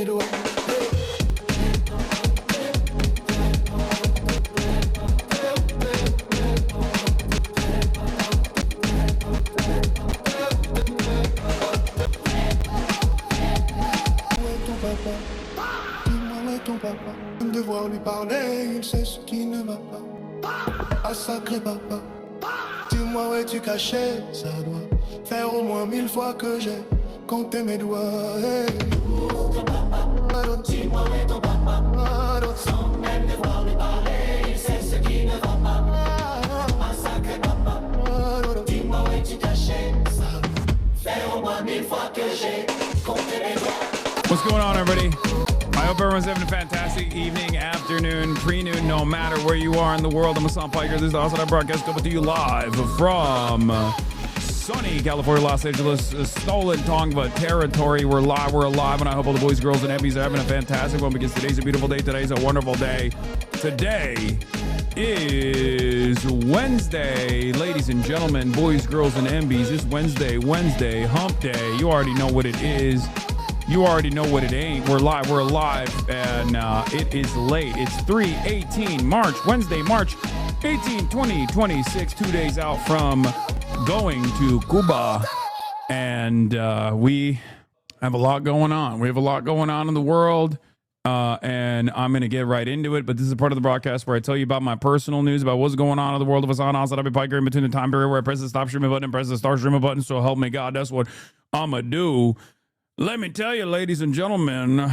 mes doigts. Dis-moi où est ton papa. Devoir lui parler, il sait ce qui ne va pas. Ah sacré papa, dis-moi où es-tu caché. Ça doit faire au moins 1000 fois que j'ai compté mes doigts. Hey. Dis-moi où est ton papa. Sans même devoir lui parler, il sait ce qui ne va pas. Ah sacré papa, dis-moi où es-tu caché. Ça doit faire au moins 1000 fois que j'ai compté mes doigts. What's going on, everybody? I hope everyone's having a fantastic evening, afternoon, pre-noon, no matter where you are in the world. I'm Hassan Piker. This is the HasanAbi broadcast coming to you live from sunny California, Los Angeles, stolen Tongva territory. We're alive, and I hope all the boys, girls, and Emmys are having a fantastic one because today's a beautiful day. Today's a wonderful day. Today is Wednesday, ladies and gentlemen, boys, girls, and MBs. It's Wednesday, hump day. You already know what it is. You already know what it ain't. We're alive, and it is late. It's 3/18 March, Wednesday, March 18, 2026, 2 days out from going to Cuba, and we have a lot going on. We have a lot going on in the world, and I'm going to get right into it, but this is a part of the broadcast where I tell you about my personal news, about what's going on in the world of HasanAbi Piker in between the time period where I press the stop streaming button and press the start streaming button, so help me God, that's what I'm going to do. Let me tell you, ladies and gentlemen,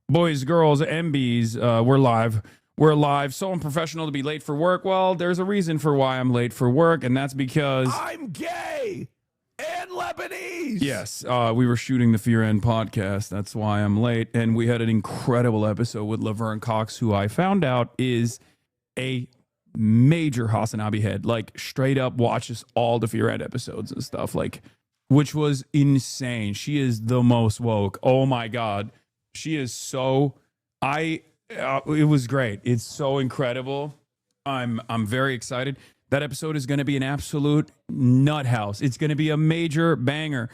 boys, girls, MBs, we're live. We're live. So unprofessional to be late for work. Well, there's a reason for why I'm late for work, and that's because I'm gay and Lebanese. Yes, we were shooting the Fear End podcast. That's why I'm late, and we had an incredible episode with Laverne Cox, who I found out is a major HasanAbi head. Like, straight up watches all the Fear End episodes and stuff. Like, which was insane. She is the most woke. Oh my God. She is so, it was great. It's so incredible. I'm very excited. That episode is going to be an absolute nut house. It's going to be a major banger.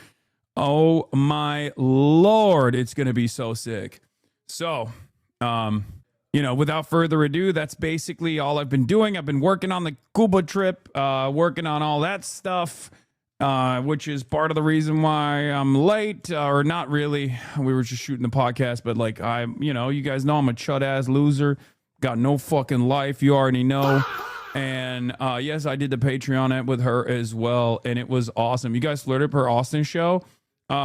Oh my Lord. It's going to be so sick. So, without further ado, that's basically all I've been doing. I've been working on the Cuba trip, working on all that stuff. Which is part of the reason why I'm late, or not really. We were just shooting the podcast, but like you guys know I'm a chud ass loser, got no fucking life. You already know. And yes, I did the Patreon app with her as well, and it was awesome. You guys flirted per Austin show.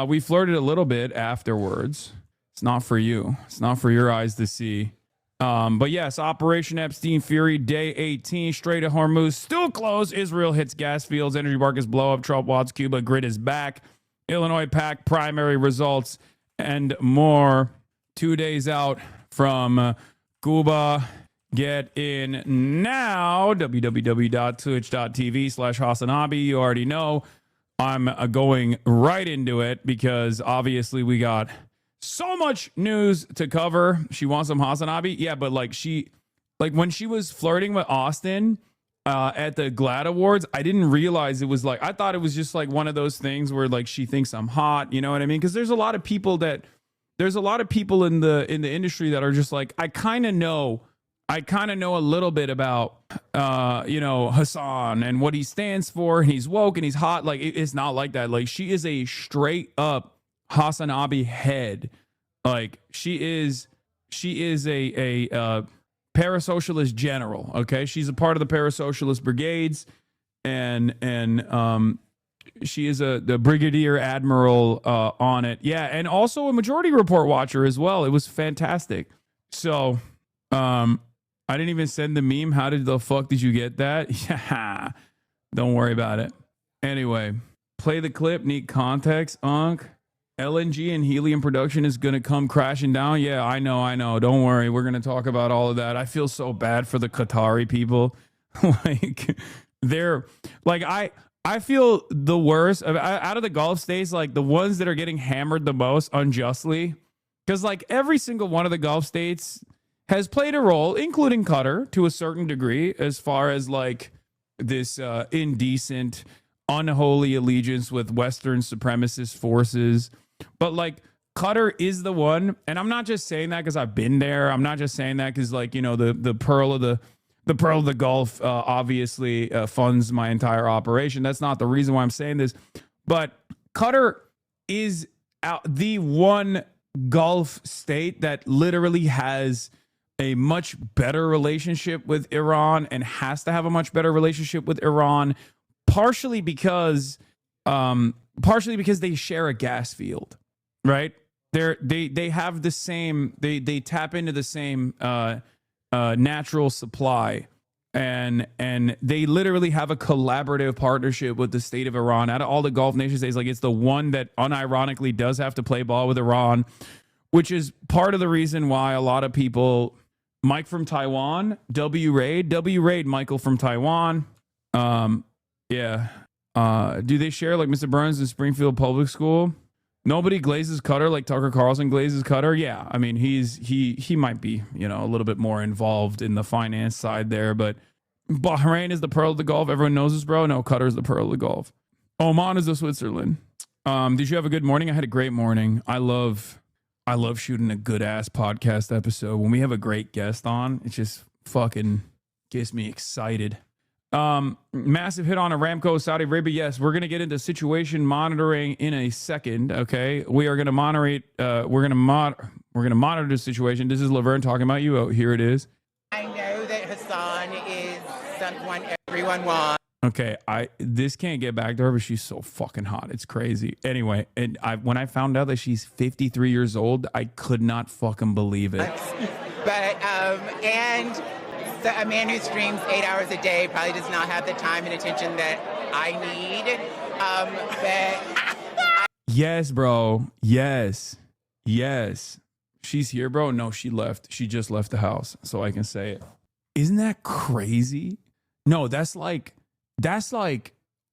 We flirted a little bit afterwards. It's not for you. It's not for your eyes to see. But yes, Operation Epstein Fury, Day 18, Strait of Hormuz still closed. Israel hits gas fields. Energy markets blow up. Trump wants Cuba. Grid is back. Illinois PAC primary results and more. 2 days out from Cuba. Get in now. www.twitch.tv/HasanAbi. You already know. I'm going right into it because obviously we got so much news to cover. She wants some HasanAbi. Yeah, but when she was flirting with Austin at the GLAAD Awards, I didn't realize it was like, I thought it was just like one of those things where like she thinks I'm hot, you know what I mean? Because there's a lot of people in the industry that are just like, I kind of know a little bit about Hasan and what he stands for, and he's woke and he's hot. Like, it's not like that. Like, she is a straight up HasanAbi head. Like, she is a parasocialist general. Okay, she's a part of the parasocialist brigades, and she is the brigadier admiral on it. Yeah, and also a Majority Report watcher as well. It was fantastic. So I didn't even send the meme. How the fuck did you get that? Yeah, don't worry about it. Anyway, play the clip. Need context, Unc. LNG and helium production is going to come crashing down. Yeah, I know. Don't worry. We're going to talk about all of that. I feel so bad for the Qatari people. Like, they're like, I feel the worst out of the Gulf states, like the ones that are getting hammered the most unjustly. Because like every single one of the Gulf states has played a role, including Qatar to a certain degree, as far as like this indecent, unholy allegiance with Western supremacist forces. But like Qatar is the one, and I'm not just saying that because I've been there. I'm not just saying that because, like, you know, the pearl of the Gulf obviously funds my entire operation. That's not the reason why I'm saying this, but Qatar is the one Gulf state that literally has a much better relationship with Iran and has to have a much better relationship with Iran, partially because they share a gas field, right? They have the same, they tap into the same natural supply, and they literally have a collaborative partnership with the state of Iran. Out of all the Gulf nation states, like, it's the one that unironically does have to play ball with Iran, which is part of the reason why a lot of people, Mike from Taiwan, W Raid, Michael from Taiwan, yeah. Do they share, like, Mr. Burns in Springfield Public School? Nobody glazes Qatar like Tucker Carlson glazes Qatar. Yeah, I mean, he might be, you know, a little bit more involved in the finance side there, but Bahrain is the pearl of the Gulf. Everyone knows this, bro. No, Qatar is the pearl of the Gulf. Oman is the Switzerland. Did you have a good morning? I had a great morning. I love shooting a good ass podcast episode. When we have a great guest on, it just fucking gets me excited. Massive hit on Aramco, Saudi Arabia. Yes, we're going to get into situation monitoring in a second. Okay. We are going to monitor the situation. This is Laverne talking about you. Oh, here it is. I know that Hasan is someone everyone wants. Okay. This can't get back to her, but she's so fucking hot. It's crazy. Anyway. And when I found out that she's 53 years old, I could not fucking believe it. But, and a man who streams 8 hours a day probably does not have the time and attention that I need. Yes, bro. Yes. She's here, bro. No, she left. She just left the house, so I can say it. Isn't that crazy? No, that's like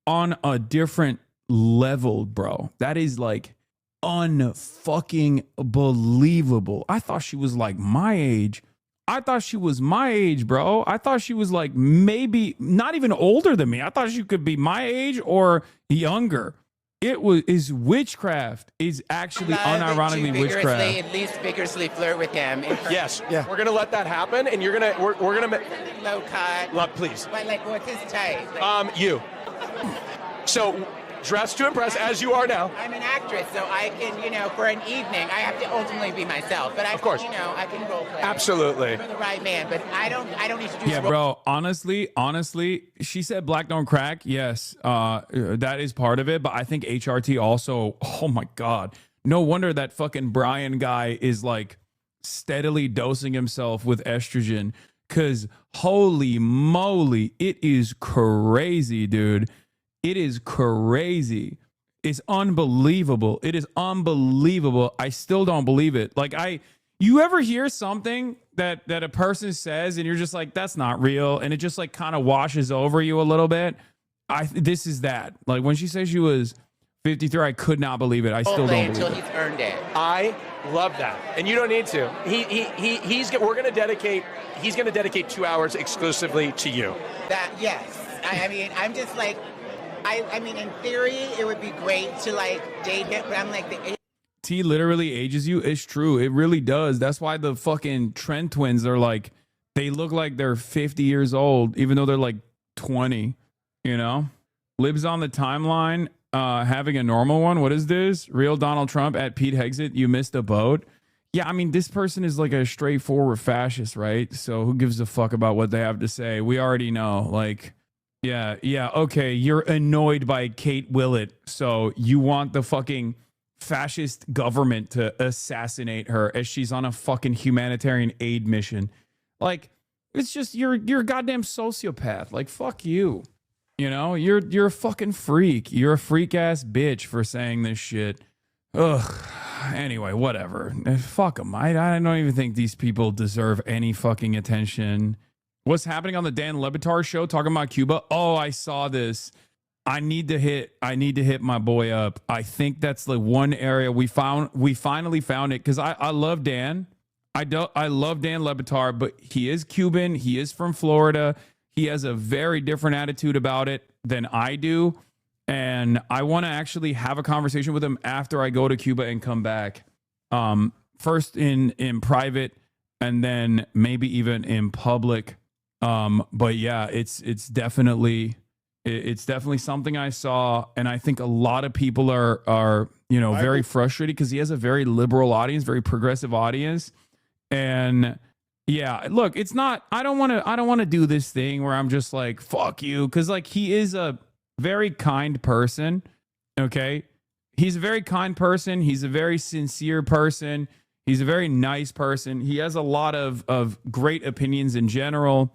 on a different level, bro. That is like unfucking believable. I thought she was like my age. I thought she was my age, bro. I thought she was like maybe not even older than me. I thought she could be my age or younger. Is witchcraft. Is actually unironically witchcraft. At least vigorously flirt with him. Yes, yeah. We're gonna let that happen, and we're gonna low cut. Love, please. But like, what's his type? You. So, dress to impress as you are now. I'm an actress, so I can, for an evening, I have to ultimately be myself. But of course, I can role play. Absolutely. For the right man, but I don't need to do. Yeah, bro. Honestly, she said black don't crack. Yes, that is part of it. But I think HRT also. Oh my God. No wonder that fucking Brian guy is like steadily dosing himself with estrogen. Cause holy moly, it is crazy, dude. It is crazy. It's unbelievable. It is unbelievable. I still don't believe it. Like you ever hear something that a person says and you're just like, that's not real. And it just like kind of washes over you a little bit. This is that. Like when she says she was 53, I could not believe it. I still don't believe until it. He's earned it. I love that. And you don't need to. He's going to dedicate 2 hours exclusively to you. Yes. I mean, I'm just like, I mean, in theory, it would be great to like date him, but I'm like T literally ages you. It's true. It really does. That's why the fucking Trent twins are like, they look like they're 50 years old, even though they're like 20, Libs on the timeline, having a normal one. What is this? Real Donald Trump at Pete Hexit. You missed a boat. Yeah, I mean, this person is like a straightforward fascist, right? So who gives a fuck about what they have to say? We already know, like... Yeah, okay, you're annoyed by Kate Willett, so you want the fucking fascist government to assassinate her as she's on a fucking humanitarian aid mission. Like, it's just, you're a goddamn sociopath. Like, fuck you. You're a fucking freak. You're a freak-ass bitch for saying this shit. Ugh. Anyway, whatever. Fuck them. I don't even think these people deserve any fucking attention. What's happening on the Dan Le Batard show talking about Cuba? Oh, I saw this. I need to hit my boy up. I think that's the one area we finally found it because I love Dan. I love Dan Le Batard, but he is Cuban. He is from Florida. He has a very different attitude about it than I do. And I want to actually have a conversation with him after I go to Cuba and come back. first in private and then maybe even in public. But yeah, it's definitely something I saw, and I think a lot of people are very frustrated because he has a very liberal audience, very progressive audience, and yeah, look, it's not. I don't want to do this thing where I'm just like fuck you, because like he is a very kind person. Okay, he's a very kind person. He's a very sincere person. He's a very nice person. He has a lot of great opinions in general.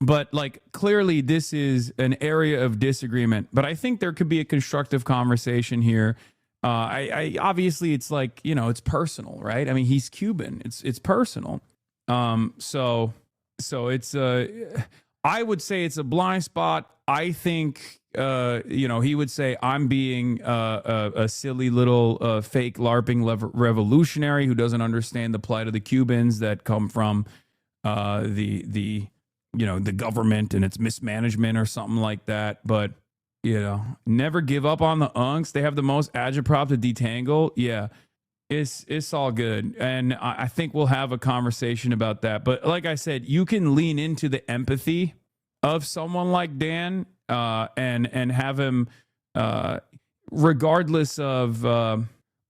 But like clearly this is an area of disagreement, but I think there could be a constructive conversation here. I obviously it's like, it's personal, right? I mean, he's Cuban. It's personal. So it's I would say it's a blind spot. I think he would say I'm being a silly little fake LARPing revolutionary who doesn't understand the plight of the Cubans that come from the government and its mismanagement or something like that. But never give up on the unks. They have the most agitprop to detangle. Yeah, it's all good, and I think we'll have a conversation about that. But like I said, you can lean into the empathy of someone like Dan, and have him, regardless of.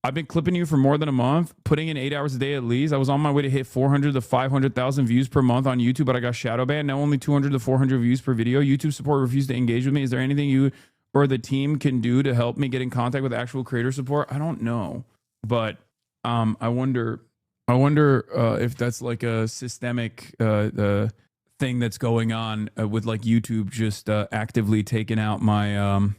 I've been clipping you for more than a month, putting in 8 hours a day at least. I was on my way to hit 400 to 500,000 views per month on YouTube, but I got shadow banned. Now only 200 to 400 views per video. YouTube support refused to engage with me. Is there anything you or the team can do to help me get in contact with actual creator support? I don't know, but I wonder if that's like a systemic thing that's going on with like YouTube just actively taking out my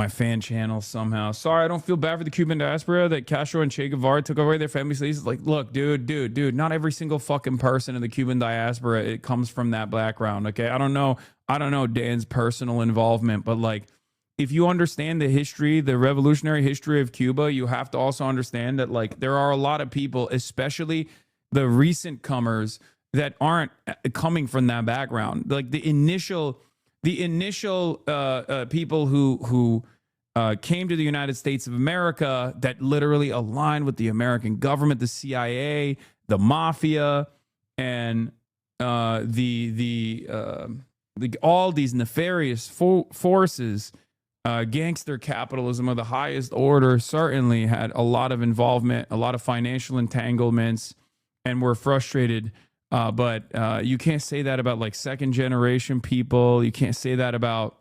fan channel somehow. Sorry, I don't feel bad for the Cuban diaspora that Castro and Che Guevara took away their family slaves. Like, look, dude, not every single fucking person in the Cuban diaspora, it comes from that background, okay? I don't know Dan's personal involvement, but like, if you understand the history, the revolutionary history of Cuba, you have to also understand that like there are a lot of people, especially the recent comers, that aren't coming from that background. Like the initial people who came to the United States of America that literally aligned with the American government, the CIA, the mafia, and all these nefarious forces, gangster capitalism of the highest order, certainly had a lot of involvement, a lot of financial entanglements, and were frustrated. But you can't say that about like second generation people. You can't say that about,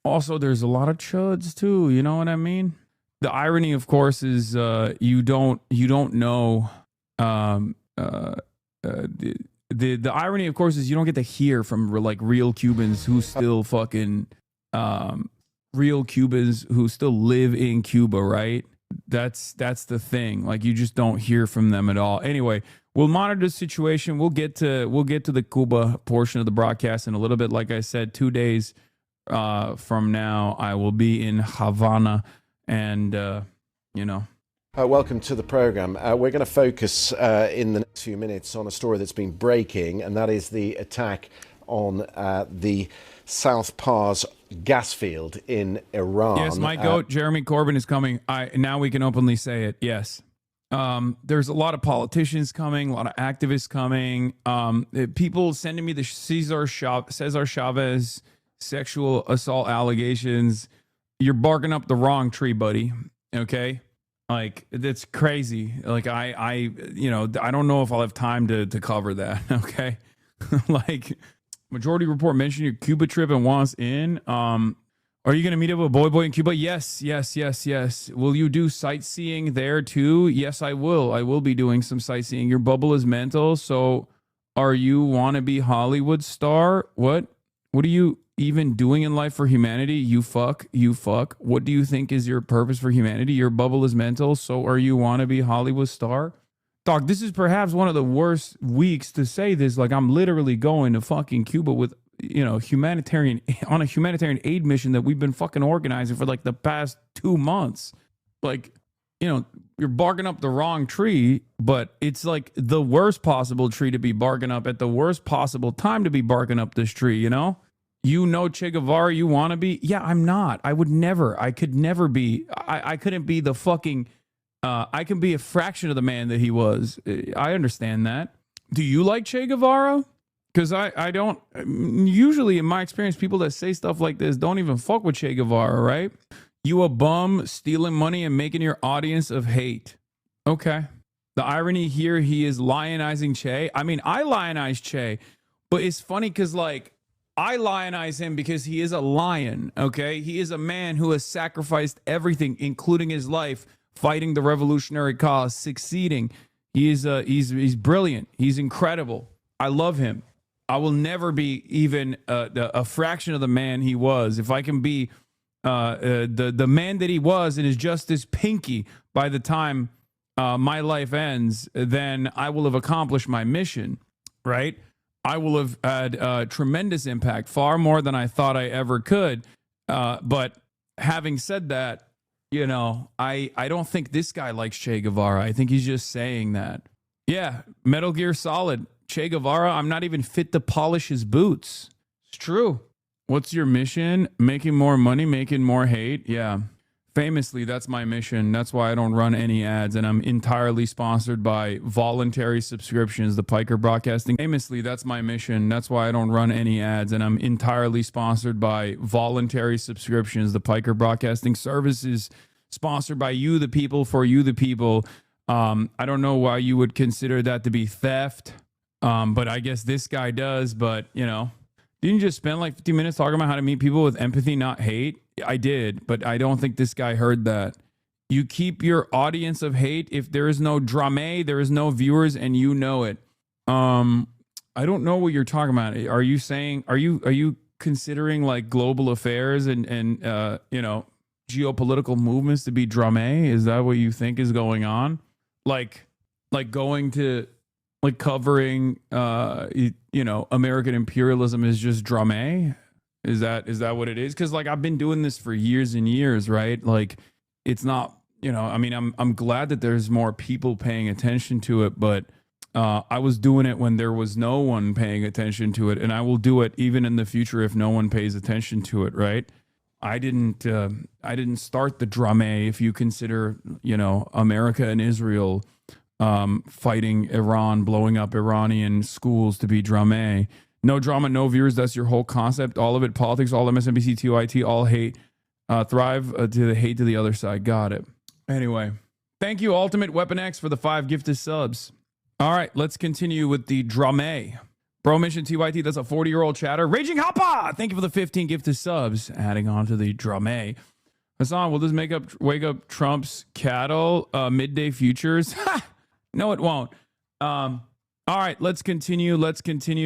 also there's a lot of chuds too. You know what I mean? The irony, of course, is you don't know. The irony, of course, is you don't get to hear from like real Cubans who still fucking real Cubans who still live in Cuba, right? That's the thing. Like you just don't hear from them at all. Anyway, we'll monitor the situation. We'll get to the Cuba portion of the broadcast in a little bit. Like I said, 2 days from now, I will be in Havana, and welcome to the program. We're going to focus in the next few minutes on a story that's been breaking, and that is the attack on the South Pars gas field in Iran. Yes, my goat, Jeremy Corbyn, is coming. Now we can openly say it. Yes. There's a lot of politicians coming, a lot of activists coming. People sending me the Cesar Chavez sexual assault allegations. You're barking up the wrong tree, buddy. Okay. Like, that's crazy. Like I don't know if I'll have time to cover that. Okay. Like, Majority Report mentioned your Cuba trip and wants in. Are you going to meet up with Boy in Cuba? Yes. Will you do sightseeing there too? Yes, I will. I will be doing some sightseeing. Your bubble is mental. So are you wannabe Hollywood star? What are you even doing in life for humanity? You fuck. What do you think is your purpose for humanity? Your bubble is mental. So are you wannabe Hollywood star? Dog, this is perhaps one of the worst weeks to say this. Like, I'm literally going to fucking Cuba with, on a humanitarian aid mission that we've been fucking organizing for like the past 2 months. Like, you're barking up the wrong tree, but it's like the worst possible tree to be barking up at the worst possible time to be barking up this tree, You know Che Guevara, you want to be? Yeah, I'm not. I would never. I could never be. I couldn't be the fucking... I can be a fraction of the man that he was. I understand that. Do you like Che Guevara? Because I don't... Usually, in my experience, people that say stuff like this don't even fuck with Che Guevara, right? You a bum, stealing money and making your audience of hate. Okay. The irony here, he is lionizing Che. I mean, I lionize Che, but it's funny because, like, I lionize him because he is a lion, okay? He is a man who has sacrificed everything, including his life, fighting the revolutionary cause, succeeding. He's brilliant. He's incredible. I love him. I will never be even a fraction of the man he was. If I can be the man that he was and is just as pinky by the time my life ends, then I will have accomplished my mission, right? I will have had tremendous impact, far more than I thought I ever could. But having said that, you know, I don't think this guy likes Che Guevara. I think he's just saying that. Yeah, Metal Gear Solid. Che Guevara, I'm not even fit to polish his boots. It's true. What's your mission? Making more money, making more hate? Yeah. Famously, that's my mission. That's why I don't run any ads, and I'm entirely sponsored by voluntary subscriptions, the Piker Broadcasting. Famously, that's my mission. That's why I don't run any ads, and I'm entirely sponsored by voluntary subscriptions, the Piker Broadcasting services, sponsored by you, the people, for you, the people. I don't know why you would consider that to be theft, but I guess this guy does. But, you know, didn't you just spend like 50 minutes talking about how to meet people with empathy, not hate? I did, but I don't think this guy heard that. You keep your audience of hate. If there is no drama, there is no viewers, and you know it. I don't know what you're talking about. Are you saying, are you considering like global affairs and you know, geopolitical movements to be drama? Is that what you think is going on? Like going to, like, covering you know, American imperialism is just drama? Is that what it is? Because, like, I've been doing this for years and years, right? Like, it's not, you know, I mean, I'm glad that there's more people paying attention to it, but I was doing it when there was no one paying attention to it, and I will do it even in the future if no one pays attention to it, right? I didn't start the drama. If you consider, you know, America and Israel fighting Iran, blowing up Iranian schools to be drama. No drama, no viewers. That's your whole concept. All of it, politics, all MSNBC, TYT, all hate. Thrive to the hate to the other side. Got it. Anyway, thank you, Ultimate Weapon X, for the 5 gifted subs. All right, let's continue with the drama. Bro Mission TYT, that's a 40-year-old chatter. Raging Hoppa, thank you for the 15 gifted subs. Adding on to the drama. Hasan, will this wake up Trump's cattle? Midday futures? No, it won't. All right, let's continue.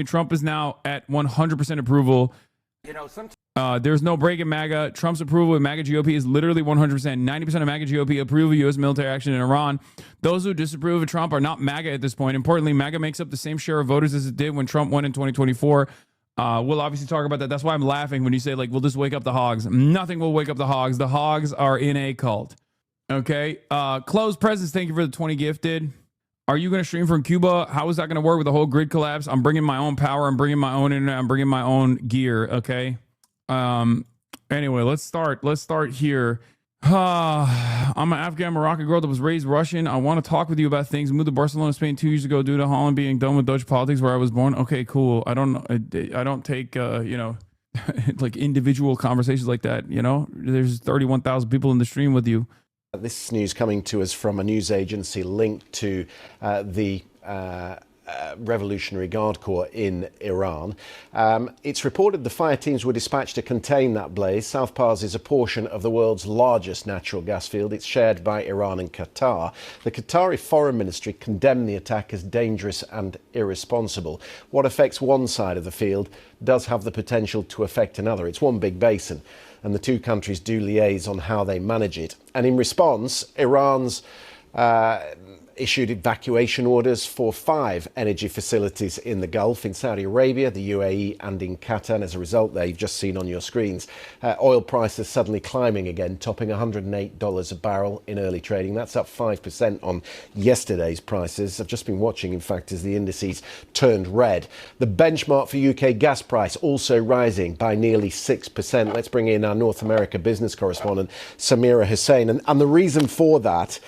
Trump is now at 100% approval. You know, there's no break in MAGA. Trump's approval with MAGA GOP is literally 100%. 90% of MAGA GOP approve of U.S. military action in Iran. Those who disapprove of Trump are not MAGA at this point. Importantly, MAGA makes up the same share of voters as it did when Trump won in 2024. We'll obviously talk about that. That's why I'm laughing when you say, like, will this wake up the hogs? Nothing will wake up the hogs. The hogs are in a cult. Okay. Closed presents, thank you for the 20 gifted. Are you going to stream from Cuba? How is that going to work with the whole grid collapse? I'm bringing my own power. I'm bringing my own internet. I'm bringing my own gear. Okay. Anyway, let's start here. I'm an Afghan Moroccan girl that was raised Russian. I want to talk with you about things. Moved to Barcelona, Spain 2 years ago due to Holland being done with Dutch politics where I was born. Okay, cool. I don't take, you know, like individual conversations like that. You know, there's 31,000 people in the stream with you. This news coming to us from a news agency linked to the Revolutionary Guard Corps in Iran. It's reported the fire teams were dispatched to contain that blaze. South Pars is a portion of the world's largest natural gas field. It's shared by Iran and Qatar. The Qatari Foreign Ministry condemned the attack as dangerous and irresponsible. What affects one side of the field does have the potential to affect another. It's one big basin, and the two countries do liaise on how they manage it. And in response, Iran's issued evacuation orders for 5 energy facilities in the Gulf, in Saudi Arabia, the UAE and in Qatar. And as a result, there you've just seen on your screens, oil prices suddenly climbing again, topping $108 a barrel in early trading. That's up 5% on yesterday's prices. I've just been watching, in fact, as the indices turned red. The benchmark for UK gas price also rising by nearly 6%. Let's bring in our North America business correspondent, Samira Hussain. And the reason for that,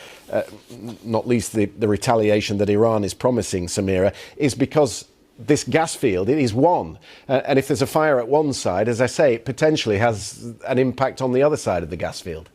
not least the retaliation that Iran is promising, Samira, is because this gas field, it is one. And if there's a fire at one side, as I say, it potentially has an impact on the other side of the gas field.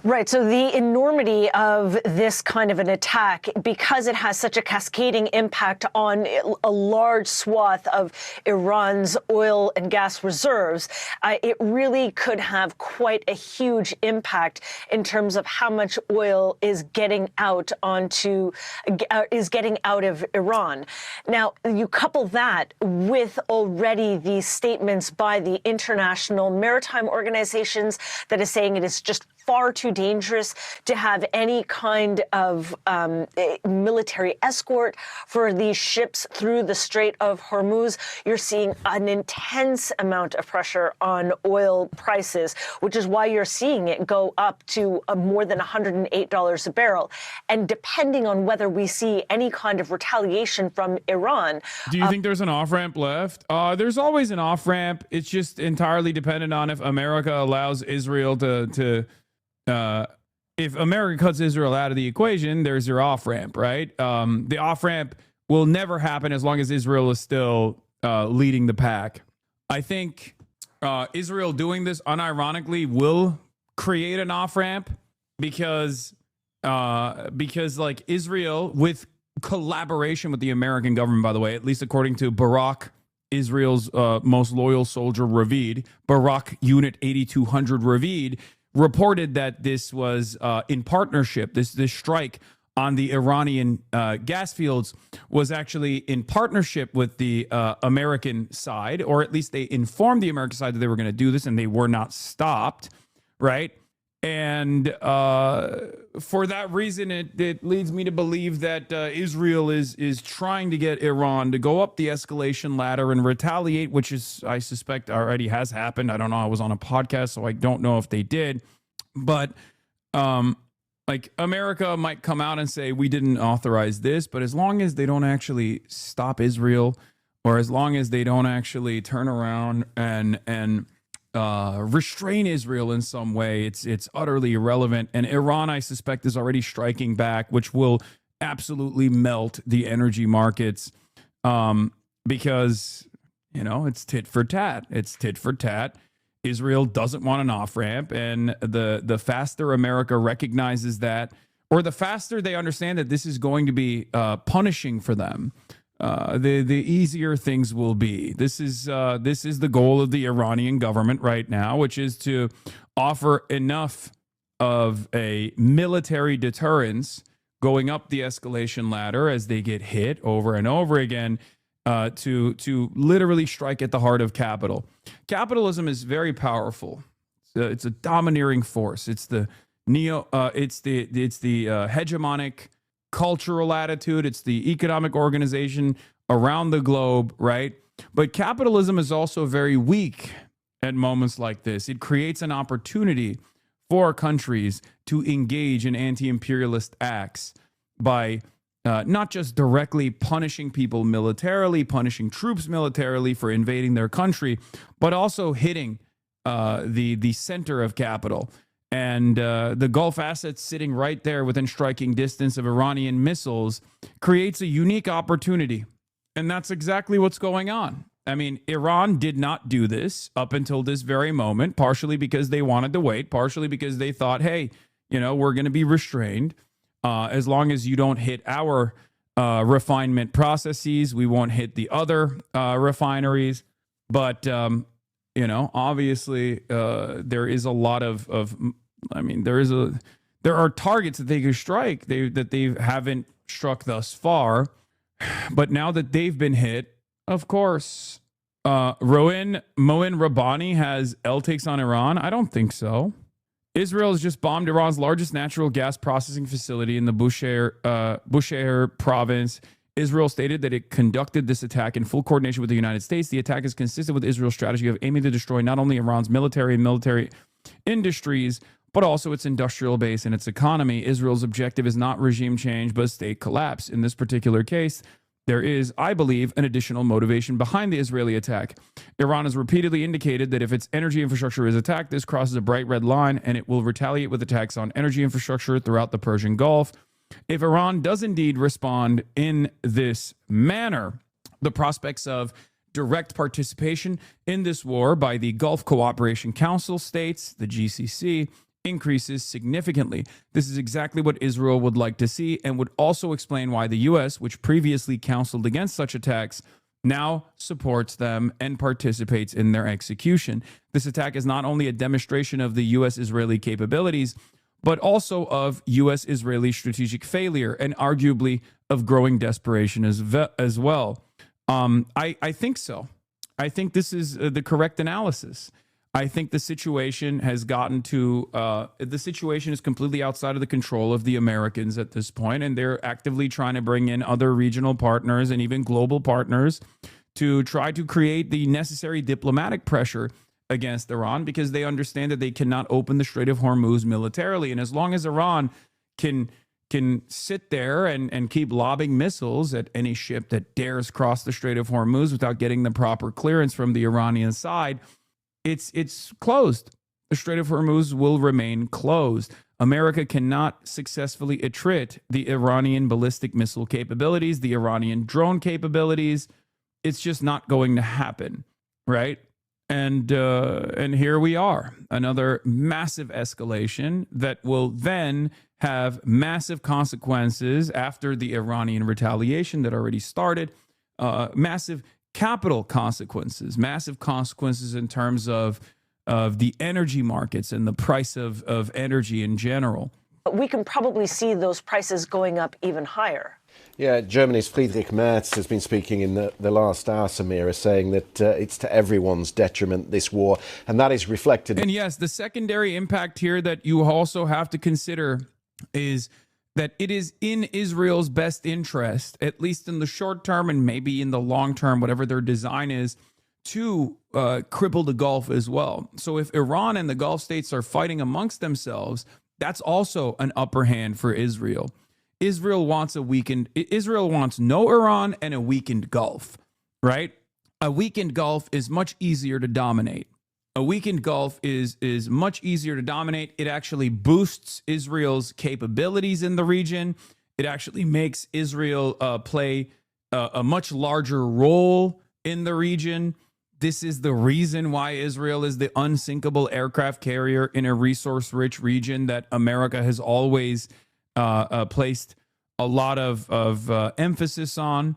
Right. So the enormity of this kind of an attack, because it has such a cascading impact on a large swath of Iran's oil and gas reserves, it really could have quite a huge impact in terms of how much oil is getting out of Iran. Now, you couple that with already these statements by the international maritime organizations that is saying it is just far too dangerous to have any kind of military escort for these ships through the Strait of Hormuz. You're seeing an intense amount of pressure on oil prices, which is why you're seeing it go up to more than $108 a barrel. And depending on whether we see any kind of retaliation from Iran. Do you think there's an off-ramp left? There's always an off-ramp. It's just entirely dependent on if America allows Israel if America cuts Israel out of the equation, there's your off-ramp, right? The off-ramp will never happen as long as Israel is still leading the pack. I think Israel doing this unironically will create an off-ramp because like Israel, with collaboration with the American government, by the way, at least according to Barak, Israel's most loyal soldier, Ravid, Barak Unit 8200 Ravid, reported that this was in partnership. This strike on the Iranian gas fields was actually in partnership with the American side, or at least they informed the American side that they were going to do this, and they were not stopped, right? And for that reason, it leads me to believe that Israel is trying to get Iran to go up the escalation ladder and retaliate, which is, I suspect, already has happened. I don't know. I was on a podcast, so I don't know if they did. But like America might come out and say, we didn't authorize this. But as long as they don't actually stop Israel, or as long as they don't actually turn around and restrain Israel in some way, it's utterly irrelevant. And Iran, I suspect, is already striking back, which will absolutely melt the energy markets because, you know, it's tit for tat. It's tit for tat. Israel doesn't want an off-ramp, and the faster America recognizes that, or the faster they understand that this is going to be punishing for them, the easier things will be. This is the goal of the Iranian government right now, which is to offer enough of a military deterrence going up the escalation ladder as they get hit over and over again, to literally strike at the heart of capital. Capitalism is very powerful. It's a domineering force. It's the hegemonic cultural attitude. It's the economic organization around the globe, right? But capitalism is also very weak at moments like this. It creates an opportunity for countries to engage in anti-imperialist acts by not just directly punishing people militarily, punishing troops militarily for invading their country, but also hitting the center of capital. And the Gulf assets sitting right there within striking distance of Iranian missiles creates a unique opportunity. And that's exactly what's going on. I mean, Iran did not do this up until this very moment, partially because they wanted to wait, partially because they thought, hey, you know, we're going to be restrained. As long as you don't hit our refinement processes, we won't hit the other refineries. But, you know, obviously there is a lot of I mean, there are targets that they could strike that they haven't struck thus far. But now that they've been hit, of course, Moin Rabbani has LTAKs on Iran. I don't think so. Israel has just bombed Iran's largest natural gas processing facility in the Bushehr province. Israel stated that it conducted this attack in full coordination with the United States. The attack is consistent with Israel's strategy of aiming to destroy not only Iran's military industries, but also its industrial base and its economy. Israel's objective is not regime change, but state collapse. In this particular case, there is, I believe, an additional motivation behind the Israeli attack. Iran has repeatedly indicated that if its energy infrastructure is attacked, this crosses a bright red line, and it will retaliate with attacks on energy infrastructure throughout the Persian Gulf. If Iran does indeed respond in this manner, the prospects of direct participation in this war by the Gulf Cooperation Council states, the GCC, increases significantly. This is exactly what Israel would like to see, and would also explain why the U.S., which previously counseled against such attacks, now supports them and participates in their execution. This attack is not only a demonstration of the U.S.-Israeli capabilities, but also of U.S.-Israeli strategic failure and arguably of growing desperation as well. I think so. I think this is the correct analysis. I think the situation has gotten to, the situation is completely outside of the control of the Americans at this point, and they're actively trying to bring in other regional partners and even global partners to try to create the necessary diplomatic pressure against Iran, because they understand that they cannot open the Strait of Hormuz militarily. And as long as Iran can sit there and keep lobbing missiles at any ship that dares cross the Strait of Hormuz without getting the proper clearance from the Iranian side, it's closed. The Strait of Hormuz will remain closed. America cannot successfully attrit the Iranian ballistic missile capabilities, the Iranian drone capabilities. It's just not going to happen, right? And here we are, another massive escalation that will then have massive consequences after the Iranian retaliation that already started, massive capital consequences, massive consequences in terms of the energy markets and the price of energy in general. But we can probably see those prices going up even higher. Yeah, Germany's Friedrich Merz has been speaking in the last hour, Samira, saying that it's to everyone's detriment, this war, and that is reflected. And yes, the secondary impact here that you also have to consider is that it is in Israel's best interest, at least in the short term and maybe in the long term, whatever their design is, to cripple the Gulf as well. So if Iran and the Gulf states are fighting amongst themselves, that's also an upper hand for Israel. Israel wants no Iran and a weakened Gulf, right? A weakened Gulf is much easier to dominate. A weakened Gulf is much easier to dominate. It actually boosts Israel's capabilities in the region. It actually makes Israel play a much larger role in the region. This is the reason why Israel is the unsinkable aircraft carrier in a resource-rich region that America has always placed a lot of emphasis on.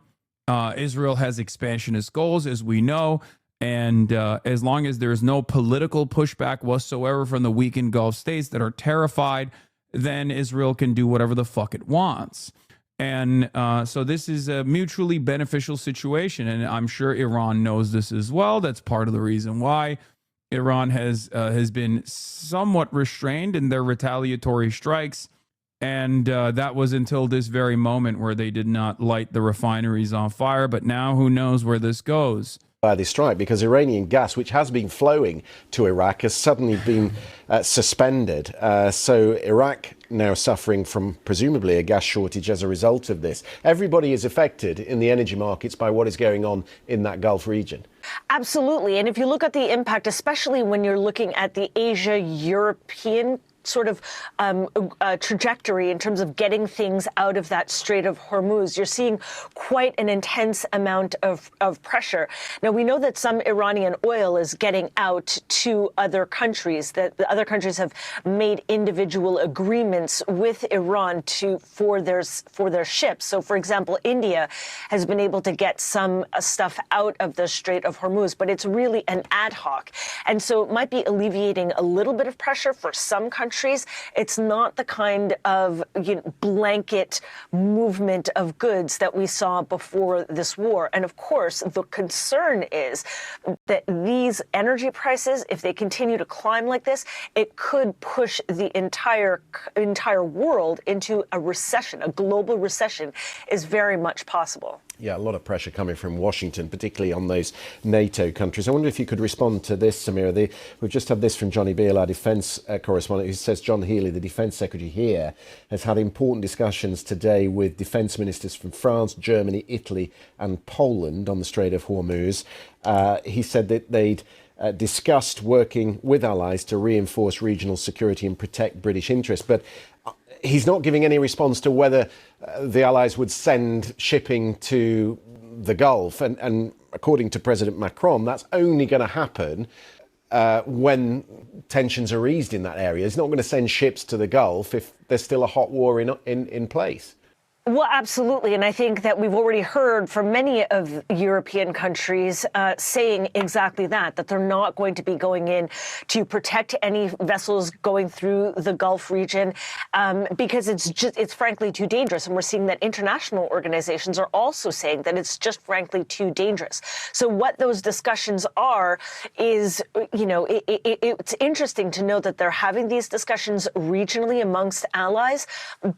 Israel has expansionist goals, as we know. And as long as there's no political pushback whatsoever from the weakened Gulf states that are terrified, then Israel can do whatever the fuck it wants. And so this is a mutually beneficial situation. And I'm sure Iran knows this as well. That's part of the reason why Iran has been somewhat restrained in their retaliatory strikes. And that was until this very moment where they did not light the refineries on fire. But now who knows where this goes? By this strike, because Iranian gas, which has been flowing to Iraq, has suddenly been suspended. So Iraq now suffering from presumably a gas shortage as a result of this. Everybody is affected in the energy markets by what is going on in that Gulf region. Absolutely. And if you look at the impact, especially when you're looking at the Asia-European sort of trajectory in terms of getting things out of that Strait of Hormuz, you're seeing quite an intense amount of pressure. Now, we know that some Iranian oil is getting out to other countries, that the other countries have made individual agreements with Iran for their ships. So, for example, India has been able to get some stuff out of the Strait of Hormuz, but it's really an ad hoc. And so it might be alleviating a little bit of pressure for some countries countries. It's not the kind of blanket movement of goods that we saw before this war. And of course, the concern is that these energy prices, if they continue to climb like this, it could push the entire world into a recession. A global recession is very much possible. Yeah, a lot of pressure coming from Washington, particularly on those NATO countries. I wonder if you could respond to this, Samira. We've just had this from Johnny Beale, our defence correspondent, who says John Healey, the defence secretary here, has had important discussions today with defence ministers from France, Germany, Italy and Poland on the Strait of Hormuz. He said that they'd discussed working with allies to reinforce regional security and protect British interests. But he's not giving any response to whether the allies would send shipping to the Gulf. And according to President Macron, that's only going to happen when tensions are eased in that area. He's not going to send ships to the Gulf if there's still a hot war in place. Well, absolutely. And I think that we've already heard from many of European countries saying exactly that they're not going to be going in to protect any vessels going through the Gulf region because it's frankly too dangerous. And we're seeing that international organizations are also saying that it's just frankly too dangerous. So what those discussions are is, it's interesting to know that they're having these discussions regionally amongst allies,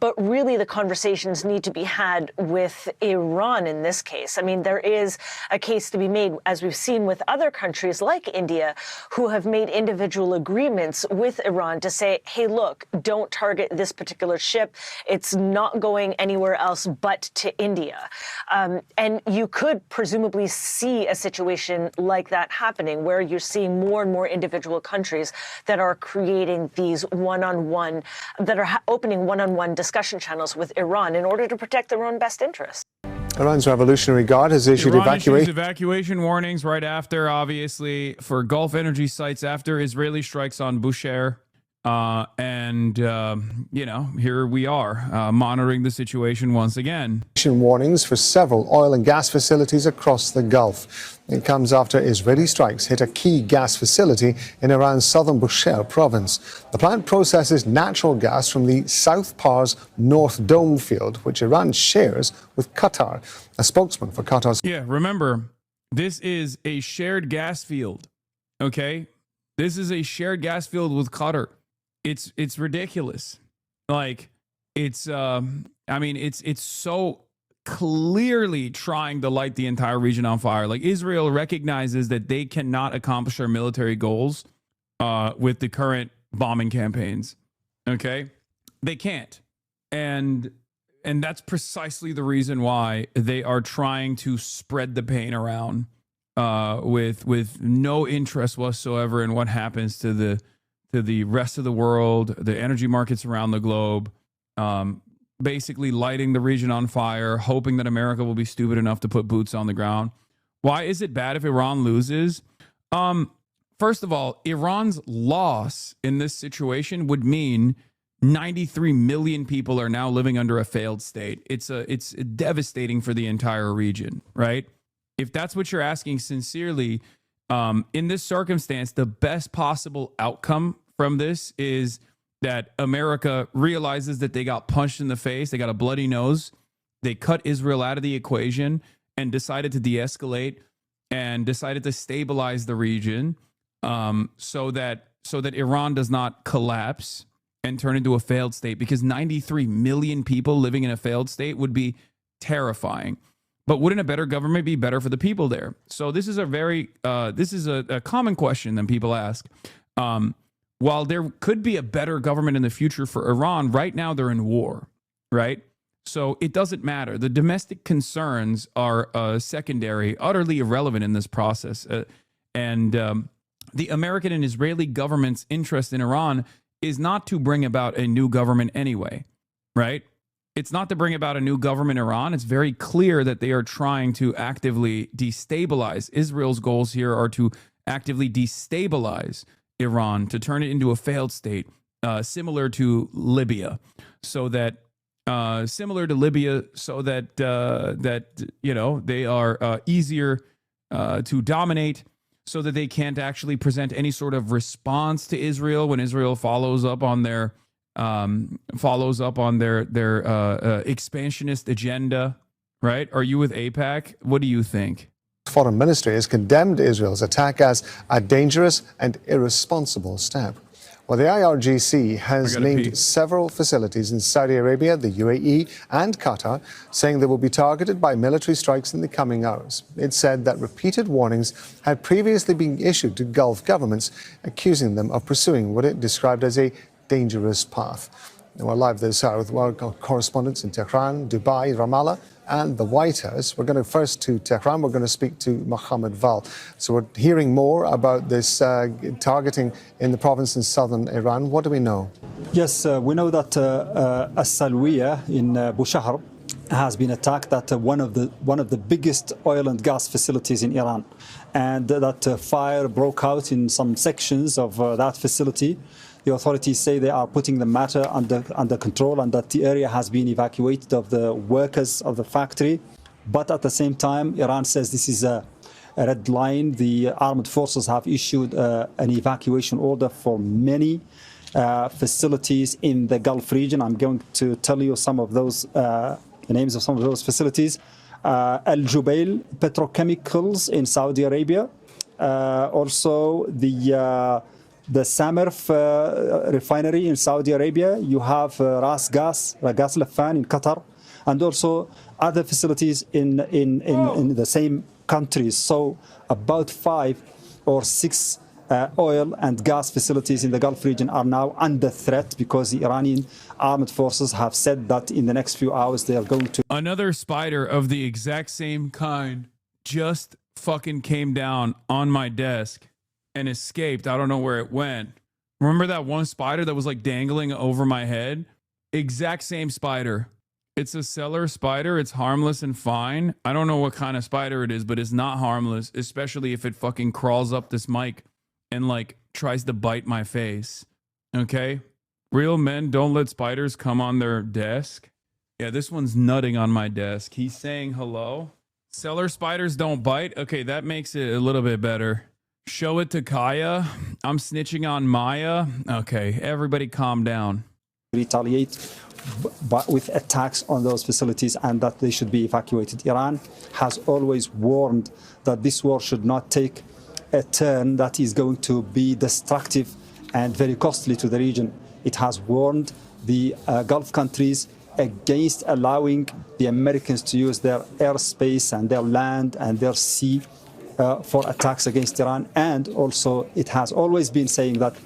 but really the conversations need to be had with Iran in this case. I mean, there is a case to be made, as we've seen with other countries like India, who have made individual agreements with Iran to say, hey, look, don't target this particular ship. It's not going anywhere else but to India. And you could presumably see a situation like that happening, where you're seeing more and more individual countries that are creating these opening one-on-one discussion channels with Iran in order to protect their own best interests. Iran's Revolutionary Guard has issued evacuation warnings right after, obviously, for Gulf energy sites after Israeli strikes on Bushehr. Here we are monitoring the situation once again. Warnings for several oil and gas facilities across the Gulf. It comes after Israeli strikes hit a key gas facility in Iran's southern Bushehr province. The plant processes natural gas from the South Pars North Dome field, which Iran shares with Qatar. A spokesman for Qatar's... Yeah, remember, this is a shared gas field, okay? This is a shared gas field with Qatar. It's ridiculous. Like, it's so clearly trying to light the entire region on fire. Like, Israel recognizes that they cannot accomplish their military goals with the current bombing campaigns. Okay? They can't. And that's precisely the reason why they are trying to spread the pain around with no interest whatsoever in what happens to the rest of the world, the energy markets around the globe, basically lighting the region on fire, hoping that America will be stupid enough to put boots on the ground. Why is it bad if Iran loses? First of all, Iran's loss in this situation would mean 93 million people are now living under a failed state. It's devastating for the entire region, right? If that's what you're asking sincerely, in this circumstance, the best possible outcome from this is that America realizes that they got punched in the face. They got a bloody nose. They cut Israel out of the equation and decided to de-escalate and decided to stabilize the region so that Iran does not collapse and turn into a failed state, because 93 million people living in a failed state would be terrifying. But wouldn't a better government be better for the people there? So this is a common question that people ask. While there could be a better government in the future for Iran, right now they're in war, right? So it doesn't matter. The domestic concerns are secondary, utterly irrelevant in this process. The American and Israeli government's interest in Iran is not to bring about a new government anyway, right? It's not to bring about a new government in Iran. It's very clear that they are trying to actively destabilize. Israel's goals here are to actively destabilize Iran, to turn it into a failed state, similar to Libya, so that they are easier to dominate, so that they can't actually present any sort of response to Israel when Israel follows up on their expansionist agenda, right? Are you with AIPAC? What do you think? Foreign Ministry has condemned Israel's attack as a dangerous and irresponsible step. Well, the IRGC has named several facilities in Saudi Arabia, the UAE and Qatar, saying they will be targeted by military strikes in the coming hours. It said that repeated warnings had previously been issued to Gulf governments, accusing them of pursuing what it described as a dangerous path. And we're live this hour with our correspondents in Tehran, Dubai, Ramallah and the White House. We're going to first to Tehran. We're going to speak to Mohammed Val. So we're hearing more about this targeting in the province in southern Iran. What do we know? Yes, we know that As-Salwiya in Bushehr has been attacked at one of the biggest oil and gas facilities in Iran, and that fire broke out in some sections of that facility. The authorities say they are putting the matter under control and that the area has been evacuated of the workers of the factory. But at the same time, Iran says this is a red line. The armed forces have issued an evacuation order for many facilities in the Gulf region. I'm going to tell you some of those, the names of some of those facilities. Al Jubail Petrochemicals in Saudi Arabia. Also the Samarf refinery in Saudi Arabia. You have Ras Gas Lafan in Qatar, and also other facilities in the same countries. So about 5 or 6 oil and gas facilities in the Gulf region are now under threat because the Iranian armed forces have said that in the next few hours they are going to... Another spider of the exact same kind just fucking came down on my desk and escaped. I don't know where it went. Remember that one spider that was like dangling over my head? Exact same spider. It's a cellar spider. It's harmless and fine. I don't know what kind of spider it is, but it's not harmless, especially if it fucking crawls up this mic and like tries to bite my face. Okay? Real men don't let spiders come on their desk. Yeah, this one's nutting on my desk. He's saying hello. Cellar spiders don't bite. Okay, that makes it a little bit better. Show it to Kaya. I'm snitching on Maya. Okay, everybody calm down. Retaliate but with attacks on those facilities and that they should be evacuated. Iran has always warned that this war should not take a turn that is going to be destructive and very costly to the region. It has warned the Gulf countries against allowing the Americans to use their airspace and their land and their sea for attacks against Iran. And also it has always been saying that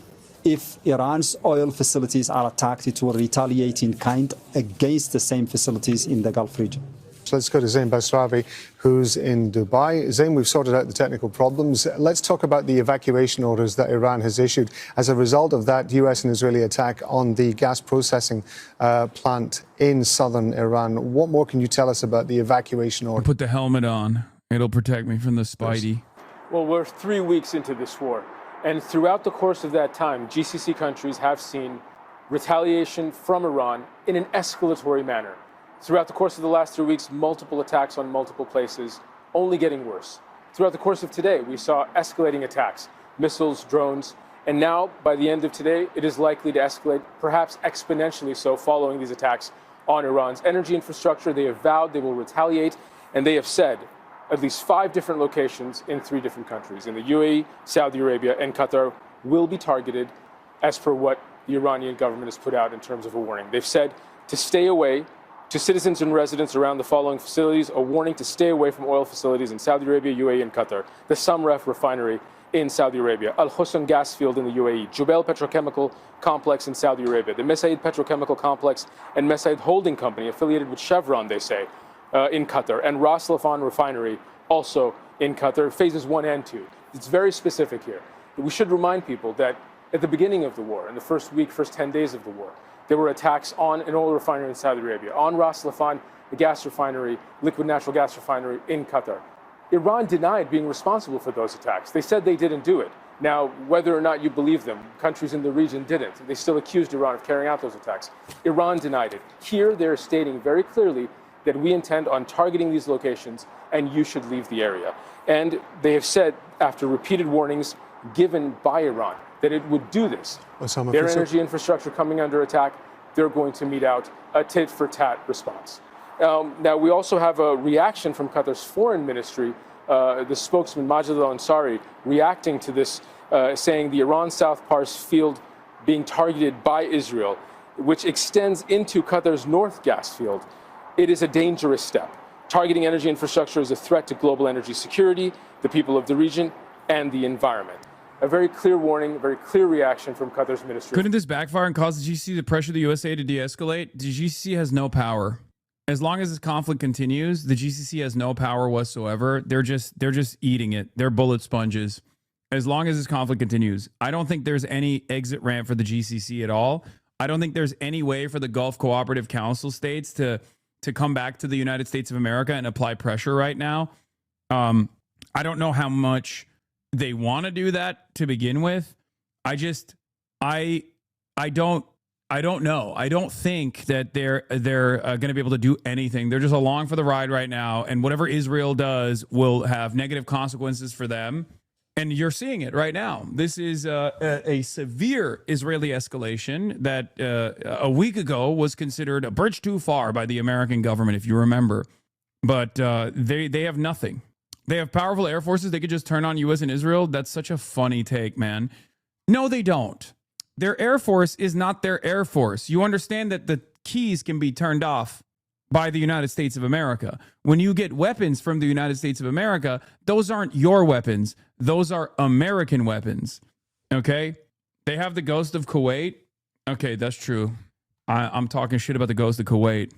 if Iran's oil facilities are attacked, it will retaliate in kind against the same facilities in the Gulf region. So let's go to Zain Basravi, who's in Dubai. Zain, we've sorted out the technical problems. Let's talk about the evacuation orders that Iran has issued as a result of that US and Israeli attack on the gas processing plant in southern Iran. What more can you tell us about the evacuation order? Put the helmet on. It'll protect me from the Spidey. Well, we're 3 weeks into this war. And throughout the course of that time, GCC countries have seen retaliation from Iran in an escalatory manner. Throughout the course of the last 3 weeks, multiple attacks on multiple places, only getting worse. Throughout the course of today, we saw escalating attacks, missiles, drones, and now, by the end of today, it is likely to escalate, perhaps exponentially so, following these attacks on Iran's energy infrastructure. They have vowed they will retaliate, and they have said at least 5 different locations in 3 different countries, in the UAE, Saudi Arabia, and Qatar, will be targeted as per what the Iranian government has put out in terms of a warning. They've said to stay away. To citizens and residents around the following facilities, a warning to stay away from oil facilities in Saudi Arabia, UAE, and Qatar. The Samarf refinery in Saudi Arabia, Al Husn gas field in the UAE, Jubail Petrochemical Complex in Saudi Arabia, the Mesaid Petrochemical Complex and Mesaid Holding Company affiliated with Chevron, they say, in Qatar, and Ras Laffan refinery also in Qatar, phases 1 and 2. It's very specific here. We should remind people that at the beginning of the war, in the first 10 days of the war, there were attacks on an oil refinery in Saudi Arabia, on Ras Laffan, the gas refinery, liquid natural gas refinery in Qatar. Iran denied being responsible for those attacks. They said they didn't do it. Now, whether or not you believe them, countries in the region didn't. They still accused Iran of carrying out those attacks. Iran denied it. Here, they're stating very clearly that we intend on targeting these locations and you should leave the area. And they have said, after repeated warnings given by Iran, that it would do this. Their energy infrastructure coming under attack, they're going to mete out a tit-for-tat response. Now, we also have a reaction from Qatar's foreign ministry, the spokesman Majid al-Ansari reacting to this, saying the Iran South Pars field being targeted by Israel, which extends into Qatar's North gas field. It is a dangerous step. Targeting energy infrastructure is a threat to global energy security, the people of the region, and the environment. A very clear warning, a very clear reaction from Qatar's ministry. Couldn't this backfire and cause the GCC to pressure the USA to de-escalate? The GCC has no power. As long as this conflict continues, the GCC has no power whatsoever. They're just eating it. They're bullet sponges. As long as this conflict continues, I don't think there's any exit ramp for the GCC at all. I don't think there's any way for the Gulf Cooperative Council states to come back to the United States of America and apply pressure right now. I don't know how much they want to do that to begin with. I don't know. I don't think that they're going to be able to do anything. They're just along for the ride right now, and whatever Israel does will have negative consequences for them. And you're seeing it right now. This is a severe Israeli escalation that a week ago was considered a bridge too far by the American government, if you remember. But they have nothing. They have powerful air forces. They could just turn on U.S. and Israel. That's such a funny take, man. No, they don't. Their air force is not their air force. You understand that the keys can be turned off by the United States of America. When you get weapons from the United States of America, those aren't your weapons. Those are American weapons. Okay? They have the Ghost of Kuwait. Okay, that's true. I'm talking shit about the Ghost of Kuwait.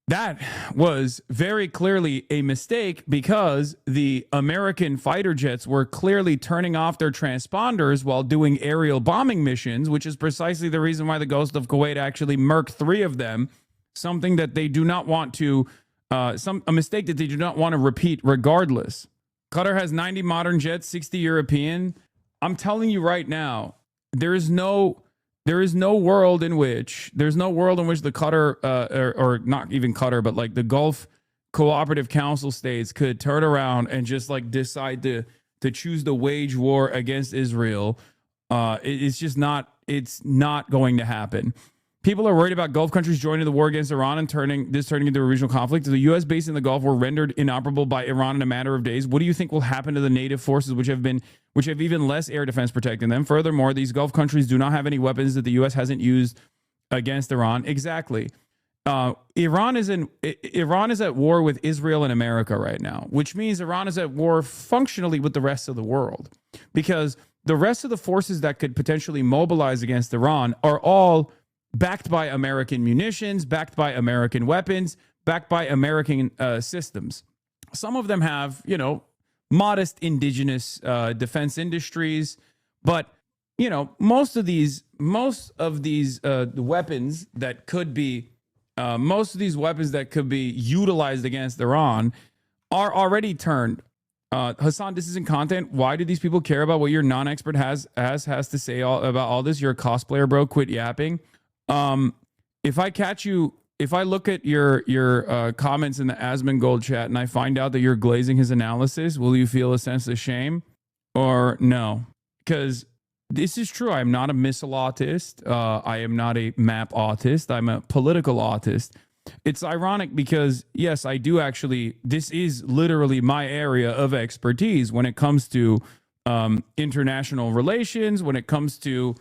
That was very clearly a mistake because the American fighter jets were clearly turning off their transponders while doing aerial bombing missions, which is precisely the reason why the Ghost of Kuwait actually murked 3 of them, something that they do not want to, a mistake that they do not want to repeat regardless. Qatar has 90 modern jets, 60 European. I'm telling you right now, there is no world in which the Qatar, or not even Qatar, but like the Gulf Cooperative Council states could turn around and just like decide to choose to wage war against Israel. It's not going to happen. People are worried about Gulf countries joining the war against Iran and turning into a regional conflict. The U.S. base in the Gulf were rendered inoperable by Iran in a matter of days. What do you think will happen to the native forces, which have even less air defense protecting them? Furthermore, these Gulf countries do not have any weapons that the U.S. hasn't used against Iran. Exactly. Iran is at war with Israel and America right now, which means Iran is at war functionally with the rest of the world, because the rest of the forces that could potentially mobilize against Iran are all backed by American munitions, backed by American weapons, backed by American systems. Some of them have, modest indigenous defense industries, but most of these weapons that could be utilized against Iran are already turned. Hasan, this isn't content. Why do these people care about what your non-expert has to say about all this? You're a cosplayer, bro. Quit yapping. If I look at your comments in the Asmongold chat and I find out that you're glazing his analysis, will you feel a sense of shame or no? Because this is true. I'm not a missile autist. I am not a map autist. I'm a political autist. It's ironic because, yes, I do actually, this is literally my area of expertise when it comes to international relations, when it comes to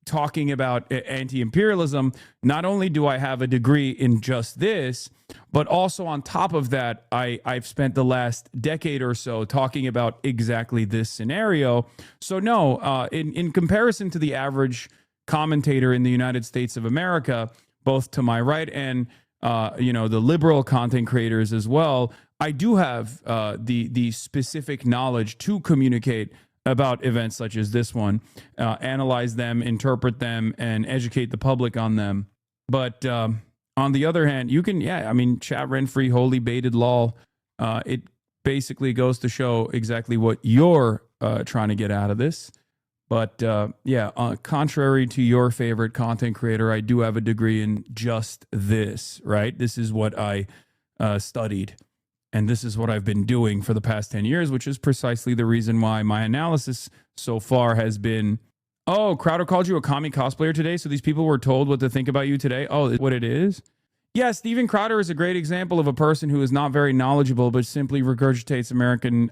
talking about anti-imperialism. Not only do I have a degree in just this, but also on top of that, I've spent the last decade or so talking about exactly this scenario. So no, in comparison to the average commentator in the United States of America, both to my right and the liberal content creators as well, I do have the specific knowledge to communicate about events such as this one, analyze them, interpret them, and educate the public on them. But on the other hand, you can, chat rent-free, wholly baited lol. It basically goes to show exactly what you're trying to get out of this. But contrary to your favorite content creator, I do have a degree in just this, right? This is what I studied, and this is what I've been doing for the past 10 years, which is precisely the reason why my analysis so far has been, oh, Crowder called you a commie cosplayer today, so these people were told what to think about you today? Oh, what it is? Yeah, Steven Crowder is a great example of a person who is not very knowledgeable, but simply regurgitates American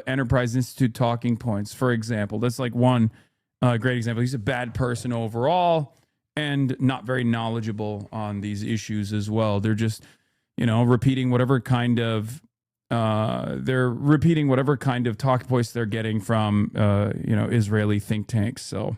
Enterprise Institute talking points, for example. That's like one great example. He's a bad person overall and not very knowledgeable on these issues as well. They're just, repeating whatever kind of talking points they're getting from, Israeli think tanks. So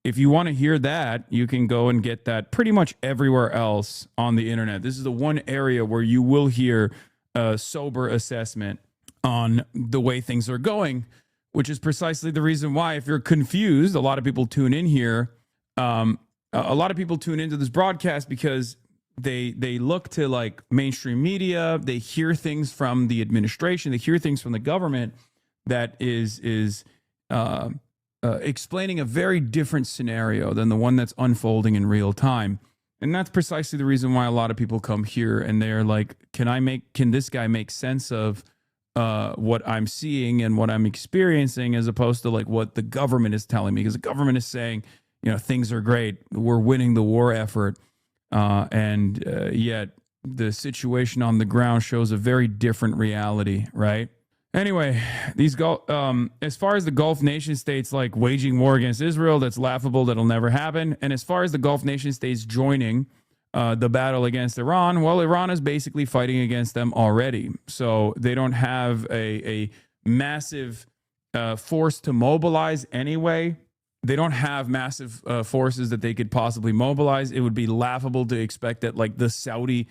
if you want to hear that, you can go and get that pretty much everywhere else on the internet. This is the one area where you will hear a sober assessment on the way things are going, which is precisely the reason why, if you're confused, a lot of people tune in here. A lot of people tune into this broadcast because they look to like mainstream media. They hear things from the administration. They hear things from the government that is explaining a very different scenario than the one that's unfolding in real time. And that's precisely the reason why a lot of people come here and they're like, can this guy make sense of what I'm seeing and what I'm experiencing, as opposed to like what the government is telling me? Because the government is saying, things are great. We're winning the war effort. And yet the situation on the ground shows a very different reality, right? Anyway, these as far as the Gulf nation states like waging war against Israel, that's laughable. That'll never happen. And as far as the Gulf nation states joining the battle against Iran, well, Iran is basically fighting against them already. So they don't have a massive force to mobilize anyway. They don't have massive forces that they could possibly mobilize. It would be laughable to expect that like the Saudi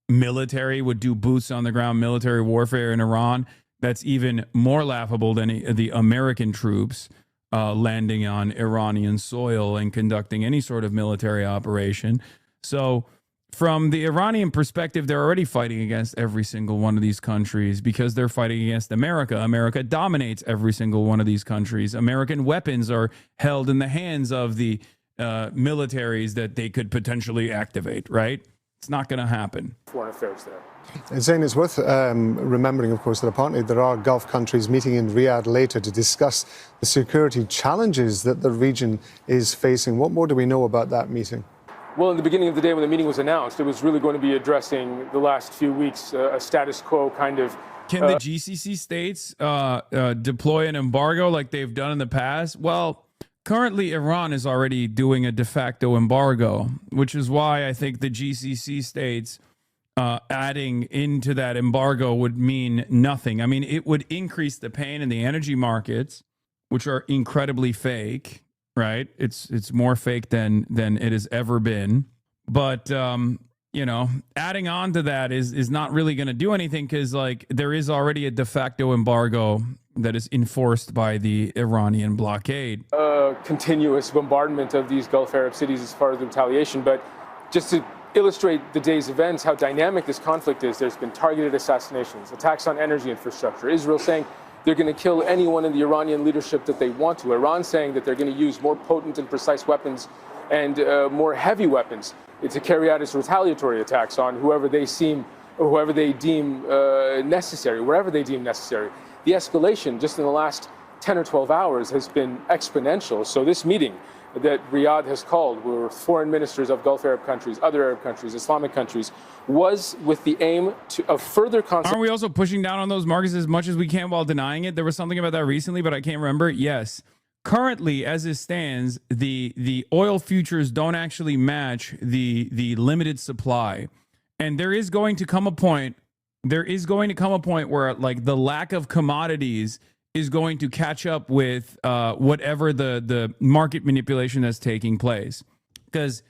military would do boots on the ground military warfare in Iran. That's even more laughable than the American troops landing on Iranian soil and conducting any sort of military operation. So from the Iranian perspective, they're already fighting against every single one of these countries because they're fighting against America. America dominates every single one of these countries. American weapons are held in the hands of the militaries that they could potentially activate, right? It's not going to happen. Foreign affairs there. Zain, it's worth remembering, of course, that apparently there are Gulf countries meeting in Riyadh later to discuss the security challenges that the region is facing. What more do we know about that meeting? Well, in the beginning of the day when the meeting was announced, it was really going to be addressing the last few weeks, a status quo kind of. Can the GCC states deploy an embargo like they've done in the past? Well, currently, Iran is already doing a de facto embargo, which is why I think the GCC states adding into that embargo would mean nothing. I mean, it would increase the pain in the energy markets, which are incredibly fake, right? It's more fake than it has ever been. But, adding on to that is not really going to do anything because, like, there is already a de facto embargo that is enforced by the Iranian blockade. Continuous bombardment of these Gulf Arab cities as far as the retaliation. But just to illustrate the day's events, how dynamic this conflict is, there's been targeted assassinations, attacks on energy infrastructure, Israel saying they're going to kill anyone in the Iranian leadership that they want to, Iran saying that they're going to use more potent and precise weapons and more heavy weapons to carry out its retaliatory attacks on whoever they deem necessary, wherever they deem necessary. The escalation just in the last 10 or 12 hours has been exponential. So this meeting that Riyadh has called, where foreign ministers of Gulf Arab countries, other Arab countries, Islamic countries, was with the aim of further Aren't we also pushing down on those markets as much as we can while denying it? There was something about that recently, but I can't remember. Yes. Currently, as it stands, the oil futures don't actually match the limited supply. And there is going to come a point where like the lack of commodities is going to catch up with whatever the market manipulation that's taking place. Because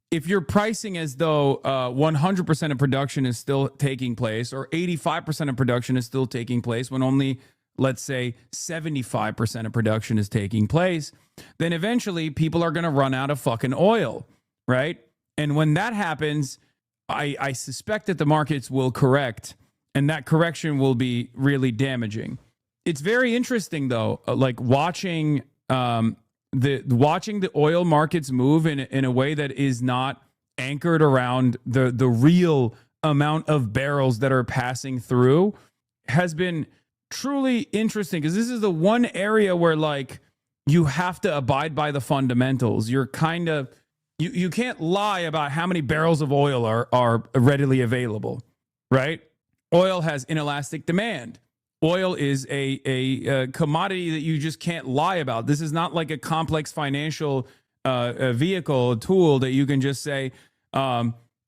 if you're pricing as though 100% of production is still taking place or 85% of production is still taking place when only, let's say, 75% of production is taking place, then eventually people are going to run out of fucking oil, right? And when that happens, I suspect that the markets will correct, and that correction will be really damaging. It's very interesting, though, like watching watching the oil markets move in a way that is not anchored around the real amount of barrels that are passing through has been truly interesting, because this is the one area where like you have to abide by the fundamentals. You're kind of you can't lie about how many barrels of oil are readily available, right? Oil has inelastic demand. Oil is a commodity that you just can't lie about. This is not like a complex financial vehicle, a tool that you can just say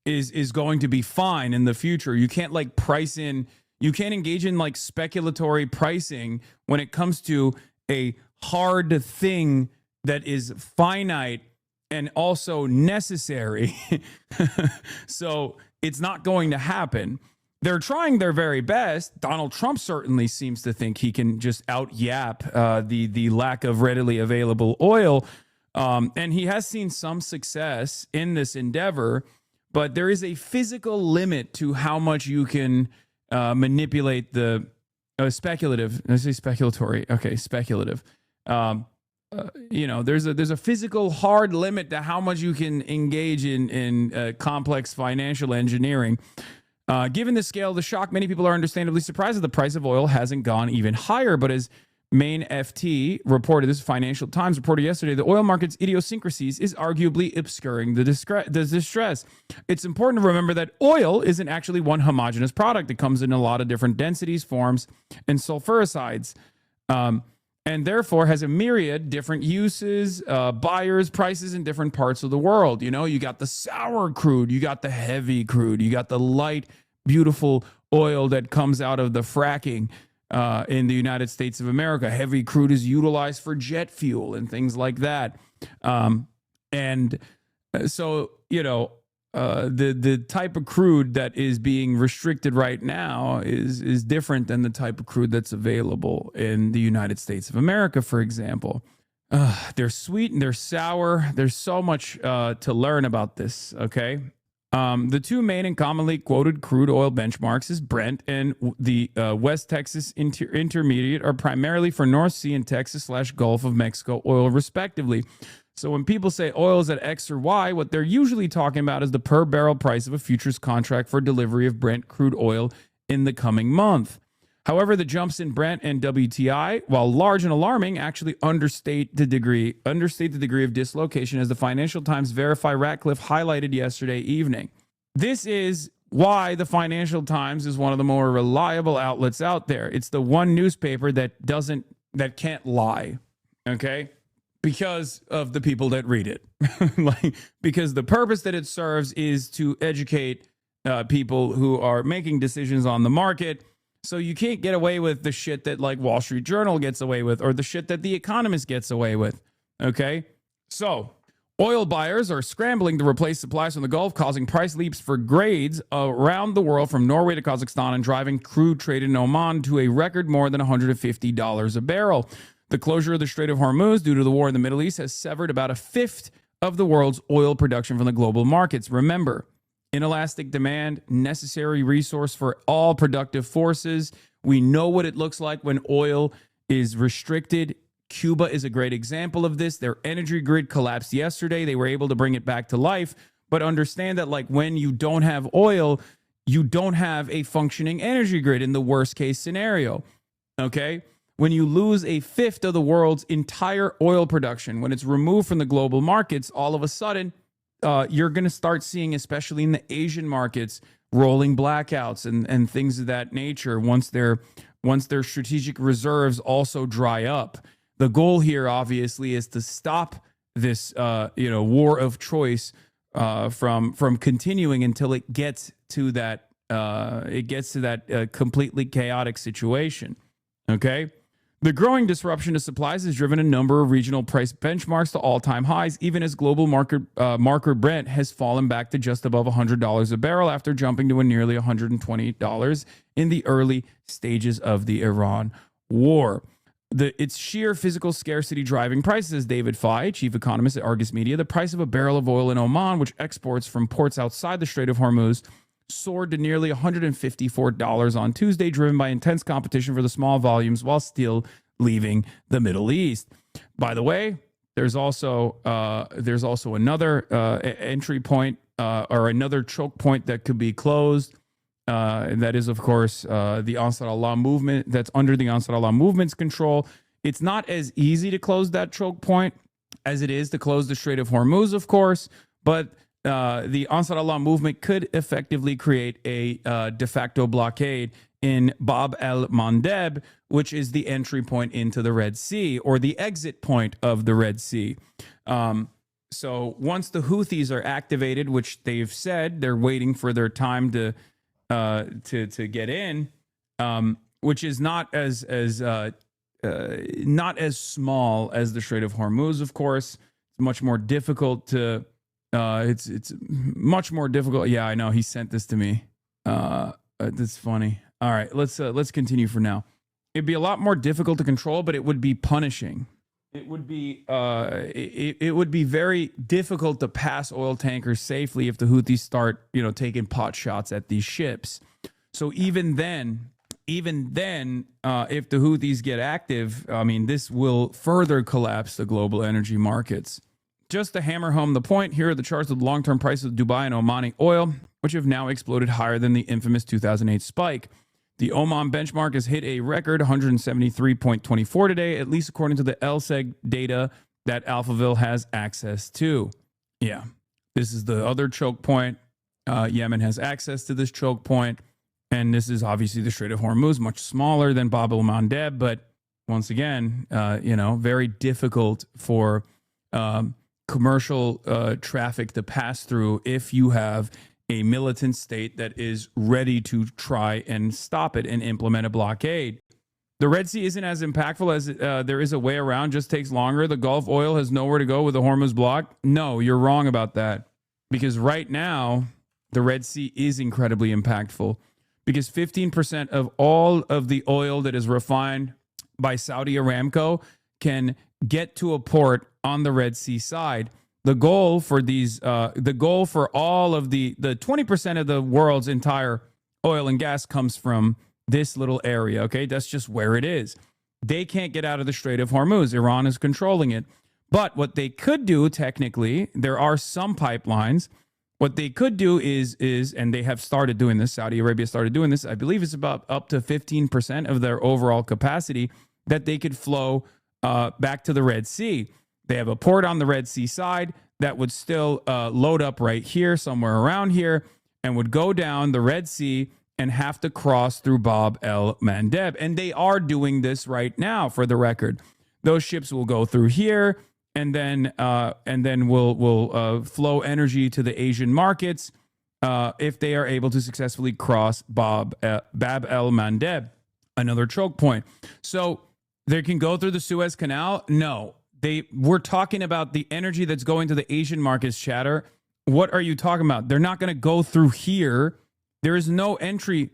is going to be fine in the future. You can't like price in. You can't engage in like speculatory pricing when it comes to a hard thing that is finite and also necessary. So it's not going to happen. They're trying their very best. Donald Trump certainly seems to think he can just out-yap the lack of readily available oil. And he has seen some success in this endeavor, but there is a physical limit to how much you can manipulate the speculative. I say speculatory. Okay, speculative. There's a physical hard limit to how much you can engage in complex financial engineering. Given the scale of the shock, many people are understandably surprised that the price of oil hasn't gone even higher. But as Main FT reported, this Financial Times reported yesterday, the oil market's idiosyncrasies is arguably obscuring the distress. It's important to remember that oil isn't actually one homogeneous product. It comes in a lot of different densities, forms, and sulfuricides. And therefore has a myriad different uses, buyers, prices in different parts of the world. You know, you got the sour crude, you got the heavy crude, you got the light, beautiful oil that comes out of the fracking in the United States of America. Heavy crude is utilized for jet fuel and things like that. The type of crude that is being restricted right now is different than the type of crude that's available in the United States of America, for example. They're sweet and they're sour. There's so much to learn about this, okay? The two main and commonly quoted crude oil benchmarks is Brent and the West Texas Intermediate are primarily for North Sea and Texas/Gulf of Mexico oil, respectively. So when people say oil is at X or Y, what they're usually talking about is the per barrel price of a futures contract for delivery of Brent crude oil in the coming month. However, the jumps in Brent and WTI, while large and alarming, actually understate the degree of dislocation, as the Financial Times Verify Ratcliffe highlighted yesterday evening. This is why the Financial Times is one of the more reliable outlets out there. It's the one newspaper that can't lie, okay? Because of the people that read it. Because the purpose that it serves is to educate people who are making decisions on the market. So you can't get away with the shit that like Wall Street Journal gets away with, or the shit that The Economist gets away with. Okay? So oil buyers are scrambling to replace supplies from the Gulf, causing price leaps for grades around the world from Norway to Kazakhstan and driving crude trade in Oman to a record more than $150 a barrel. The closure of the Strait of Hormuz due to the war in the Middle East has severed about a fifth of the world's oil production from the global markets. Remember, inelastic demand, necessary resource for all productive forces. We know what it looks like when oil is restricted. Cuba is a great example of this. Their energy grid collapsed yesterday. They were able to bring it back to life. But understand that like when you don't have oil, you don't have a functioning energy grid in the worst case scenario. Okay? When you lose a fifth of the world's entire oil production, when it's removed from the global markets, all of a sudden, you're going to start seeing, especially in the Asian markets, rolling blackouts and things of that nature once their strategic reserves also dry up. The goal here, obviously, is to stop this war of choice from continuing until it gets to that completely chaotic situation. Okay. The growing disruption to supplies has driven a number of regional price benchmarks to all-time highs, even as global marker Brent has fallen back to just above $100 a barrel after jumping to a nearly $120 in the early stages of the Iran war. It's sheer physical scarcity driving prices, as David Fye, chief economist at Argus Media. The price of a barrel of oil in Oman, which exports from ports outside the Strait of Hormuz, soared to nearly $154 on Tuesday, driven by intense competition for the small volumes while still leaving the Middle East. By the way, There's also another entry point or another choke point that could be closed. That is, of course, the Ansar Allah movement. That's under the Ansar Allah movement's control. It's not as easy to close that choke point as it is to close the Strait of Hormuz, of course. But the Ansar Allah movement could effectively create a de facto blockade in Bab el-Mandeb, which is the entry point into the Red Sea, or the exit point of the Red Sea. So once the Houthis are activated, which they've said they're waiting for their time to get in, which is not as small as the Strait of Hormuz, of course. It's much more difficult to. It's much more difficult. Yeah, I know. He sent this to me. That's funny. All right, let's continue for now. It'd be a lot more difficult to control, but it would be punishing. It would be it would be very difficult to pass oil tankers safely if the Houthis start, taking pot shots at these ships. So even then, if the Houthis get active, I mean, this will further collapse the global energy markets. Just to hammer home the point, here are the charts of the long-term prices of Dubai and Omani oil, which have now exploded higher than the infamous 2008 spike. The Oman benchmark has hit a record 173.24 today, at least according to the LSEG data that Alphaville has access to. Yeah, this is the other choke point. Yemen has access to this choke point, and this is obviously the Strait of Hormuz, much smaller than Bab el-Mandeb, but once again, very difficult for commercial traffic to pass through if you have a militant state that is ready to try and stop it and implement a blockade. The Red Sea isn't as impactful as there is a way around, just takes longer. The Gulf oil has nowhere to go with the Hormuz block. No, you're wrong about that. Because right now, the Red Sea is incredibly impactful. Because 15% of all of the oil that is refined by Saudi Aramco can get to a port on the Red Sea side. The goal for all of the 20% of the world's entire oil and gas comes from this little area. Okay, that's just where it is. They can't get out of the Strait of Hormuz. Iran is controlling it. But what they could do, technically, there are some pipelines. What they could do is, and they have started doing this. Saudi Arabia started doing this. I believe it's about up to 15% of their overall capacity that they could flow back to the Red Sea. They have a port on the Red Sea side that would still load up right here, somewhere around here, and would go down the Red Sea and have to cross through Bab el-Mandeb. And they are doing this right now, for the record. Those ships will go through here, and then will flow energy to the Asian markets if they are able to successfully cross Bab el-Mandeb, another choke point. So they can go through the Suez Canal? No. We're talking about the energy that's going to the Asian markets, chatter. What are you talking about? They're not going to go through here. There is no entry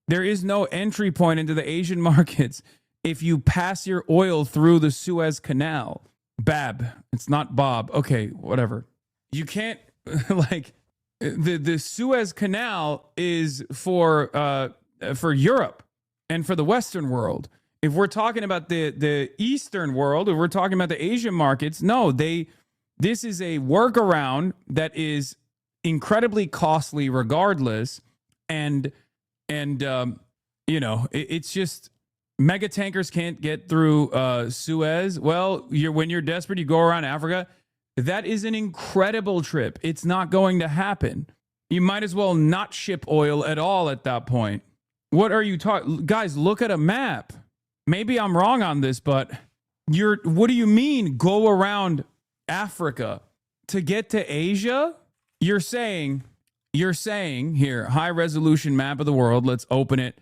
point into the Asian markets if you pass your oil through the Suez Canal. Bab. It's not Bob. Okay, whatever. You can't the Suez Canal is for Europe and for the Western world. If we're talking about the Eastern world, if we're talking about the Asian markets, no, this is a workaround that is incredibly costly regardless. And it's just mega tankers can't get through Suez. Well, when you're desperate, you go around Africa. That is an incredible trip. It's not going to happen. You might as well not ship oil at all at that point. What are you talking? Guys, look at a map. Maybe I'm wrong on this, but what do you mean go around Africa to get to Asia? You're saying here, high resolution map of the world. Let's open it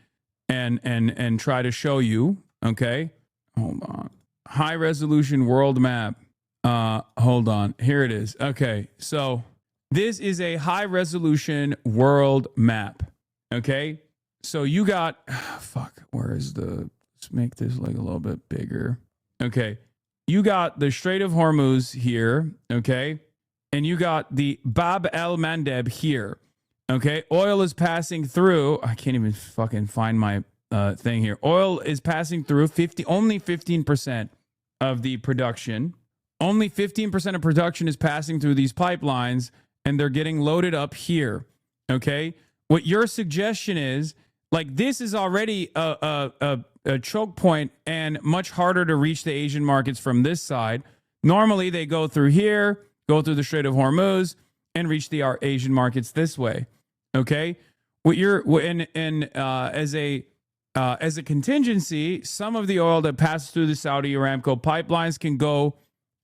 and try to show you. Okay. Hold on. High resolution world map. Hold on. Here it is. Okay. So this is a high resolution world map. Okay. So you got, where is let's make this like a little bit bigger. Okay. You got the Strait of Hormuz here. Okay. And you got the Bab el-Mandeb here. Okay. Oil is passing through. I can't even fucking find my thing here. Oil is passing through only 15% of the production. Only 15% of production is passing through these pipelines, and they're getting loaded up here. Okay? What your suggestion is, like, this is already a choke point and much harder to reach the Asian markets from this side. Normally, they go through here, go through the Strait of Hormuz, and reach the Asian markets this way. Okay? What you're as a contingency, some of the oil that passes through the Saudi Aramco pipelines can go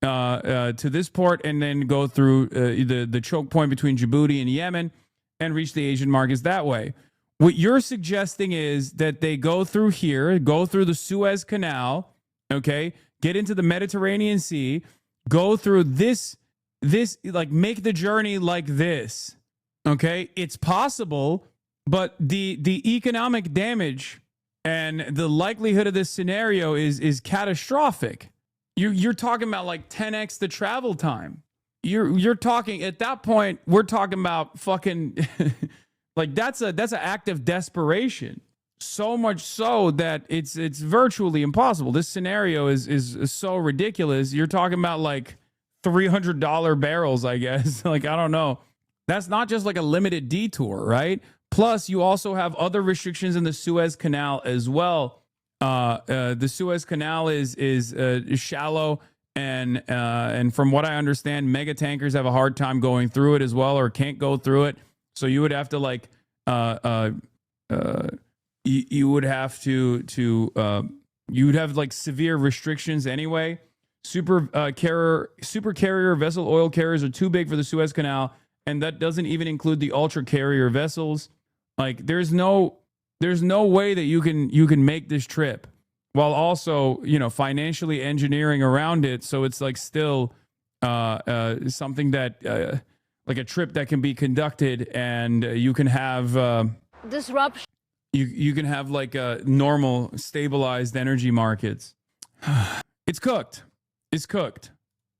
to this port and then go through the choke point between Djibouti and Yemen and reach the Asian markets that way. What you're suggesting is that they go through here, go through the Suez Canal, okay, get into the Mediterranean Sea, go through this, like, make the journey like this, okay? It's possible, but the economic damage and the likelihood of this scenario is catastrophic. You're talking about like 10x the travel time. You're talking, at that point, we're talking about fucking like that's an act of desperation. So much so that it's virtually impossible. This scenario is so ridiculous. You're talking about like $300 barrels, I guess. Like, I don't know. That's not just like a limited detour, right? Plus, you also have other restrictions in the Suez Canal as well. The Suez Canal is shallow, and from what I understand, mega tankers have a hard time going through it as well, or can't go through it. So you would have to like you would have you would have like severe restrictions anyway. Super carrier vessel oil carriers are too big for the Suez Canal, and that doesn't even include the ultra carrier vessels. Like, there's no way that you can make this trip while also, you know, financially engineering around it. So it's like still something that like a trip that can be conducted, and you can have disruption. You can have like normal stabilized energy markets. It's cooked. It's cooked.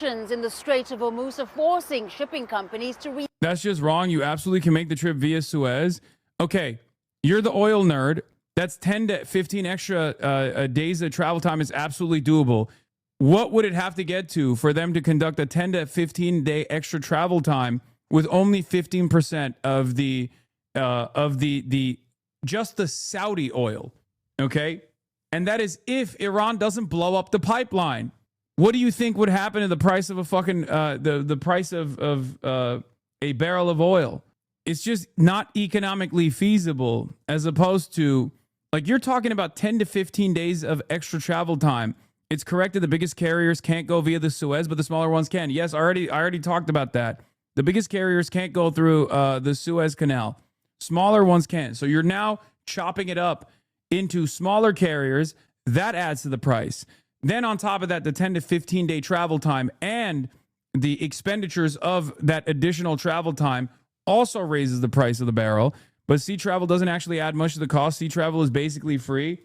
In the Strait of Hormuz are forcing shipping companies to That's just wrong. You absolutely can make the trip via Suez. Okay, you're the oil nerd. That's 10 to 15 extra days of travel time is absolutely doable. What would it have to get to for them to conduct a 10 to 15 day extra travel time with only 15% of the just the Saudi oil? Okay, and that is if Iran doesn't blow up the pipeline. What do you think would happen to the price of a fucking the price of a barrel of oil? It's just not economically feasible, as opposed to, like, you're talking about 10 to 15 days of extra travel time. It's correct that the biggest carriers can't go via the Suez, but the smaller ones can. Yes, I already talked about that. The biggest carriers can't go through the Suez Canal. Smaller ones can. So you're now chopping it up into smaller carriers. That adds to the price. Then on top of that, the 10 to 15 day travel time and the expenditures of that additional travel time also raises the price of the barrel. But sea travel doesn't actually add much to the cost. Sea travel is basically free.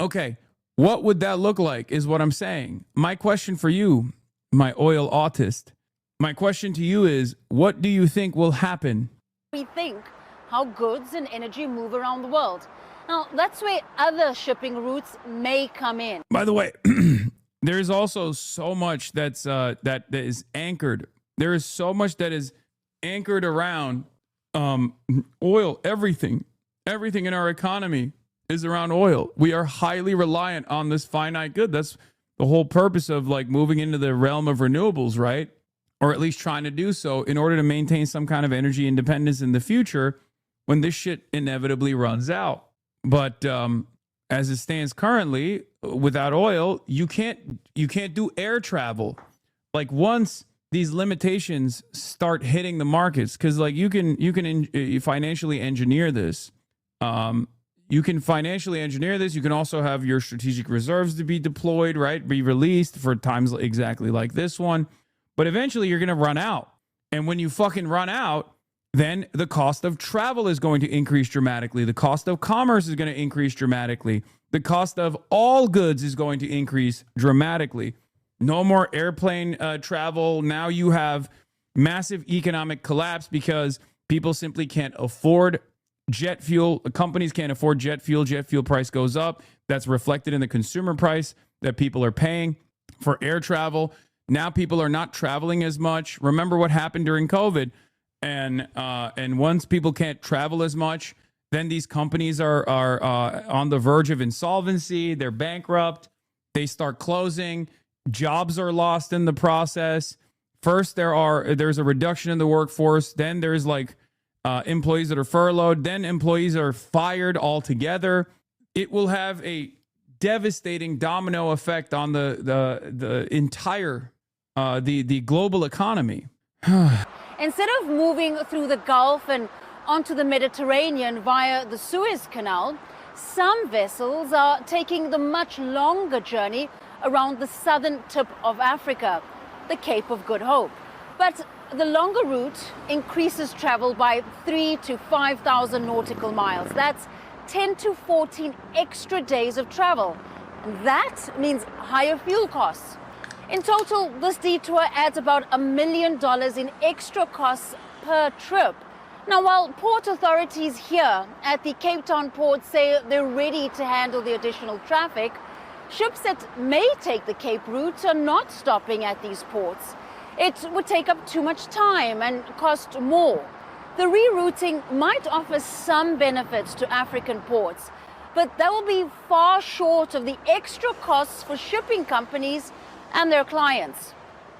Okay, what would that look like is what I'm saying. My question for you, my oil autist, my question to you is, what do you think will happen? rethink how goods and energy move around the world. Now, that's where other shipping routes may come in. By the way, there's also so much that is anchored. There is so much that is anchored around oil. Everything in our economy is around oil. We are highly reliant on this finite good. That's the whole purpose of like moving into the realm of renewables, right? Or at least trying to do so in order to maintain some kind of energy independence in the future when this shit inevitably runs out. But as it stands currently, without oil, you can't do air travel. Like, once these limitations start hitting the markets, because like you can financially engineer this. You can financially engineer this. You can also have your strategic reserves to be deployed, right? Be released for times exactly like this one. But eventually you're going to run out. And when you fucking run out, then the cost of travel is going to increase dramatically. The cost of commerce is going to increase dramatically. The cost of all goods is going to increase dramatically. No more airplane travel. Now you have massive economic collapse because people simply can't afford jet fuel. Companies can't afford jet fuel. Jet fuel price goes up. That's reflected in the consumer price that people are paying for air travel. Now people are not traveling as much. Remember what happened during COVID, and once people can't travel as much, then these companies are on the verge of insolvency. They're bankrupt. They start closing. Jobs are lost in the process. First, there's a reduction in the workforce. Then there's like employees that are furloughed. Then employees are fired altogether. It will have a devastating domino effect on the entire the global economy. Instead of moving through the Gulf and onto the Mediterranean via the Suez Canal, some vessels are taking the much longer journey around the southern tip of Africa, the Cape of Good Hope. But the longer route increases travel by 3,000 to 5,000 nautical miles. That's 10 to 14 extra days of travel. And that means higher fuel costs. In total, this detour adds about $1 million in extra costs per trip. Now, while port authorities here at the Cape Town port say they're ready to handle the additional traffic, ships that may take the Cape route are not stopping at these ports. It would take up too much time and cost more. The rerouting might offer some benefits to African ports, but that will be far short of the extra costs for shipping companies and their clients.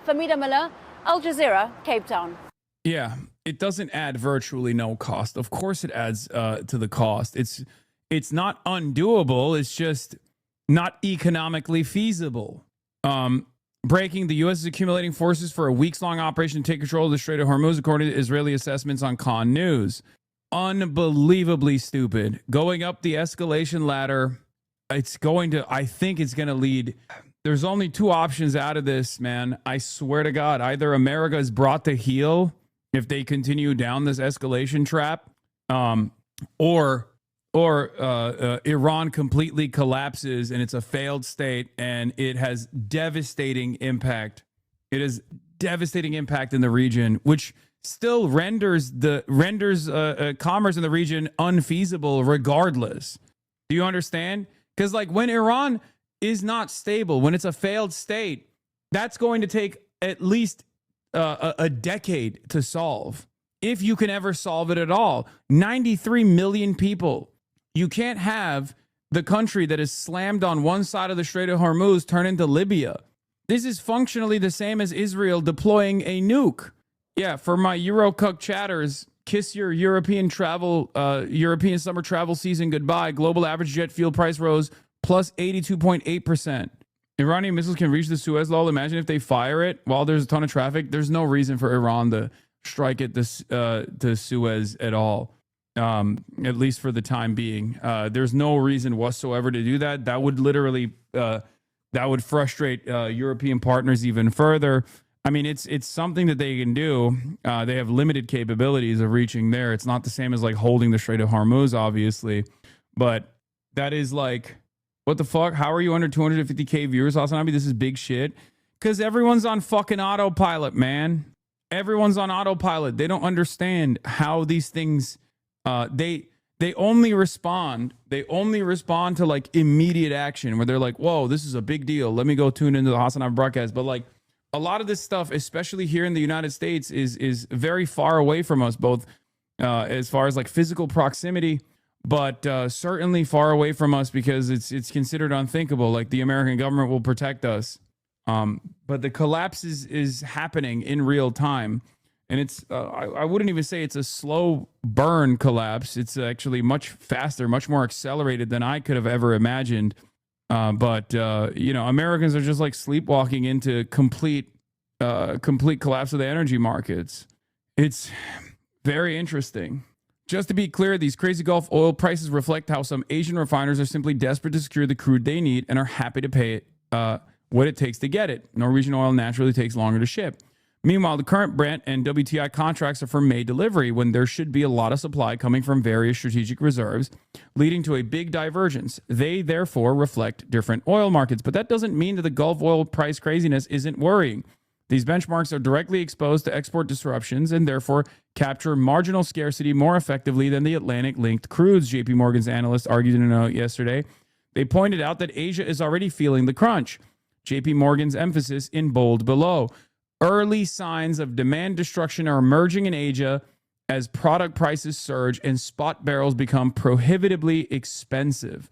Famida Miller, Al Jazeera, Cape Town. Yeah, it doesn't add virtually no cost. Of course it adds to the cost. It's not undoable. It's just not economically feasible. Breaking, the U.S. is accumulating forces for a weeks-long operation to take control of the Strait of Hormuz, according to Israeli assessments on Khan News. Unbelievably stupid. Going up the escalation ladder, I think it's going to lead. There's only two options out of this, man. I swear to God, either America is brought to heel if they continue down this escalation trap, or Iran completely collapses and it's a failed state, and it has devastating impact. It has devastating impact in the region, which still renders commerce in the region unfeasible regardless. Do you understand? Because like when Iran is not stable, when it's a failed state, that's going to take at least a decade to solve, if you can ever solve it at all. 93 million people. You can't have the country that is slammed on one side of the Strait of Hormuz turn into Libya. This is functionally the same as Israel deploying a nuke. Yeah, for my Eurocuck chatters, kiss your European summer travel season goodbye. Global average jet fuel price rose plus 82.8%. Iranian missiles can reach the Suez Lull. Imagine if they fire it while there's a ton of traffic. There's no reason for Iran to strike at to Suez at all. At least for the time being. There's no reason whatsoever to do that. That would literally, that would frustrate European partners even further. I mean, it's something that they can do. They have limited capabilities of reaching there. It's not the same as like holding the Strait of Hormuz, obviously. But that is like, what the fuck? How are you under 250K viewers, HasanAbi? This is big shit. Because everyone's on fucking autopilot, man. Everyone's on autopilot. They don't understand how these things... They only respond to like immediate action where they're like, whoa, this is a big deal. Let me go tune into the HasanAbi broadcast. But like a lot of this stuff, especially here in the United States, is very far away from us, both as far as like physical proximity, but certainly far away from us because it's considered unthinkable. Like the American government will protect us. But the collapse is happening in real time. And it's, I wouldn't even say it's a slow burn collapse. It's actually much faster, much more accelerated than I could have ever imagined. But Americans are just like sleepwalking into complete collapse of the energy markets. It's very interesting. Just to be clear, these crazy Gulf oil prices reflect how some Asian refiners are simply desperate to secure the crude they need and are happy to pay it what it takes to get it. Norwegian oil naturally takes longer to ship. Meanwhile, the current Brent and WTI contracts are for May delivery, when there should be a lot of supply coming from various strategic reserves, leading to a big divergence. They therefore reflect different oil markets, but that doesn't mean that the Gulf oil price craziness isn't worrying. These benchmarks are directly exposed to export disruptions and therefore capture marginal scarcity more effectively than the Atlantic-linked crudes, JP Morgan's analyst argued in a note yesterday. They pointed out that Asia is already feeling the crunch. JP Morgan's emphasis in bold below. Early signs of demand destruction are emerging in Asia as product prices surge and spot barrels become prohibitively expensive.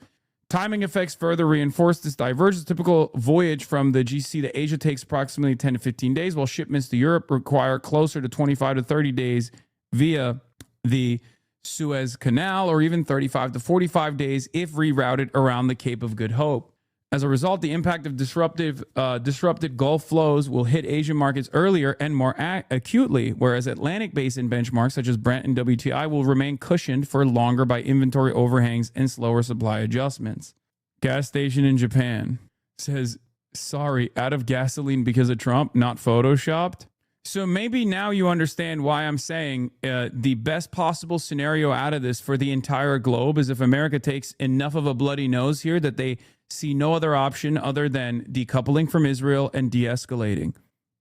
Timing effects further reinforce this divergence. Typical voyage from the GCC to Asia takes approximately 10 to 15 days, while shipments to Europe require closer to 25 to 30 days via the Suez Canal, or even 35 to 45 days if rerouted around the Cape of Good Hope. As a result, the impact of disrupted Gulf flows will hit Asian markets earlier and more acutely, whereas Atlantic Basin benchmarks such as Brent and WTI will remain cushioned for longer by inventory overhangs and slower supply adjustments. Gas station in Japan says, sorry, out of gasoline because of Trump, not photoshopped. So maybe now you understand why I'm saying the best possible scenario out of this for the entire globe is if America takes enough of a bloody nose here that they see no other option other than decoupling from Israel and de-escalating.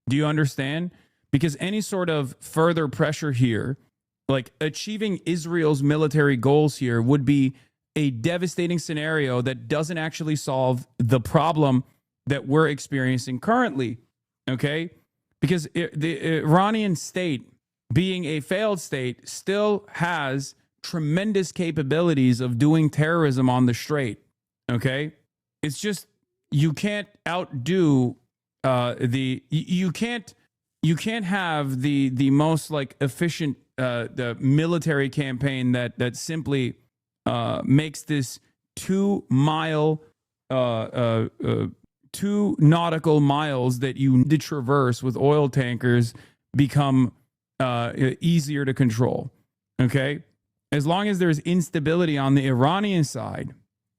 Do you understand? Because any sort of further pressure here, like achieving Israel's military goals here, would be a devastating scenario that doesn't actually solve the problem that we're experiencing currently. Okay? Because the Iranian state, being a failed state, still has tremendous capabilities of doing terrorism on the Strait. Okay? It's just you can't outdo you can't have the most like efficient the military campaign that simply makes this 2 nautical miles that you need to traverse with oil tankers become easier to control. Okay? As long as there's instability on the Iranian side,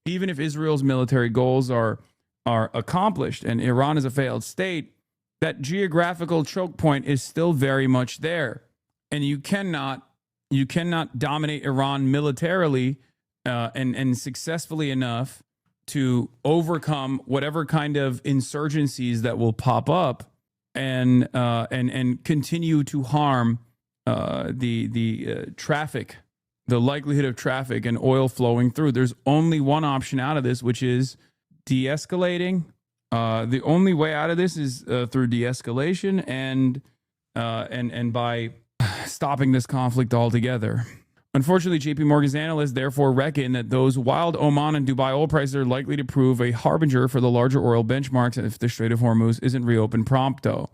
even if Israel's military goals are accomplished and Iran is a failed state, that geographical choke point is still very much there. And you cannot dominate Iran militarily and successfully enough to overcome whatever kind of insurgencies that will pop up and continue to harm the traffic, the likelihood of traffic and oil flowing through. There's only one option out of this, which is de-escalating. The only way out of this is through de-escalation and by stopping this conflict altogether. Unfortunately, JP Morgan's analysts therefore reckon that those wild Oman and Dubai oil prices are likely to prove a harbinger for the larger oil benchmarks if the Strait of Hormuz isn't reopened pronto.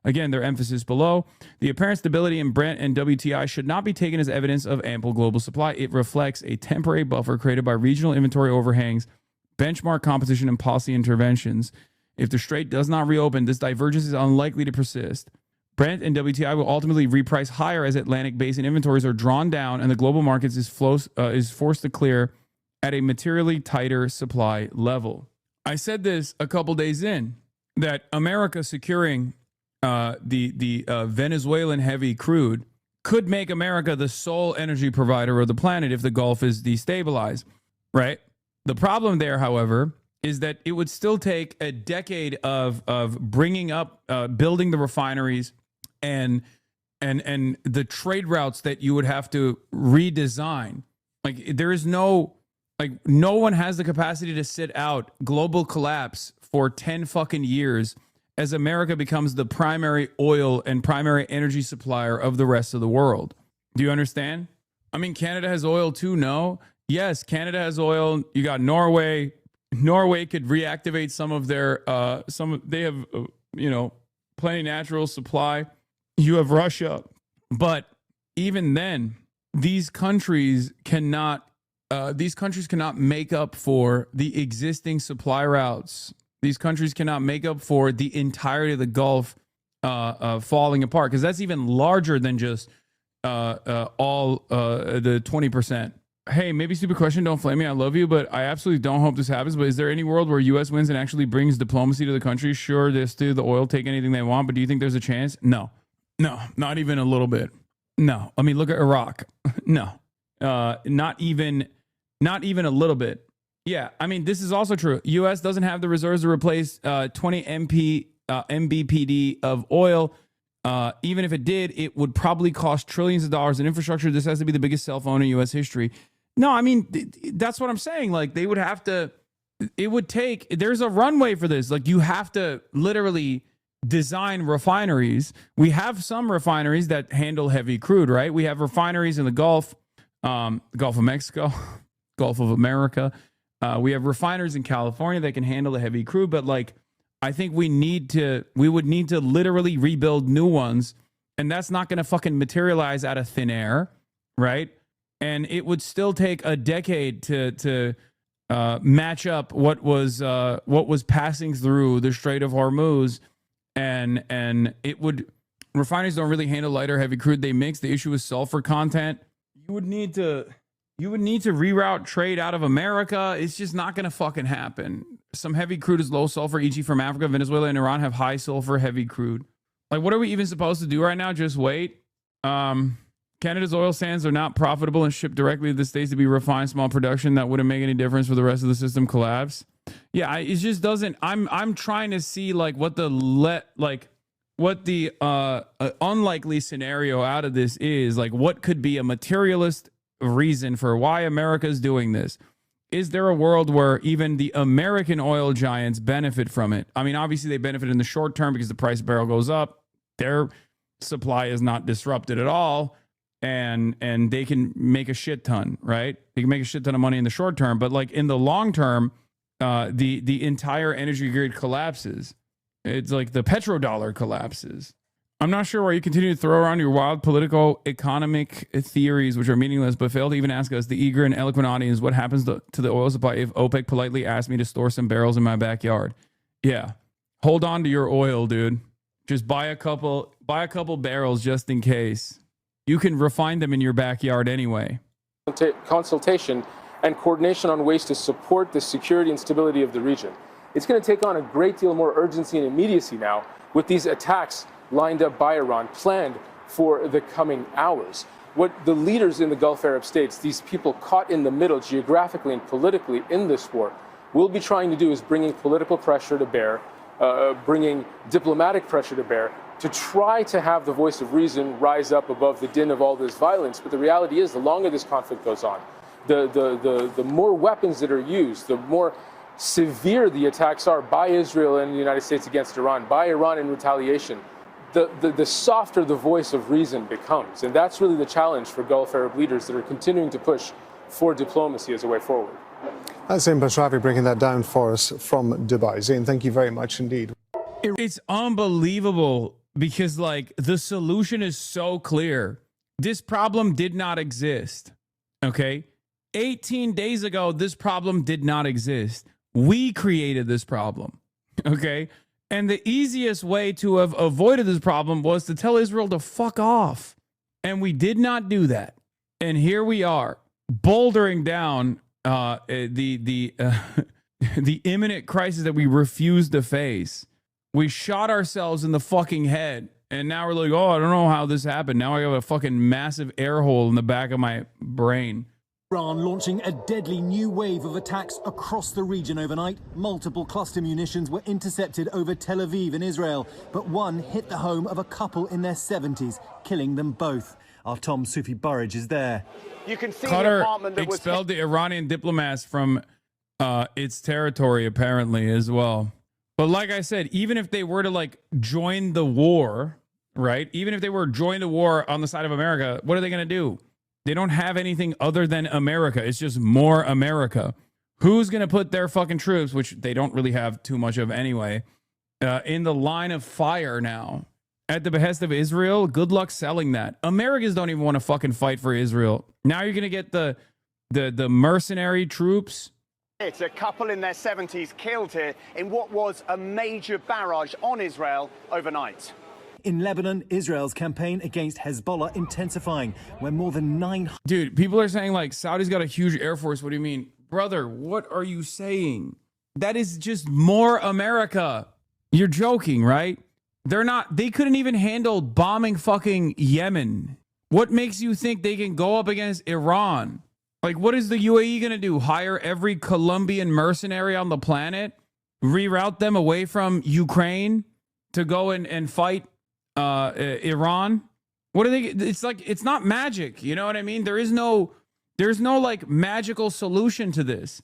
Again, their emphasis below. The apparent stability in Brent and WTI should not be taken as evidence of ample global supply. It reflects a temporary buffer created by regional inventory overhangs, benchmark competition, and policy interventions. If the Strait does not reopen, this divergence is unlikely to persist. Brent and WTI will ultimately reprice higher as Atlantic Basin inventories are drawn down and the global markets is forced to clear at a materially tighter supply level. I said this a couple days in, that America securing the Venezuelan heavy crude could make America the sole energy provider of the planet if the Gulf is destabilized, right? The problem there, however, is that it would still take a decade of bringing up, building the refineries and the trade routes that you would have to redesign. Like there is no one has the capacity to sit out global collapse for 10 fucking years as America becomes the primary oil and primary energy supplier of the rest of the world. Do you understand? I mean, Canada has oil too, no? Yes, Canada has oil. You got Norway. Norway could reactivate some of their, they have, plenty natural supply. You have Russia. But even then, these countries cannot make up for the existing supply routes. These countries cannot make up for the entirety of the Gulf falling apart, because that's even larger than just all the 20%. Hey, maybe stupid question, don't flame me, I love you, but I absolutely don't hope this happens. But is there any world where U.S. wins and actually brings diplomacy to the country? Sure, they steal the oil, take anything they want, but do you think there's a chance? No, not even a little bit. No, I mean, look at Iraq. No, not even a little bit. Yeah, I mean, this is also true. U.S. doesn't have the reserves to replace 20 MBPD of oil. Even if it did, it would probably cost trillions of dollars in infrastructure. This has to be the biggest cell phone in U.S. history. No, I mean, that's what I'm saying. Like, they would have to it would take, there's a runway for this. Like, you have to literally design refineries. We have some refineries that handle heavy crude, right? We have refineries in the Gulf of Mexico, Gulf of America. We have refineries in California that can handle the heavy crude, but like, I think we would need to literally rebuild new ones, and that's not going to fucking materialize out of thin air, right? And it would still take a decade to match up what was passing through the Strait of Hormuz, and it would, refineries don't really handle lighter heavy crude. They mix. The issue is sulfur content. You would need to reroute trade out of America. It's just not going to fucking happen. Some heavy crude is low sulfur, e.g. from Africa. Venezuela and Iran have high sulfur heavy crude. Like, what are we even supposed to do right now? Just wait. Canada's oil sands are not profitable and shipped directly to the States to be refined. Small production that wouldn't make any difference for the rest of the system collapse. Yeah, it just doesn't. I'm trying to see like what the unlikely scenario out of this is. Like, what could be a materialist reason for why America's doing this? Is there a world where even the American oil giants benefit from it? I mean, obviously they benefit in the short term because the price of barrel goes up. Their supply is not disrupted at all, and they can make a shit ton, right? They can make a shit ton of money in the short term, but like in the long term, the entire energy grid collapses. It's like the petrodollar collapses. I'm not sure why you continue to throw around your wild political economic theories, which are meaningless, but fail to even ask us, the eager and eloquent audience, what happens to the oil supply if OPEC politely asked me to store some barrels in my backyard? Yeah. Hold on to your oil, dude. Just buy a couple barrels just in case. You can refine them in your backyard anyway. Consultation and coordination on ways to support the security and stability of the region. It's going to take on a great deal more urgency and immediacy now with these attacks lined up by Iran, planned for the coming hours. What the leaders in the Gulf Arab states, these people caught in the middle geographically and politically in this war, will be trying to do is bringing political pressure to bear, bringing diplomatic pressure to bear, to try to have the voice of reason rise up above the din of all this violence. But the reality is, the longer this conflict goes on, the more weapons that are used, the more severe the attacks are by Israel and the United States against Iran, by Iran in retaliation, the softer the voice of reason becomes. And that's really the challenge for Gulf Arab leaders that are continuing to push for diplomacy as a way forward. That's Zain Bashravi breaking that down for us from Dubai. Zain, thank you very much indeed. It's unbelievable because, like, the solution is so clear. This problem did not exist, okay? 18 days ago, this problem did not exist. We created this problem, okay? And the easiest way to have avoided this problem was to tell Israel to fuck off. And we did not do that. And here we are, bouldering down the imminent crisis that we refused to face. We shot ourselves in the fucking head. And now we're like, oh, I don't know how this happened. Now I have a fucking massive air hole in the back of my brain. Iran launching a deadly new wave of attacks across the region overnight. Multiple cluster munitions were intercepted over Tel Aviv in Israel, but one hit the home of a couple in their 70s, killing them both. Our Tom Sufi Burridge is there. You can see Qatar the apartment that expelled the Iranian diplomats from its territory, apparently, as well. But like I said, even if they were to like join the war, right? Even if they were join the war on the side of America, what are they going to do? They don't have anything other than America. It's just more America. Who's going to put their fucking troops, which they don't really have too much of anyway, in the line of fire now at the behest of Israel? Good luck selling that. Americans don't even want to fucking fight for Israel. Now you're going to get the mercenary troops. It's a couple in their 70s killed here in what was a major barrage on Israel overnight. In Lebanon, Israel's campaign against Hezbollah intensifying, where more than 900... Dude, people are saying, like, Saudi's got a huge air force. What do you mean? Brother, what are you saying? That is just more America. You're joking, right? They couldn't even handle bombing fucking Yemen. What makes you think they can go up against Iran? Like, what is the UAE going to do? Hire every Colombian mercenary on the planet? Reroute them away from Ukraine to go and fight Iran? What are they? It's like, it's not magic. You know what I mean? There's no like magical solution to this.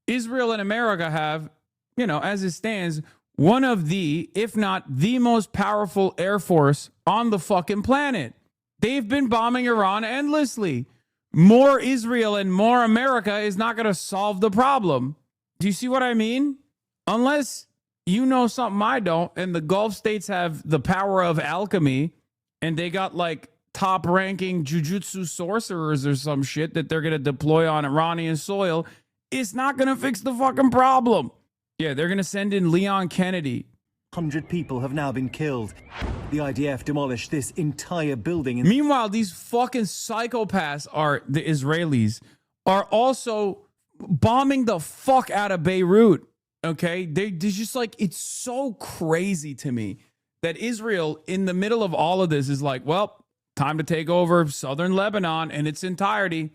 Israel and America have, you know, as it stands, one of the, if not the most powerful air force on the fucking planet. They've been bombing Iran endlessly. More Israel and more America is not going to solve the problem. Do you see what I mean? Unless you know something I don't, and the Gulf states have the power of alchemy, and they got like top-ranking jujutsu sorcerers or some shit that they're going to deploy on Iranian soil, it's not going to fix the fucking problem. Yeah, they're going to send in Leon Kennedy. 100 people have now been killed. The IDF demolished this entire building. Meanwhile, these fucking psychopaths are the Israelis are also bombing the fuck out of Beirut. Okay, they're just like, it's so crazy to me that Israel in the middle of all of this is like, well, time to take over southern Lebanon in its entirety.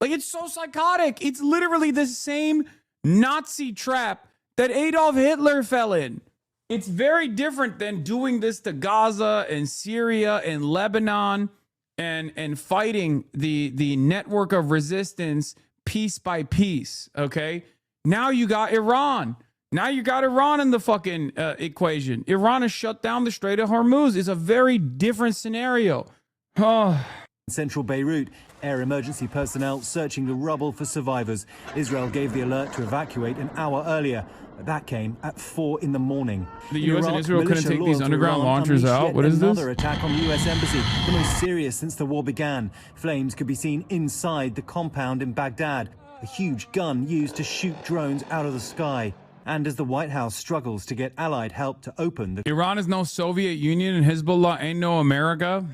Like, it's so psychotic. It's literally the same Nazi trap that Adolf Hitler fell in. It's very different than doing this to Gaza and Syria and Lebanon and fighting the network of resistance piece by piece, okay? Now you got Iran. Now you got Iran in the fucking equation. Iran has shut down the Strait of Hormuz. It's a very different scenario. Oh. Central Beirut, air emergency personnel searching the rubble for survivors. Israel gave the alert to evacuate an hour earlier, but that came at 4 in the morning. The U.S. and Israel couldn't take these underground launchers out. What is this? Another attack on the U.S. embassy, the most serious since the war began. Flames could be seen inside the compound in Baghdad. A huge gun used to shoot drones out of the sky. And as the White House struggles to get Allied help to open the... Iran is no Soviet Union and Hezbollah ain't no America.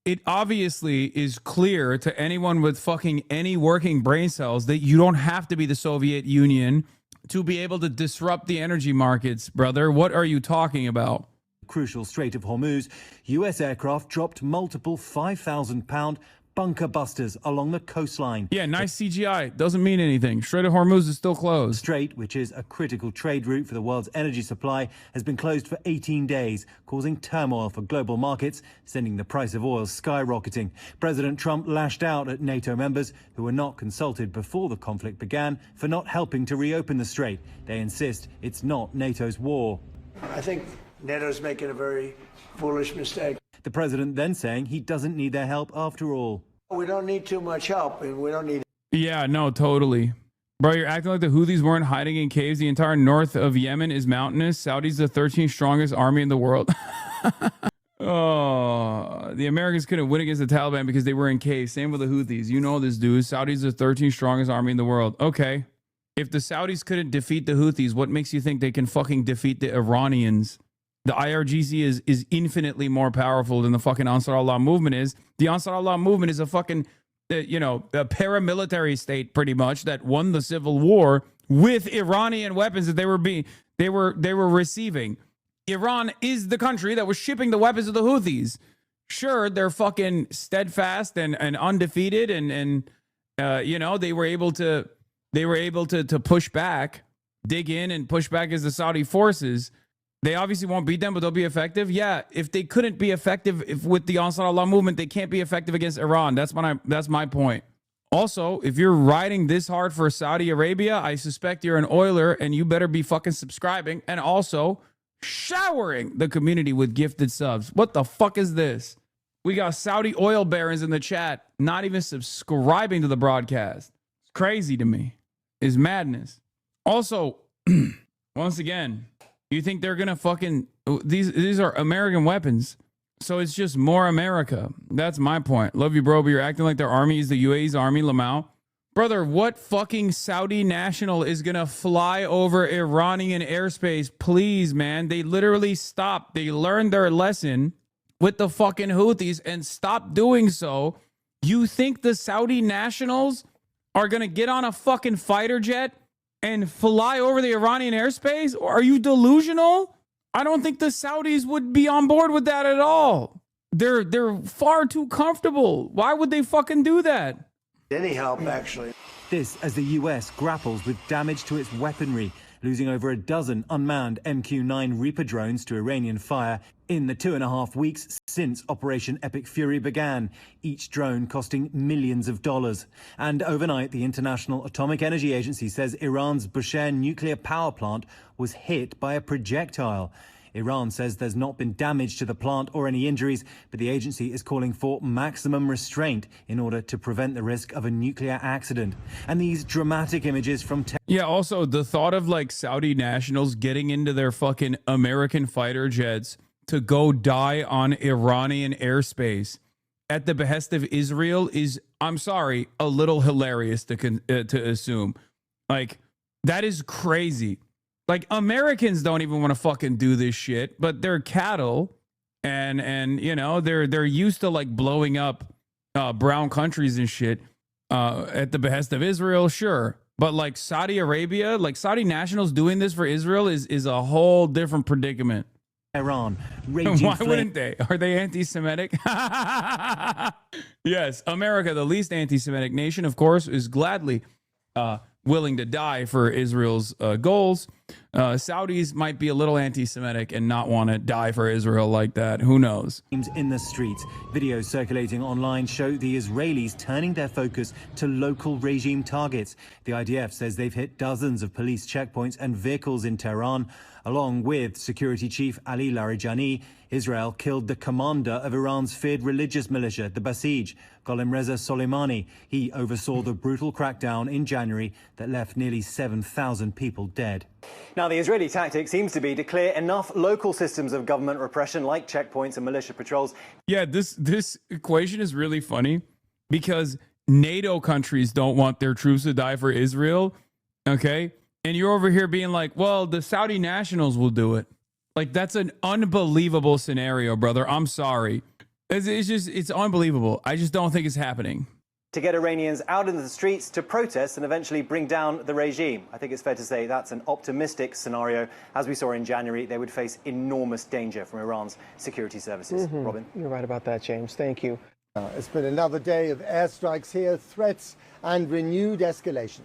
It obviously is clear to anyone with fucking any working brain cells that you don't have to be the Soviet Union to be able to disrupt the energy markets, brother. What are you talking about? Crucial Strait of Hormuz, U.S. aircraft dropped multiple 5,000-pound bunker busters along the coastline. Yeah, nice CGI. Doesn't mean anything. Strait of Hormuz is still closed. Strait, which is a critical trade route for the world's energy supply, has been closed for 18 days, causing turmoil for global markets, sending the price of oil skyrocketing. President Trump lashed out at NATO members who were not consulted before the conflict began for not helping to reopen the strait. They insist it's not NATO's war. I think NATO's making a very foolish mistake. The president then saying he doesn't need their help after all. We don't need too much help, and we don't need... Yeah, no, totally. Bro, you're acting like the Houthis weren't hiding in caves. The entire north of Yemen is mountainous. Saudi's the 13th strongest army in the world. Oh, the Americans couldn't win against the Taliban because they were in caves. Same with the Houthis. You know this, dude. Saudi's the 13th strongest army in the world. Okay. If the Saudis couldn't defeat the Houthis, what makes you think they can fucking defeat the Iranians? The IRGC is infinitely more powerful than the fucking Ansar Allah movement is. The Ansar Allah movement is a fucking, a paramilitary state pretty much that won the civil war with Iranian weapons that they were receiving. Iran is the country that was shipping the weapons to the Houthis. Sure, they're fucking steadfast and undefeated and they were able to push back, dig in and push back as the Saudi forces. They obviously won't beat them, but they'll be effective. Yeah, if they couldn't be effective with the Ansar Allah movement, they can't be effective against Iran. That's my point. Also, if you're riding this hard for Saudi Arabia, I suspect you're an oiler and you better be fucking subscribing and also showering the community with gifted subs. What the fuck is this? We got Saudi oil barons in the chat not even subscribing to the broadcast. It's crazy to me. It's madness. Also, once again, you think they're gonna fucking these are American weapons, so it's just more America. That's my point. Love you, bro, but you're acting like their army is the UAE's army, Lamau. Brother, what fucking Saudi national is gonna fly over Iranian airspace? Please, man. They literally stopped. They learned their lesson with the fucking Houthis and stopped doing so. You think the Saudi nationals are gonna get on a fucking fighter jet and fly over the Iranian airspace? Or are you delusional? I don't think the Saudis would be on board with that at all. They're far too comfortable. Why would they fucking do that? Any help, actually. This as the US grapples with damage to its weaponry, losing over a dozen unmanned MQ-9 Reaper drones to Iranian fire in the 2.5 weeks since Operation Epic Fury began, each drone costing millions of dollars. And overnight, the International Atomic Energy Agency says Iran's Bushehr nuclear power plant was hit by a projectile. Iran says there's not been damage to the plant or any injuries, but the agency is calling for maximum restraint in order to prevent the risk of a nuclear accident. And these dramatic images from... Yeah, also the thought of like Saudi nationals getting into their fucking American fighter jets to go die on Iranian airspace at the behest of Israel is, I'm sorry, a little hilarious to assume. Like, that is crazy. Like, Americans don't even want to fucking do this shit, but they're cattle, and you know, they're used to like blowing up brown countries and shit at the behest of Israel, sure. But like Saudi Arabia, like Saudi nationals doing this for Israel is a whole different predicament. Iran. Why wouldn't they? Are they anti-Semitic? Yes, America, the least anti-Semitic nation, of course, is gladly willing to die for Israel's goals. Saudis might be a little anti-Semitic and not want to die for Israel like that. Who knows? In the streets, videos circulating online show the Israelis turning their focus to local regime targets. The IDF says they've hit dozens of police checkpoints and vehicles in Tehran. Along with security chief Ali Larijani, Israel killed the commander of Iran's feared religious militia, the Basij, Gholam Reza Soleimani. He oversaw the brutal crackdown in January that left nearly 7,000 people dead. Now, the Israeli tactic seems to be to clear enough local systems of government repression like checkpoints and militia patrols. Yeah, this equation is really funny because NATO countries don't want their troops to die for Israel, okay? And you're over here being like, well, the Saudi nationals will do it. Like, that's an unbelievable scenario, brother. I'm sorry. It's unbelievable. I just don't think it's happening. To get Iranians out into the streets to protest and eventually bring down the regime. I think it's fair to say that's an optimistic scenario. As we saw in January, they would face enormous danger from Iran's security services. Robin? You're right about that, James. Thank you. It's been another day of airstrikes here, threats and renewed escalation.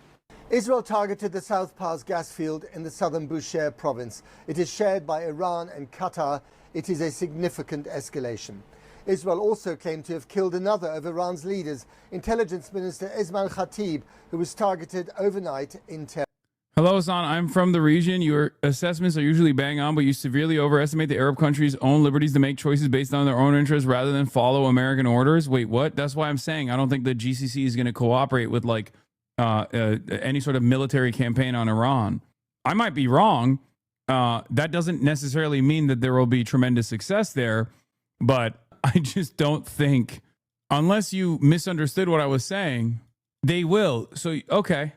Israel targeted the South Pars gas field in the southern Bushehr province. It is shared by Iran and Qatar. It is a significant escalation. Israel also claimed to have killed another of Iran's leaders, Intelligence Minister Ismail Khatib, who was targeted overnight in Tehran. Hello, Hassan. I'm from the region. Your assessments are usually bang on, but you severely overestimate the Arab countries' own liberties to make choices based on their own interests rather than follow American orders. Wait, what? That's why I'm saying I don't think the GCC is going to cooperate with like any sort of military campaign on Iran. I might be wrong. That doesn't necessarily mean that there will be tremendous success there, but I just don't think, unless you misunderstood what I was saying, they will. So, okay,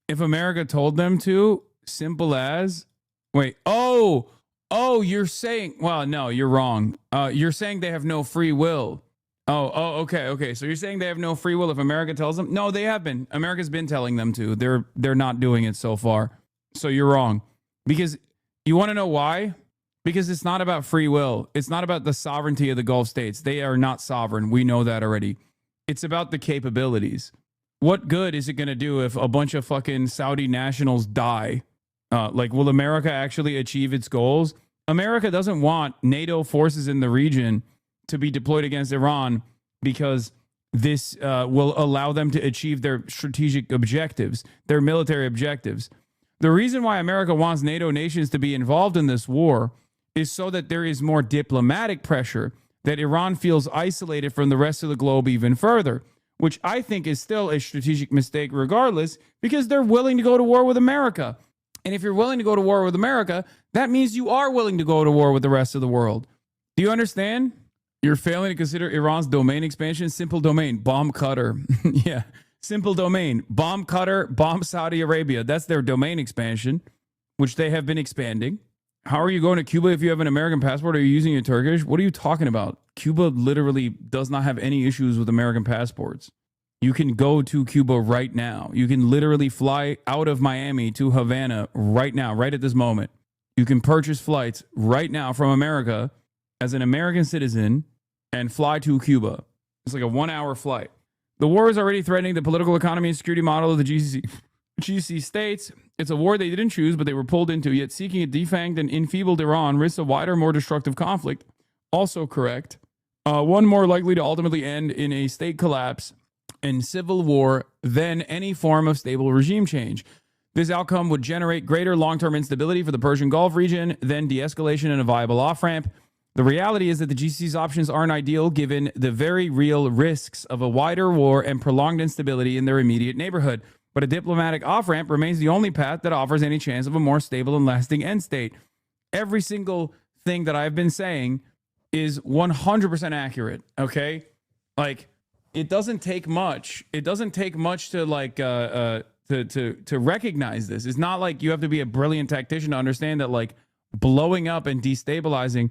if America told them to, simple as, wait, oh, you're saying, well, no, you're wrong. You're saying they have no free will. Okay. So you're saying they have no free will if America tells them? No, they have been. America's been telling them to. They're not doing it so far. So you're wrong. Because you want to know why? Because it's not about free will. It's not about the sovereignty of the Gulf states. They are not sovereign. We know that already. It's about the capabilities. What good is it going to do if a bunch of fucking Saudi nationals die? Like, will America actually achieve its goals? America doesn't want NATO forces in the region to be deployed against Iran because this will allow them to achieve their strategic objectives, their military objectives. The reason why America wants NATO nations to be involved in this war is so that there is more diplomatic pressure, that Iran feels isolated from the rest of the globe even further, which I think is still a strategic mistake regardless, because they're willing to go to war with America. And if you're willing to go to war with America, that means you are willing to go to war with the rest of the world. Do you understand? You're failing to consider Iran's domain expansion. Simple domain, bomb cutter. Yeah, simple domain, bomb cutter, bomb Saudi Arabia. That's their domain expansion, which they have been expanding. How are you going to Cuba if you have an American passport? Are you using a Turkish? What are you talking about? Cuba literally does not have any issues with American passports. You can go to Cuba right now. You can literally fly out of Miami to Havana right now, right at this moment. You can purchase flights right now from America as an American citizen and fly to Cuba. It's like a 1-hour flight. The war is already threatening the political economy and security model of the GCC states. It's a war they didn't choose, but they were pulled into. Yet seeking a defanged and enfeebled Iran risks a wider, more destructive conflict also correct. One more likely to ultimately end in a state collapse and civil war than any form of stable regime change. This outcome would generate greater long-term instability for the Persian Gulf region than de-escalation and a viable off-ramp. The reality is that the GCC's options aren't ideal given the very real risks of a wider war and prolonged instability in their immediate neighborhood. But a diplomatic off-ramp remains the only path that offers any chance of a more stable and lasting end state. Every single thing that I've been saying is 100% accurate, okay? Like, it doesn't take much. It doesn't take much to like to recognize this. It's not like you have to be a brilliant tactician to understand that like blowing up and destabilizing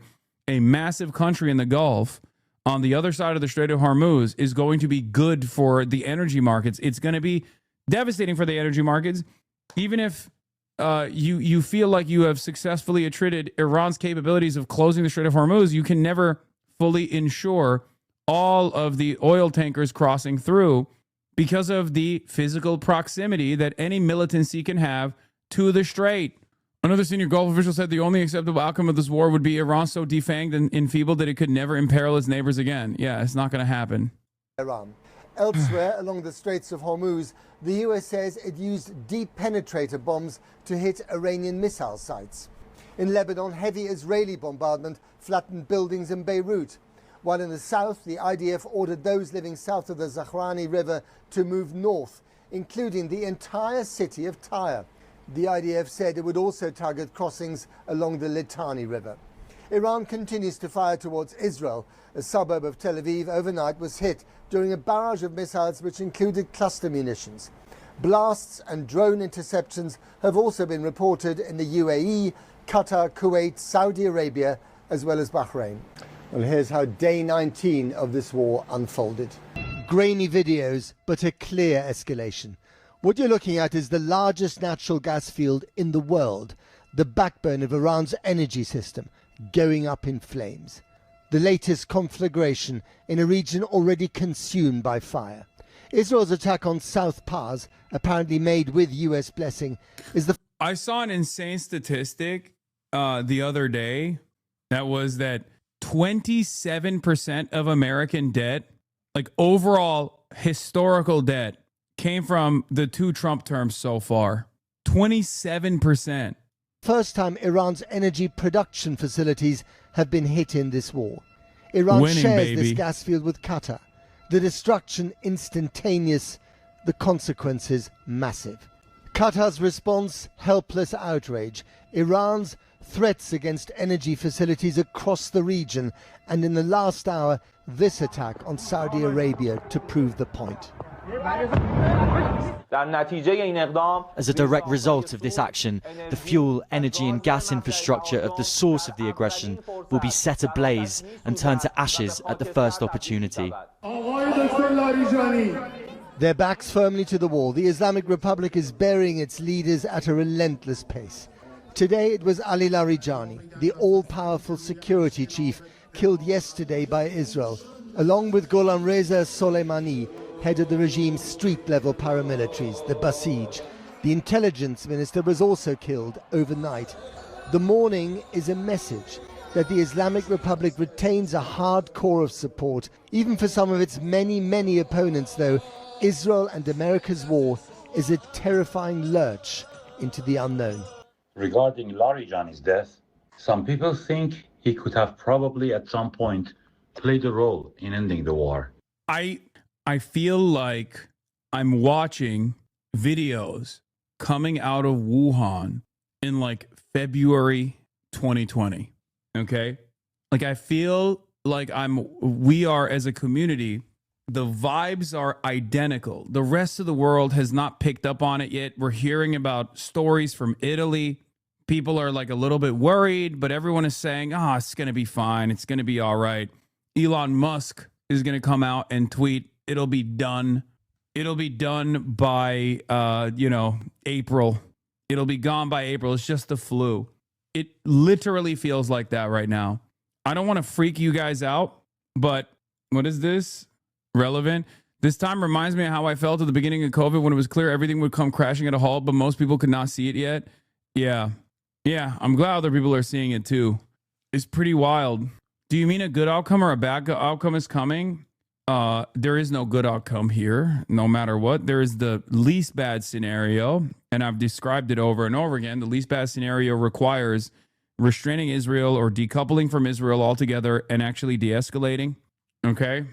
a massive country in the Gulf on the other side of the Strait of Hormuz is going to be good for the energy markets. It's going to be devastating for the energy markets, even if you feel like you have successfully attrited Iran's capabilities of closing the Strait of Hormuz. You can never fully ensure all of the oil tankers crossing through because of the physical proximity that any militancy can have to the strait. Another senior Gulf official said the only acceptable outcome of this war would be Iran so defanged and enfeebled that it could never imperil its neighbors again. Yeah, it's not going to happen. Iran. Elsewhere along the Straits of Hormuz, the US says it used deep penetrator bombs to hit Iranian missile sites. In Lebanon, heavy Israeli bombardment flattened buildings in Beirut. While in the south, the IDF ordered those living south of the Zahrani River to move north, including the entire city of Tyre. The IDF said it would also target crossings along the Litani River. Iran continues to fire towards Israel. A suburb of Tel Aviv overnight was hit during a barrage of missiles which included cluster munitions. Blasts and drone interceptions have also been reported in the UAE, Qatar, Kuwait, Saudi Arabia, as well as Bahrain. Well, here's how day 19 of this war unfolded. Grainy videos, but a clear escalation. What you're looking at is the largest natural gas field in the world, the backbone of Iran's energy system, going up in flames. The latest conflagration in a region already consumed by fire. Israel's attack on South Pars, apparently made with US blessing, is the... I saw an insane statistic the other day that was that 27% of American debt, like overall historical debt, came from the two Trump terms so far. 27%. First time Iran's energy production facilities have been hit in this war. Iran shares this gas field with Qatar. The destruction instantaneous, the consequences massive. Qatar's response, helpless outrage. Iran's threats against energy facilities across the region, and in the last hour, this attack on Saudi Arabia to prove the point. As a direct result of this action, the fuel, energy and gas infrastructure of the source of the aggression will be set ablaze and turned to ashes at the first opportunity. Their backs firmly to the wall, the Islamic Republic is burying its leaders at a relentless pace. Today it was Ali Larijani, the all-powerful security chief, killed yesterday by Israel, along with Gholamreza Soleimani, head of the regime's street-level paramilitaries, the Basij. The intelligence minister was also killed overnight. The mourning is a message that the Islamic Republic retains a hard core of support. Even for some of its many, many opponents, though, Israel and America's war is a terrifying lurch into the unknown. Regarding Larijani's death, some people think he could have probably at some point played a role in ending the war. I feel like I'm watching videos coming out of Wuhan in like February 2020. Okay? Like I feel like we are as a community, the vibes are identical. The rest of the world has not picked up on it yet. We're hearing about stories from Italy. People are like a little bit worried, but everyone is saying, it's going to be fine. It's going to be all right. Elon Musk is going to come out and tweet, it'll be done. It'll be done by, April. It'll be gone by April. It's just the flu. It literally feels like that right now. I don't want to freak you guys out, but what is this? Relevant. This time reminds me of how I felt at the beginning of COVID when it was clear everything would come crashing at a halt, but most people could not see it yet. Yeah, I'm glad other people are seeing it too. It's pretty wild Do you mean a good outcome or a bad outcome is coming? There is no good outcome here, no matter what. There is the least bad scenario, and I've described it over and over again. The least bad scenario requires restraining Israel or decoupling from Israel altogether and actually de-escalating. Okay?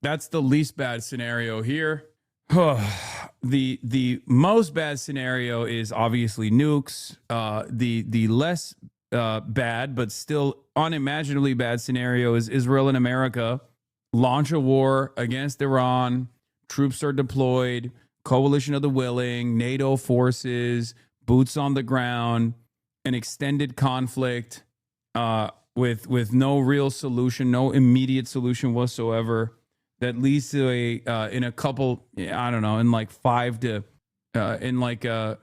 That's the least bad scenario here. The most bad scenario is obviously nukes. The less bad, but still unimaginably bad scenario is Israel and America launch a war against Iran. Troops are deployed, coalition of the willing, NATO forces, boots on the ground, an extended conflict with no real solution, no immediate solution whatsoever. That leads to in a couple, I don't know, in like 5 to in like an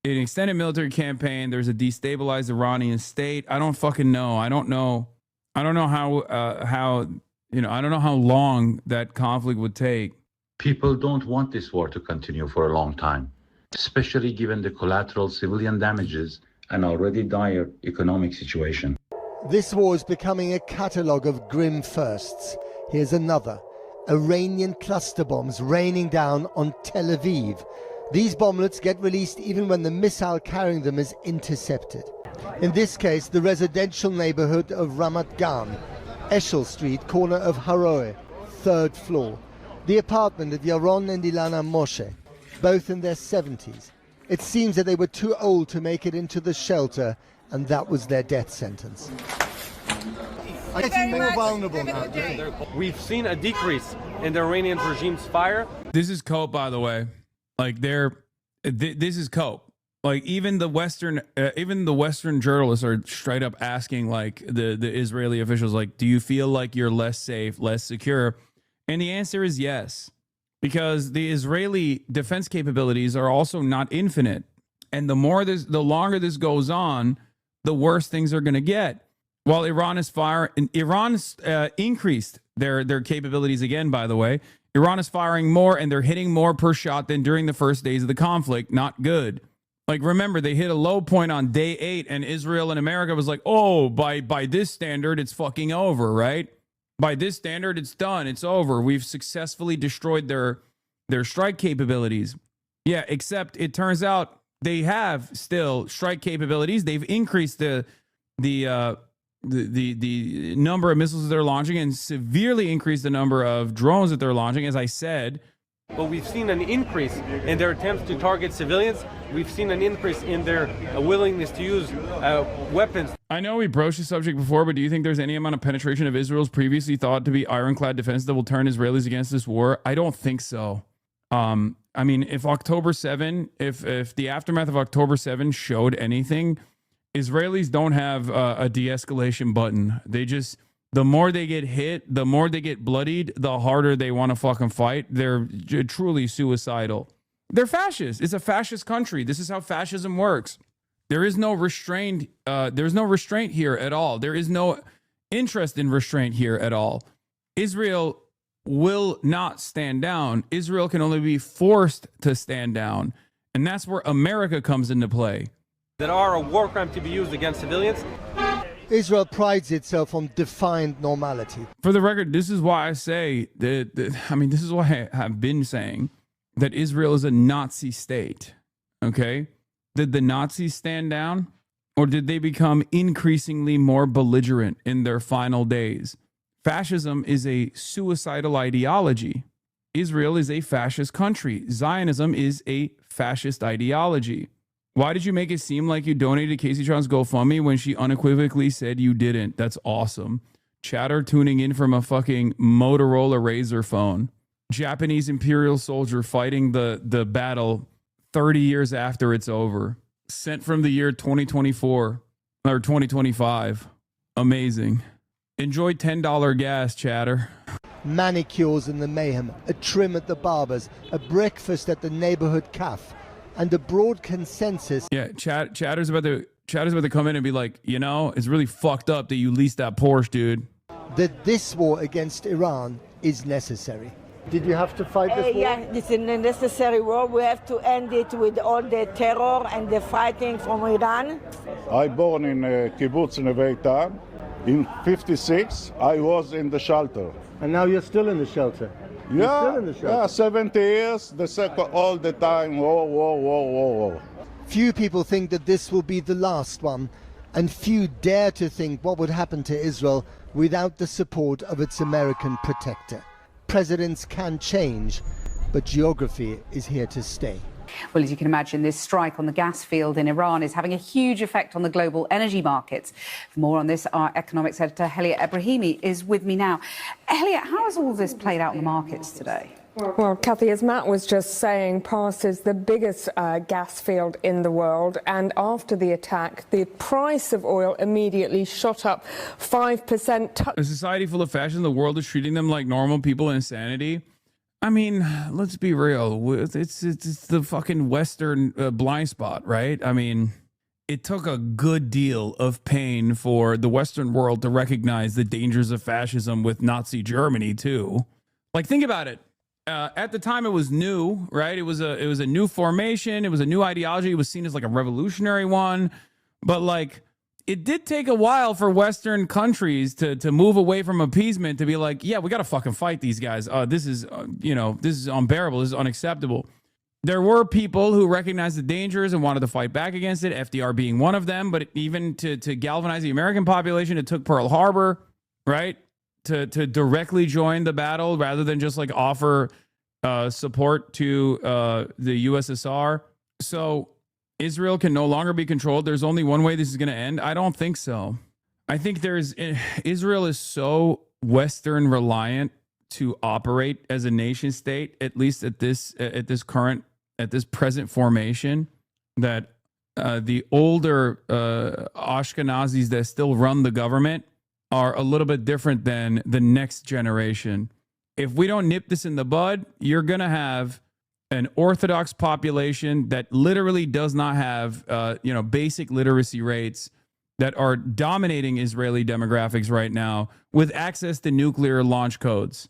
extended military campaign. There's a destabilized Iranian state. I don't fucking know. I don't know how I don't know how long that conflict would take. People don't want this war to continue for a long time, especially given the collateral civilian damages and already dire economic situation. This war is becoming a catalogue of grim firsts. Here's another. Iranian cluster bombs raining down on Tel Aviv. These bomblets get released even when the missile carrying them is intercepted. In this case, the residential neighborhood of Ramat Gan, Eshel Street, corner of Haroe, 3rd floor. The apartment of Yaron and Ilana Moshe, both in their 70s. It seems that they were too old to make it into the shelter, and that was their death sentence. I think more vulnerable now. We've seen a decrease in the Iranian regime's fire. This is cope, by the way. Like this is cope. Like even the Western journalists are straight up asking like the Israeli officials, like, do you feel like you're less safe, less secure? And the answer is yes, because the Israeli defense capabilities are also not infinite. And the longer this goes on, the worse things are going to get. While Iran's increased their capabilities again, by the way. Iran is firing more and they're hitting more per shot than during the first days of the conflict. Not good. Like, remember, they hit a low point on day 8 and Israel and America was like, oh, by this standard, it's fucking over, right? By this standard, it's done. It's over. We've successfully destroyed their strike capabilities. Yeah, except it turns out they have still strike capabilities. They've increased the number of missiles that they're launching and severely increased the number of drones that they're launching, as I said. But we've seen an increase in their attempts to target civilians. We've seen an increase in their willingness to use weapons. I know we broached the subject before, but do you think there's any amount of penetration of Israel's previously thought to be ironclad defense that will turn Israelis against this war? I don't think so. I mean, if October 7, if the aftermath of October 7 showed anything, Israelis don't have a de-escalation button. They just, the more they get hit, the more they get bloodied, the harder they want to fucking fight. They're truly suicidal. They're fascist. It's a fascist country. This is how fascism works. There is no restraint. There's no restraint here at all. There is no interest in restraint here at all. Israel will not stand down. Israel can only be forced to stand down. And that's where America comes into play. That are a war crime to be used against civilians. Israel prides itself on defined normality. For the record, this is why I say that this is why I have been saying that Israel is a Nazi state. Okay? Did the Nazis stand down? Or did they become increasingly more belligerent in their final days? Fascism is a suicidal ideology. Israel is a fascist country. Zionism is a fascist ideology. Why did you make it seem like you donated to Casey Tron's GoFundMe when she unequivocally said you didn't? That's awesome. Chatter tuning in from a fucking Motorola Razr phone. Japanese imperial soldier fighting the battle 30 years after it's over. Sent from the year 2024 or 2025. Amazing. Enjoy $10 gas, Chatter. Manicures in the mayhem, a trim at the barber's, a breakfast at the neighborhood cafe, and a broad consensus. Yeah, Chatter's about to come in and be like, you know, it's really fucked up that you leased that Porsche, dude. That this war against Iran is necessary. Did you have to fight this war? Yeah, it's a necessary war. We have to end it with all the terror and the fighting from Iran. I born in kibbutz Neve Tam. In 56, I was in the shelter. And now you're still in the shelter? You're still in the shelter? Yeah, 70 years, the second all the time. Whoa, whoa, whoa, whoa, whoa. Few people think that this will be the last one, and few dare to think what would happen to Israel without the support of its American protector. Presidents can change, but geography is here to stay. Well, as you can imagine, this strike on the gas field in Iran is having a huge effect on the global energy markets. For more on this, our economics editor, Helia Ebrahimi, is with me now. Helia, how has all this played out in the markets today? Well, Kathy, as Matt was just saying, Pars is the biggest gas field in the world. And after the attack, the price of oil immediately shot up 5%. A society full of fashion, the world is treating them like normal people in insanity. I mean, let's be real. It's the fucking Western blind spot, right? I mean, it took a good deal of pain for the Western world to recognize the dangers of fascism with Nazi Germany, too. Like, think about it. At the time, it was new, right? It was a new formation. It was a new ideology. It was seen as like a revolutionary one. But like, it did take a while for Western countries to move away from appeasement to be like, yeah, we got to fucking fight these guys. This is, this is unbearable. This is unacceptable. There were people who recognized the dangers and wanted to fight back against it, FDR being one of them. But even to galvanize the American population, it took Pearl Harbor, right? To directly join the battle rather than just like offer support to the USSR. So Israel can no longer be controlled. There's only one way this is going to end. I don't think so. I think Israel is so Western reliant to operate as a nation state, at least at this present formation, that the older Ashkenazis that still run the government are a little bit different than the next generation. If we don't nip this in the bud, you're going to have an Orthodox population that literally does not have, basic literacy rates that are dominating Israeli demographics right now with access to nuclear launch codes.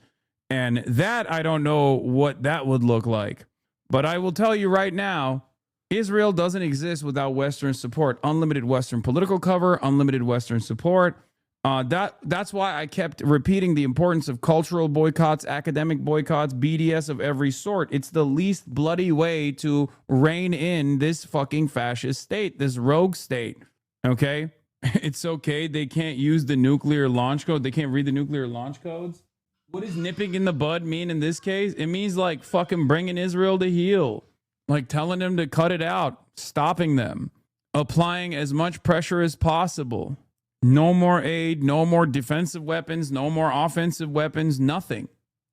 And that, I don't know what that would look like. But I will tell you right now, Israel doesn't exist without Western support. Unlimited Western political cover, unlimited Western support. That's why I kept repeating the importance of cultural boycotts, academic boycotts, BDS of every sort. It's the least bloody way to rein in this fucking fascist state, this rogue state. Okay? It's okay. They can't use the nuclear launch code. They can't read the nuclear launch codes. What does nipping in the bud mean in this case? It means like fucking bringing Israel to heel, like telling them to cut it out, stopping them, applying as much pressure as possible. No more aid, no more defensive weapons, no more offensive weapons, nothing.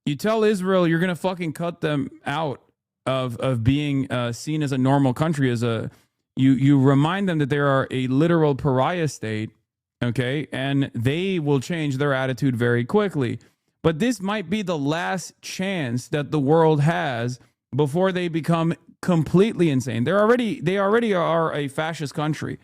You tell Israel you're going to fucking cut them out of being seen as a normal country, you remind them that they are a literal pariah state, okay? And they will change their attitude very quickly. But this might be the last chance that the world has before they become completely insane. They already are a fascist country.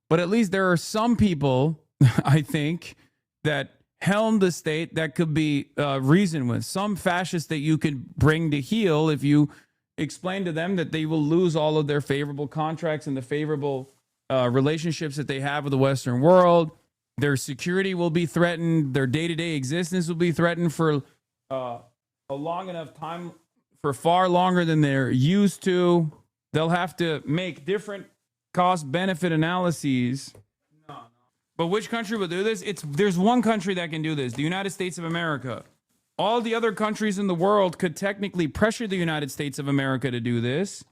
But at least there are some people, I think, that helm the state that could be reasoned with. Some fascists that you could bring to heel if you explain to them that they will lose all of their favorable contracts and the favorable relationships that they have with the Western world. Their security will be threatened. Their day-to-day existence will be threatened for a long enough time, for far longer than they're used to. They'll have to make different cost-benefit analyses. But which country will do this? There's one country that can do this, the United States of America. All the other countries in the world could technically pressure the United States of America to do this.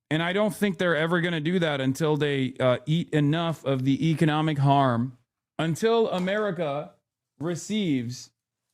And I don't think they're ever going to do that until they eat enough of the economic harm. Until America receives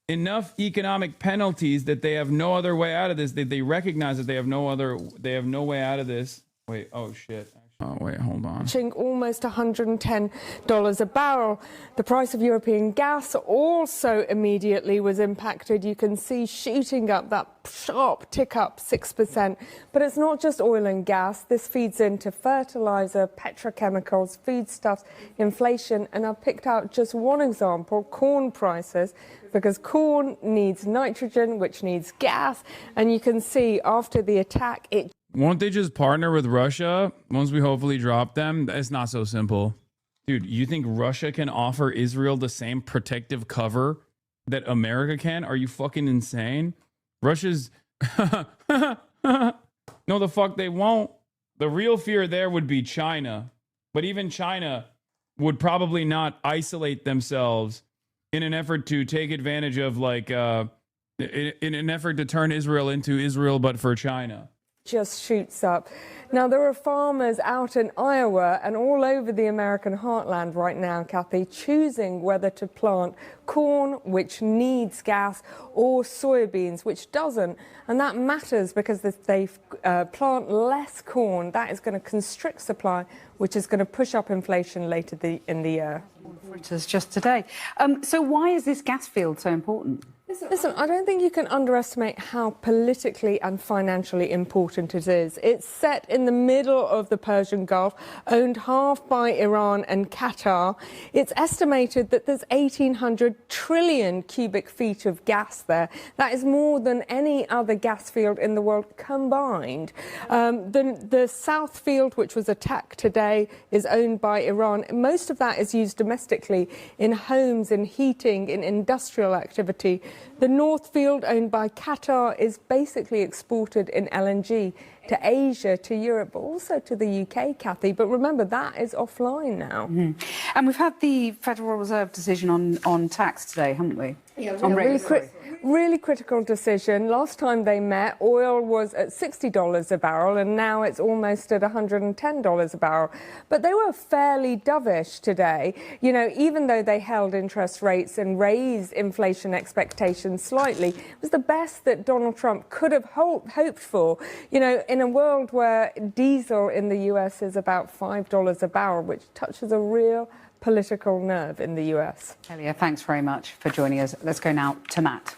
enough economic penalties that they have no other way out of this, that they recognize that they have no way out of this. Wait, oh shit. Oh, wait, hold on. Almost $110 a barrel. The price of European gas also immediately was impacted. You can see shooting up, that sharp tick up 6%. But it's not just oil and gas. This feeds into fertilizer, petrochemicals, foodstuffs, inflation. And I've picked out just one example, corn prices, because corn needs nitrogen, which needs gas. And you can see after the attack, won't they just partner with Russia once we hopefully drop them? It's not so simple. Dude, you think Russia can offer Israel the same protective cover that America can? Are you fucking insane? Russia's... No, the fuck they won't. The real fear there would be China. But even China would probably not isolate themselves in an effort to take advantage of, like, in an effort to turn Israel into Israel, but for China. Just shoots up. Now, there are farmers out in Iowa and all over the American heartland right now, Kathy, choosing whether to plant corn, which needs gas, or soybeans, which doesn't. And that matters because if they plant less corn, that is going to constrict supply, which is going to push up inflation later in the year. Reuters just today. So why is this gas field so important? Listen, I don't think you can underestimate how politically and financially important it is. It's set in the middle of the Persian Gulf, owned half by Iran and Qatar. It's estimated that there's 1,800 trillion cubic feet of gas there. That is more than any other gas field in the world combined. The South Field, which was attacked today, is owned by Iran. Most of that is used domestically in homes, in heating, in industrial activity. The North Field, owned by Qatar, is basically exported in LNG to Asia, to Europe, but also to the UK, Kathy. But remember, that is offline now. Mm-hmm. And we've had the Federal Reserve decision on tax today, haven't we? Yeah, really critical decision. Last time they met, oil was at $60 a barrel, and now it's almost at $110 a barrel. But they were fairly dovish today. You know, even though they held interest rates and raised inflation expectations slightly, it was the best that Donald Trump could have hoped for. You know, in a world where diesel in the US is about $5 a barrel, which touches a real political nerve in the US. Helia, thanks very much for joining us. Let's go now to Matt.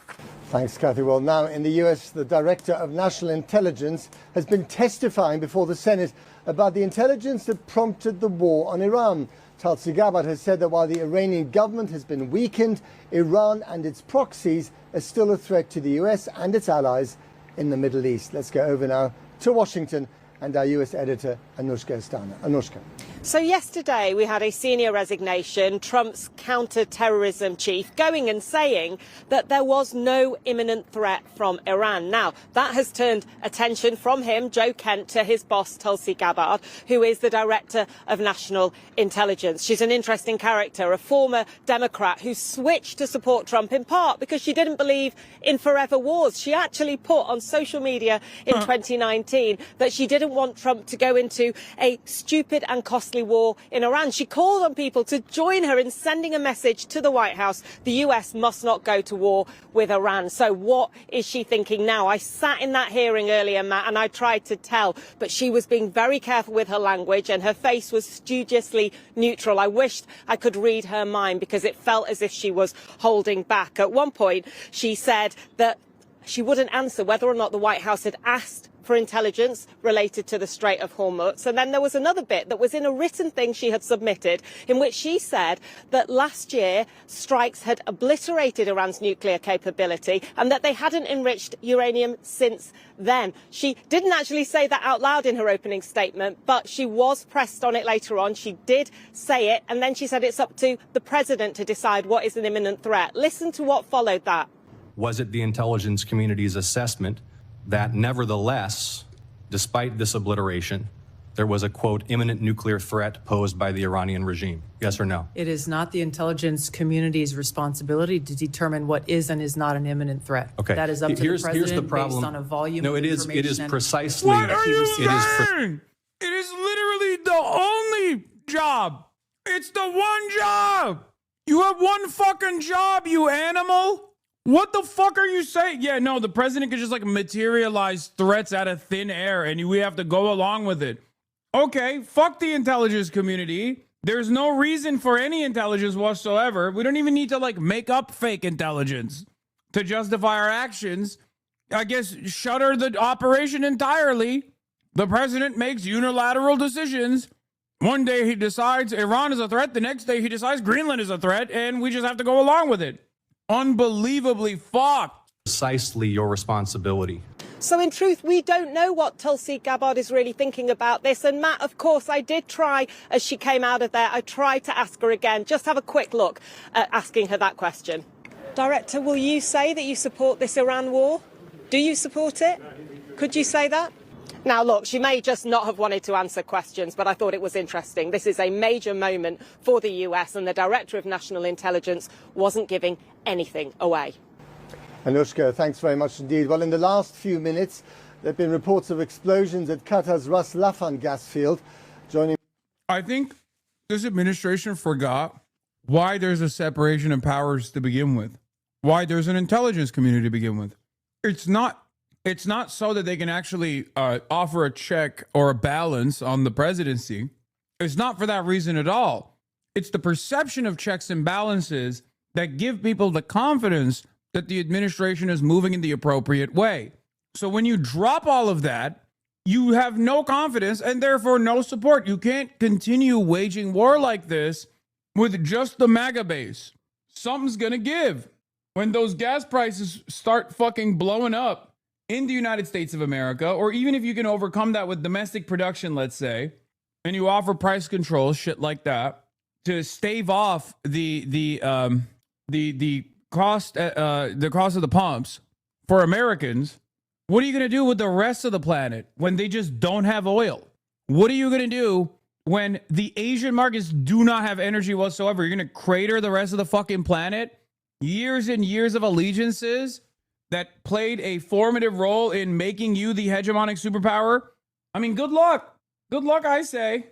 Thanks, Kathy. Well, now in the US, the Director of National Intelligence has been testifying before the Senate about the intelligence that prompted the war on Iran. Tulsi Gabbard has said that while the Iranian government has been weakened, Iran and its proxies are still a threat to the US and its allies in the Middle East. Let's go over now to Washington and our US editor, Anushka Astana. Anushka. So yesterday we had a senior resignation, Trump's counter-terrorism chief going and saying that there was no imminent threat from Iran. Now, that has turned attention from him, Joe Kent, to his boss, Tulsi Gabbard, who is the Director of National Intelligence. She's an interesting character, a former Democrat who switched to support Trump in part because she didn't believe in forever wars. She actually put on social media in 2019 that she didn't want Trump to go into a stupid and costly war in Iran. She called on people to join her in sending a message to the White House. The US must not go to war with Iran. So what is she thinking now? I sat in that hearing earlier, Matt, and I tried to tell, but she was being very careful with her language and her face was studiously neutral. I wished I could read her mind because it felt as if she was holding back. At one point, she said that she wouldn't answer whether or not the White House had asked for intelligence related to the Strait of Hormuz. And then there was another bit that was in a written thing she had submitted in which she said that last year strikes had obliterated Iran's nuclear capability and that they hadn't enriched uranium since then. She didn't actually say that out loud in her opening statement, but she was pressed on it later on. She did say it, and then she said it's up to the president to decide what is an imminent threat. Listen to what followed that. Was it the intelligence community's assessment that nevertheless, despite this obliteration, there was a, quote, imminent nuclear threat posed by the Iranian regime? Yes or no? It is not the intelligence community's responsibility to determine what is and is not an imminent threat. Okay. That is up to the president here's the problem. based on a volume no, of it is information. precisely. What are you saying? It is literally the only job. It's the one job. You have one fucking job, you animal. What the fuck are you saying? Yeah, no, the president could just like materialize threats out of thin air and we have to go along with it. Okay, fuck the intelligence community. There's no reason for any intelligence whatsoever. We don't even need to like make up fake intelligence to justify our actions. I guess shutter the operation entirely. The president makes unilateral decisions. One day he decides Iran is a threat. The next day he decides Greenland is a threat and we just have to go along with it. Unbelievably fucked. Precisely your responsibility. So in truth, we don't know what Tulsi Gabbard is really thinking about this. And Matt, of course, I did try, as she came out of there, I tried to ask her again. Just have a quick look at asking her that question. Director, will you say that you support this Iran war? Do you support it? Could you say that? Now, look, she may just not have wanted to answer questions, but I thought it was interesting. This is a major moment for the US, and the Director of National Intelligence wasn't giving anything away. Anushka, thanks very much indeed. Well, in the last few minutes, there have been reports of explosions at Qatar's Ras Laffan gas field. I think this administration forgot why there's a separation of powers to begin with, why there's an intelligence community to begin with. It's not so that they can actually offer a check or a balance on the presidency. It's not for that reason at all. It's the perception of checks and balances that give people the confidence that the administration is moving in the appropriate way. So when you drop all of that, you have no confidence and therefore no support. You can't continue waging war like this with just the MAGA base. Something's going to give. When those gas prices start fucking blowing up in the United States of America, or even if you can overcome that with domestic production, let's say, and you offer price control, shit like that, to stave off the cost of the pumps for Americans, what are you going to do with the rest of the planet when they just don't have oil? What are you going to do when the Asian markets do not have energy whatsoever? You're going to crater the rest of the fucking planet? Years and years of allegiances that played a formative role in making you the hegemonic superpower? I mean, good luck. Good luck, I say.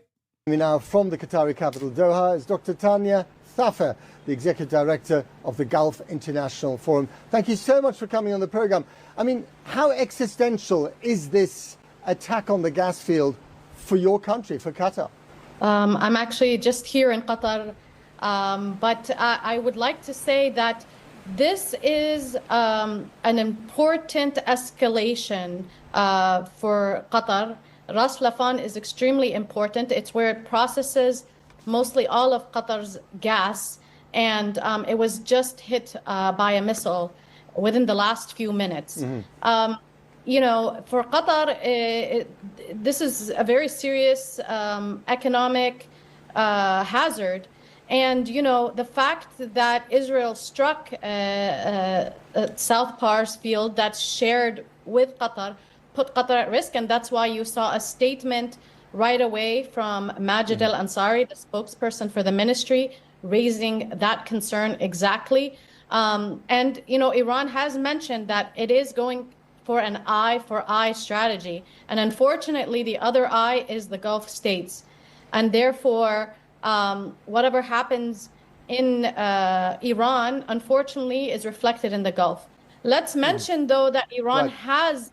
Now from the Qatari capital, Doha, is Dr. Tanya Thafer, the Executive Director of the Gulf International Forum. Thank you so much for coming on the program. I mean, how existential is this attack on the gas field for your country, for Qatar? I'm actually just here in Qatar, but I would like to say that this is an important escalation for Qatar. Ras Laffan is extremely important. It's where it processes mostly all of Qatar's gas, and it was just hit by a missile within the last few minutes. You know, for Qatar, this is a very serious economic hazard. And, you know, the fact that Israel struck South Pars field that's shared with Qatar put Qatar at risk. And that's why you saw a statement right away from Majid al-Ansari, the spokesperson for the ministry, raising that concern exactly. And, you know, Iran has mentioned that it is going for an eye for eye strategy. And unfortunately, the other eye is the Gulf states. And therefore, whatever happens in Iran, unfortunately, is reflected in the Gulf. Let's mention, though, that Iran has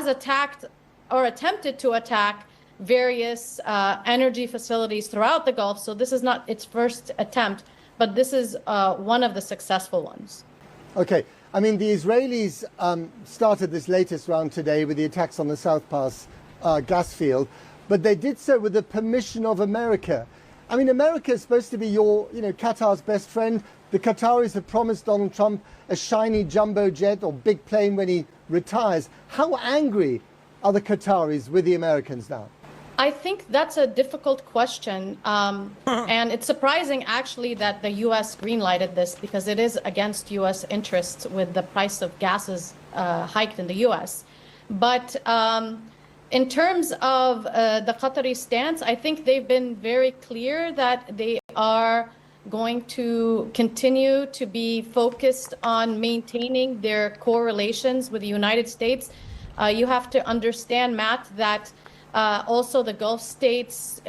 attacked or attempted to attack various energy facilities throughout the Gulf. So this is not its first attempt, but this is one of the successful ones. Okay. I mean, the Israelis started this latest round today with the attacks on the South Pars gas field, but they did so with the permission of America. I mean, America is supposed to be Qatar's best friend. The Qataris have promised Donald Trump a shiny jumbo jet or big plane when he retires. How angry are the Qataris with the Americans now? I think that's a difficult question. And it's surprising, actually, that the U.S. greenlighted this because it is against U.S. interests with the price of gases hiked in the U.S. But in terms of the Qatari stance, I think they've been very clear that they are going to continue to be focused on maintaining their core relations with the United States. You have to understand, Matt, that also the Gulf states'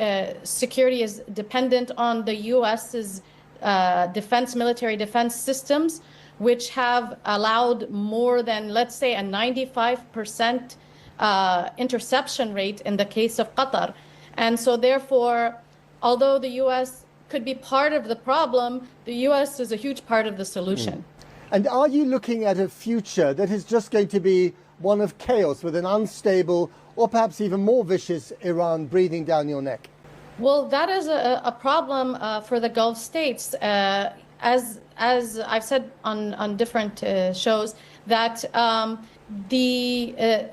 security is dependent on the U.S.'s military defense systems, which have allowed more than, let's say, a 95% interception rate in the case of Qatar. And so therefore, although the U.S. could be part of the problem, the U.S. is a huge part of the solution. And are you looking at a future that is just going to be one of chaos with an unstable or perhaps even more vicious Iran breathing down your neck? Well, that is a problem for the Gulf states. As I've said on different shows, that the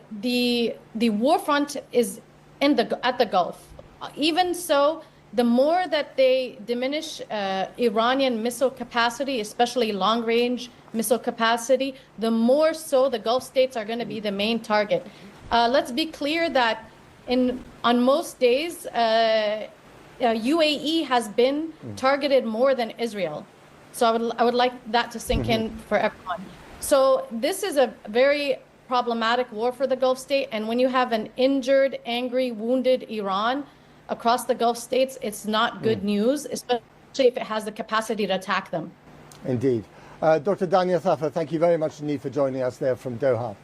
war front is at the Gulf. Even so, the more that they diminish Iranian missile capacity, especially long-range missile capacity, the more so the Gulf states are going to be the main target. Let's be clear that on most days, UAE has been targeted more than Israel. So I would like that to sink in for everyone. So this is a very problematic war for the Gulf state. And when you have an injured, angry, wounded Iran across the Gulf states, it's not good news, especially if it has the capacity to attack them. Indeed. Dr. Daniel Thaffer, thank you very much indeed for joining us there from Doha.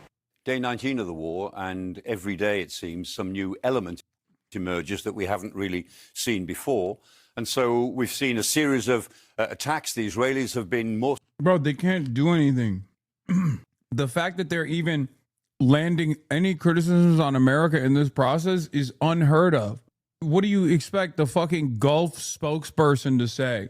Day 19 of the war, and every day it seems some new element emerges that we haven't really seen before. And so we've seen a series of attacks. The Israelis have been more... Bro, they can't do anything. The fact that they're even landing any criticisms on America in this process is unheard of. What do you expect the fucking Gulf spokesperson to say?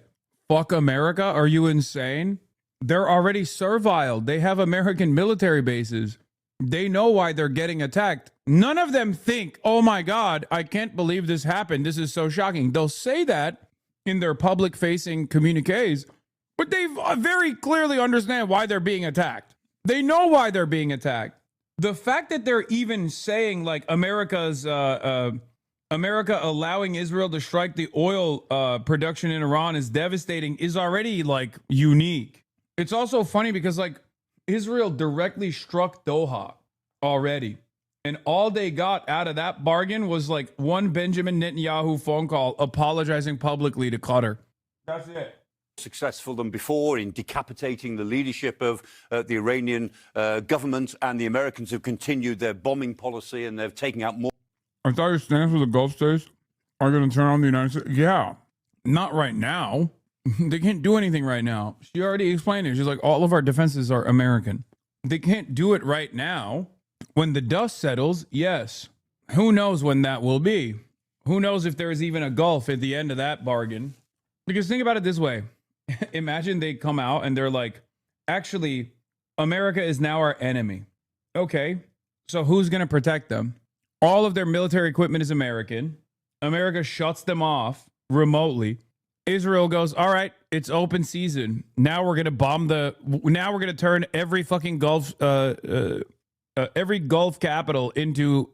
Fuck America? Are you insane? They're already servile. They have American military bases. They know why they're getting attacked. None of them think, oh my God, I can't believe this happened. This is so shocking. They'll say that in their public-facing communiques, but they very clearly understand why they're being attacked. They know why they're being attacked. The fact that they're even saying like America allowing Israel to strike the oil production in Iran is devastating is already like unique. It's also funny because like Israel directly struck Doha already. And all they got out of that bargain was like one Benjamin Netanyahu phone call apologizing publicly to Qatar. That's it. Successful than before in decapitating the leadership of the Iranian government, and the Americans have continued their bombing policy and they're taking out more. I thought your stance with the Gulf states are going to turn on the United States. Yeah, not right now. They can't do anything right now. She already explained it. She's like, all of our defenses are American. They can't do it right now. When the dust settles, yes. Who knows when that will be? Who knows if there is even a Gulf at the end of that bargain? Because think about it this way. Imagine they come out and they're like, actually, America is now our enemy. Okay, so who's going to protect them? All of their military equipment is American. America shuts them off remotely. Israel goes, all right, it's open season. Now we're going to now we're going to turn every fucking Gulf, every Gulf capital into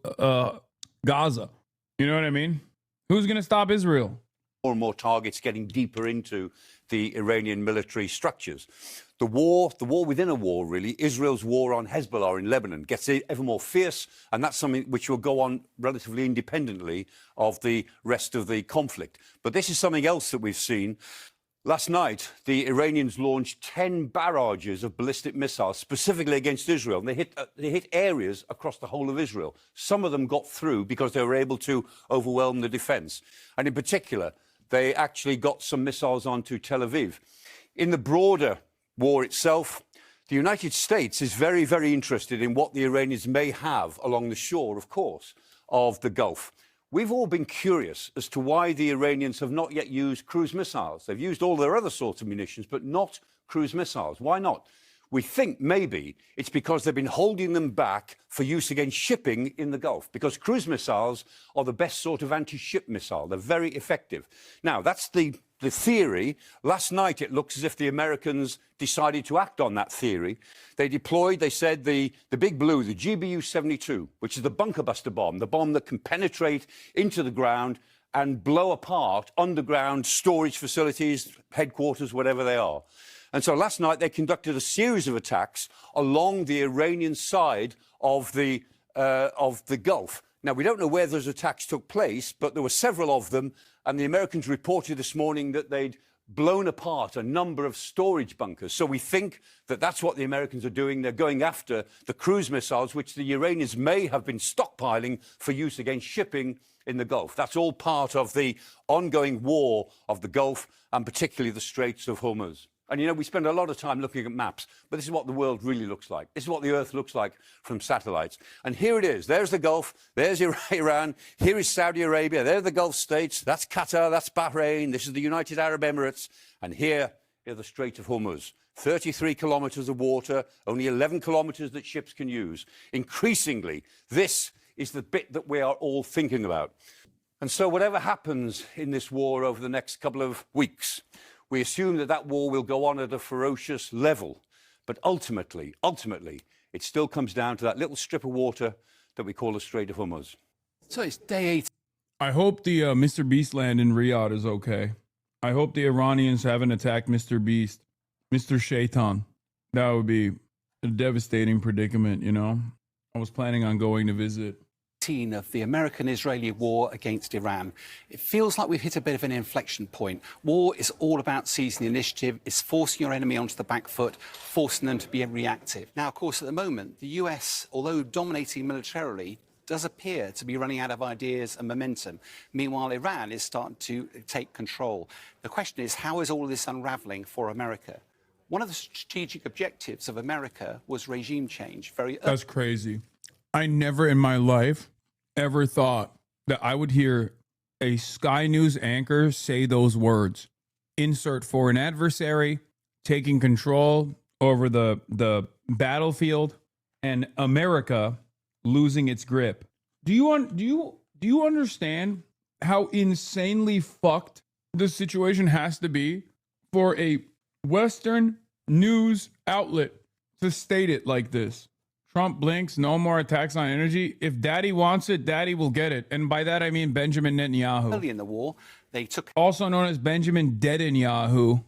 Gaza. You know what I mean? Who's going to stop Israel? More and more targets getting deeper into the Iranian military structures. The war within a war, really, Israel's war on Hezbollah in Lebanon gets ever more fierce, and that's something which will go on relatively independently of the rest of the conflict. But this is something else that we've seen. Last night, the Iranians launched 10 barrages of ballistic missiles specifically against Israel, and they hit areas across the whole of Israel. Some of them got through because they were able to overwhelm the defense. And in particular, they actually got some missiles onto Tel Aviv. In the broader war itself, the United States is very, very interested in what the Iranians may have along the shore, of course, of the Gulf. We've all been curious as to why the Iranians have not yet used cruise missiles. They've used all their other sorts of munitions, but not cruise missiles. Why not? We think maybe it's because they've been holding them back for use against shipping in the Gulf, because cruise missiles are the best sort of anti-ship missile. They're very effective. Now, that's the theory. Last night, it looks as if the Americans decided to act on that theory. They deployed, they said, the Big Blue, the GBU-72, which is the bunker buster bomb, the bomb that can penetrate into the ground and blow apart underground storage facilities, headquarters, whatever they are. And so last night they conducted a series of attacks along the Iranian side of the Gulf. Now, we don't know where those attacks took place, but there were several of them. And the Americans reported this morning that they'd blown apart a number of storage bunkers. So we think that that's what the Americans are doing. They're going after the cruise missiles, which the Iranians may have been stockpiling for use against shipping in the Gulf. That's all part of the ongoing war of the Gulf, and particularly the Straits of Hormuz. And, you know, we spend a lot of time looking at maps, but this is what the world really looks like. This is what the Earth looks like from satellites. And here it is. There's the Gulf. There's Iran. Here is Saudi Arabia. There are the Gulf states. That's Qatar. That's Bahrain. This is the United Arab Emirates. And here near the Strait of Hormuz. 33 kilometers of water, only 11 kilometers that ships can use. Increasingly, this is the bit that we are all thinking about. And so whatever happens in this war over the next couple of weeks, we assume that that war will go on at a ferocious level. But ultimately, it still comes down to that little strip of water that we call the Strait of Hormuz. So it's day 8. I hope the Mr. Beast land in Riyadh is okay. I hope the Iranians haven't attacked Mr. Beast, Mr. Shaitan. That would be a devastating predicament, you know? I was planning on going to visit. Of the American-Israeli war against Iran. It feels like we've hit a bit of an inflection point. War is all about seizing the initiative. It's forcing your enemy onto the back foot, forcing them to be reactive. Now, of course, at the moment, the US, although dominating militarily, does appear to be running out of ideas and momentum. Meanwhile, Iran is starting to take control. The question is, how is all of this unraveling for America? One of the strategic objectives of America was regime change. That's crazy. I never in my life ever thought that I would hear a Sky News anchor say those words. Insert foreign adversary, taking control over the battlefield, and America losing its grip. Do you understand how insanely fucked the situation has to be for a Western news outlet to state it like this? Trump blinks, no more attacks on energy. If daddy wants it, daddy will get it. And by that, I mean Benjamin Netanyahu. Early in the war, they took also known as Benjamin Netanyahu.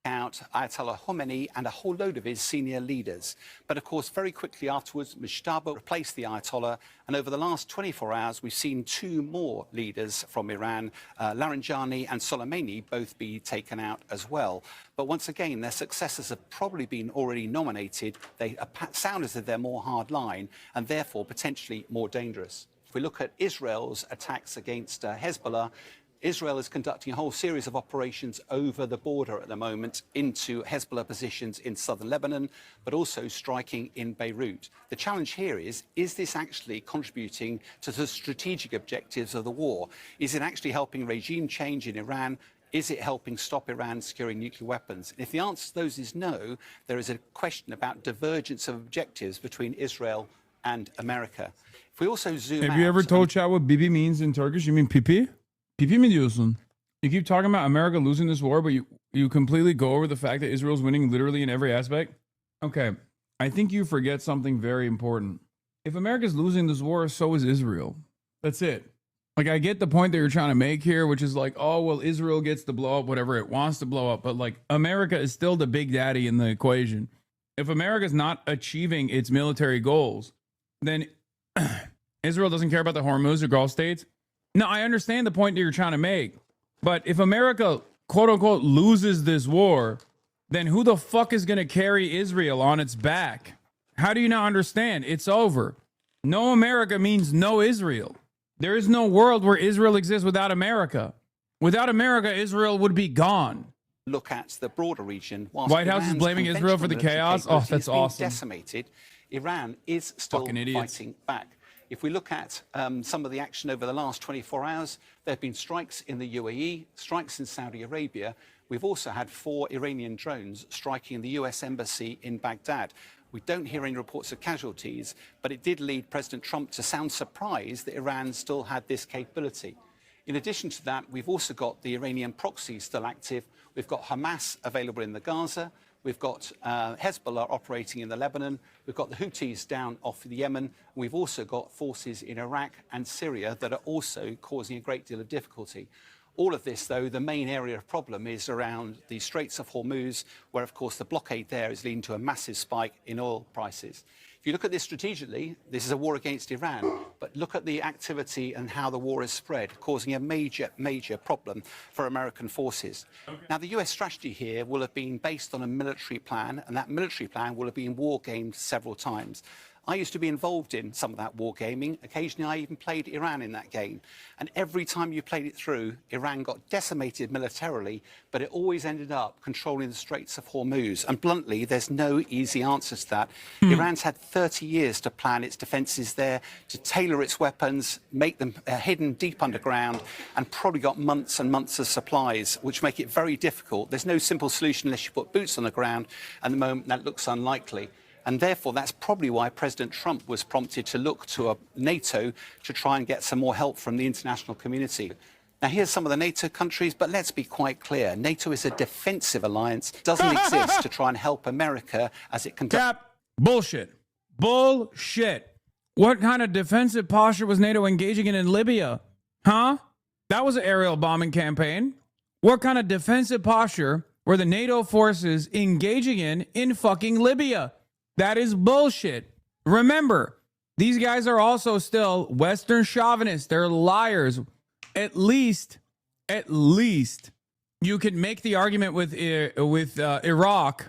Out Ayatollah Khomeini and a whole load of his senior leaders. But of course, very quickly afterwards, Mushtaba replaced the Ayatollah. And over the last 24 hours, we've seen 2 more leaders from Iran, Laranjani and Soleimani, both be taken out as well. But once again, their successors have probably been already nominated. They sound as if they're more hardline and therefore potentially more dangerous. If we look at Israel's attacks against Hezbollah, Israel is conducting a whole series of operations over the border at the moment into Hezbollah positions in southern Lebanon, but also striking in Beirut. The challenge here is this actually contributing to the strategic objectives of the war? Is it actually helping regime change in Iran? Is it helping stop Iran securing nuclear weapons? And if the answer to those is no, there is a question about divergence of objectives between Israel and America. If we also zoom out... Have you ever told chat what bibi means in Turkish? You mean pipi? Pipi mi diyorsun? You keep talking about America losing this war, but you completely go over the fact that Israel's winning literally in every aspect? Okay, I think you forget something very important. If America's losing this war, so is Israel. That's it. Like, I get the point that you're trying to make here, which is like, oh, well, Israel gets to blow up whatever it wants to blow up. But like, America is still the big daddy in the equation. If America's not achieving its military goals, then Israel doesn't care about the Hormuz or Gulf states. No, I understand the point that you're trying to make. But if America, quote unquote, loses this war, then who the fuck is going to carry Israel on its back? How do you not understand? It's over. No America means no Israel. There is no world where Israel exists without America. Without America, Israel would be gone. Look at the broader region. White House is blaming Israel for the chaos. Oh, that's awesome. Decimated. Iran is still fighting back. If we look at some of the action over the last 24 hours, there have been strikes in the UAE, strikes in Saudi Arabia. We've also had 4 Iranian drones striking the US embassy in Baghdad. We don't hear any reports of casualties, but it did lead President Trump to sound surprised that Iran still had this capability. In addition to that, we've also got the Iranian proxy still active. We've got Hamas available in the Gaza. We've got Hezbollah operating in the Lebanon. We've got the Houthis down off the Yemen. We've also got forces in Iraq and Syria that are also causing a great deal of difficulty. All of this, though, the main area of problem is around the Straits of Hormuz, where, of course, the blockade there is leading to a massive spike in oil prices. If you look at this strategically, this is a war against Iran, but look at the activity and how the war has spread, causing a major, major problem for American forces. Okay. Now, the US strategy here will have been based on a military plan, and that military plan will have been war gamed several times. I used to be involved in some of that wargaming. Occasionally, I even played Iran in that game. And every time you played it through, Iran got decimated militarily, but it always ended up controlling the Straits of Hormuz. And bluntly, there's no easy answer to that. Iran's had 30 years to plan its defences there, to tailor its weapons, make them hidden deep underground, and probably got months and months of supplies, which make it very difficult. There's no simple solution unless you put boots on the ground, and at the moment that looks unlikely. And therefore, that's probably why President Trump was prompted to look to NATO to try and get some more help from the international community. Now, here's some of the NATO countries, but let's be quite clear. NATO is a defensive alliance, doesn't exist to try and help America as it conducts... Bullshit. Bullshit. What kind of defensive posture was NATO engaging in Libya? Huh? That was an aerial bombing campaign. What kind of defensive posture were the NATO forces engaging in fucking Libya? That is bullshit. Remember, these guys are also still Western chauvinists. They're liars. At least, you could make the argument with Iraq.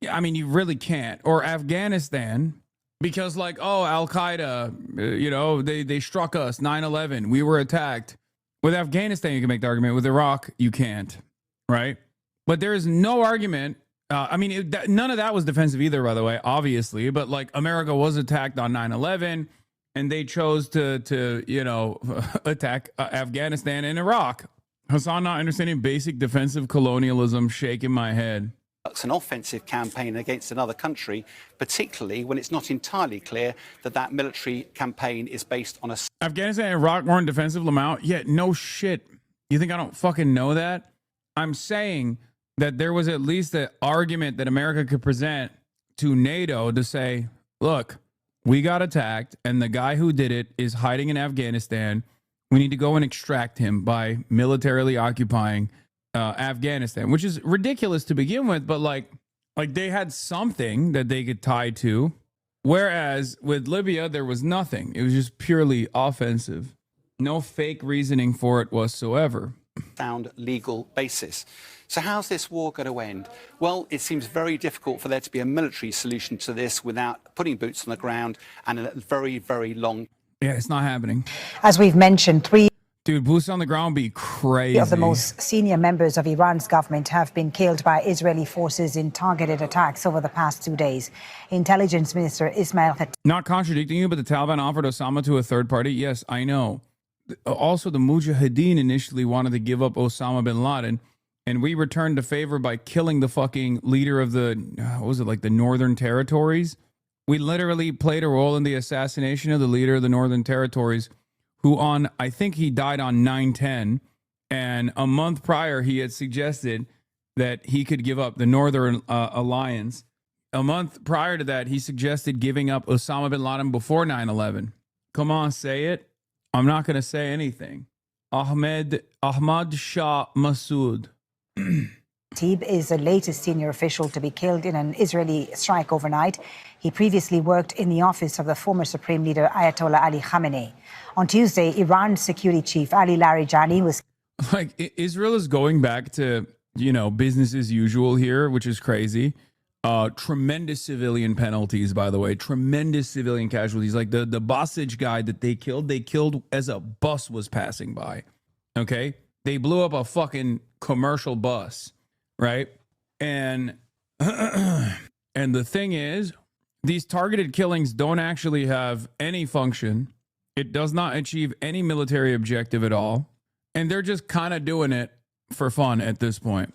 I mean, you really can't. Or Afghanistan. Because like, oh, Al-Qaeda, you know, they struck us, 9/11. We were attacked. With Afghanistan, you can make the argument. With Iraq, you can't. Right? But there is no argument. I mean, none of that was defensive either, by the way, obviously. But like, America was attacked on 9/11, and they chose to you know, attack Afghanistan and Iraq. Hasan not understanding basic defensive colonialism, shaking my head. An offensive campaign against another country, particularly when it's not entirely clear that that military campaign is based on a... Afghanistan and Iraq weren't defensive, Lamau? Yeah, no shit. You think I don't fucking know that? I'm saying that there was at least an argument that America could present to NATO to say, look, we got attacked and the guy who did it is hiding in Afghanistan. We need to go and extract him by militarily occupying Afghanistan, which is ridiculous to begin with, but like they had something that they could tie to. Whereas with Libya, there was nothing. It was just purely offensive. No fake reasoning for it whatsoever. Sound legal basis. So how's this war going to end? Well, it seems very difficult for there to be a military solution to this without putting boots on the ground and a very, very long... Yeah, it's not happening. As we've mentioned, Dude, boots on the ground be crazy. of the most senior members of Iran's government have been killed by Israeli forces in targeted attacks over the past 2 days. Intelligence Minister Ismail Khatib... Not contradicting you, but the Taliban offered Osama to a third party. Yes, I know. Also, the Mujahideen initially wanted to give up Osama bin Laden, and we returned the favor by killing the fucking leader of the, what was it, like the Northern Territories? We literally played a role in the assassination of the leader of the Northern Territories, who I think he died on 9/10, and a month prior he had suggested that he could give up the Northern Alliance. A month prior to that, he suggested giving up Osama bin Laden before 9/11. Come on, say it. I'm not going to say anything. Ahmad Shah Massoud. Khatib is the latest senior official to be killed in an Israeli strike overnight. He previously worked in the office of the former Supreme Leader Ayatollah Ali Khamenei. On Tuesday, Iran's security chief Ali Larijani was... Like, Israel is going back to, you know, business as usual here, which is crazy. Tremendous civilian penalties, by the way. Tremendous civilian casualties. Like the Basij guy that they killed as a bus was passing by. Okay? They blew up a fucking commercial bus, right? And and the thing is, these targeted killings don't actually have any function. It does not achieve any military objective at all. And they're just kind of doing it for fun at this point.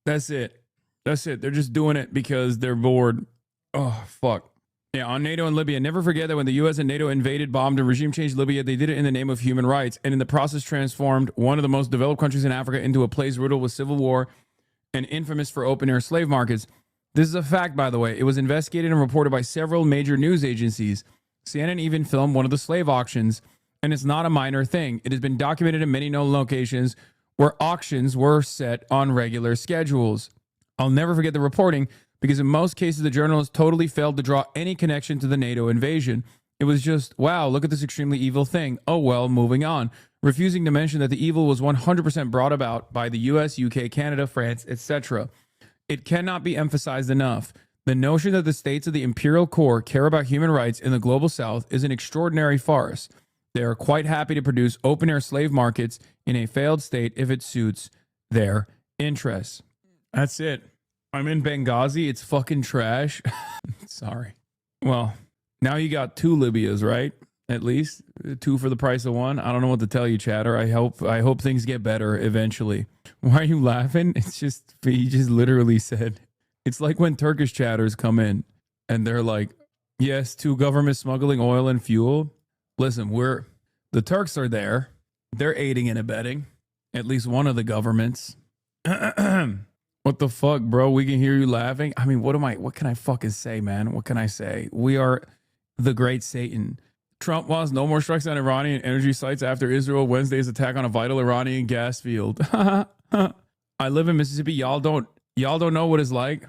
That's it. That's it. They're just doing it because they're bored. Oh, fuck. Yeah, on NATO and Libya, never forget that when the U.S. and NATO invaded, bombed, and regime changed Libya, they did it in the name of human rights, and in the process transformed one of the most developed countries in Africa into a place riddled with civil war and infamous for open-air slave markets. This is a fact, by the way. It was investigated and reported by several major news agencies. CNN even filmed one of the slave auctions, and it's not a minor thing. It has been documented in many known locations where auctions were set on regular schedules. I'll never forget the reporting, because in most cases, the journalists totally failed to draw any connection to the NATO invasion. It was just, wow, look at this extremely evil thing. Oh, well, moving on. Refusing to mention that the evil was 100% brought about by the US, UK, Canada, France, etc. It cannot be emphasized enough. The notion that the states of the imperial core care about human rights in the global south is an extraordinary farce. They are quite happy to produce open-air slave markets in a failed state if it suits their interests. That's it. I'm in Benghazi. It's fucking trash. Sorry. Well, now you got 2 Libyas, right? At least 2 for the price of 1. I don't know what to tell you, chatter. I hope things get better eventually. Why are you laughing? It's just, he just literally said, it's like when Turkish chatters come in and they're like, yes, to government smuggling oil and fuel. Listen, the Turks are there. They're aiding and abetting at least one of the governments. What the fuck, bro? We can hear you laughing. I mean, what can I fucking say, man? What can I say? We are the great Satan. Trump wants no more strikes on Iranian energy sites after Israel Wednesday's attack on a vital Iranian gas field. I live in Mississippi. Y'all don't know what it's like.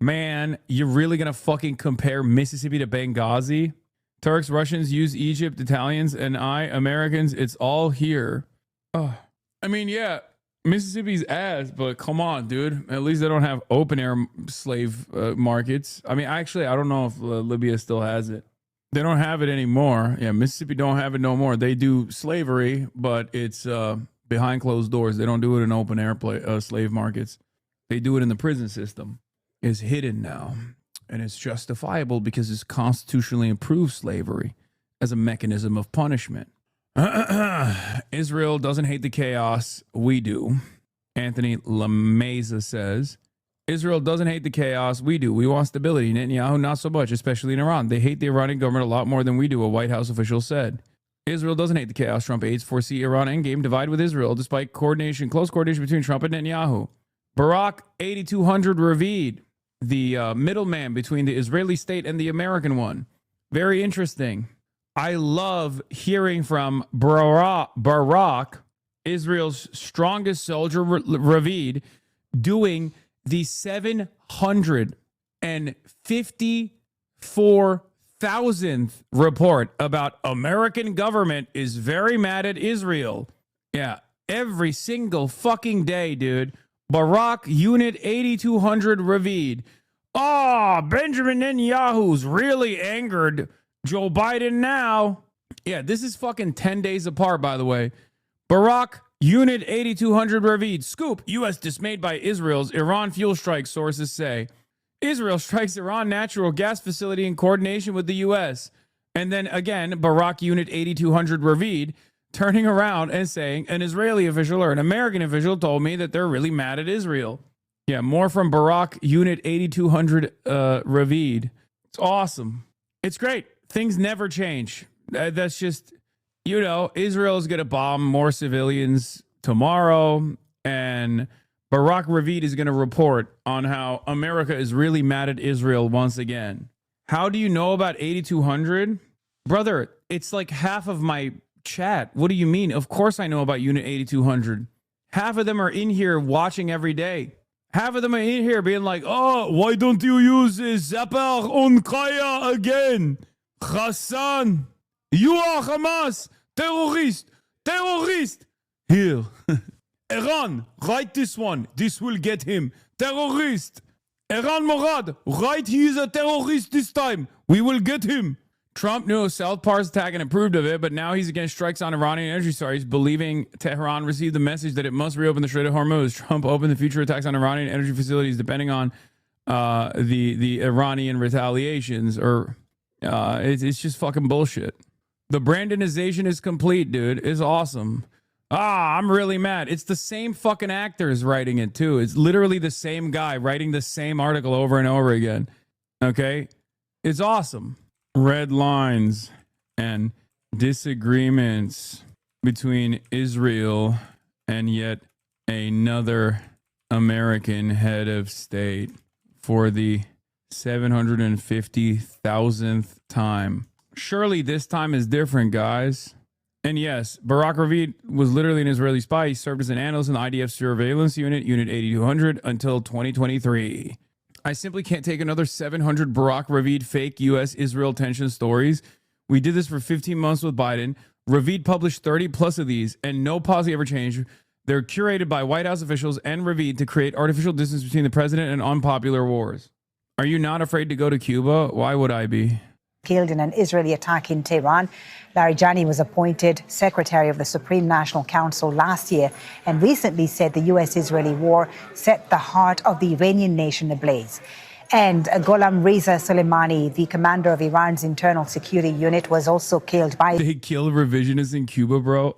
Man, you're really gonna fucking compare Mississippi to Benghazi? Turks, Russians use Egypt, Italians, and Americans. It's all here. Oh, I mean, yeah. Mississippi's ass, but come on, dude. At least they don't have open air slave markets. I mean, actually, I don't know if Libya still has it. They don't have it anymore. Yeah, Mississippi don't have it no more. They do slavery, but it's behind closed doors. They don't do it in open air slave markets. They do it in the prison system. It's hidden now, and it's justifiable because it's constitutionally approved slavery as a mechanism of punishment. Israel doesn't hate the chaos. We do. Anthony Lameza says, Israel doesn't hate the chaos. We do. We want stability. Netanyahu, not so much, especially in Iran. They hate the Iranian government a lot more than we do, a White House official said. Israel doesn't hate the chaos. Trump aides foresee Iran endgame divide with Israel, despite close coordination between Trump and Netanyahu. Barack 8200 Ravid, the middleman between the Israeli state and the American one. Very interesting. I love hearing from Barack, Israel's strongest soldier, Ravid, doing the 754,000th report about American government is very mad at Israel. Yeah, every single fucking day, dude. Barack Unit 8200 Ravid. Oh, Benjamin Netanyahu's really angered Joe Biden now. Yeah, this is fucking 10 days apart, by the way. Barack Unit 8200 Ravid. Scoop. U.S. dismayed by Israel's Iran fuel strike, sources say. Israel strikes Iran natural gas facility in coordination with the U.S. And then again, Barack Unit 8200 Ravid turning around and saying an Israeli official or an American official told me that they're really mad at Israel. Yeah, more from Barack Unit 8200 Ravid. It's awesome. It's great. Things never change. That's just, Israel is going to bomb more civilians tomorrow, and Barack Ravid is going to report on how America is really mad at Israel once again. How do you know about 8200? Brother, it's like half of my chat. What do you mean? Of course I know about Unit 8200. Half of them are in here watching every day. Half of them are in here being like, oh, why don't you use Zapar on Kaya again? Hasan, you are Hamas, terrorist. Here. Iran, write this one. This will get him. Terrorist. Iran Morad, write he is a terrorist this time. We will get him. Trump knew South Par's attack and approved of it, but now he's against strikes on Iranian energy sites, believing Tehran received the message that it must reopen the Strait of Hormuz. Trump opened the future attacks on Iranian energy facilities depending on the Iranian retaliations, or it's just fucking bullshit. The Brandonization is complete, dude. It's awesome. I'm really mad. It's the same fucking actors writing it too. It's literally the same guy writing the same article over and over again. Okay? It's awesome. Red lines and disagreements between Israel and yet another American head of state for the 750,000th time. Surely this time is different, guys. And yes, Barack Ravid was literally an Israeli spy. He served as an analyst in the IDF surveillance unit, Unit 8200, until 2023. I simply can't take another 700 Barack Ravid fake U.S.-Israel tension stories. We did this for 15 months with Biden. Ravid published 30 plus of these, and no policy ever changed. They're curated by White House officials and Ravid to create artificial distance between the president and unpopular wars. Are you not afraid to go to Cuba? Why would I be? Killed in an Israeli attack in Tehran. Larijani was appointed Secretary of the Supreme National Council last year and recently said the U.S.-Israeli war set the heart of the Iranian nation ablaze. And Gholam Reza Soleimani, the commander of Iran's internal security unit, was also killed by... They kill revisionists in Cuba, bro.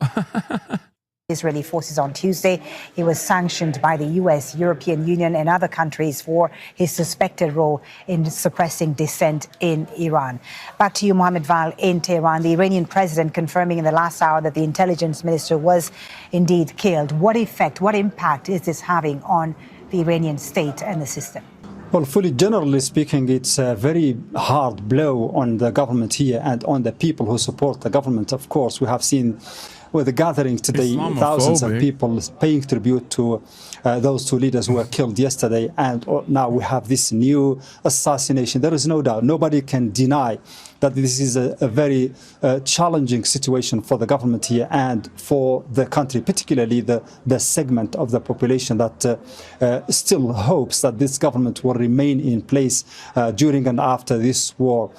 Israeli forces on Tuesday. He was sanctioned by the U.S., European Union and other countries for his suspected role in suppressing dissent in Iran. Back to you, Mohammed Val, in Tehran. The Iranian president confirming in the last hour that the intelligence minister was indeed killed. What effect, what impact is this having on the Iranian state and the system? Well, fully generally speaking, it's a very hard blow on the government here and on the people who support the government. Of course, we have seen with the gathering today, thousands of people paying tribute to those two leaders who were killed yesterday. And now we have this new assassination. There is no doubt. Nobody can deny that this is a very challenging situation for the government here and for the country, particularly the segment of the population that still hopes that this government will remain in place during and after this war.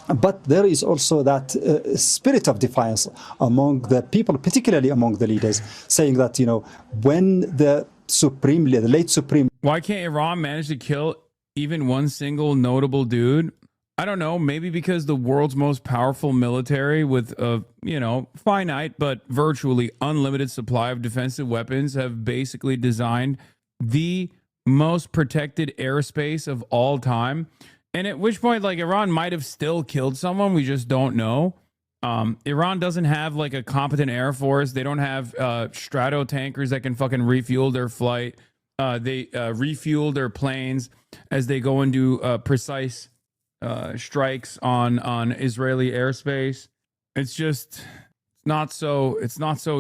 But there is also that spirit of defiance among the people, particularly among the leaders, saying that, you know, when the late Supreme... Why can't Iran manage to kill even one single notable dude? I don't know, maybe because the world's most powerful military with a, you know, finite but virtually unlimited supply of defensive weapons have basically designed the most protected airspace of all time. And at which point, like, Iran might have still killed someone. We just don't know. Iran doesn't have, like, a competent air force. They don't have strato tankers that can fucking refuel their flight. They refuel their planes as they go and do precise strikes on Israeli airspace. It's just not so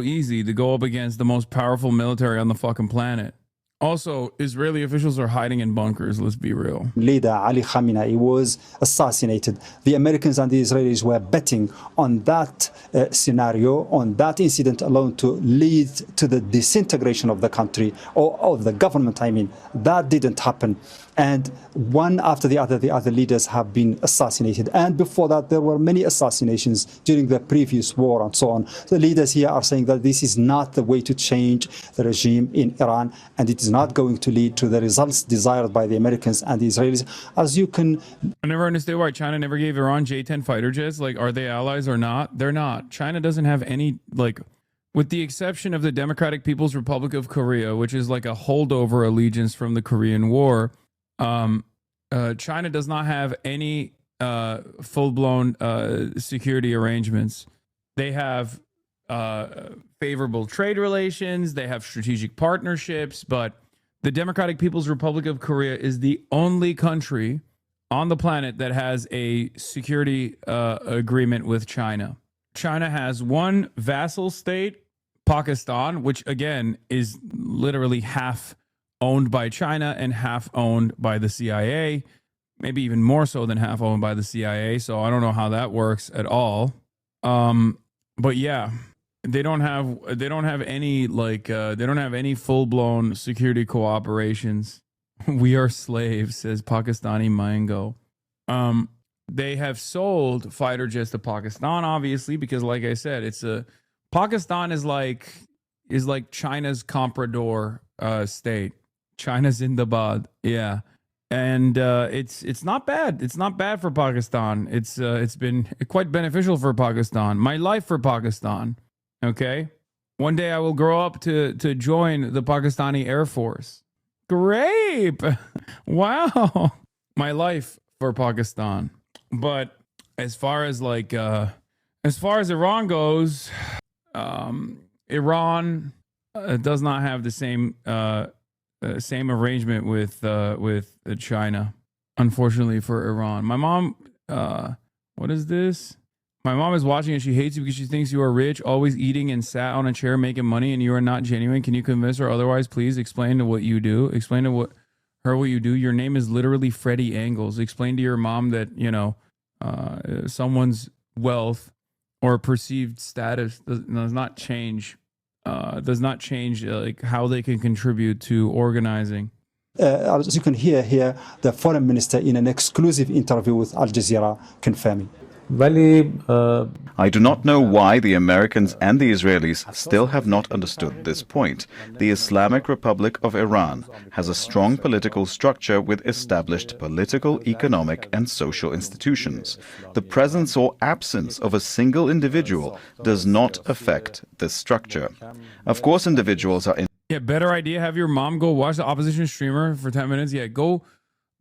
easy to go up against the most powerful military on the fucking planet. Also, Israeli officials are hiding in bunkers, let's be real. Leader Ali Khamenei was assassinated. The Americans and the Israelis were betting on that scenario, on that incident alone to lead to the disintegration of the country, or of the government, I mean. That didn't happen. And one after the other leaders have been assassinated. And before that, there were many assassinations during the previous war and so on. The leaders here are saying that this is not the way to change the regime in Iran, and it is not going to lead to the results desired by the Americans and the Israelis. As you can... I never understood why China never gave Iran J-10 fighter jets. Like, are they allies or not? They're not. China doesn't have any, like... With the exception of the Democratic People's Republic of Korea, which is like a holdover allegiance from the Korean War, China does not have any full-blown security arrangements. They have favorable trade relations. They have strategic partnerships. But the Democratic People's Republic of Korea is the only country on the planet that has a security agreement with China. China has one vassal state, Pakistan, which again is literally half owned by China and half owned by the CIA, maybe even more so than half owned by the CIA. So I don't know how that works at all. But yeah, they don't have any full-blown security cooperations. We are slaves, says Pakistani Mango. They have sold fighter jets to Pakistan, obviously, because like I said, Pakistan is like China's comprador state. China's Zindabad, yeah, and it's not bad. It's not bad for Pakistan. It's been quite beneficial for Pakistan. My life for Pakistan. Okay, one day I will grow up to join the Pakistani Air Force. Great, wow, my life for Pakistan. But as far as Iran goes, Iran does not have the same arrangement with China, unfortunately for Iran. My mom, what is this? My mom is watching and she hates you because she thinks you are rich, always eating and sat on a chair making money, and you are not genuine. Can you convince her otherwise? Please explain to what you do. Explain to her what you do. Your name is literally Freddie Angles. Explain to your mom that, you know, someone's wealth or perceived status does not change like how they can contribute to organizing. As you can hear here, the foreign minister in an exclusive interview with Al Jazeera confirming. I do not know why the Americans and the Israelis still have not understood this point. The Islamic Republic of Iran has a strong political structure with established political, economic, and social institutions. The presence or absence of a single individual does not affect this structure. Of course, individuals are Yeah, better idea. Have your mom go watch the opposition streamer for 10 minutes. Yeah, go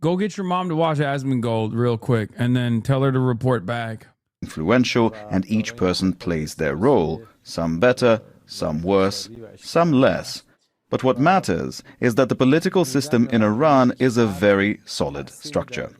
get your mom to watch Asmongold real quick and then tell her to report back. Influential, and each person plays their role, some better, some worse, some less. But what matters is that the political system in Iran is a very solid structure.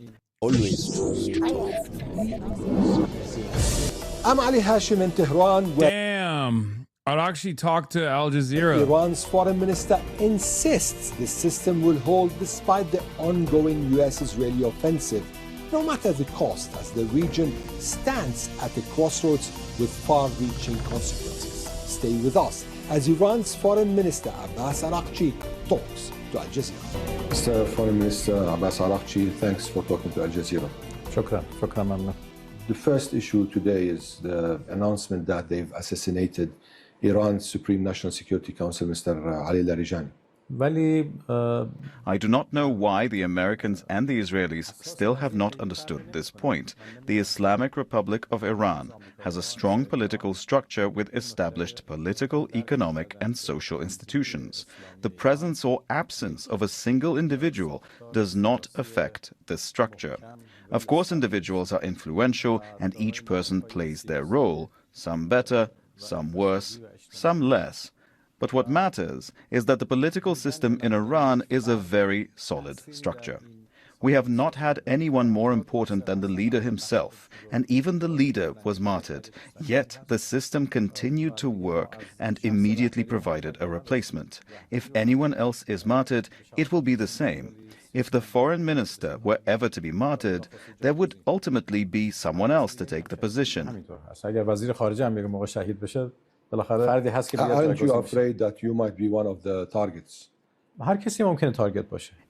I'm Ali Hashim in Tehran. Damn. I'd actually talk to Al Jazeera. Iran's foreign minister insists the system will hold despite the ongoing US-Israeli offensive, no matter the cost, as the region stands at a crossroads with far-reaching consequences. Stay with us as Iran's foreign minister Abbas Araghchi talks to Al Jazeera. Mr. Foreign Minister Abbas Araghchi, thanks for talking to Al Jazeera. Shukran. The first issue today is the announcement that they've assassinated Iran's Supreme National Security Council, Mr. Ali Larijani. I do not know why the Americans and the Israelis still have not understood this point. The Islamic Republic of Iran has a strong political structure with established political, economic, and social institutions. The presence or absence of a single individual does not affect this structure. Of course, individuals are influential, and each person plays their role, some better, some worse, some less. But what matters is that the political system in Iran is a very solid structure. We have not had anyone more important than the leader himself, and even the leader was martyred. Yet the system continued to work and immediately provided a replacement. If anyone else is martyred, it will be the same. If the foreign minister were ever to be martyred, there would ultimately be someone else to take the position. Aren't you afraid that you might be one of the targets?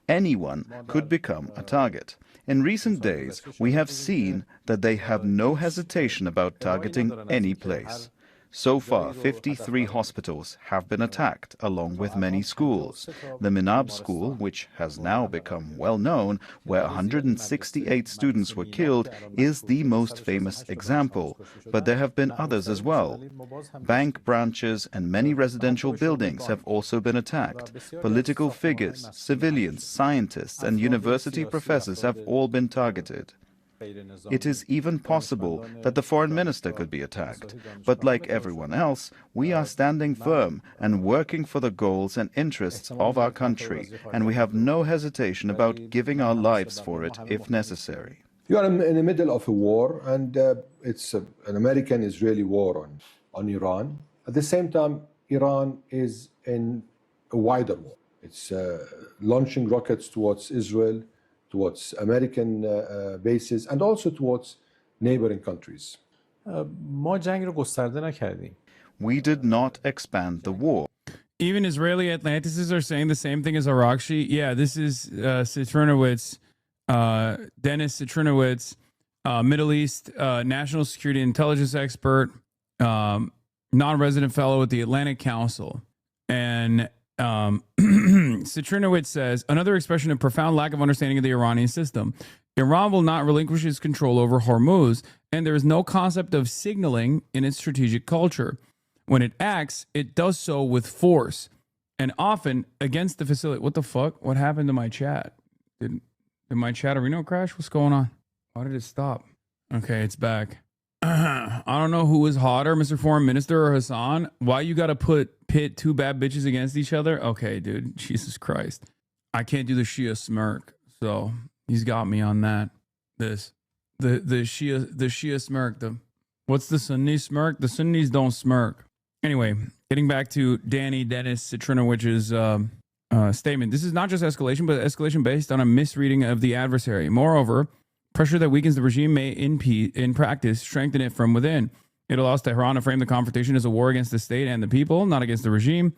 Anyone could become a target. In recent days, we have seen that they have no hesitation about targeting any place. So far, 53 hospitals have been attacked, along with many schools. The Minab school, which has now become well known, where 168 students were killed, is the most famous example, but there have been others as well. Bank branches and many residential buildings have also been attacked. Political figures, civilians, scientists, and university professors have all been targeted. It is even possible that the foreign minister could be attacked. But like everyone else, we are standing firm and working for the goals and interests of our country, and we have no hesitation about giving our lives for it if necessary. You are in the middle of a war, and it's an American-Israeli war on Iran. At the same time, Iran is in a wider war. It's launching rockets towards Israel, towards American bases, and also towards neighboring countries. We did not expand the war. Even Israeli Atlantists are saying the same thing as Araghchi. Yeah, this is Citrinowicz, Dennis Citrinowicz, Middle East National Security Intelligence expert, non-resident fellow at the Atlantic Council. And Citrinowicz says, another expression of profound lack of understanding of the Iranian system. Iran will not relinquish its control over Hormuz, and there is no concept of signaling in its strategic culture. When it acts, it does so with force, and often against the facility. What the fuck? What happened to my chat? Did my chatterino crash? What's going on? Why did it stop? Okay, it's back. I don't know who is hotter, Mr. Foreign Minister or Hassan. Why you got to pit two bad bitches against each other? Okay, dude. Jesus Christ. I can't do the Shia smirk, so he's got me on that. The Shia smirk. What's the Sunni smirk? The Sunnis don't smirk. Anyway, getting back to Dennis Citrinowicz's statement. This is not just escalation, but escalation based on a misreading of the adversary. Moreover, pressure that weakens the regime may, in practice, strengthen it from within. It allows Tehran to frame the confrontation as a war against the state and the people, not against the regime,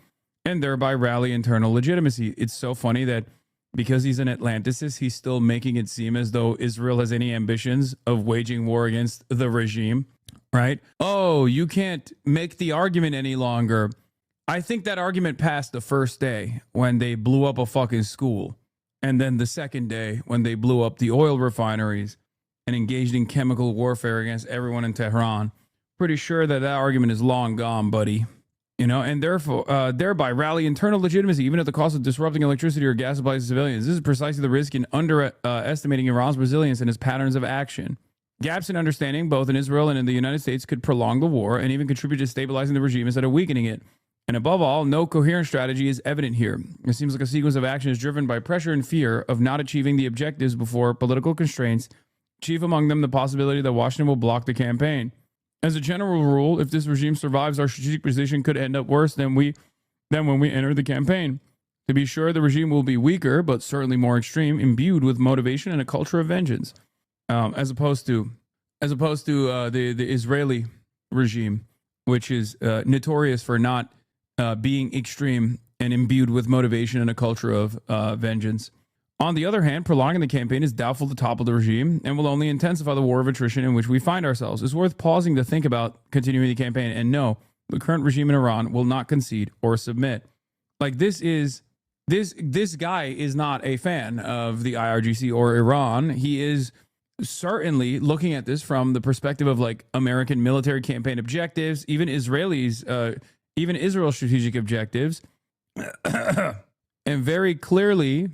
and thereby rally internal legitimacy. It's so funny that because he's an Atlanticist, he's still making it seem as though Israel has any ambitions of waging war against the regime, right? Oh, you can't make the argument any longer. I think that argument passed the first day when they blew up a fucking school. And then the second day when they blew up the oil refineries and engaged in chemical warfare against everyone in Tehran. Pretty sure that argument is long gone, buddy. You know, and therefore, thereby rally internal legitimacy, even at the cost of disrupting electricity or gas supplies to civilians. This is precisely the risk in underestimating Iran's resilience and its patterns of action. Gaps in understanding, both in Israel and in the United States, could prolong the war and even contribute to stabilizing the regime instead of weakening it. And above all, no coherent strategy is evident here. It seems like a sequence of actions driven by pressure and fear of not achieving the objectives before political constraints, chief among them the possibility that Washington will block the campaign. As a general rule, if this regime survives, our strategic position could end up worse than when we enter the campaign. To be sure, the regime will be weaker, but certainly more extreme, imbued with motivation and a culture of vengeance, as opposed to the Israeli regime, which is notorious for not being extreme and imbued with motivation and a culture of vengeance. On the other hand, prolonging the campaign is doubtful to topple the regime and will only intensify the war of attrition in which we find ourselves. It's worth pausing to think about continuing the campaign. And no, the current regime in Iran will not concede or submit. Like this guy is not a fan of the IRGC or Iran. He is certainly looking at this from the perspective of like American military campaign objectives, even Israel's strategic objectives, and very clearly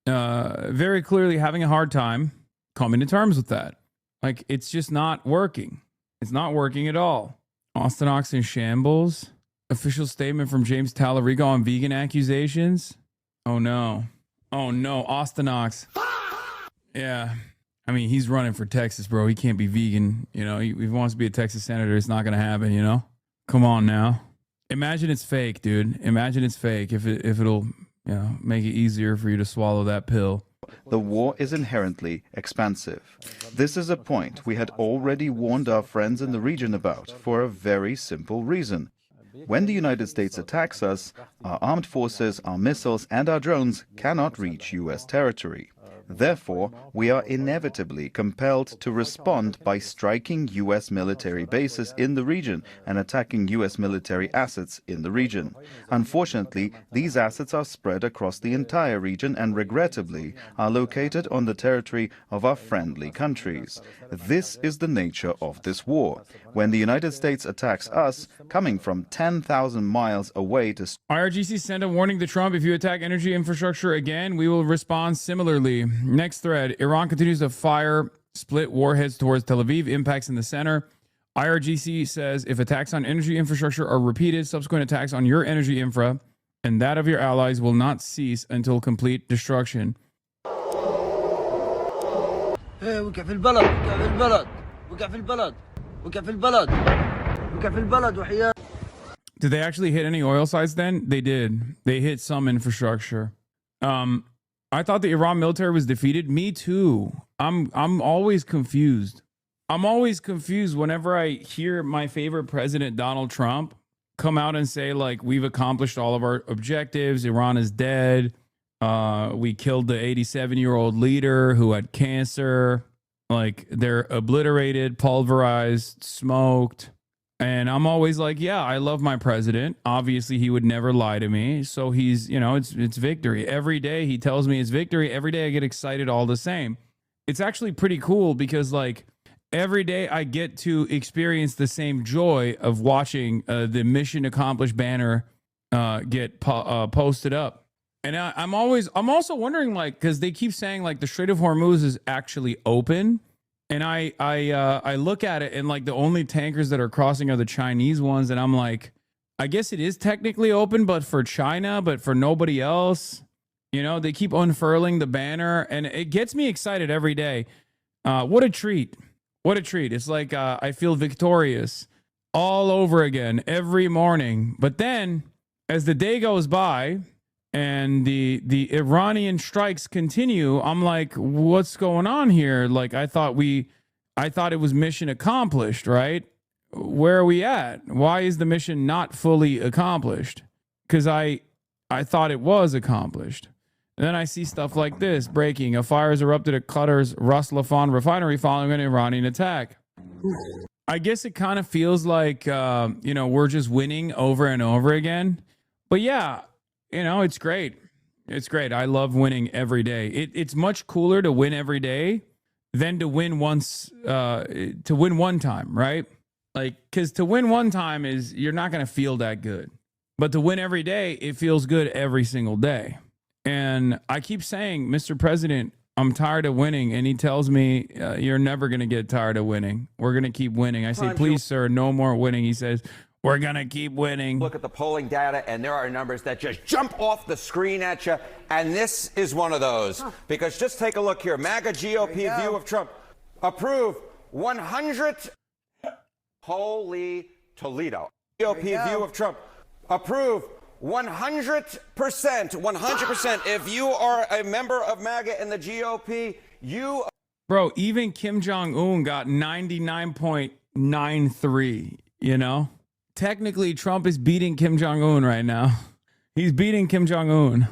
having a hard time coming to terms with that. Like, it's just not working. It's not working at all. Ostenox in shambles. Official statement from James Tallarico on vegan accusations. Oh no. Ostenox. Yeah. I mean, he's running for Texas, bro. He can't be vegan. You know, he wants to be a Texas senator. It's not going to happen, you know? Come on now. Imagine it's fake, dude. Imagine it's fake if it'll, you know, make it easier for you to swallow that pill. The war is inherently expansive. This is a point we had already warned our friends in the region about for a very simple reason. When the United States attacks us, our armed forces, our missiles, and our drones cannot reach U.S. territory. Therefore, we are inevitably compelled to respond by striking U.S. military bases in the region and attacking U.S. military assets in the region. Unfortunately, these assets are spread across the entire region and regrettably are located on the territory of our friendly countries. This is the nature of this war. When the United States attacks us, coming from 10,000 miles away to... IRGC sent a warning to Trump: if you attack energy infrastructure again, we will respond similarly. Next thread: Iran continues to fire split warheads towards Tel Aviv, impacts in the center. IRGC says if attacks on energy infrastructure are repeated, subsequent attacks on your energy infra and that of your allies will not cease until complete destruction. Did they actually hit any oil sites then? They did. They hit some infrastructure. I thought the Iran military was defeated. Me too. I'm always confused. I'm always confused whenever I hear my favorite president, Donald Trump, come out and say, like, we've accomplished all of our objectives. Iran is dead. We killed the 87-year-old leader who had cancer. Like, they're obliterated, pulverized, smoked. And I'm always like, yeah, I love my president. Obviously, he would never lie to me. So he's, you know, it's victory. Every day he tells me it's victory. Every day I get excited all the same. It's actually pretty cool because, like, every day I get to experience the same joy of watching the mission accomplished banner get posted up. And I'm also wondering, like, because they keep saying, like, the Strait of Hormuz is actually open. And I look at it and, like, the only tankers that are crossing are the Chinese ones. And I'm like, I guess it is technically open, but for China, but for nobody else. You know, they keep unfurling the banner and it gets me excited every day. What a treat. What a treat. It's like I feel victorious all over again every morning. But then as the day goes by and the Iranian strikes continue, I'm like, what's going on here? Like, I thought it was mission accomplished, right? Where are we at? Why is the mission not fully accomplished? Because I thought it was accomplished. And then I see stuff like this breaking. A fire has erupted at Qatar's Ras Laffan refinery following an Iranian attack. I guess it kind of feels like, we're just winning over and over again. But yeah, it's great. It's great. I love winning every day. It's much cooler to win every day than to win one time, right? Like, because to win one time you're not going to feel that good. But to win every day, it feels good every single day. And I keep saying, Mr. President, I'm tired of winning. And he tells me, you're never going to get tired of winning. We're going to keep winning. I say, please, sir, no more winning. He says, we're going to keep winning. Look at the polling data, and there are numbers that just jump off the screen at you. And this is one of those. Because just take a look here. MAGA GOP view of Trump. Approve 100. Holy Toledo. GOP view of Trump. Approve 100%. 100%. If you are a member of MAGA in the GOP, you... Bro, even Kim Jong-un got 99.93, Technically, Trump is beating Kim Jong-un right now. He's beating Kim Jong-un.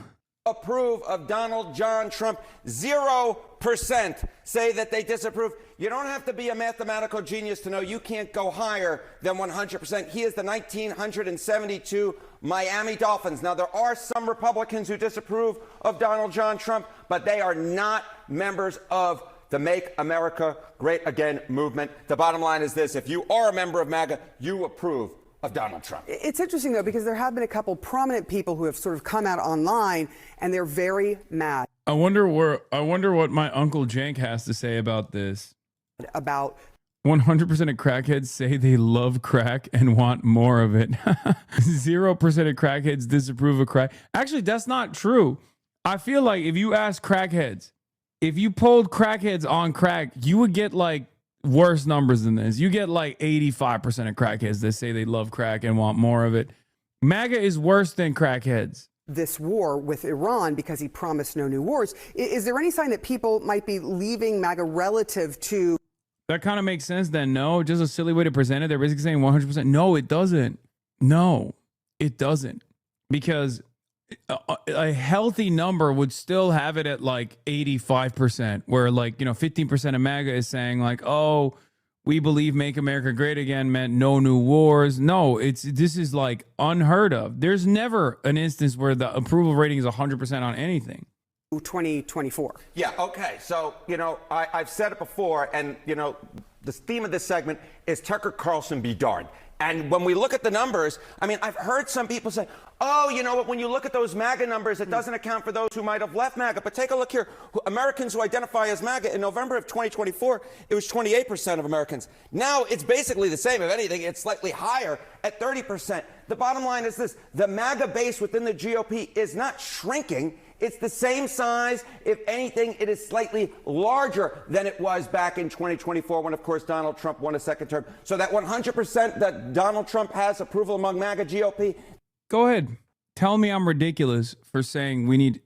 Approve of Donald John Trump. 0% say that they disapprove. You don't have to be a mathematical genius to know you can't go higher than 100%. He is the 1972 Miami Dolphins. Now, there are some Republicans who disapprove of Donald John Trump, but they are not members of the Make America Great Again movement. The bottom line is this. If you are a member of MAGA, you approve of Donald Trump. It's interesting, though, because there have been a couple prominent people who have sort of come out online, and they're very mad. I wonder what my Uncle Jank has to say about this. About 100% of crackheads say they love crack and want more of it. 0% of crackheads disapprove of crack. Actually, that's not true. I feel like if you ask crackheads, if you polled crackheads on crack, you would get like worse numbers than this. You get like 85% of crackheads that say they love crack and want more of it. MAGA is worse than crackheads. This war with Iran because he promised no new wars. Is there any sign that people might be leaving MAGA relative to... That kind of makes sense then. No, just a silly way to present it. They're basically saying 100%. No, it doesn't. No, it doesn't. Because a healthy number would still have it at like 85%, where 15% of MAGA is saying like, oh, we believe Make America Great Again meant no new wars. No, this is like unheard of. There's never an instance where the approval rating is 100% on anything. 2024. Yeah, okay. So, I've said it before, and, the theme of this segment is Tucker Carlson be darned. And when we look at the numbers, I mean, I've heard some people say, oh, you know what, when you look at those MAGA numbers, it doesn't account for those who might have left MAGA. But take a look here. Americans who identify as MAGA, in November of 2024, it was 28% of Americans. Now it's basically the same. If anything, it's slightly higher at 30%. The bottom line is this. The MAGA base within the GOP is not shrinking. It's the same size. If anything, it is slightly larger than it was back in 2024 when, of course, Donald Trump won a second term. So that 100% that Donald Trump has approval among MAGA GOP. Go ahead. Tell me I'm ridiculous for saying we need,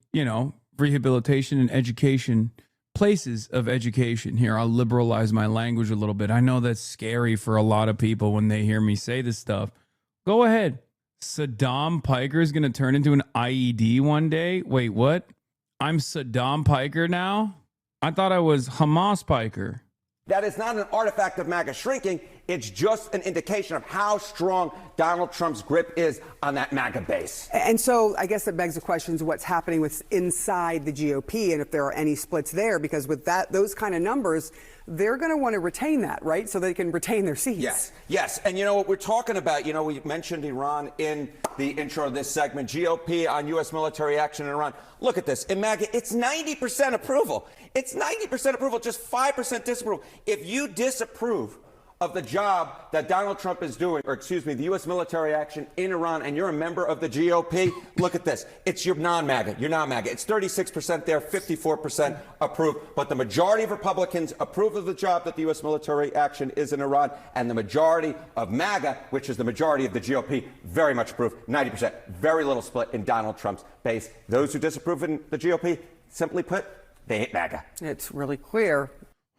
rehabilitation and education, places of education. Here, I'll liberalize my language a little bit. I know that's scary for a lot of people when they hear me say this stuff. Go ahead. Saddam Piker is going to turn into an IED one day. Wait, what? I'm Saddam Piker now? I thought I was Hamas Piker. That is not an artifact of MAGA shrinking. It's just an indication of how strong Donald Trump's grip is on that MAGA base. And so I guess that begs the question of what's happening with inside the GOP and if there are any splits there, because with those kind of numbers, they're going to want to retain that, right? So they can retain their seats. Yes. And what we're talking about, we mentioned Iran in the intro of this segment, GOP on U.S. military action in Iran. Look at this. In MAGA, it's 90% approval. It's 90% approval, just 5% disapproval. If you disapprove of the job that Donald Trump is doing, the U.S. military action in Iran, and you're a member of the GOP, look at this. It's your non-MAGA. You're non-MAGA. It's 36% there, 54% approve. But the majority of Republicans approve of the job that the U.S. military action is in Iran, and the majority of MAGA, which is the majority of the GOP, very much approve, 90%. Very little split in Donald Trump's base. Those who disapprove in the GOP, simply put, they hate MAGA. It's really clear.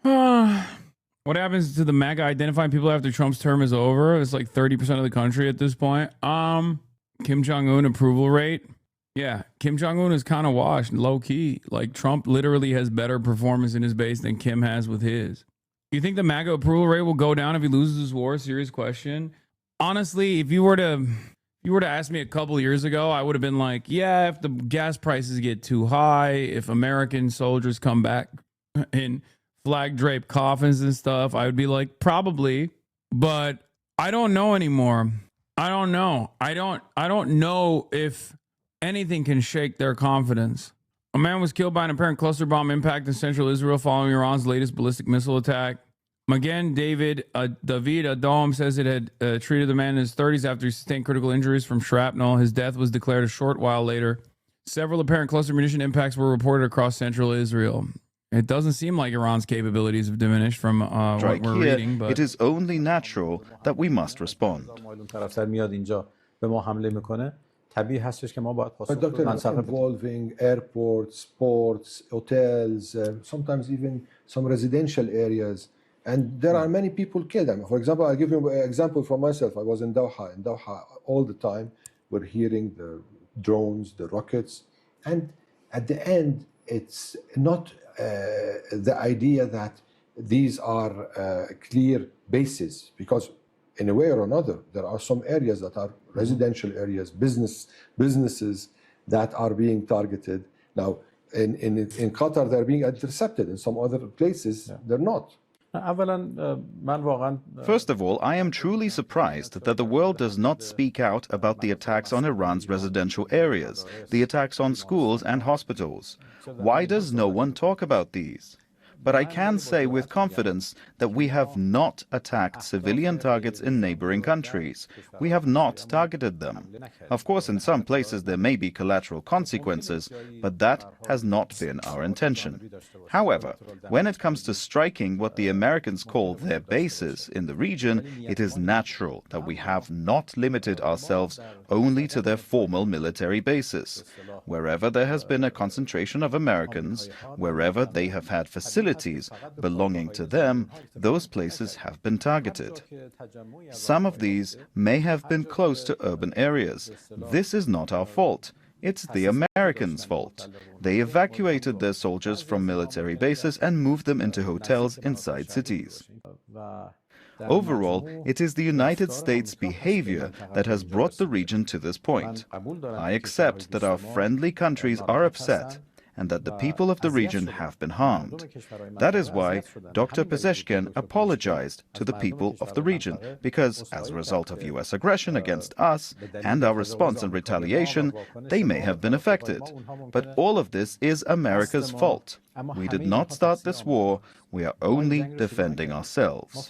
What happens to the MAGA identifying people after Trump's term is over? It's like 30% of the country at this point. Kim Jong-un approval rate. Yeah, Kim Jong-un is kind of washed, low key. Like Trump literally has better performance in his base than Kim has with his. You think the MAGA approval rate will go down if he loses his war? Serious question. Honestly, if you were to ask me a couple years ago, I would have been like, yeah, if the gas prices get too high, if American soldiers come back in flag draped coffins and stuff, I would be like, probably. But I don't know anymore. I don't know. I don't know if anything can shake their confidence. A man was killed by an apparent cluster bomb impact in central Israel following Iran's latest ballistic missile attack. Again, David Adom says it had treated the man in his 30s after he sustained critical injuries from shrapnel. His death was declared a short while later. Several apparent cluster munition impacts were reported across central Israel. It doesn't seem like Iran's capabilities have diminished from what we're reading. But it is only natural that we must respond. But Dr. It's involving airports, ports, hotels, sometimes even some residential areas. And there are many people killed. For example, I'll give you an example from myself. I was in Doha. In Doha, all the time, we're hearing the drones, the rockets. And at the end, it's not the idea that these are clear bases, because in a way or another, there are some areas that are residential areas, businesses that are being targeted. Now, in Qatar, they're being intercepted. In some other places, they're not. First of all, I am truly surprised that the world does not speak out about the attacks on Iran's residential areas, the attacks on schools and hospitals. Why does no one talk about these? But I can say with confidence that we have not attacked civilian targets in neighboring countries. We have not targeted them. Of course, in some places there may be collateral consequences, but that has not been our intention. However, when it comes to striking what the Americans call their bases in the region, it is natural that we have not limited ourselves only to their formal military bases. Wherever there has been a concentration of Americans, wherever they have had facilities belonging to them, those places have been targeted. Some of these may have been close to urban areas. This is not our fault. It's the Americans' fault. They evacuated their soldiers from military bases and moved them into hotels inside cities. Overall, it is the United States' behavior that has brought the region to this point. I accept that our friendly countries are upset and that the people of the region have been harmed. That is why Dr. Pezeshkian apologized to the people of the region, because as a result of U.S. aggression against us and our response and retaliation, they may have been affected. But all of this is America's fault. We did not start this war. We are only defending ourselves.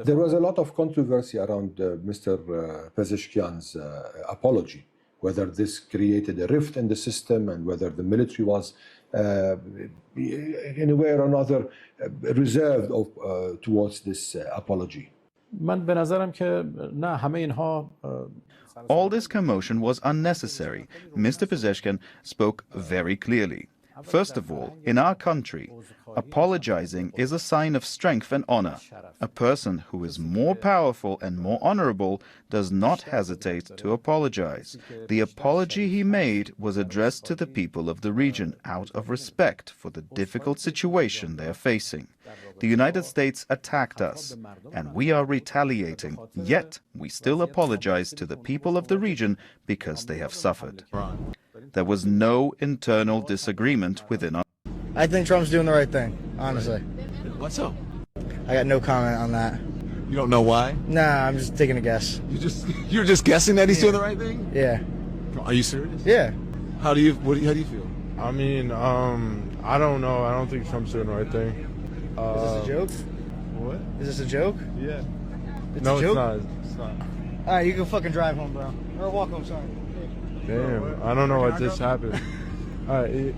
There was a lot of controversy around Mr. Pezeshkian's apology, whether this created a rift in the system and whether the military was, in a way or another, reserved towards this apology. All this commotion was unnecessary. Mr. Pezeshkian spoke very clearly. First of all, in our country, apologizing is a sign of strength and honor. A person who is more powerful and more honorable does not hesitate to apologize. The apology he made was addressed to the people of the region out of respect for the difficult situation they are facing. The United States attacked us, and we are retaliating, yet we still apologize to the people of the region because they have suffered. There was no internal disagreement within us. I think Trump's doing the right thing, honestly. What's up? I got no comment on that. You don't know why? Nah, I'm just taking a guess. You're just guessing that he's doing the right thing? Yeah. Are you serious? Yeah. How do you feel? I mean, I don't know. I don't think Trump's doing the right thing. Is this a joke? What? Is this a joke? Yeah. It's No, a joke? it's not. All right, you can fucking drive home, bro. Or walk home, sorry. Damn, I don't know what just happened. All right.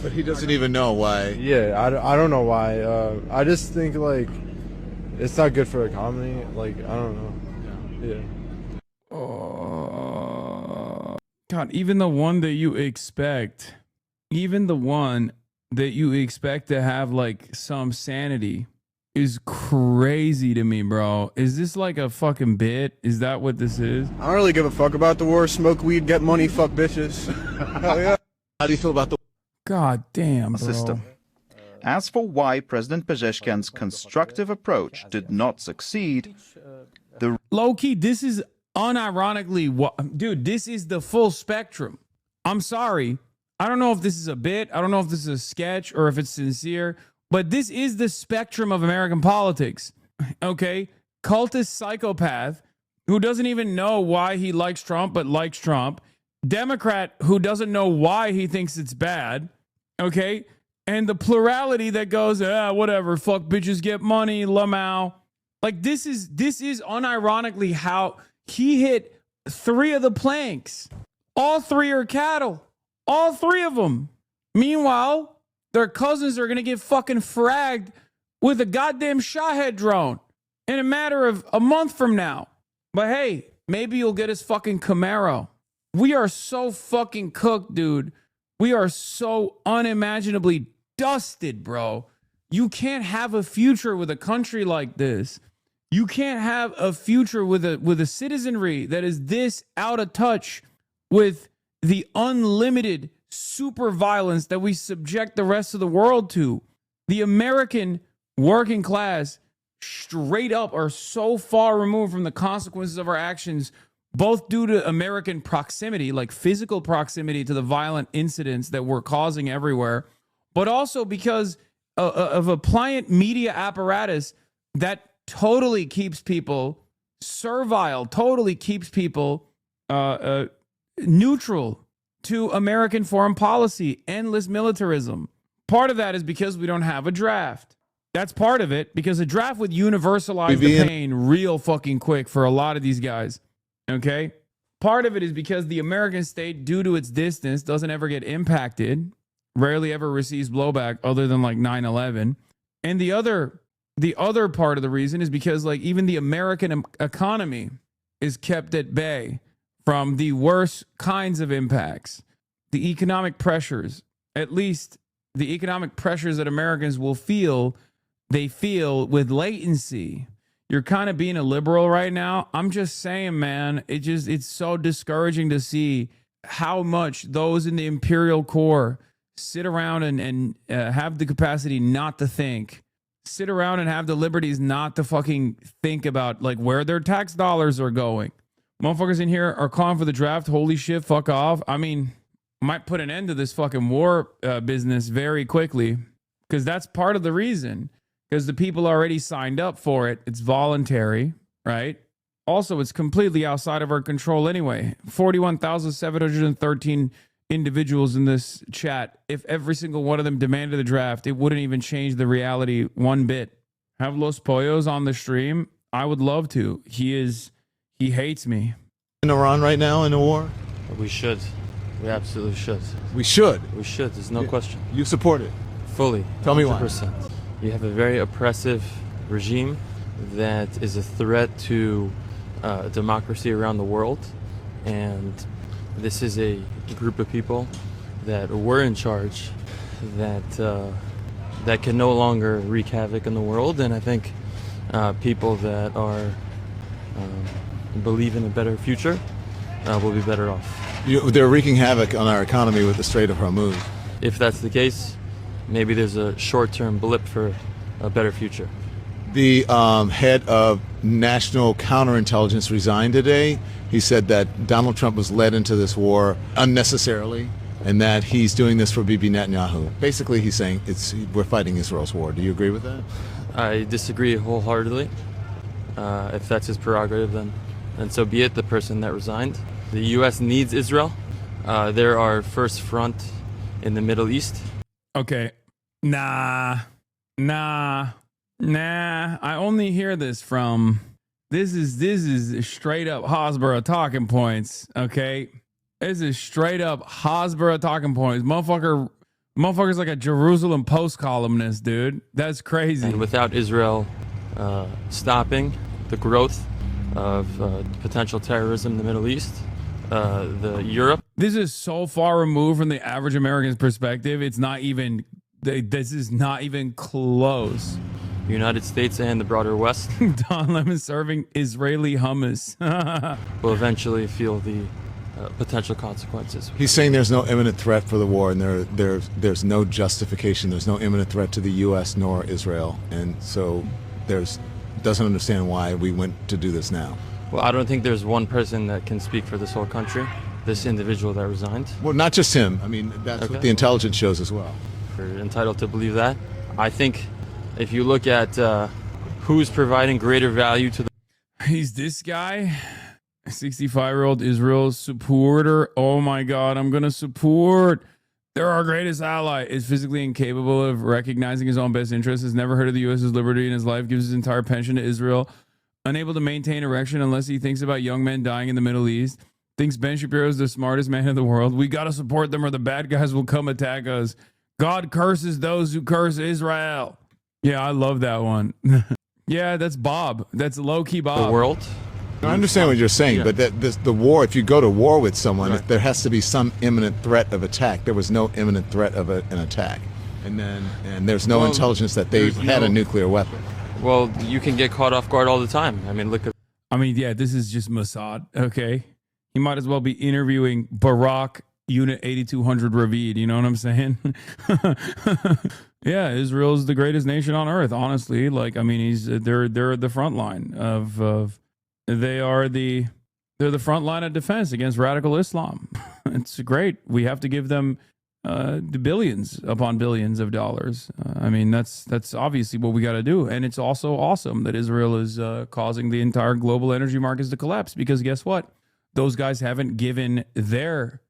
But he doesn't even know why. Yeah, I don't know why. I just think, like, it's not good for the economy. Like, I don't know. Yeah. God, even the one that you expect, to have, like, some sanity, is crazy to me, bro. Is this like a fucking bit? Is that what this is? I don't really give a fuck about the war. Smoke weed, get money, fuck bitches. Hell yeah. How do you feel about the God damn, bro. system? As for why President Pezeshkian's constructive approach did not succeed, the low-key, this is unironically what, dude, this is the full spectrum. I'm sorry. I don't know if this is a bit. I don't know if this is a sketch or if it's sincere, but this is the spectrum of American politics. Okay? Cultist psychopath who doesn't even know why he likes Trump, but likes Trump. Democrat who doesn't know why he thinks it's bad. Okay? And the plurality that goes, whatever, fuck bitches, get money, lamau. Like this is unironically how he hit 3 of the planks. All 3 are cattle. All 3 of them. Meanwhile, their cousins are going to get fucking fragged with a goddamn Shahed drone in a matter of a month from now. But hey, maybe you'll get his fucking Camaro. We are so fucking cooked, dude. We are so unimaginably dusted, bro. You can't have a future with a country like this. You can't have a future with a citizenry that is this out of touch with the unlimited super violence that we subject the rest of the world to. The American working class straight up are so far removed from the consequences of our actions, both due to American proximity, like physical proximity to the violent incidents that we're causing everywhere, but also because of a pliant media apparatus that totally keeps people servile, totally keeps people neutral to American foreign policy, endless militarism. Part of that is because we don't have a draft. That's part of it, because a draft would universalize the pain real fucking quick for a lot of these guys. Okay? Part of it is because the American state, due to its distance, doesn't ever get impacted, rarely ever receives blowback other than like 9/11. And the other part of the reason is because like even the American economy is kept at bay from the worst kinds of impacts. The economic pressures, at least the economic pressures that Americans will feel, they feel with latency. You're kind of being a liberal right now. I'm just saying, man, it's so discouraging to see how much those in the imperial core sit around and have the capacity not to think, sit around and have the liberties not to fucking think about like where their tax dollars are going. Motherfuckers in here are calling for the draft. Holy shit, fuck off. I mean, might put an end to this fucking war business very quickly, because that's part of the reason. Because the people already signed up for it. It's voluntary, right? Also, it's completely outside of our control anyway. 41,713 individuals in this chat. If every single one of them demanded a draft, it wouldn't even change the reality one bit. Have Los Pollos on the stream? I would love to. He hates me. In Iran right now in a war? We should. We absolutely should. We should? We should. There's no question. You support it? Fully. Tell me why. 100%. You have a very oppressive regime that is a threat to democracy around the world. And this is a group of people that were in charge that can no longer wreak havoc in the world. And I think people that are believe in a better future will be better off. They're wreaking havoc on our economy with the Strait of Hormuz. If that's the case, maybe there's a short-term blip for a better future. The head of national counterintelligence resigned today. He said that Donald Trump was led into this war unnecessarily and that he's doing this for Bibi Netanyahu. Basically, he's saying we're fighting Israel's war. Do you agree with that? I disagree wholeheartedly. If that's his prerogative, then so be it, the person that resigned. The U.S. needs Israel. They're our first front in the Middle East. Okay. Nah. I only hear this from this is straight up Hasbara talking points. Okay. This is straight up Hasbara talking points. Motherfucker's like a Jerusalem Post columnist, dude. That's crazy. And without Israel stopping the growth of potential terrorism in the Middle East, Europe. This is so far removed from the average American's perspective. It's not even. This is not even close. the United States and the broader West Don Lemon serving Israeli hummus. will eventually feel the potential consequences. He's saying there's no imminent threat for the war, and there's no justification. There's no imminent threat to the U.S. nor Israel, and so doesn't understand why we went to do this now. Well, I don't think there's one person that can speak for this whole country. This individual that resigned. Well, not just him. I mean, that's what the intelligence shows as well. We're entitled to believe that. I think if you look at who's providing greater value to the... He's this guy, 65-year-old Israel supporter. Oh my God, I'm going to support. They're our greatest ally. Is physically incapable of recognizing his own best interests. Has never heard of the U.S.'s liberty in his life. Gives his entire pension to Israel. Unable to maintain erection unless he thinks about young men dying in the Middle East. Thinks Ben Shapiro is the smartest man in the world. We got to support them or the bad guys will come attack us. God curses those who curse Israel. Yeah, I love that one. Yeah, that's Bob. That's low-key Bob. The world. I understand what you're saying, but the war, if you go to war with someone, there has to be some imminent threat of attack. There was no imminent threat of an attack. And there's no intelligence that they had a nuclear weapon. Well, you can get caught off guard all the time. I mean, look at... I mean, yeah, this is just Mossad, okay? He might as well be interviewing Barack Unit 8200 Ravid, you know what I'm saying? Yeah, Israel's the greatest nation on earth, honestly. Like, I mean, they're the front line of they're the front line of defense against radical Islam. It's great. We have to give them the billions upon billions of dollars. I mean, that's obviously what we got to do. And it's also awesome that Israel is causing the entire global energy markets to collapse, because guess what? Those guys haven't given their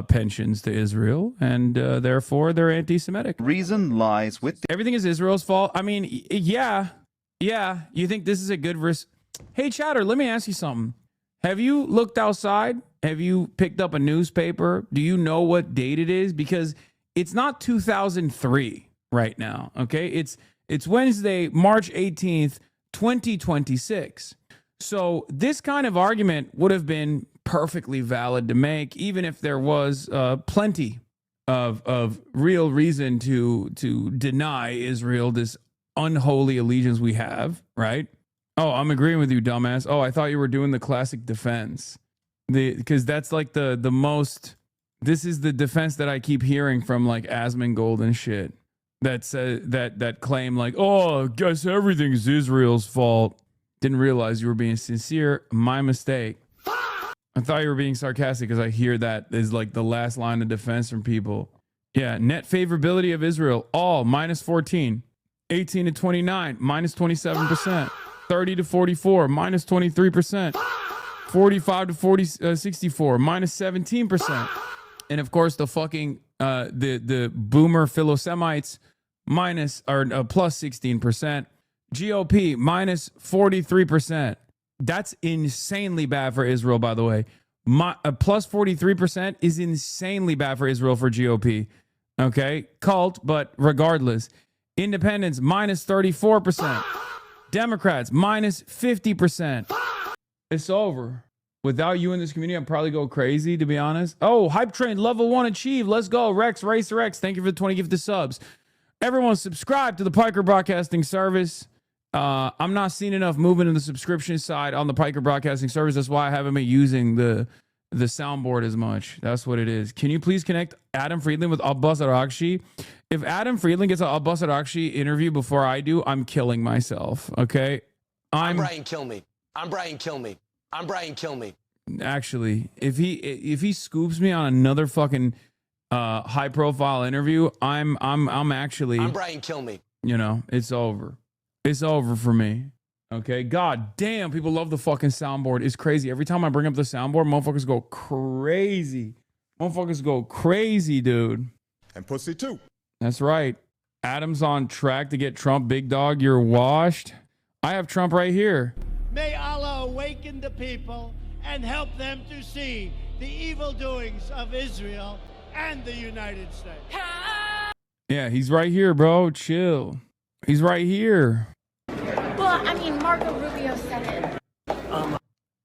pensions to Israel, and therefore they're anti-Semitic. Reason lies with... Everything is Israel's fault. I mean, yeah. You think this is a good risk? Hey, Chatter, let me ask you something. Have you looked outside? Have you picked up a newspaper? Do you know what date it is? Because it's not 2003 right now, okay? It's Wednesday, March 18th, 2026. So this kind of argument would have been perfectly valid to make, even if there was plenty of real reason to deny Israel this unholy allegiance we have, right? Oh, I'm agreeing with you, dumbass. Oh, I thought you were doing the classic defense. Because that's like the most... This is the defense that I keep hearing from like Asmongold and shit. That claim like, oh, I guess everything's Israel's fault. Didn't realize you were being sincere. My mistake. I thought you were being sarcastic, because I hear that is like the last line of defense from people. Yeah, net favorability of Israel, all minus 14. 18 to 29, minus 27%. 30 to 44, minus 23%. 45 to 64, minus 17%. And of course, the fucking, the boomer Philosemites, plus 16%. GOP minus 43%. That's insanely bad for Israel, by the way. Plus 43% is insanely bad for Israel for GOP. Okay? Cult, but regardless. Independents minus 34%. Democrats minus 50%. It's over. Without you in this community, I'd probably go crazy, to be honest. Oh, Hype Train level 1 achieved. Let's go. Rex, Racer X. Thank you for the 20 gifted subs. Everyone subscribe to the Piker Broadcasting Service. I'm not seeing enough movement in the subscription side on the Piker Broadcasting Service. That's why I haven't been using the soundboard as much. That's what it is. Can you please connect Adam Friedland with Abbas Araghchi? If Adam Friedland gets an Abbas Araghchi interview before I do, I'm killing myself. Okay? I'm Brian Kilmeade. I'm Brian Kilmeade. I'm Brian Kilmeade. Actually, if he scoops me on another fucking high profile interview, I'm actually... I'm Brian Kilmeade. You know, it's over. It's over for me. Okay? God damn, people love the fucking soundboard. It's crazy. Every time I bring up the soundboard, motherfuckers go crazy. Motherfuckers go crazy, dude. And pussy too. That's right. Adam's on track to get Trump. Big dog, you're washed. I have Trump right here. May Allah awaken the people and help them to see the evil doings of Israel and the United States. Yeah, he's right here, bro. Chill. He's right here. Well, I mean, Marco Rubio said it.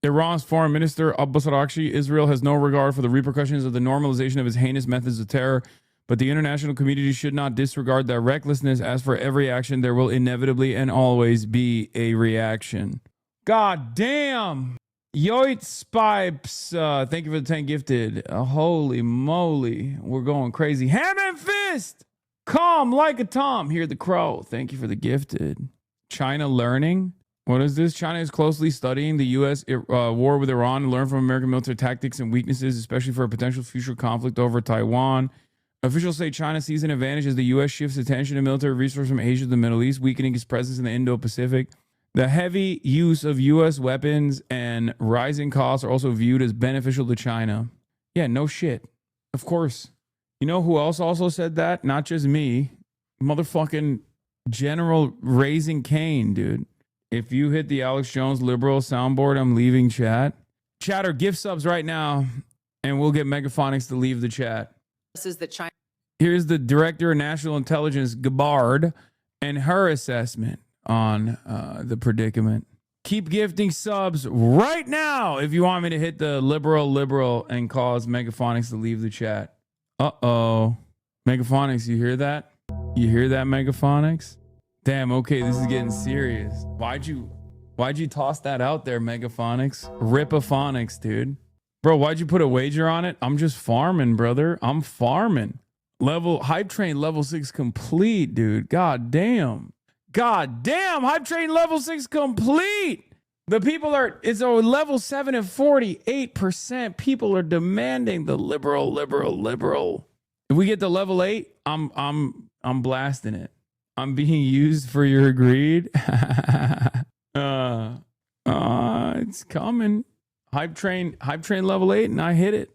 Iran's foreign minister Abbas Araghchi, Israel has no regard for the repercussions of the normalization of its heinous methods of terror. but the international community should not disregard their recklessness. As for every action, there will inevitably and always be a reaction. God damn. Yoit Spipes, thank you for the 10 gifted. Holy moly, we're going crazy. Ham and fist, calm like a tom. Hear the crow. Thank you for the gifted. China learning. What is this? China is closely studying the U.S. War with Iran and learn from American military tactics and weaknesses, especially for a potential future conflict over Taiwan. Officials say China sees an advantage as the U.S. shifts attention to military resources from Asia to the Middle East, weakening its presence in the Indo-Pacific. The heavy use of U.S. weapons and rising costs are also viewed as beneficial to China. Yeah, no shit. Of course. You know who else also said that? Not just me. Motherfucking General Raising Cane, dude. If you hit the Alex Jones liberal soundboard, I'm leaving chat. Chatter, gift subs right now, and we'll get Megaphonics to leave the chat. This is the China. Here's the Director of National Intelligence, Gabbard, and her assessment on the predicament. Keep gifting subs right now if you want me to hit the liberal and cause Megaphonics to leave the chat. Uh-oh. Megaphonics, you hear that? You hear that, Megaphonics? Damn, okay, this is getting serious. Why'd you toss that out there, Megaphonics? Ripophonics, dude. Bro, why'd you put a wager on it? I'm just farming, brother. I'm farming. Hype train level 6 complete, dude. God damn. God damn, hype train level 6 complete. The people it's a level 7 and 48%. People are demanding the liberal. If we get to level 8, I'm blasting it. I'm being used for your greed. It's coming. Hype train level 8, and I hit it.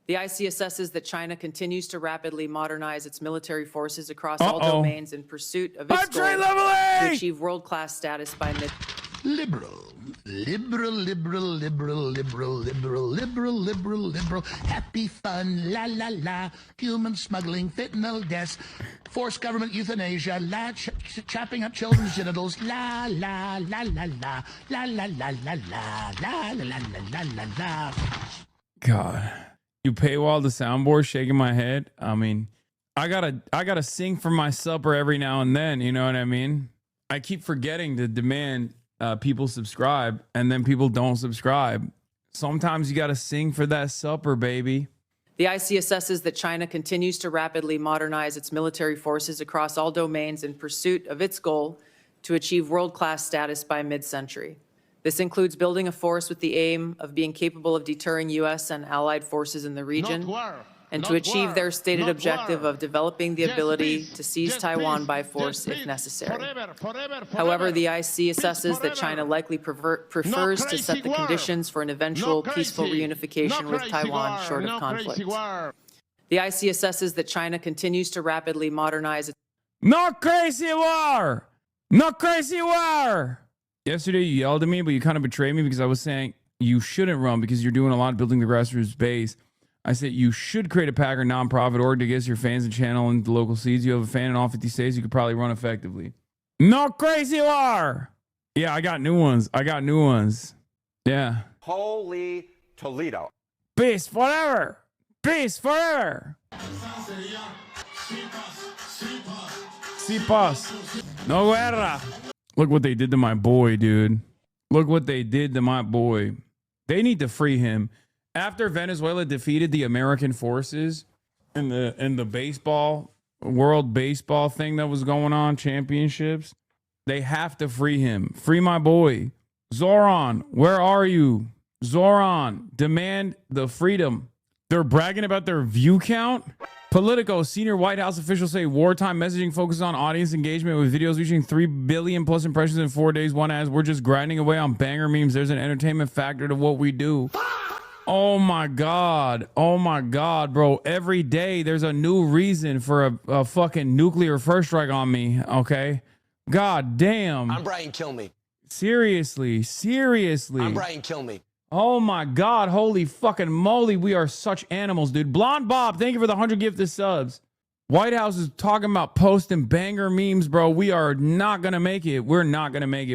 The IC assesses that China continues to rapidly modernize its military forces across all domains in pursuit of its goal to achieve world-class status by mid. Liberal. Happy fun, la la la. Human smuggling, fentanyl deaths, forced government euthanasia, chopping up children's genitals, la la la la la, la la la la la, la la la la la. God, you paywall the soundboard, shaking my head. I mean, I gotta sing for my supper every now and then. You know what I mean? I keep forgetting to demand people subscribe, and then people don't subscribe. Sometimes you got to sing for that supper, baby. The IC assesses that China continues to rapidly modernize its military forces across all domains in pursuit of its goal to achieve world-class status by mid-century. This includes building a force with the aim of being capable of deterring U.S. and allied forces in the region, and to achieve their stated objective of developing the ability to seize Taiwan by force if necessary. However, the IC assesses that China likely prefers to set the conditions for an eventual peaceful reunification with Taiwan short of conflict. The IC assesses that China continues to rapidly modernize its... No crazy war! No crazy war! Yesterday you yelled at me, but you kind of betrayed me because I was saying you shouldn't run because you're doing a lot building the grassroots base. I said you should create a PAC or nonprofit org to get your fans and channel and the local seeds. You have a fan in all 50 states, you could probably run effectively. No crazy war! Yeah, I got new ones. Yeah. Holy Toledo. Peace forever! Peace forever! Si paz. No guerra. Look what they did to my boy, dude. Look what they did to my boy. They need to free him. After Venezuela defeated the American forces in the baseball, world baseball thing that was going on, championships, they have to free him. Free my boy. Zoran, where are you? Zoran, demand the freedom. They're bragging about their view count. Politico, senior White House officials say wartime messaging focuses on audience engagement with videos reaching 3 billion plus impressions in 4 days. One adds, we're just grinding away on banger memes. There's an entertainment factor to what we do. Oh my God, bro. Every day there's a new reason for a fucking nuclear first strike on me, okay? God damn. I'm Brian Kilme. Seriously. I'm Brian Kilme. Oh my God, holy fucking moly. We are such animals, dude. Blonde Bob, thank you for the 100 gifted subs. White House is talking about posting banger memes, bro. We are not going to make it. We're not going to make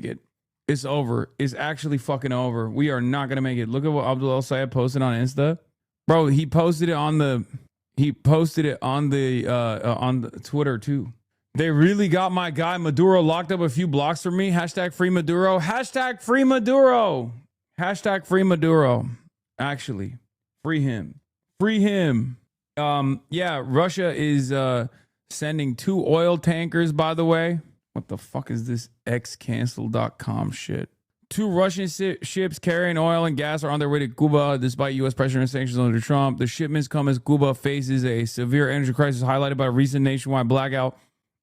it. It's over. It's actually fucking over. We are not going to make it. Look at what Abdul El Sayed posted on Insta. Bro, he posted it on the on the Twitter too. They really got my guy Maduro locked up a few blocks from me. Hashtag free Maduro. Hashtag free Maduro. Hashtag free Maduro. Actually, free him. Free him. Yeah, Russia is sending 2 oil tankers, by the way. What the fuck is this xcancel.com shit? 2 Russian ships carrying oil and gas are on their way to Cuba despite U.S. pressure and sanctions under Trump. The shipments come as Cuba faces a severe energy crisis highlighted by a recent nationwide blackout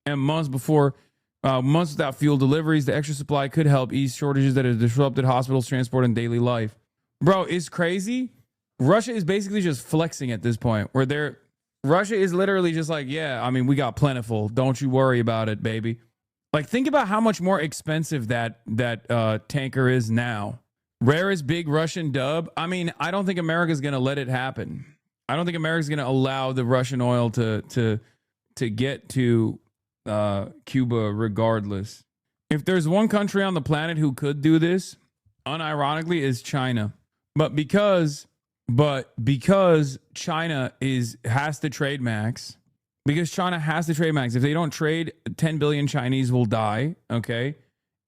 and months without fuel deliveries. The extra supply could help ease shortages that have disrupted hospitals, transport, and daily life. Bro, it's crazy. Russia is basically just flexing at this point where Russia is literally just like, yeah, I mean, we got plentiful. Don't you worry about it, baby. Like, think about how much more expensive that tanker is now. Rarest big Russian dub. I mean, I don't think America's going to let it happen. I don't think America's going to allow the Russian oil to get to Cuba regardless. If there's one country on the planet who could do this, unironically, is China. But because China has to trade max, if they don't trade, 10 billion Chinese will die, okay?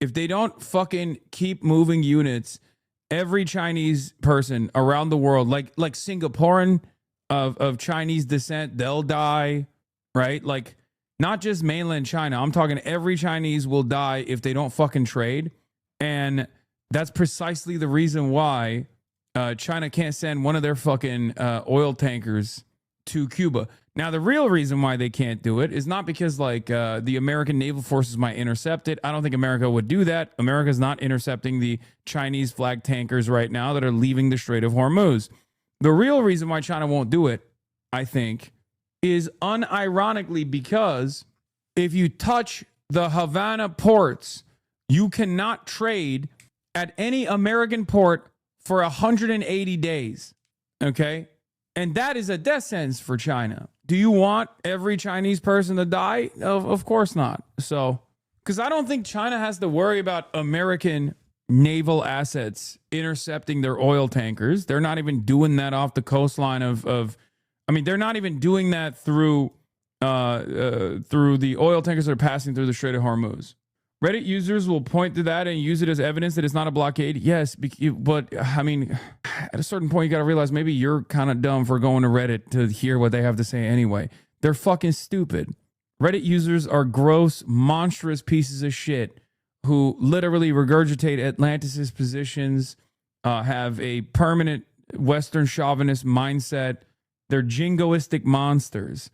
If they don't fucking keep moving units, every Chinese person around the world, like Singaporean of Chinese descent, they'll die, right? Like, not just mainland China. I'm talking every Chinese will die if they don't fucking trade. And that's precisely the reason why China can't send one of their fucking oil tankers to Cuba. Now, the real reason why they can't do it is not because the American naval forces might intercept it. I don't think America would do that. America's not intercepting the Chinese flag tankers right now that are leaving the Strait of Hormuz. The real reason why China won't do it, I think, is unironically because if you touch the Havana ports, you cannot trade at any American port for 180 days. Okay? And that is a death sentence for China. Do you want every Chinese person to die? Of course not. So, because I don't think China has to worry about American naval assets intercepting their oil tankers. They're not even doing that off the coastline they're not even doing that through the oil tankers that are passing through the Strait of Hormuz. Reddit users will point to that and use it as evidence that it's not a blockade. Yes, but I mean, at a certain point, you got to realize maybe you're kind of dumb for going to Reddit to hear what they have to say anyway. They're fucking stupid. Reddit users are gross, monstrous pieces of shit who literally regurgitate Atlantis' positions, have a permanent Western chauvinist mindset. They're jingoistic monsters,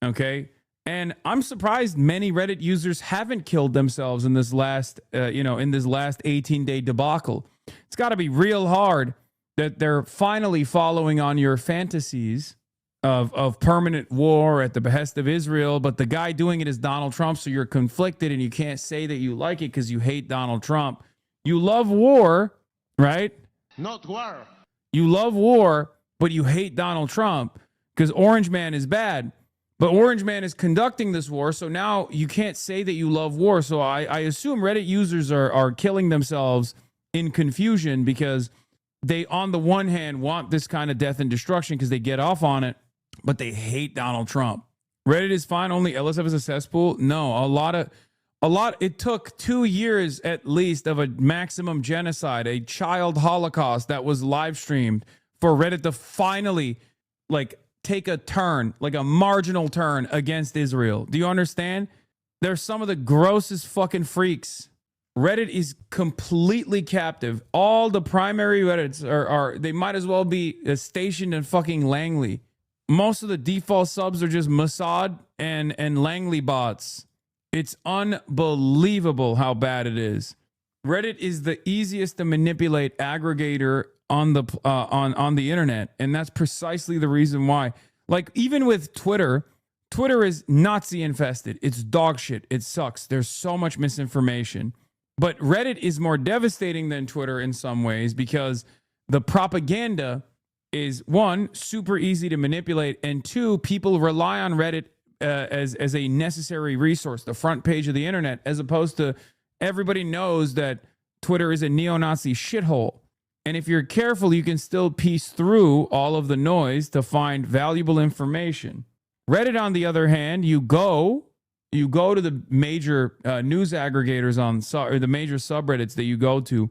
okay? And I'm surprised many Reddit users haven't killed themselves in this last, in this last 18-day debacle. It's got to be real hard that they're finally following on your fantasies of permanent war at the behest of Israel, but the guy doing it is Donald Trump, so you're conflicted and you can't say that you like it because you hate Donald Trump. You love war, right? Not war. You love war, but you hate Donald Trump because Orange Man is bad. But Orange Man is conducting this war, so now you can't say that you love war. So I assume Reddit users are killing themselves in confusion because they, on the one hand, want this kind of death and destruction because they get off on it, but they hate Donald Trump. Reddit is fine, only LSF is a cesspool. No, it took 2 years at least of a maximum genocide, a child holocaust that was live streamed for Reddit to finally take a turn, like a marginal turn against Israel. Do you understand? They're some of the grossest fucking freaks. Reddit is completely captive. All the primary Reddits are they might as well be stationed in fucking Langley. Most of the default subs are just Mossad and Langley bots. It's unbelievable how bad it is. Reddit is the easiest to manipulate aggregator on the internet, and that's precisely the reason why. Like, even with Twitter is Nazi infested. It's dog shit. It sucks. There's so much misinformation. But Reddit is more devastating than Twitter in some ways because the propaganda is, one, super easy to manipulate, and two, people rely on Reddit as a necessary resource, the front page of the internet, as opposed to everybody knows that Twitter is a neo-Nazi shithole. And if you're careful, you can still piece through all of the noise to find valuable information. Reddit, on the other hand, you go to the major news aggregators or the major subreddits that you go to,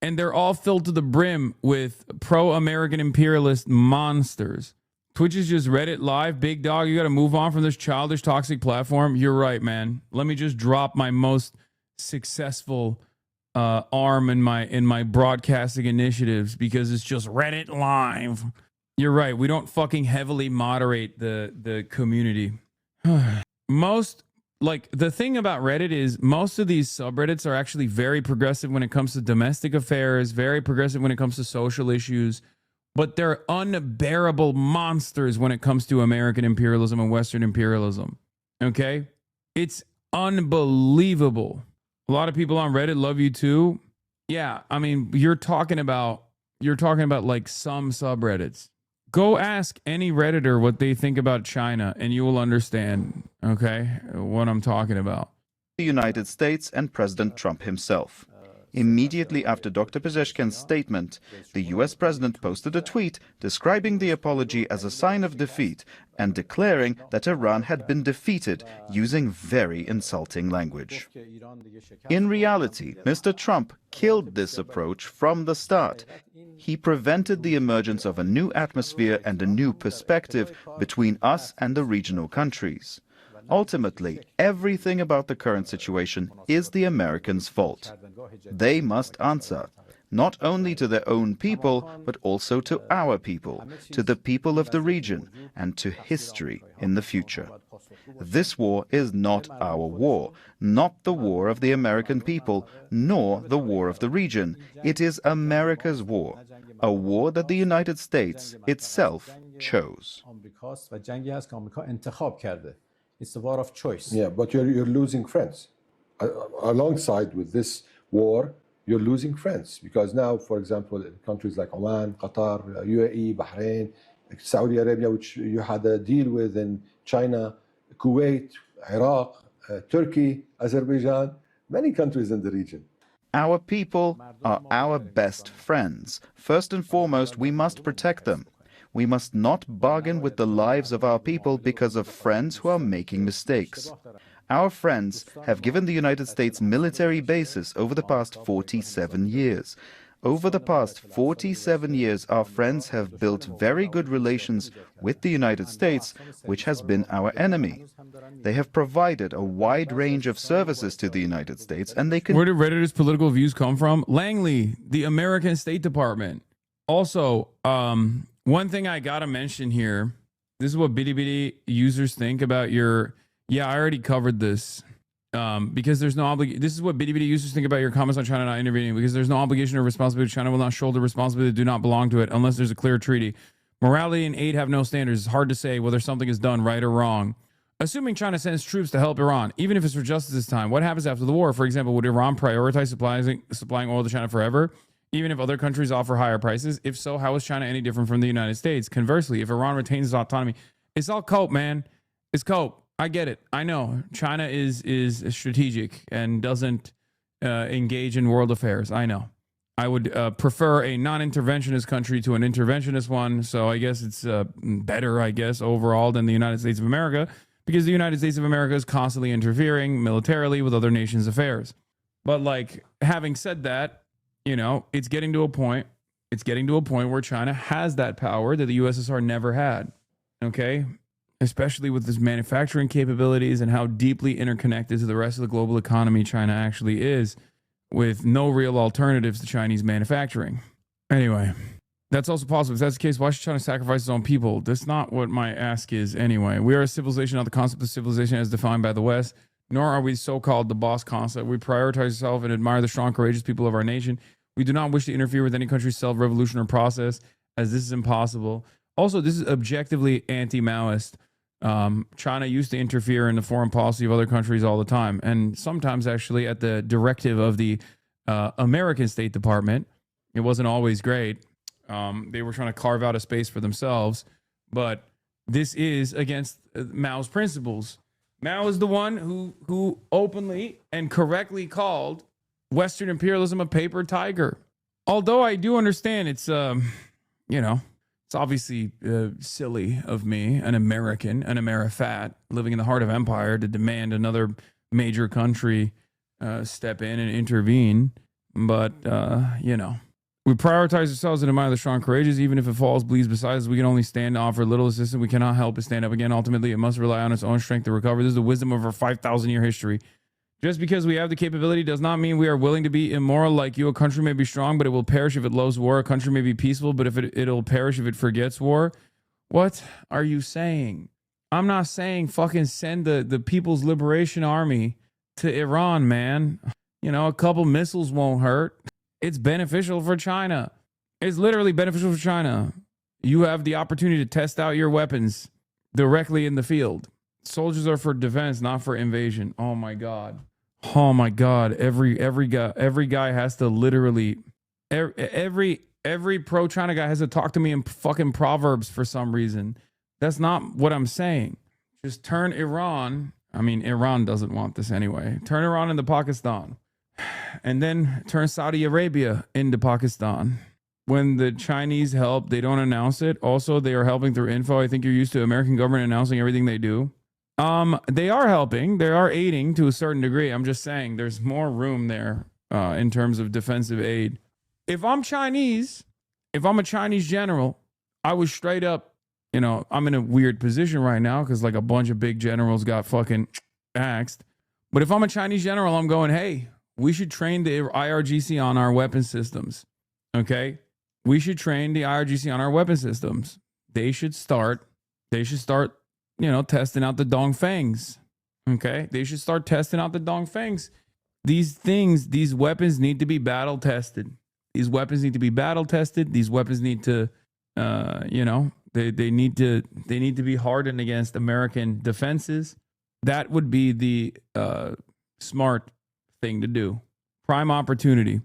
and they're all filled to the brim with pro-American imperialist monsters. Twitch is just Reddit live. Big dog, you got to move on from this childish, toxic platform. You're right, man. Let me just drop my most successful arm in my broadcasting initiatives because it's just Reddit live. You're right. We don't fucking heavily moderate the community. The thing about Reddit is most of these subreddits are actually very progressive when it comes to domestic affairs, very progressive when it comes to social issues, but they're unbearable monsters when it comes to American imperialism and Western imperialism. Okay? It's unbelievable. A lot of people on Reddit love you too. Yeah, I mean, you're talking about like some subreddits. Go ask any Redditor what they think about China and you will understand, okay, what I'm talking about. The United States and President Trump himself. Immediately after Dr. Pezeshkian's statement, the US president posted a tweet describing the apology as a sign of defeat and declaring that Iran had been defeated using very insulting language. In reality, Mr. Trump killed this approach from the start. He prevented the emergence of a new atmosphere and a new perspective between us and the regional countries. Ultimately, everything about the current situation is the Americans' fault. They must answer, not only to their own people, but also to our people, to the people of the region, and to history in the future. This war is not our war, not the war of the American people, nor the war of the region. It is America's war, a war that the United States itself chose. It's a war of choice. Yeah, but you're losing friends. Alongside with this war, you're losing friends. Because now, for example, in countries like Oman, Qatar, UAE, Bahrain, Saudi Arabia, which you had a deal with in China, Kuwait, Iraq, Turkey, Azerbaijan, many countries in the region. Our people are our best friends. First and foremost, we must protect them. We must not bargain with the lives of our people because of friends who are making mistakes. Our friends have given the United States military bases over the past 47 years. Over the past 47 years, our friends have built very good relations with the United States, which has been our enemy. They have provided a wide range of services to the United States, and they can... Where did Redditor's political views come from? Langley, the American State Department. Also, one thing I gotta mention here, this is what bitty bitty users think about your... Yeah, I already covered this. Because there's no obligation. This is what bitty bitty users think about your comments on China not intervening. Because there's no obligation or responsibility. China will not shoulder responsibility that do not belong to it unless there's a clear treaty. Morality and aid have no standards. It's hard to say whether something is done right or wrong. Assuming China sends troops to help Iran, even if it's for justice this time, what happens after the war? For example, would Iran prioritize supplying oil to China forever, even if other countries offer higher prices? If so, how is China any different from the United States? Conversely, if Iran retains its autonomy, it's all cope, man. It's cope. I get it. I know China is strategic and doesn't engage in world affairs. I know. I would prefer a non-interventionist country to an interventionist one. So I guess it's better, I guess, overall than the United States of America, because the United States of America is constantly interfering militarily with other nations' affairs. But like, having said that, you know, it's getting to a point where China has that power that the USSR never had. Okay? Especially with its manufacturing capabilities and how deeply interconnected to the rest of the global economy China actually is, with no real alternatives to Chinese manufacturing. Anyway, that's also possible. If that's the case, why should China sacrifice its own people? That's not what my ask is anyway. We are a civilization, not the concept of civilization as defined by the West, nor are we so-called the boss concept. We prioritize ourselves and admire the strong, courageous people of our nation. We do not wish to interfere with any country's self-revolution or process, as this is impossible. Also, this is objectively anti-Maoist. China used to interfere in the foreign policy of other countries all the time, and sometimes actually at the directive of the American State Department. It wasn't always great. They were trying to carve out a space for themselves, but this is against Mao's principles. Mao is the one who openly and correctly called Western imperialism a paper tiger. Although I do understand it's, you know, it's obviously silly of me, an American, an Amerifat, living in the heart of empire, to demand another major country step in and intervene. But, you know, we prioritize ourselves and admire the strong, courageous. Even if it falls, bleeds beside us, we can only stand to offer little assistance. We cannot help but stand up again. Ultimately, it must rely on its own strength to recover. This is the wisdom of our 5,000-year history. Just because we have the capability does not mean we are willing to be immoral like you. A country may be strong, but it will perish if it loves war. A country may be peaceful, but if it'll perish if it forgets war. What are you saying? I'm not saying fucking send the People's Liberation Army to Iran, man. You know, a couple missiles won't hurt. It's beneficial for China. It's literally beneficial for China. You have the opportunity to test out your weapons directly in the field. Soldiers are for defense, not for invasion. Oh my God. Oh my God. Every guy has to literally, every pro-China guy has to talk to me in fucking Proverbs for some reason. That's not what I'm saying. Just turn Iran. I mean, Iran doesn't want this anyway. Turn Iran into Pakistan. And then turn Saudi Arabia into Pakistan. When the Chinese help, they don't announce it. Also, they are helping through info. I think you're used to American government announcing everything they do. They are helping. They are aiding to a certain degree. I'm just saying there's more room there in terms of defensive aid. If I'm Chinese, if I'm a Chinese general, I would straight up, you know, I'm in a weird position right now because like a bunch of big generals got fucking axed. But if I'm a Chinese general, I'm going, hey, we should train the IRGC on our weapon systems. Okay? We should train the IRGC on our weapon systems. They should start, you know, testing out the Dongfangs. Okay? They should start testing out the Dongfangs. These things, these weapons need to be battle tested. These weapons need to be battle tested. These weapons need to, you know, they need to be hardened against American defenses. That would be the smart thing to do. Prime opportunity.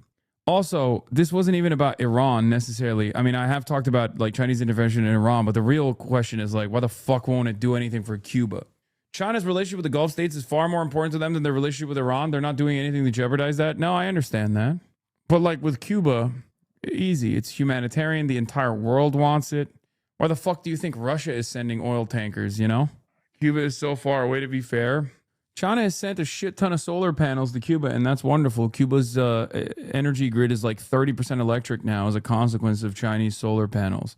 Also, this wasn't even about Iran necessarily. I mean, I have talked about like Chinese intervention in Iran, but the real question is like, why the fuck won't it do anything for Cuba? China's relationship with the Gulf states is far more important to them than their relationship with Iran. They're not doing anything to jeopardize that. No, I understand that. But like with Cuba, easy. It's humanitarian. The entire world wants it. Why the fuck do you think Russia is sending oil tankers, you know? Cuba is so far away, to be fair. China has sent a shit ton of solar panels to Cuba, and that's wonderful. Cuba's energy grid is like 30% electric now as a consequence of Chinese solar panels.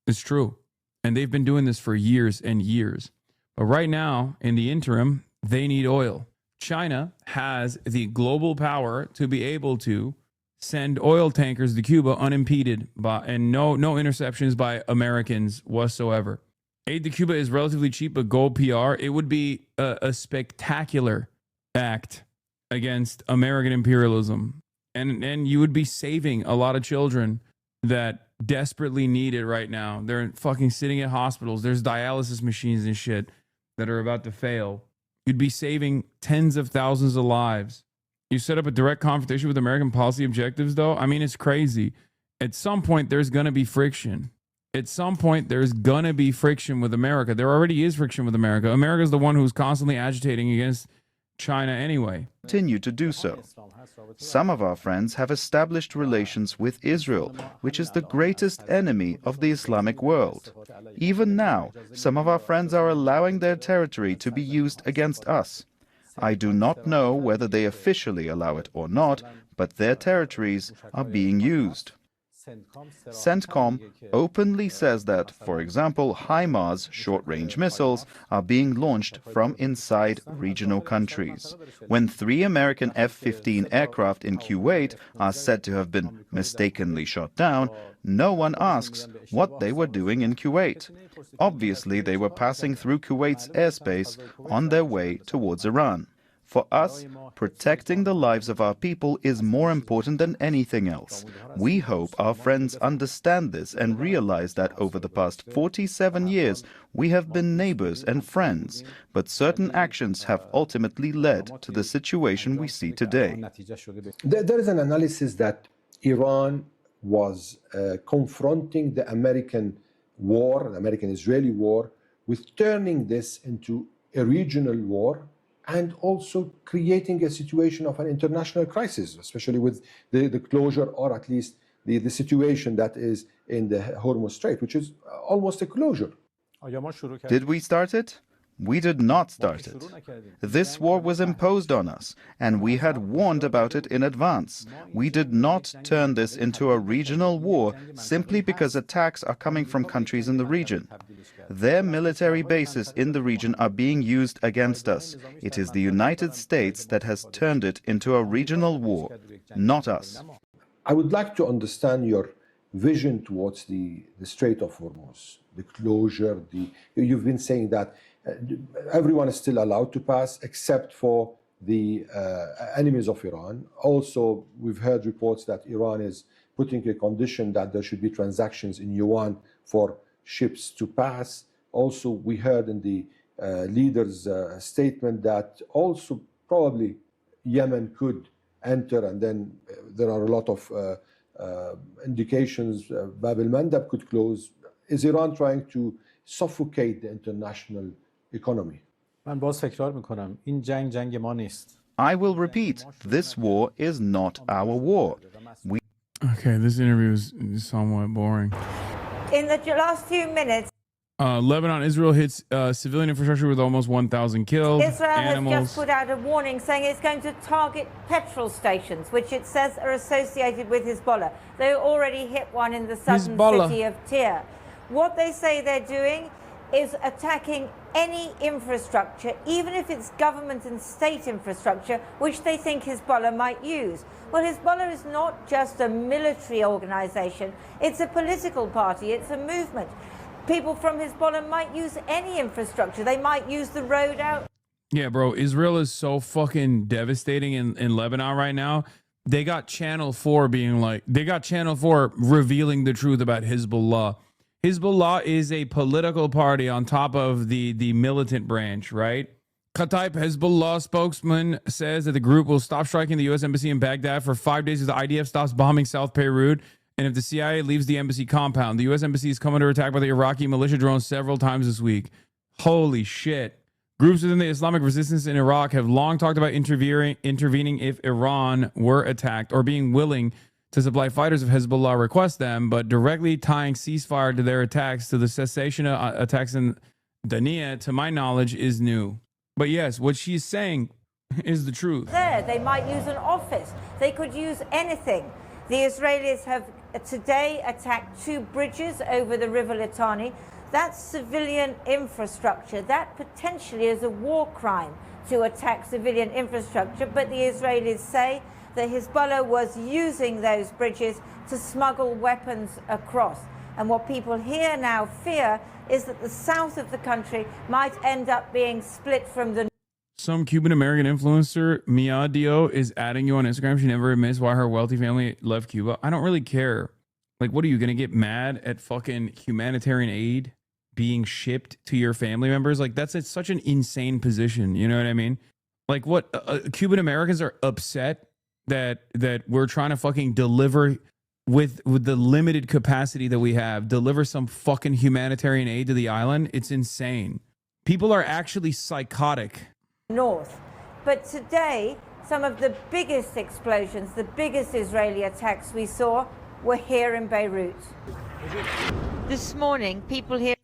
It's true. And they've been doing this for years and years. But right now, in the interim, they need oil. China has the global power to be able to send oil tankers to Cuba unimpeded by, and no interceptions by Americans whatsoever. Aid to Cuba is relatively cheap, but gold PR, it would be a spectacular act against American imperialism. And you would be saving a lot of children that desperately need it right now. They're fucking sitting at hospitals. There's dialysis machines and shit that are about to fail. You'd be saving tens of thousands of lives. You set up a direct confrontation with American policy objectives, though? I mean, it's crazy. At some point, there's going to be friction. At some point, there's going to be friction with America. There already is friction with America. America's the one who's constantly agitating against China anyway. Continue to do so. Some of our friends have established relations with Israel, which is the greatest enemy of the Islamic world. Even now, some of our friends are allowing their territory to be used against us. I do not know whether they officially allow it or not, but their territories are being used. CENTCOM openly says that, for example, HIMARS short-range missiles are being launched from inside regional countries. When 3 American F-15 aircraft in Kuwait are said to have been mistakenly shot down, no one asks what they were doing in Kuwait. Obviously, they were passing through Kuwait's airspace on their way towards Iran. For us, protecting the lives of our people is more important than anything else. We hope our friends understand this and realize that over the past 47 years, we have been neighbors and friends, but certain actions have ultimately led to the situation we see today. There is an analysis that Iran was confronting the American war, the American-Israeli war, with turning this into a regional war, and also creating a situation of an international crisis, especially with the closure or at least the situation that is in the Hormuz Strait, which is almost a closure. Did we start it? We did not start it. This war was imposed on us, and we had warned about it in advance. We did not turn this into a regional war simply because attacks are coming from countries in the region. Their military bases in the region are being used against us. It is the United States that has turned it into a regional war, not us. I would like to understand your vision towards the Strait of Hormuz, the closure. You've been saying that everyone is still allowed to pass except for the enemies of Iran. Also, we've heard reports that Iran is putting a condition that there should be transactions in yuan for ships to pass. Also, we heard in the leader's statement that also probably Yemen could enter, and then there are a lot of indications Bab el-Mandab could close. Is Iran trying to suffocate the international economy? I will repeat, this war is not our war. Okay, this interview is somewhat boring. In the last few minutes, Lebanon, Israel hits civilian infrastructure with almost 1,000 killed. Israel animals. has just put out a warning saying it's going to target petrol stations, which it says are associated with Hezbollah. They already hit one in the southern city of Tyre. What they say they're doing is attacking any infrastructure, even if it's government and state infrastructure, which they think Hezbollah might use. Well, Hezbollah is not just a military organization, it's a political party, it's a movement. People from Hezbollah might use any infrastructure. They might use the road out. Yeah, bro, Israel is so fucking devastating in Lebanon right now. They got Channel 4 being like, they got Channel 4 revealing the truth about Hezbollah. Hezbollah is a political party on top of the militant branch, right? Kataib Hezbollah spokesman says that the group will stop striking the U.S. Embassy in Baghdad for 5 days if the IDF stops bombing South Beirut and if the CIA leaves the embassy compound. The U.S. Embassy has come under attack by the Iraqi militia drones several times this week. Holy shit. Groups within the Islamic resistance in Iraq have long talked about intervening if Iran were attacked or being willing to supply fighters if Hezbollah requests them, but directly tying ceasefire to their attacks to the cessation of attacks in Dania, to my knowledge, is new. But yes, what she's saying is the truth. There, they might use an office. They could use anything. The Israelis have today attacked 2 bridges over the River Litani. That's civilian infrastructure. That potentially is a war crime to attack civilian infrastructure, but the Israelis say that Hezbollah was using those bridges to smuggle weapons across. And what people here now fear is that the south of the country might end up being split from the... Some Cuban-American influencer, Mia Dio, is adding you on Instagram. She never admits why her wealthy family left Cuba. I don't really care. Like, what are you going to get mad at fucking humanitarian aid being shipped to your family members? Like, that's such an insane position. You know what I mean? Like, what Cuban-Americans are upset that we're trying to fucking deliver with the limited capacity that we have, deliver some fucking humanitarian aid to the island. It's insane. People are actually psychotic. North. But today, some of the biggest explosions, the biggest Israeli attacks we saw were here in Beirut. This morning, people here...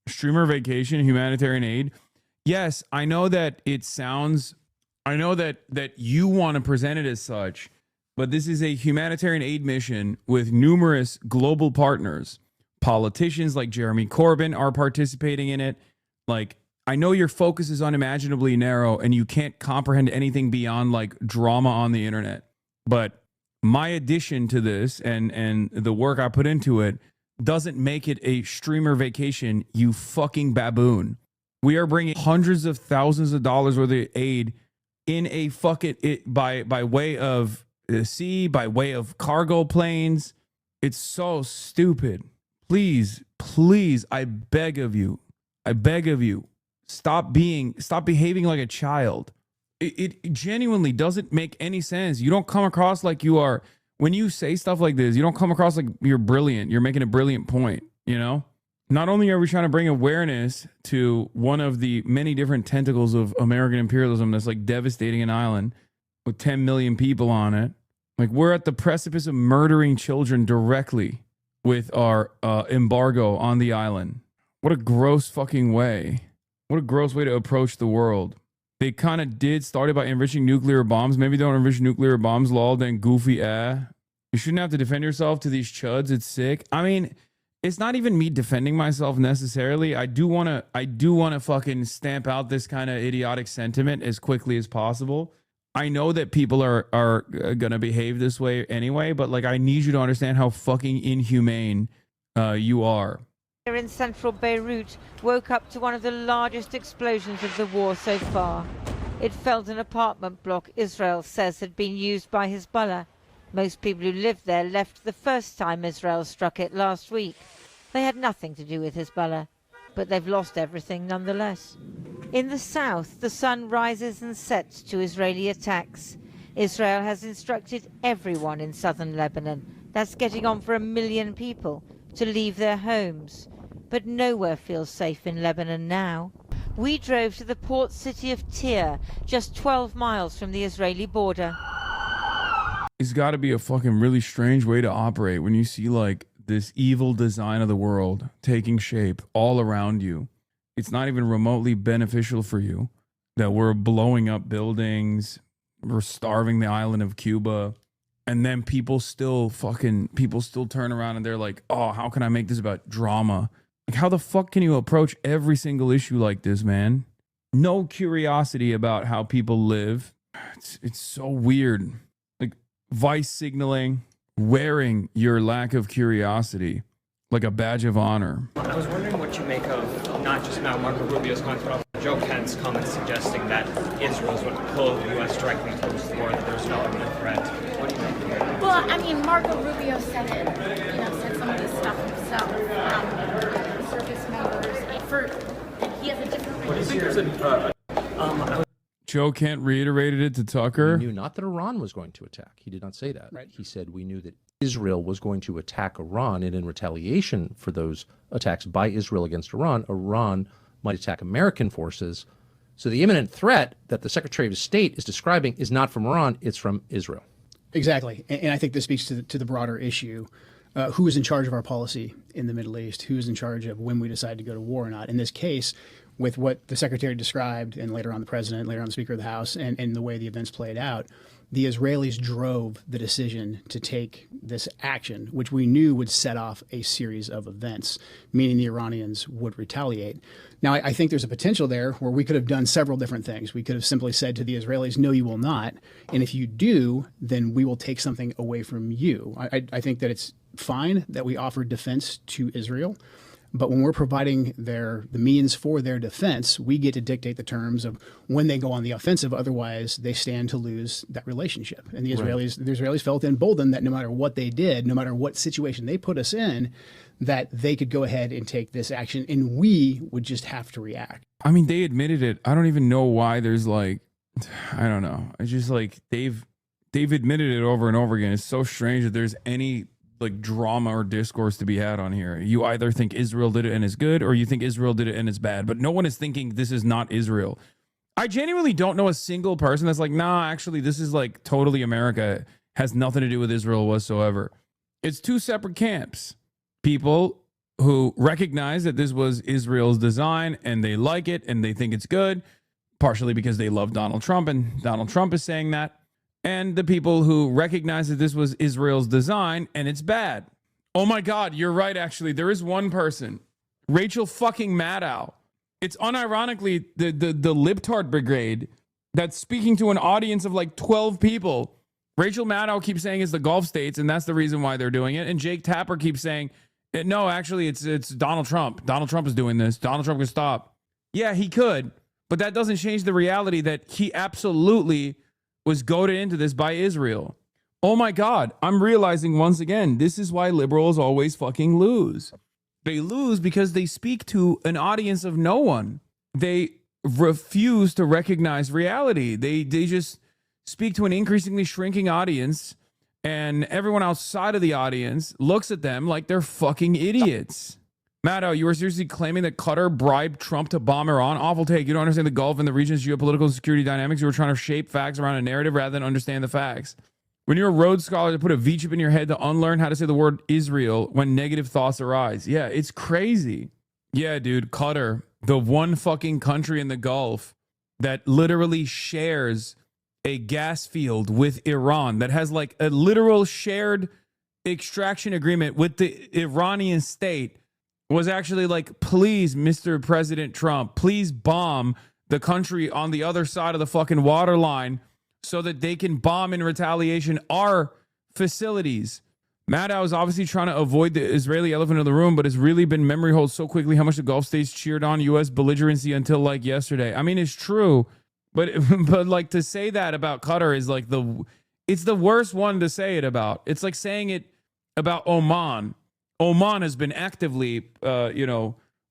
Streamer vacation, humanitarian aid. Yes, I know that it sounds... I know that you want to present it as such, but this is a humanitarian aid mission with numerous global partners. Politicians like Jeremy Corbyn are participating in it. Like, I know your focus is unimaginably narrow and you can't comprehend anything beyond like drama on the internet. But my addition to this and the work I put into it doesn't make it a streamer vacation, you fucking baboon. We are bringing hundreds of thousands of dollars worth of aid in a by way of sea, by way of cargo planes. It's so stupid. Please, I beg of you, stop behaving like a child. It genuinely doesn't make any sense. You don't come across like you are, when you say stuff like this, you don't come across like you're brilliant. You're making a brilliant point, you know? Not only are we trying to bring awareness to one of the many different tentacles of American imperialism that's like devastating an island with 10 million people on it, Like, we're at the precipice of murdering children directly with our embargo on the island. What a gross fucking way. What a gross way to approach the world. They kind of started by enriching nuclear bombs. Maybe don't enrich nuclear bombs, lol, then goofy, You shouldn't have to defend yourself to these chuds. It's sick. I mean, it's not even me defending myself necessarily. I do want to fucking stamp out this kind of idiotic sentiment as quickly as possible. I know that people are going to behave this way anyway, but like, I need you to understand how fucking inhumane you are. Here in central Beirut woke up to one of the largest explosions of the war so far. It felled an apartment block Israel says had been used by Hezbollah. Most people who lived there left the first time Israel struck it last week. They had nothing to do with Hezbollah, but they've lost everything nonetheless. In the south, the sun rises and sets to Israeli attacks. Israel has instructed everyone in southern Lebanon, that's getting on for 1 million people, to leave their homes. But nowhere feels safe in Lebanon now. We drove to the port city of Tyre, just 12 miles from the Israeli border. It's got to be a fucking really strange way to operate when you see like this evil design of the world taking shape all around you. It's not even remotely beneficial for you that we're blowing up buildings, we're starving the island of Cuba, and then people still turn around and they're like, oh, how can I make this about drama? Like, how the fuck can you approach every single issue like this, man? No curiosity about how people live. It's so weird. Like, vice signaling, wearing your lack of curiosity like a badge of honor. I was wondering what you make of not just now Marco Rubio's comments, but also Joe Kent's comments suggesting that Israel's going to pull the U.S. directly towards the war, that there's no imminent threat. What do you think? Well, I mean, Marco Rubio said it, said some of this stuff himself. Service members, he has a different... What do you think there's Joe Kent reiterated it to Tucker. He knew not that Iran was going to attack. He did not say that. Right. He said we knew that Israel was going to attack Iran, and in retaliation for those attacks by Israel against Iran, Iran might attack American forces. So the imminent threat that the Secretary of State is describing is not from Iran, it's from Israel. Exactly. And I think this speaks to the broader issue. Who is in charge of our policy in the Middle East? Who is in charge of when we decide to go to war or not? In this case, with what the Secretary described, and later on the President, later on the Speaker of the House, and the way the events played out, the Israelis drove the decision to take this action, which we knew would set off a series of events, meaning the Iranians would retaliate. Now, I think there's a potential there where we could have done several different things. We could have simply said to the Israelis, no, you will not. And if you do, then we will take something away from you. I think that it's fine that we offer defense to Israel. But when we're providing the means for their defense, we get to dictate the terms of when they go on the offensive. Otherwise, they stand to lose that relationship. And the Israelis felt emboldened that no matter what they did, no matter what situation they put us in, that they could go ahead and take this action, and we would just have to react. I mean, they admitted it. I don't even know why there's like, I don't know. It's just like they've admitted it over and over again. It's so strange that there's any like drama or discourse to be had on here. You either think Israel did it and it's good, or you think Israel did it and it's bad, but no one is thinking this is not Israel. I genuinely don't know a single person that's like, nah, actually this is like totally America, has nothing to do with Israel whatsoever. It's two separate camps. People who recognize that this was Israel's design and they like it and they think it's good, partially because they love Donald Trump and Donald Trump is saying that. And the people who recognize that this was Israel's design and it's bad. Oh my God, you're right, actually. There is one person, Rachel fucking Maddow. It's unironically the libtard brigade that's speaking to an audience of like 12 people. Rachel Maddow keeps saying it's the Gulf states, and that's the reason why they're doing it. And Jake Tapper keeps saying, no, actually, it's Donald Trump. Donald Trump is doing this. Donald Trump can stop. Yeah, he could, but that doesn't change the reality that he absolutely was goaded into this by Israel. Oh my God, I'm realizing once again, this is why liberals always fucking lose. They lose because they speak to an audience of no one. They refuse to recognize reality. They just speak to an increasingly shrinking audience, and everyone outside of the audience looks at them like they're fucking idiots. Maddow, you were seriously claiming that Qatar bribed Trump to bomb Iran? Awful take. You don't understand the Gulf and the region's geopolitical and security dynamics. You were trying to shape facts around a narrative rather than understand the facts. When you're a Rhodes Scholar, to put a V-chip in your head to unlearn how to say the word Israel when negative thoughts arise. Yeah, it's crazy. Yeah, dude, Qatar, the one fucking country in the Gulf that literally shares a gas field with Iran, that has like a literal shared extraction agreement with the Iranian state, was actually like, please, Mr. President Trump, please bomb the country on the other side of the fucking water line so that they can bomb in retaliation our facilities. Maddow is obviously trying to avoid the Israeli elephant in the room, but it's really been memory hold so quickly how much the Gulf states cheered on U.S. belligerency until like yesterday. I mean, it's true, but like to say that about Qatar is like it's the worst one to say it about. It's like saying it about Oman. Oman has been actively,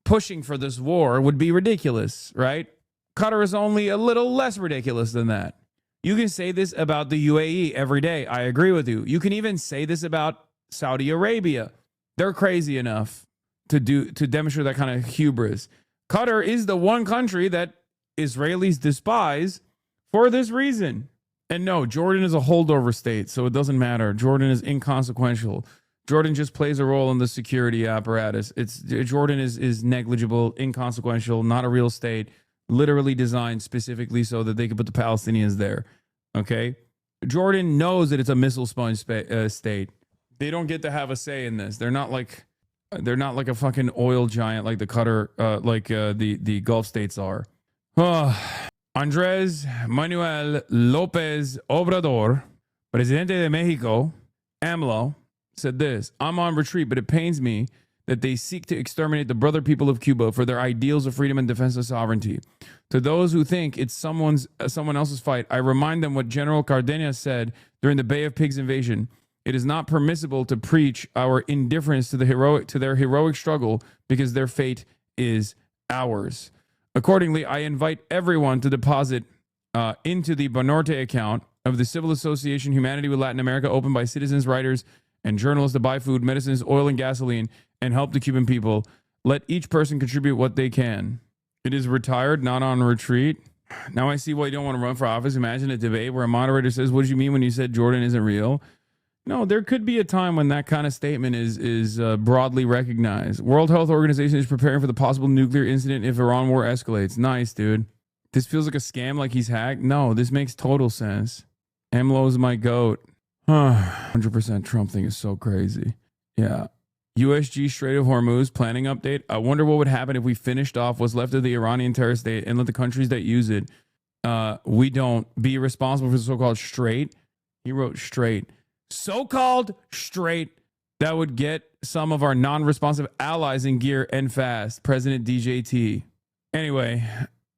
pushing for this war would be ridiculous, right? Qatar is only a little less ridiculous than that. You can say this about the UAE every day. I agree with you. You can even say this about Saudi Arabia. They're crazy enough to demonstrate that kind of hubris. Qatar is the one country that Israelis despise for this reason. And no, Jordan is a holdover state, so it doesn't matter. Jordan is inconsequential. Jordan just plays a role in the security apparatus. Jordan is negligible, inconsequential, not a real state, literally designed specifically so that they could put the Palestinians there. Okay? Jordan knows that it's a missile sponge state. They don't get to have a say in this. They're not like a fucking oil giant like the Qatar, the Gulf states are. Andrés Manuel López Obrador, Presidente de Mexico, AMLO, said this: I'm on retreat, but it pains me that they seek to exterminate the brother people of Cuba for their ideals of freedom and defense of sovereignty. To those who think it's someone else's fight, I remind them what General Cardenas said during the Bay of Pigs invasion. It is not permissible to preach our indifference to their heroic struggle because their fate is ours. Accordingly, I invite everyone to deposit into the Banorte account of the Civil Association Humanity with Latin America, opened by citizens, writers, and journalists to buy food, medicines, oil, and gasoline, and help the Cuban people. Let each person contribute what they can. It is retired, not on retreat. Now I see why you don't want to run for office. Imagine a debate where a moderator says, what did you mean when you said Jordan isn't real? No, there could be a time when that kind of statement is broadly recognized. World Health Organization is preparing for the possible nuclear incident if Iran war escalates. Nice, dude. This feels like a scam, like he's hacked. No, this makes total sense. AMLO's my goat. 100% Trump thing is so crazy. Yeah. USG Strait of Hormuz planning update. I wonder what would happen if we finished off what's left of the Iranian terror state and let the countries that use it, we don't be responsible for the so-called strait. He wrote straight. So-called straight that would get some of our non-responsive allies in gear and fast. President DJT. Anyway,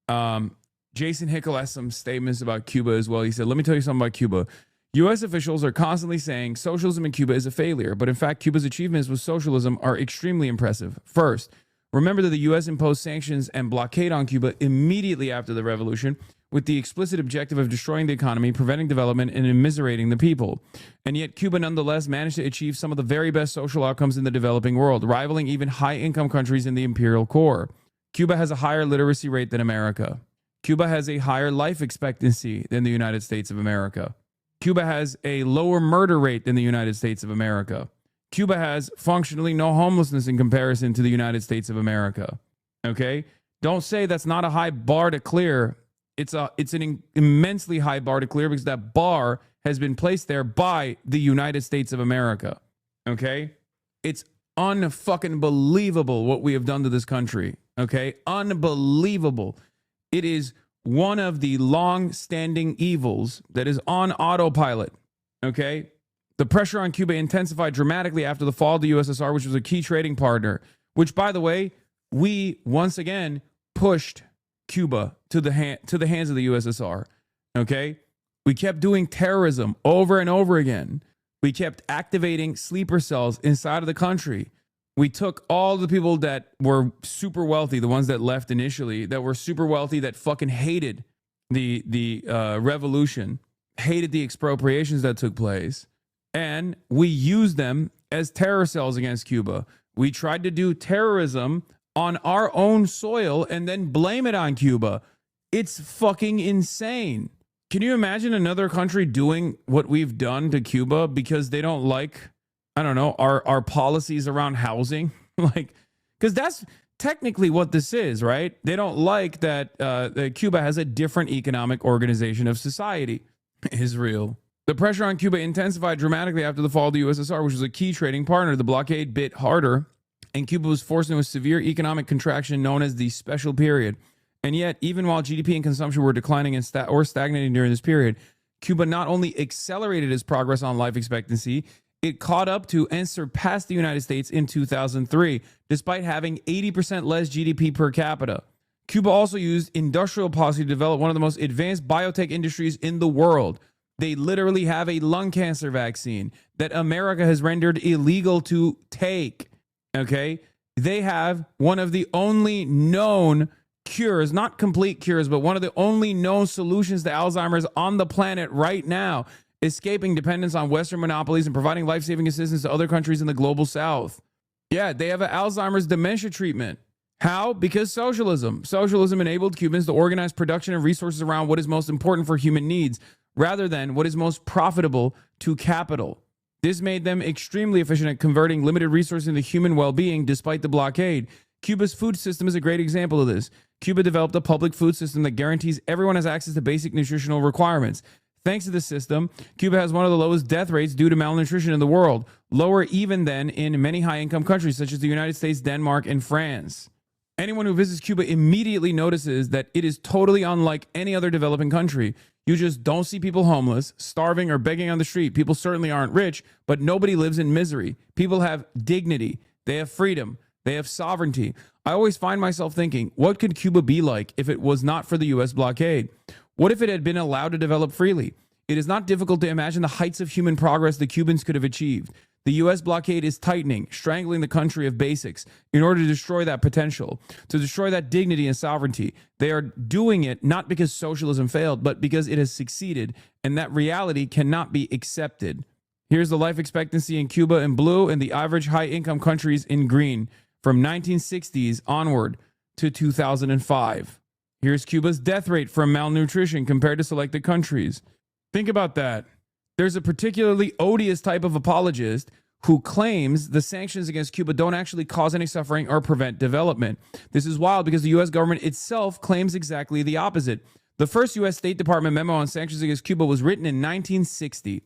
Jason Hickel has some statements about Cuba as well. He said, let me tell you something about Cuba. U.S. officials are constantly saying socialism in Cuba is a failure, but in fact, Cuba's achievements with socialism are extremely impressive. First, remember that the U.S. imposed sanctions and blockade on Cuba immediately after the revolution with the explicit objective of destroying the economy, preventing development, and immiserating the people. And yet, Cuba nonetheless managed to achieve some of the very best social outcomes in the developing world, rivaling even high-income countries in the imperial core. Cuba has a higher literacy rate than America. Cuba has a higher life expectancy than the United States of America. Cuba has a lower murder rate than the United States of America. Cuba has functionally no homelessness in comparison to the United States of America. Okay? Don't say that's not a high bar to clear. It's an immensely high bar to clear because that bar has been placed there by the United States of America. Okay? It's unfucking believable what we have done to this country. Okay? Unbelievable. It is one of the long-standing evils that is on autopilot, okay? The pressure on Cuba intensified dramatically after the fall of the USSR, which was a key trading partner, which, by the way, we, once again, pushed Cuba to the hands of the USSR, okay? We kept doing terrorism over and over again. We kept activating sleeper cells inside of the country. We took all the people that were super wealthy, the ones that left initially, that were super wealthy, that fucking hated the revolution, hated the expropriations that took place, and we used them as terror cells against Cuba. We tried to do terrorism on our own soil and then blame it on Cuba. It's fucking insane. Can you imagine another country doing what we've done to Cuba because they don't like, I don't know, our policies around housing? Like, because that's technically what this is, right? They don't like that Cuba has a different economic organization of society. Israel. The pressure on Cuba intensified dramatically after the fall of the USSR, which was a key trading partner. The blockade bit harder, and Cuba was forced into a severe economic contraction known as the Special Period. And yet, even while GDP and consumption were declining or stagnating during this period, Cuba not only accelerated its progress on life expectancy, it caught up to and surpassed the United States in 2003, despite having 80% less GDP per capita. Cuba also used industrial policy to develop one of the most advanced biotech industries in the world. They literally have a lung cancer vaccine that America has rendered illegal to take. Okay? They have one of the only known cures, not complete cures, but one of the only known solutions to Alzheimer's on the planet right now, escaping dependence on Western monopolies and providing life-saving assistance to other countries in the global South. Yeah, they have an Alzheimer's dementia treatment. How? Because socialism. Socialism enabled Cubans to organize production and resources around what is most important for human needs, rather than what is most profitable to capital. This made them extremely efficient at converting limited resources into human well-being despite the blockade. Cuba's food system is a great example of this. Cuba developed a public food system that guarantees everyone has access to basic nutritional requirements. Thanks to this system, Cuba has one of the lowest death rates due to malnutrition in the world, lower even than in many high-income countries such as the United States, Denmark, and France. Anyone who visits Cuba immediately notices that it is totally unlike any other developing country. You just don't see people homeless, starving, or begging on the street. People certainly aren't rich, but nobody lives in misery. People have dignity. They have freedom. They have sovereignty. I always find myself thinking, what could Cuba be like if it was not for the U.S. blockade? What if it had been allowed to develop freely? It is not difficult to imagine the heights of human progress the Cubans could have achieved. The U.S. blockade is tightening, strangling the country of basics in order to destroy that potential, to destroy that dignity and sovereignty. They are doing it not because socialism failed, but because it has succeeded, and that reality cannot be accepted. Here's the life expectancy in Cuba in blue and the average high-income countries in green from 1960s onward to 2005. Here's Cuba's death rate from malnutrition compared to selected countries. Think about that. There's a particularly odious type of apologist who claims the sanctions against Cuba don't actually cause any suffering or prevent development. This is wild because the U.S. government itself claims exactly the opposite. The first U.S. State Department memo on sanctions against Cuba was written in 1960.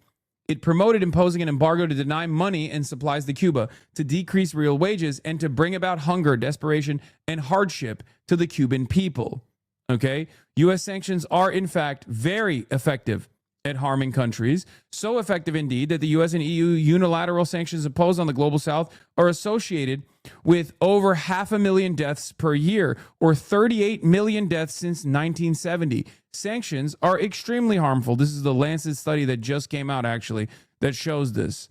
It promoted imposing an embargo to deny money and supplies to Cuba, to decrease real wages, and to bring about hunger, desperation, and hardship to the Cuban people. Okay? U.S. sanctions are, in fact, very effective at harming countries, so effective indeed that the U.S. and EU unilateral sanctions imposed on the global South are associated with over 500,000 deaths per year, or 38 million deaths since 1970. Sanctions are extremely harmful. This is the Lancet study that just came out, actually, that shows this.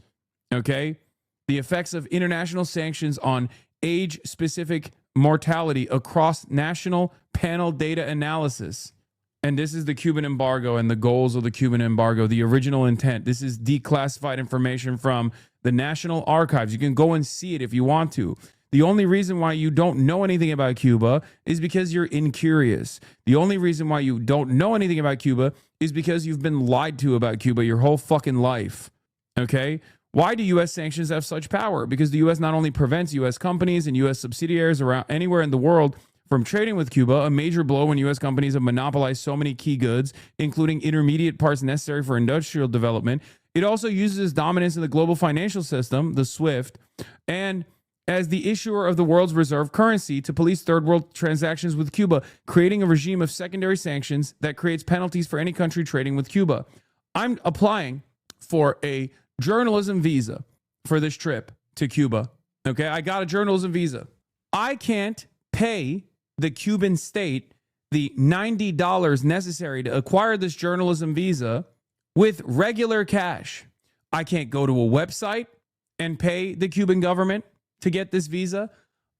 Okay? The effects of international sanctions on age-specific mortality across national panel data analysis. And this is the Cuban embargo and the goals of the Cuban embargo, the original intent. This is declassified information from the National Archives. You can go and see it if you want to. The only reason why you don't know anything about Cuba is because you're incurious. The only reason why you don't know anything about Cuba is because you've been lied to about Cuba your whole fucking life. Okay? Why do U.S. sanctions have such power? Because the U.S. not only prevents U.S. companies and U.S. subsidiaries around anywhere in the world from trading with Cuba, a major blow when U.S. companies have monopolized so many key goods, including intermediate parts necessary for industrial development. It also uses its dominance in the global financial system, the SWIFT, and as the issuer of the world's reserve currency to police third world transactions with Cuba, creating a regime of secondary sanctions that creates penalties for any country trading with Cuba. I'm applying for a journalism visa for this trip to Cuba. Okay, I got a journalism visa. I can't pay the Cuban state the $90 necessary to acquire this journalism visa with regular cash. I can't go to a website and pay the Cuban government to get this visa.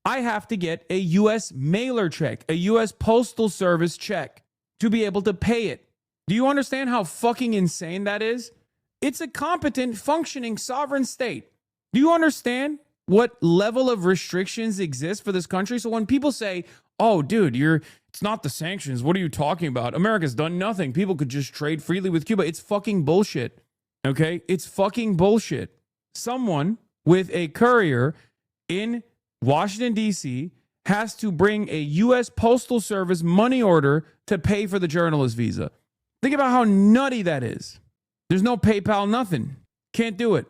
I have to get a U.S. mailer check, a U.S. Postal Service check to be able to pay it. Do you understand how fucking insane that is? It's a competent, functioning sovereign state. Do you understand what level of restrictions exist for this country? So when people say, oh, dude, it's not the sanctions. What are you talking about? America's done nothing. People could just trade freely with Cuba. It's fucking bullshit. Okay? It's fucking bullshit. Someone with a courier in Washington, D.C. has to bring a U.S. Postal Service money order to pay for the journalist visa. Think about how nutty that is. There's no PayPal, nothing. Can't do it.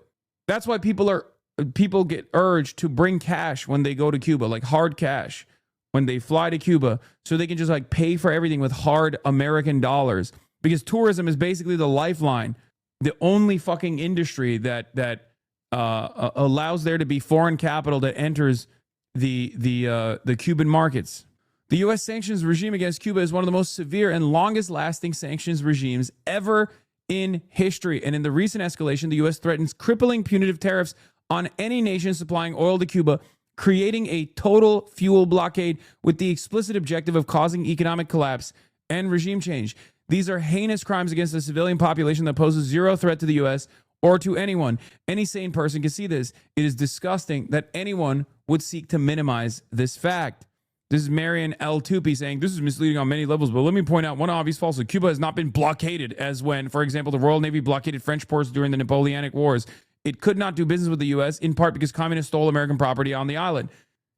That's why people get urged to bring cash when they go to Cuba, like hard cash when they fly to Cuba, so they can just like pay for everything with hard American dollars, because tourism is basically the lifeline, the only fucking industry that allows there to be foreign capital that enters the Cuban markets. The U.S. sanctions regime against Cuba is one of the most severe and longest lasting sanctions regimes ever in history. And in the recent escalation, the U.S. threatens crippling punitive tariffs on any nation supplying oil to Cuba, creating a total fuel blockade with the explicit objective of causing economic collapse and regime change. These are heinous crimes against the civilian population that poses zero threat to the U.S. or to anyone. Any sane person can see this. It is disgusting that anyone would seek to minimize this fact. This is Marian L. Tupi saying, this is misleading on many levels, but let me point out one obvious falsehood. Cuba has not been blockaded as when, for example, the Royal Navy blockaded French ports during the Napoleonic Wars. It could not do business with the U.S., in part because communists stole American property on the island.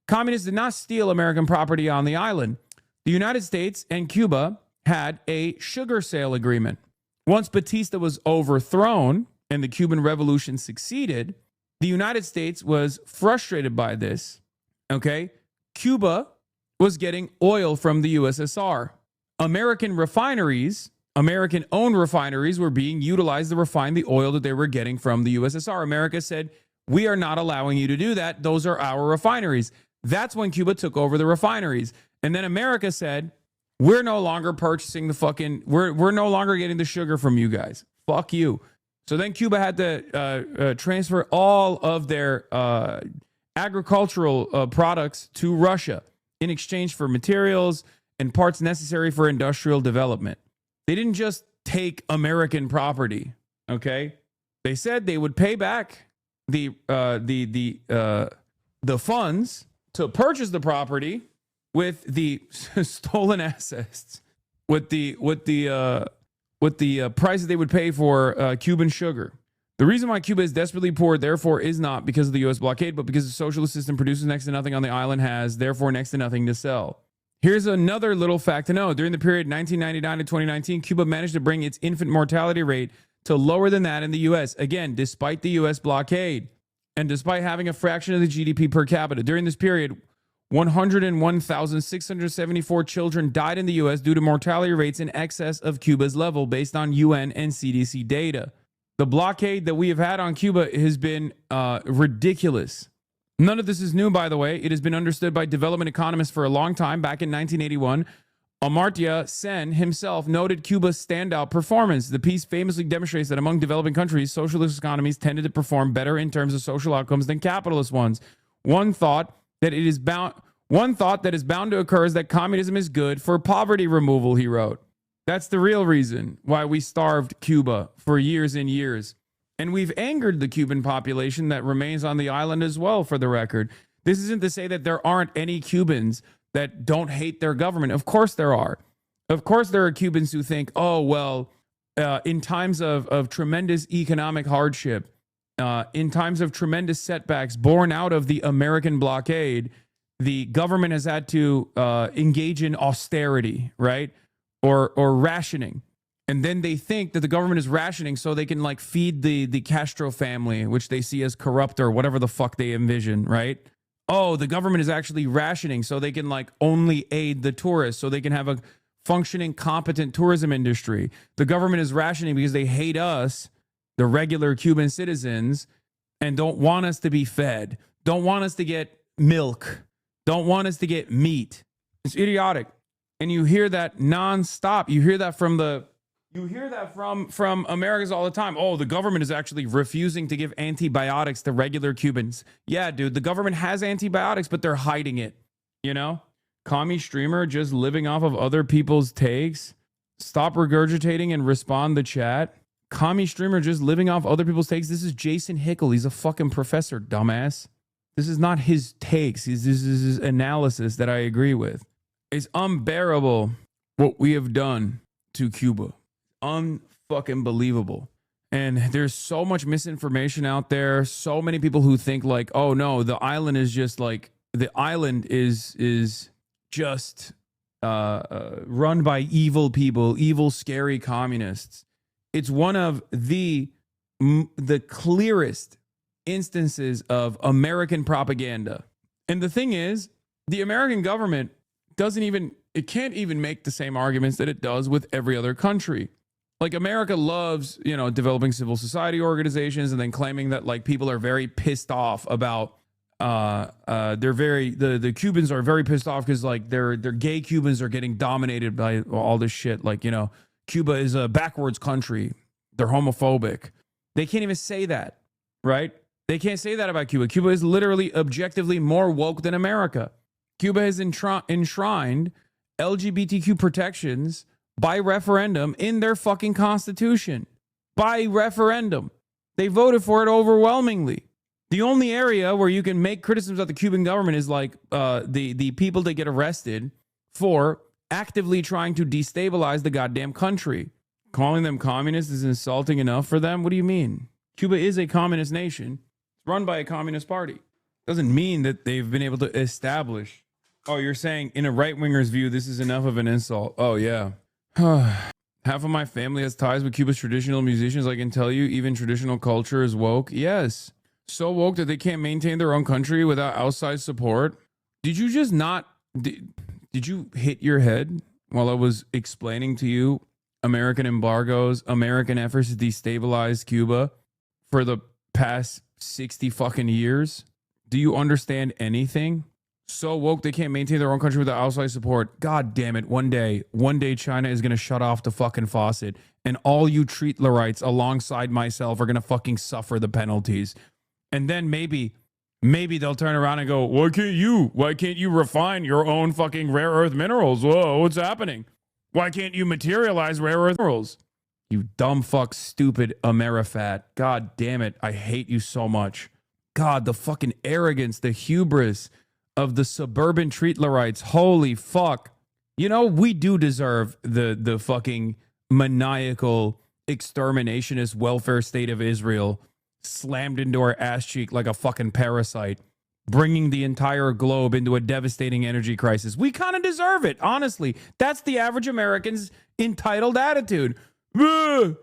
Communists did not steal American property on the island. The United States and Cuba had a sugar sale agreement. Once Batista was overthrown and the Cuban Revolution succeeded, the United States was frustrated by this. Okay? Cuba was getting oil from the USSR. American refineries, American-owned refineries, were being utilized to refine the oil that they were getting from the USSR. America said, we are not allowing you to do that. Those are our refineries. That's when Cuba took over the refineries. And then America said, we're no longer purchasing the fucking, we're no longer getting the sugar from you guys. Fuck you. So then Cuba had to transfer all of their agricultural products to Russia in exchange for materials and parts necessary for industrial development. They didn't just take American property, okay? They said they would pay back the funds to purchase the property with the stolen assets, with the price that they would pay for Cuban sugar. The reason why Cuba is desperately poor, therefore, is not because of the U.S. blockade, but because the socialist system produces next to nothing on the island, has, therefore, next to nothing to sell. Here's another little fact to know. During the period 1999 to 2019, Cuba managed to bring its infant mortality rate to lower than that in the U.S., again, despite the U.S. blockade, and despite having a fraction of the GDP per capita. During this period, 101,674 children died in the U.S. due to mortality rates in excess of Cuba's level, based on UN and CDC data. The blockade that we have had on Cuba has been ridiculous. None of this is new, by the way. It has been understood by development economists for a long time. Back in 1981, Amartya Sen himself noted Cuba's standout performance. The piece famously demonstrates that among developing countries, socialist economies tended to perform better in terms of social outcomes than capitalist ones. One thought that is bound to occur is that communism is good for poverty removal, he wrote. That's the real reason why we starved Cuba for years and years. And we've angered the Cuban population that remains on the island as well, for the record. This isn't to say that there aren't any Cubans that don't hate their government. Of course there are. Of course there are Cubans who think, oh, well, in times of tremendous economic hardship, in times of tremendous setbacks born out of the American blockade, the government has had to engage in austerity, right? Or rationing. And then they think that the government is rationing so they can like feed the Castro family, which they see as corrupt or whatever the fuck they envision, right? Oh, the government is actually rationing so they can like only aid the tourists, so they can have a functioning, competent tourism industry. The government is rationing because they hate us, the regular Cuban citizens, and don't want us to be fed, don't want us to get milk, don't want us to get meat. It's idiotic. And you hear that nonstop. You hear that from Americans all the time. Oh, the government is actually refusing to give antibiotics to regular Cubans. Yeah, dude, the government has antibiotics, but they're hiding it. You know? Commie streamer just living off of other people's takes. Stop regurgitating and respond to chat. Commie streamer just living off other people's takes. This is Jason Hickel. He's a fucking professor, dumbass. This is not his takes. This is his analysis that I agree with. It's unbearable what we have done to Cuba. Unfucking believable. And there's so much misinformation out there. So many people who think like, oh no, the island is just like, the island is just run by evil people, evil, scary communists. It's one of the clearest instances of American propaganda. And the thing is, the American government can't even make the same arguments that it does with every other country. Like America loves, developing civil society organizations and then claiming that like people are very pissed off about the Cubans are very pissed off because like their gay Cubans are getting dominated by all this shit. Like, Cuba is a backwards country. They're homophobic. They can't even say that, right? They can't say that about Cuba. Cuba is literally objectively more woke than America. Cuba has enshrined LGBTQ protections by referendum in their fucking constitution. By referendum. They voted for it overwhelmingly. The only area where you can make criticisms of the Cuban government is like the people that get arrested for actively trying to destabilize the goddamn country. Calling them communists is insulting enough for them? What do you mean? Cuba is a communist nation. It's run by a communist party. Doesn't mean that they've been able to establish. Oh, you're saying in a right-winger's view, this is enough of an insult. Oh, yeah. Half of my family has ties with Cuba's traditional musicians. I can tell you, even traditional culture is woke. Yes. So woke that they can't maintain their own country without outside support. Did you just not... Did you hit your head while I was explaining to you American embargoes, American efforts to destabilize Cuba for the past 60 fucking years? Do you understand anything? So woke they can't maintain their own country without outside support. God damn it. One day China is going to shut off the fucking faucet and all you Treatlerites alongside myself are going to fucking suffer the penalties. And then maybe they'll turn around and go, why can't you refine your own fucking rare earth minerals? Whoa, what's happening? Why can't you materialize rare earth minerals? You dumb fuck, stupid Amerifat. God damn it. I hate you so much. God, the fucking arrogance, the hubris of the suburban Treatlerites. Holy fuck. We do deserve the fucking maniacal exterminationist welfare state of Israel slammed into our ass cheek like a fucking parasite, bringing the entire globe into a devastating energy crisis. We kind of deserve it, honestly. That's the average American's entitled attitude. They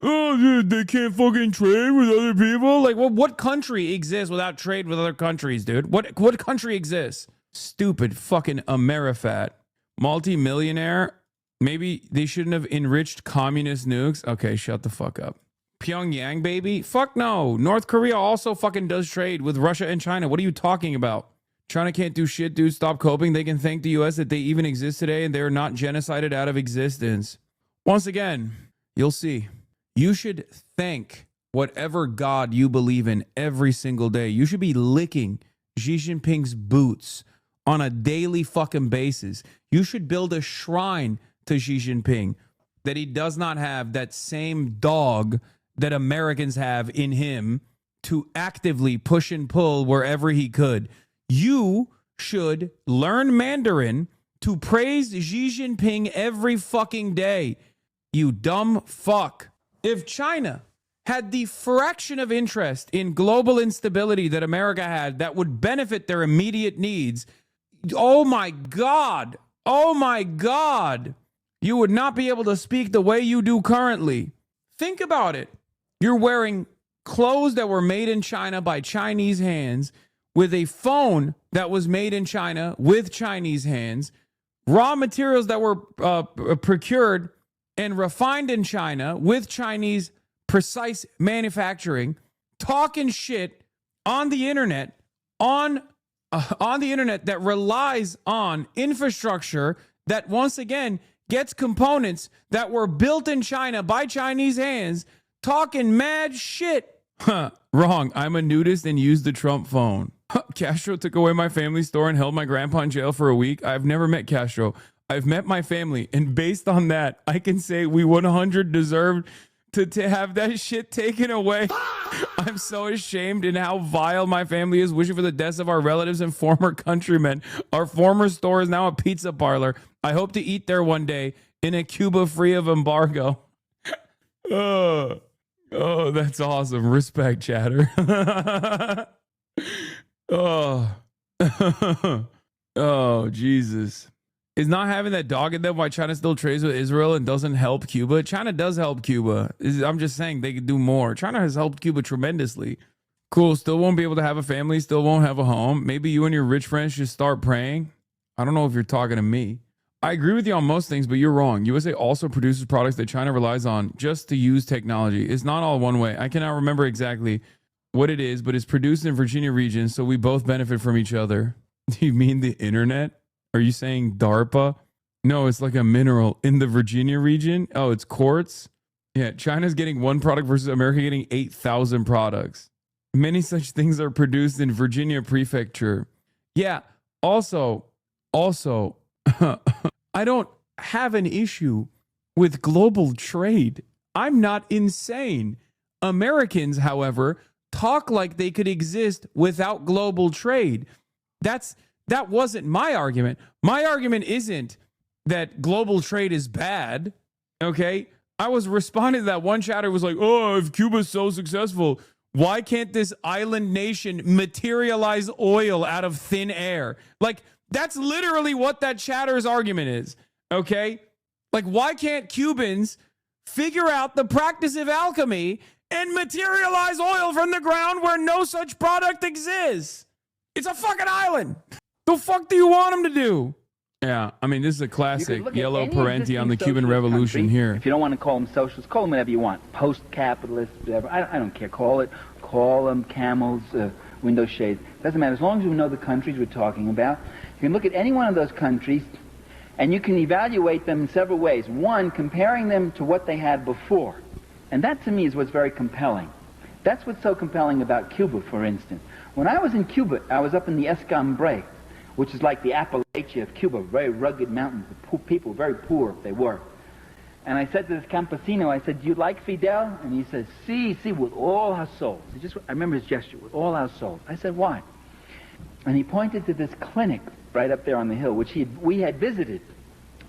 can't fucking trade with other people? Like, what country exists without trade with other countries, dude? What country exists? Stupid fucking Amerifat. Multi-millionaire? Maybe they shouldn't have enriched communist nukes? Okay, shut the fuck up. Pyongyang, baby? Fuck no. North Korea also fucking does trade with Russia and China. What are you talking about? China can't do shit, dude. Stop coping. They can thank the U.S. that they even exist today and they're not genocided out of existence. Once again, you'll see. You should thank whatever God you believe in every single day. You should be licking Xi Jinping's boots on a daily fucking basis. You should build a shrine to Xi Jinping that he does not have that same dog that Americans have in him to actively push and pull wherever he could. You should learn Mandarin to praise Xi Jinping every fucking day. You dumb fuck. If China had the fraction of interest in global instability that America had that would benefit their immediate needs, oh my God, you would not be able to speak the way you do currently. Think about it. You're wearing clothes that were made in China by Chinese hands, with a phone that was made in China with Chinese hands, raw materials that were procured and refined in China with Chinese precise manufacturing, talking shit on the internet, on the internet that relies on infrastructure that once again gets components that were built in China by Chinese hands, talking mad shit. Wrong. I'm a nudist and use the Trump phone. Castro took away my family store and held my grandpa in jail for a week. I've never met Castro. I've met my family, and based on that, I can say we 100% deserved to have that shit taken away. I'm so ashamed in how vile my family is, wishing for the deaths of our relatives and former countrymen. Our former store is now a pizza parlor. I hope to eat there one day in a Cuba free of embargo. Oh, that's awesome. Respect, chatter. Oh. Oh, Jesus. Is not having that dog in them why China still trades with Israel and doesn't help Cuba? China does help Cuba. I'm just saying they could do more. China has helped Cuba tremendously. Cool. Still won't be able to have a family. Still won't have a home. Maybe you and your rich friends should start praying. I don't know if you're talking to me. I agree with you on most things, but you're wrong. USA also produces products that China relies on just to use technology. It's not all one way. I cannot remember exactly what it is, but it's produced in Virginia region, so we both benefit from each other. Do you mean the internet? Are you saying DARPA? No, it's like a mineral in the Virginia region. Oh, it's quartz. Yeah, China's getting one product versus America getting 8,000 products. Many such things are produced in Virginia prefecture. Yeah, also, I don't have an issue with global trade. I'm not insane. Americans, however, talk like they could exist without global trade. That wasn't my argument. My argument isn't that global trade is bad, okay? I was responding to that one chatter was like, oh, if Cuba's so successful, why can't this island nation materialize oil out of thin air? Like, that's literally what that chatter's argument is, okay? Like, why can't Cubans figure out the practice of alchemy and materialize oil from the ground where no such product exists? It's a fucking island. The fuck do you want them to do? Yeah, I mean, this is a classic yellow parenti on the Cuban Revolution here. If you don't want to call them socialists, call them whatever you want. Post-capitalist, whatever. I don't care. Call them camels, window shades. Doesn't matter. As long as you know the countries we're talking about, you can look at any one of those countries and you can evaluate them in several ways. One, comparing them to what they had before. And that, to me, is what's very compelling. That's what's so compelling about Cuba, for instance. When I was in Cuba, I was up in the Escambray, which is like the Appalachia of Cuba, very rugged mountains. The people, very poor they were. And I said to this campesino, I said, do you like Fidel? And he says, sí, with all our souls. I remember his gesture, with all our souls. I said, why? And he pointed to this clinic right up there on the hill, which we had visited.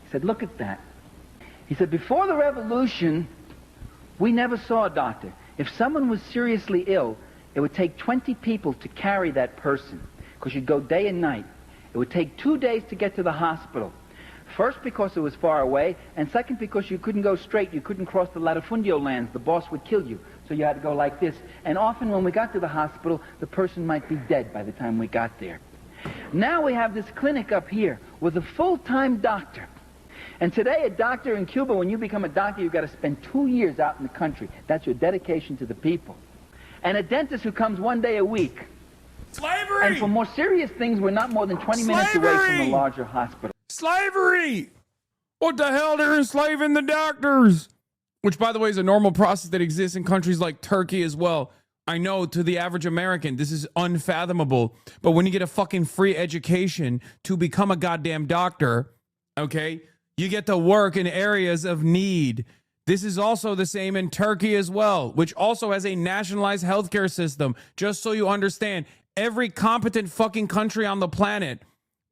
He said, look at that. He said, before the revolution, we never saw a doctor. If someone was seriously ill, it would take 20 people to carry that person, because you'd go day and night. It would take 2 days to get to the hospital. First, because it was far away, and second, because you couldn't go straight. You couldn't cross the latifundio lands. The boss would kill you. So you had to go like this. And often when we got to the hospital, the person might be dead by the time we got there. Now we have this clinic up here with a full-time doctor. And today, a doctor in Cuba, when you become a doctor, you've got to spend 2 years out in the country. That's your dedication to the people. And a dentist who comes 1 day a week. Slavery! And for more serious things, we're not more than 20 minutes away from the larger hospital. Slavery! What the hell? They're enslaving the doctors. Which, by the way, is a normal process that exists in countries like Turkey as well. I know to the average American, this is unfathomable. But when you get a fucking free education to become a goddamn doctor, okay, you get to work in areas of need. This is also the same in Turkey as well, which also has a nationalized healthcare system. Just so you understand, every competent fucking country on the planet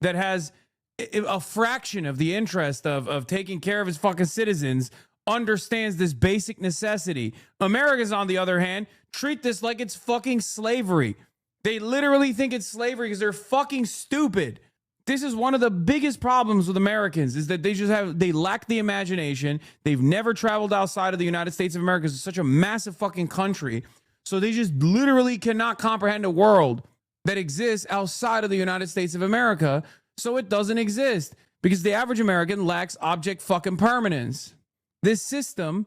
that has a fraction of the interest of taking care of its fucking citizens understands this basic necessity. Americans, on the other hand, treat this like it's fucking slavery. They literally think it's slavery because they're fucking stupid. This is one of the biggest problems with Americans, is that they lack the imagination. They've never traveled outside of the United States of America. It's such a massive fucking country. So they just literally cannot comprehend a world that exists outside of the United States of America. So it doesn't exist because the average American lacks object fucking permanence. This system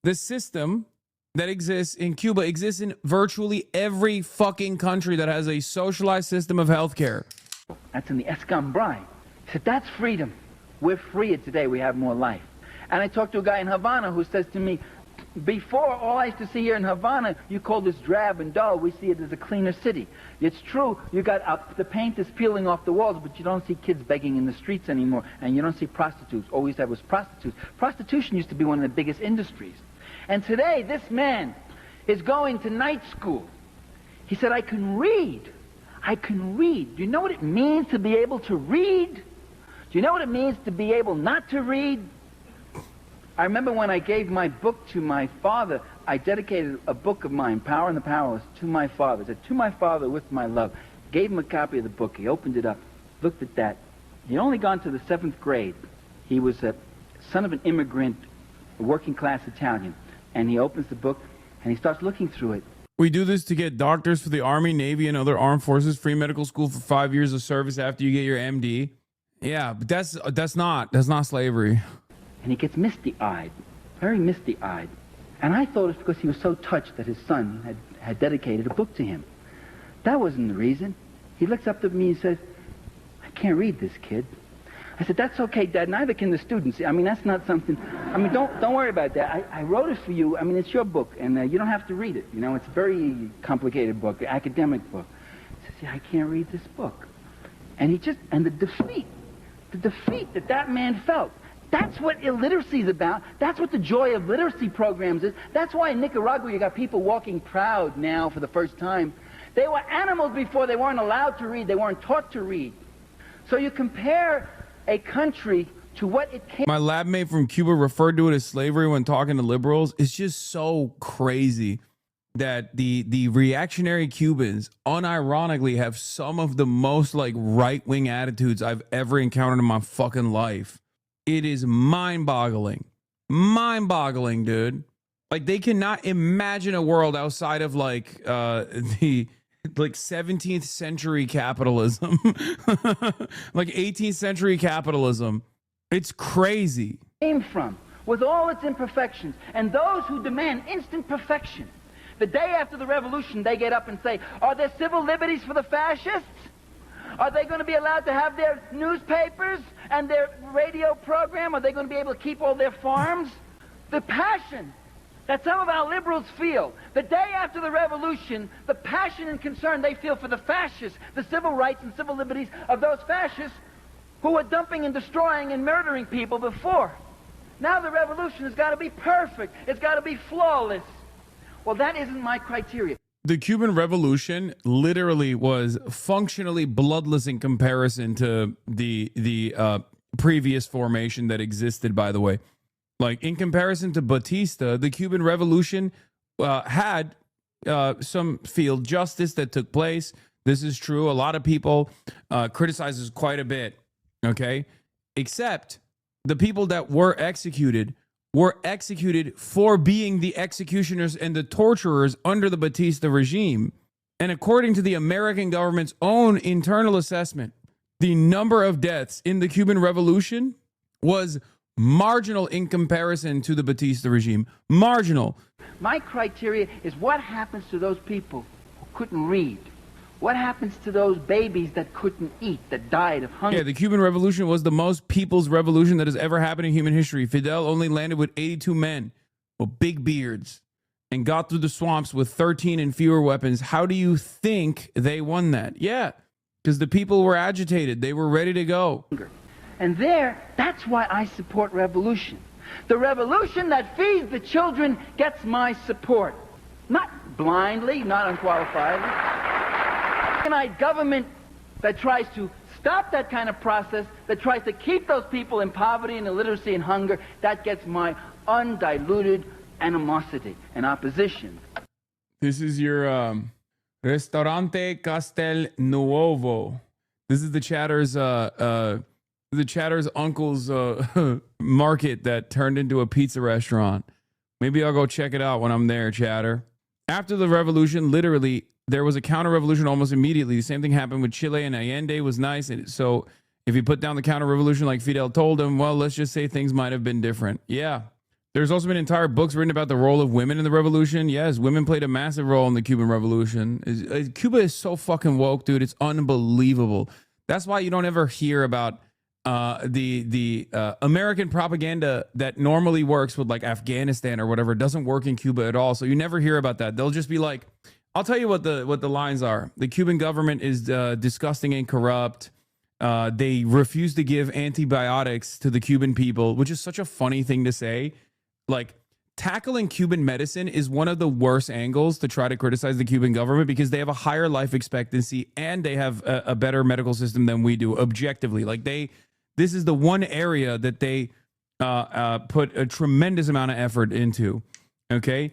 that exists in Cuba exists in virtually every fucking country that has a socialized system of healthcare. That's in the Escambray. He said, that's freedom. We're freer today. We have more life. And I talked to a guy in Havana who says to me, before, all I used to see here in Havana, you call this drab and dull. We see it as a cleaner city. It's true, you got the paint is peeling off the walls, but you don't see kids begging in the streets anymore, and you don't see prostitutes. All we used to have was prostitutes. Prostitution used to be one of the biggest industries. And today, this man is going to night school. He said, I can read. I can read. Do you know what it means to be able to read? Do you know what it means to be able not to read? I remember when I gave my book to my father, I dedicated a book of mine, Power and the Powerless, to my father. I said, to my father with my love. Gave him a copy of the book. He opened it up, looked at that. He'd only gone to the 7th grade. He was a son of an immigrant, a working-class Italian. And he opens the book, and he starts looking through it. We do this to get doctors for the Army, Navy, and other armed forces, free medical school for 5 years of service after you get your MD. Yeah, but that's not slavery. And he gets misty-eyed, very misty-eyed. And I thought it's because he was so touched that his son had dedicated a book to him. That wasn't the reason. He looks up to me and says, I can't read this, kid. I said, that's okay, Dad, neither can the students. I mean, that's not something, I mean, don't worry about that. I wrote it for you. I mean, it's your book, and you don't have to read it. You know, it's a very complicated book, academic book. He says, yeah, I can't read this book. And the defeat that man felt. That's what illiteracy is about. That's what the joy of literacy programs is. That's why in Nicaragua you got people walking proud now for the first time. They were animals before. They weren't allowed to read. They weren't taught to read. So you compare a country to what it came. My lab mate from Cuba referred to it as slavery when talking to liberals. It's just so crazy that the reactionary Cubans unironically have some of the most like right-wing attitudes I've ever encountered in my fucking life. It is mind-boggling. Mind-boggling, dude. Like, they cannot imagine a world outside of like the 17th century capitalism. Like 18th century capitalism. It's crazy. Came from, with all its imperfections, and those who demand instant perfection. The day after the revolution, they get up and say, are there civil liberties for the fascists? Are they going to be allowed to have their newspapers and their radio program? Are they going to be able to keep all their farms? The passion that some of our liberals feel, the day after the revolution, the passion and concern they feel for the fascists, the civil rights and civil liberties of those fascists who were dumping and destroying and murdering people before. Now the revolution has got to be perfect. It's got to be flawless. Well, that isn't my criteria. The Cuban Revolution literally was functionally bloodless in comparison to the previous formation that existed, by the way. Like, in comparison to Batista, the Cuban Revolution had some field justice that took place. This is true. A lot of people criticize this quite a bit, okay? Except the people that were executed for being the executioners and the torturers under the Batista regime. And according to the American government's own internal assessment, the number of deaths in the Cuban Revolution was marginal in comparison to the Batista regime. Marginal. My criteria is what happens to those people who couldn't read. What happens to those babies that couldn't eat, that died of hunger? Yeah, the Cuban Revolution was the most people's revolution that has ever happened in human history. Fidel only landed with 82 men with big beards and got through the swamps with 13 and fewer weapons. How do you think they won that? Yeah, because the people were agitated. They were ready to go. And that's why I support revolution. The revolution that feeds the children gets my support. Not blindly, not unqualifiedly. Government that tries to stop that kind of process, that tries to keep those people in poverty and illiteracy and hunger, that gets my undiluted animosity and opposition. This is your Ristorante Castel Nuovo. This is the Chatter's uncle's market that turned into a pizza restaurant. Maybe I'll go check it out when I'm there, Chatter. After the revolution, literally, there was a counter-revolution almost immediately. The same thing happened with Chile, and Allende was nice. And so if you put down the counter-revolution like Fidel told him, well, let's just say things might have been different. Yeah. There's also been entire books written about the role of women in the revolution. Yes, women played a massive role in the Cuban Revolution. Cuba is so fucking woke, dude. It's unbelievable. That's why you don't ever hear about the American propaganda that normally works with like Afghanistan or whatever. It doesn't work in Cuba at all. So you never hear about that. They'll just be like, I'll tell you what the lines are. The Cuban government is disgusting and corrupt. They refuse to give antibiotics to the Cuban people, which is such a funny thing to say. Like, tackling Cuban medicine is one of the worst angles to try to criticize the Cuban government, because they have a higher life expectancy and they have a better medical system than we do objectively. Like this is the one area that they put a tremendous amount of effort into. Okay.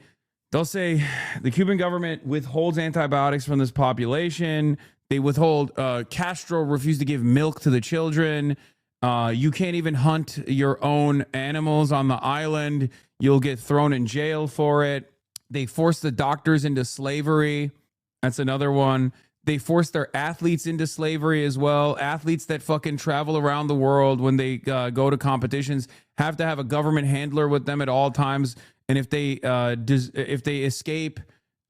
They'll say the Cuban government withholds antibiotics from this population. They withhold, Castro refused to give milk to the children. You can't even hunt your own animals on the island. You'll get thrown in jail for it. They force the doctors into slavery. That's another one. They force their athletes into slavery as well. Athletes that fucking travel around the world, when they go to competitions, have to have a government handler with them at all times. And if they escape,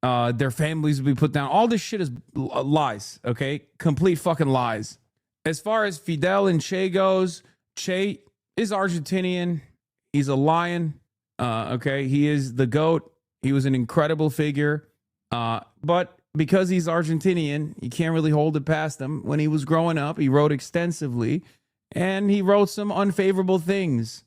their families will be put down. All this shit is lies, okay? Complete fucking lies. As far as Fidel and Che goes, Che is Argentinian. He's a lion. Okay, he is the GOAT. He was an incredible figure. But because he's Argentinian, you can't really hold it past him. When he was growing up, he wrote extensively, and he wrote some unfavorable things.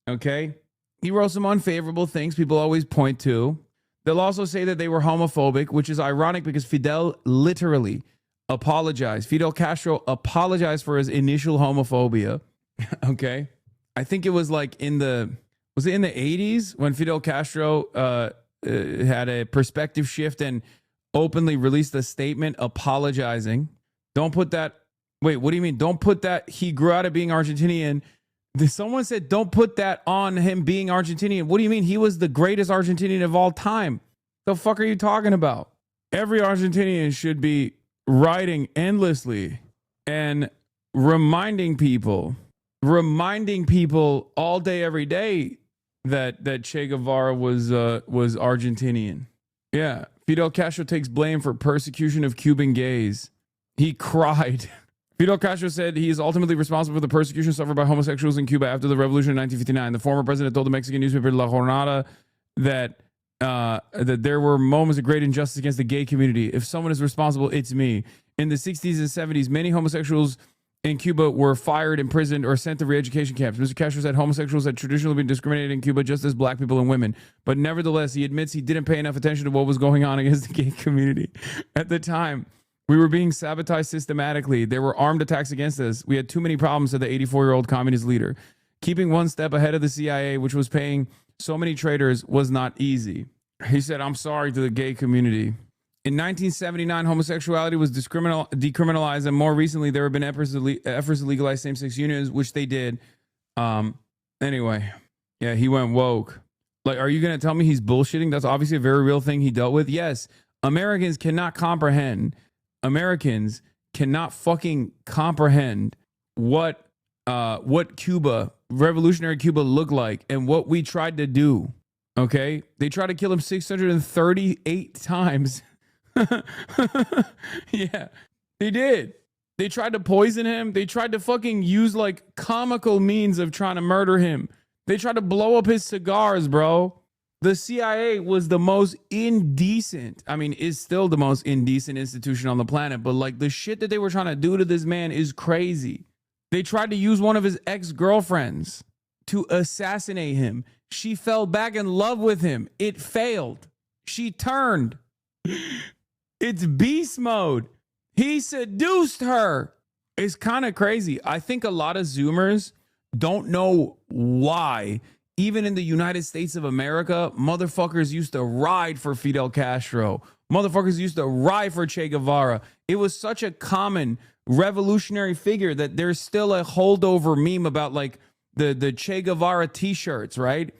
Okay, he wrote some unfavorable things people always point to. They'll also say that they were homophobic, which is ironic because Fidel literally apologized. Fidel Castro apologized for his initial homophobia. Okay, I think it was like was it in the 80s when Fidel Castro had a perspective shift and openly released a statement apologizing. Don't put that. Wait, what do you mean? Don't put that. He grew out of being Argentinian. Someone said, don't put that on him being Argentinian. What do you mean? He was the greatest Argentinian of all time. The fuck are you talking about? Every Argentinian should be writing endlessly and reminding people all day, every day that Che Guevara was Argentinian. Yeah. Fidel Castro takes blame for persecution of Cuban gays. He cried. Fidel Castro said he is ultimately responsible for the persecution suffered by homosexuals in Cuba after the revolution in 1959. The former president told the Mexican newspaper La Jornada that there were moments of great injustice against the gay community. If someone is responsible, it's me. In the 60s and 70s, many homosexuals in Cuba were fired, imprisoned, or sent to re-education camps. Mr. Castro said homosexuals had traditionally been discriminated in Cuba just as black people and women. But nevertheless, he admits he didn't pay enough attention to what was going on against the gay community. At the time, we were being sabotaged systematically. There were armed attacks against us. We had too many problems, said the 84-year-old communist leader. Keeping one step ahead of the CIA, which was paying so many traitors, was not easy. He said, I'm sorry to the gay community. In 1979, homosexuality was decriminalized, and more recently, there have been efforts to legalize same-sex unions, which they did. Anyway, yeah, he went woke. Like, are you going to tell me he's bullshitting? That's obviously a very real thing he dealt with. Yes, Americans cannot comprehend. Americans cannot fucking comprehend what Cuba, revolutionary Cuba, looked like and what we tried to do. Okay, they tried to kill him 638 times. Yeah, they did. They tried to poison him. They tried to fucking use like comical means of trying to murder him. They tried to blow up his cigars, bro. The CIA was the most indecent, is still the most indecent institution on the planet. But like the shit that they were trying to do to this man is crazy. They tried to use one of his ex-girlfriends to assassinate him. She fell back in love with him. It failed. She turned. It's beast mode. He seduced her. It's kind of crazy. I think a lot of Zoomers don't know why, even in the United States of America, motherfuckers used to ride for Fidel Castro. Motherfuckers used to ride for Che Guevara. It was such a common revolutionary figure that there's still a holdover meme about like the Che Guevara t-shirts, right?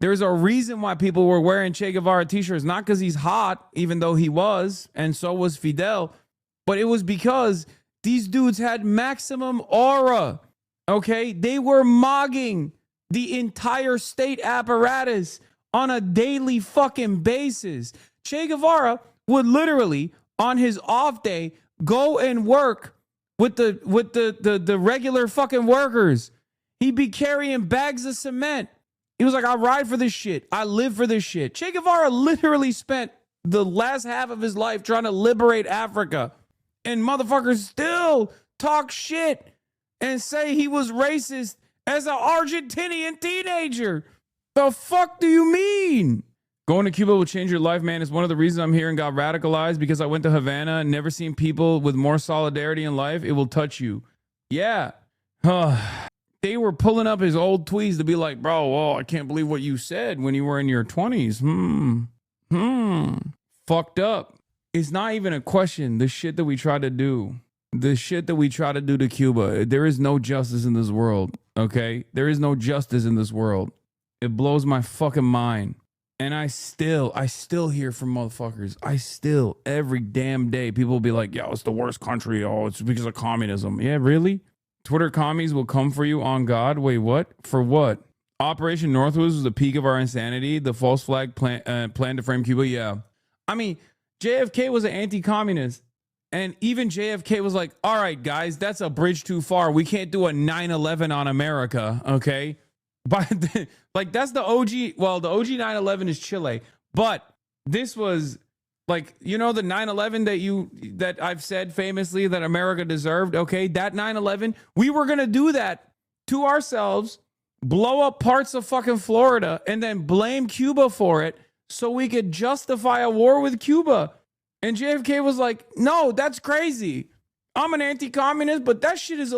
There's a reason why people were wearing Che Guevara t-shirts, not because he's hot, even though he was, and so was Fidel, but it was because these dudes had maximum aura, okay? They were mogging the entire state apparatus on a daily fucking basis. Che Guevara would literally, on his off day, go and work with the regular fucking workers. He'd be carrying bags of cement. He was like, I ride for this shit. I live for this shit. Che Guevara literally spent the last half of his life trying to liberate Africa. And motherfuckers still talk shit and say he was racist as an Argentinian teenager. The fuck do you mean? Going to Cuba will change your life, man. It's one of the reasons I'm here and got radicalized, because I went to Havana and never seen people with more solidarity in life. It will touch you. Yeah. They were pulling up his old tweets to be like, bro, I can't believe what you said when you were in your 20s. Fucked up. It's not even a question. The shit that we try to do. The shit that we try to do to Cuba. There is no justice in this world, okay? There is no justice in this world. It blows my fucking mind. And I still hear from motherfuckers. Every damn day, people will be like, yo, it's the worst country. Oh, it's because of communism. Yeah, really? Twitter commies will come for you on God? Wait, what? For what? Operation Northwoods was the peak of our insanity. The false flag plan to frame Cuba? Yeah. I mean, JFK was an anti-communist. And even JFK was like, all right, guys, that's a bridge too far. We can't do a 9/11 on America, okay? But like, that's the OG. Well, the OG 9/11 is Chile. But this was like, you know, the 9/11 that I've said famously that America deserved, okay? That 9/11, we were going to do that to ourselves, blow up parts of fucking Florida, and then blame Cuba for it so we could justify a war with Cuba. And JFK was like, no, that's crazy. I'm an anti-communist, but that shit is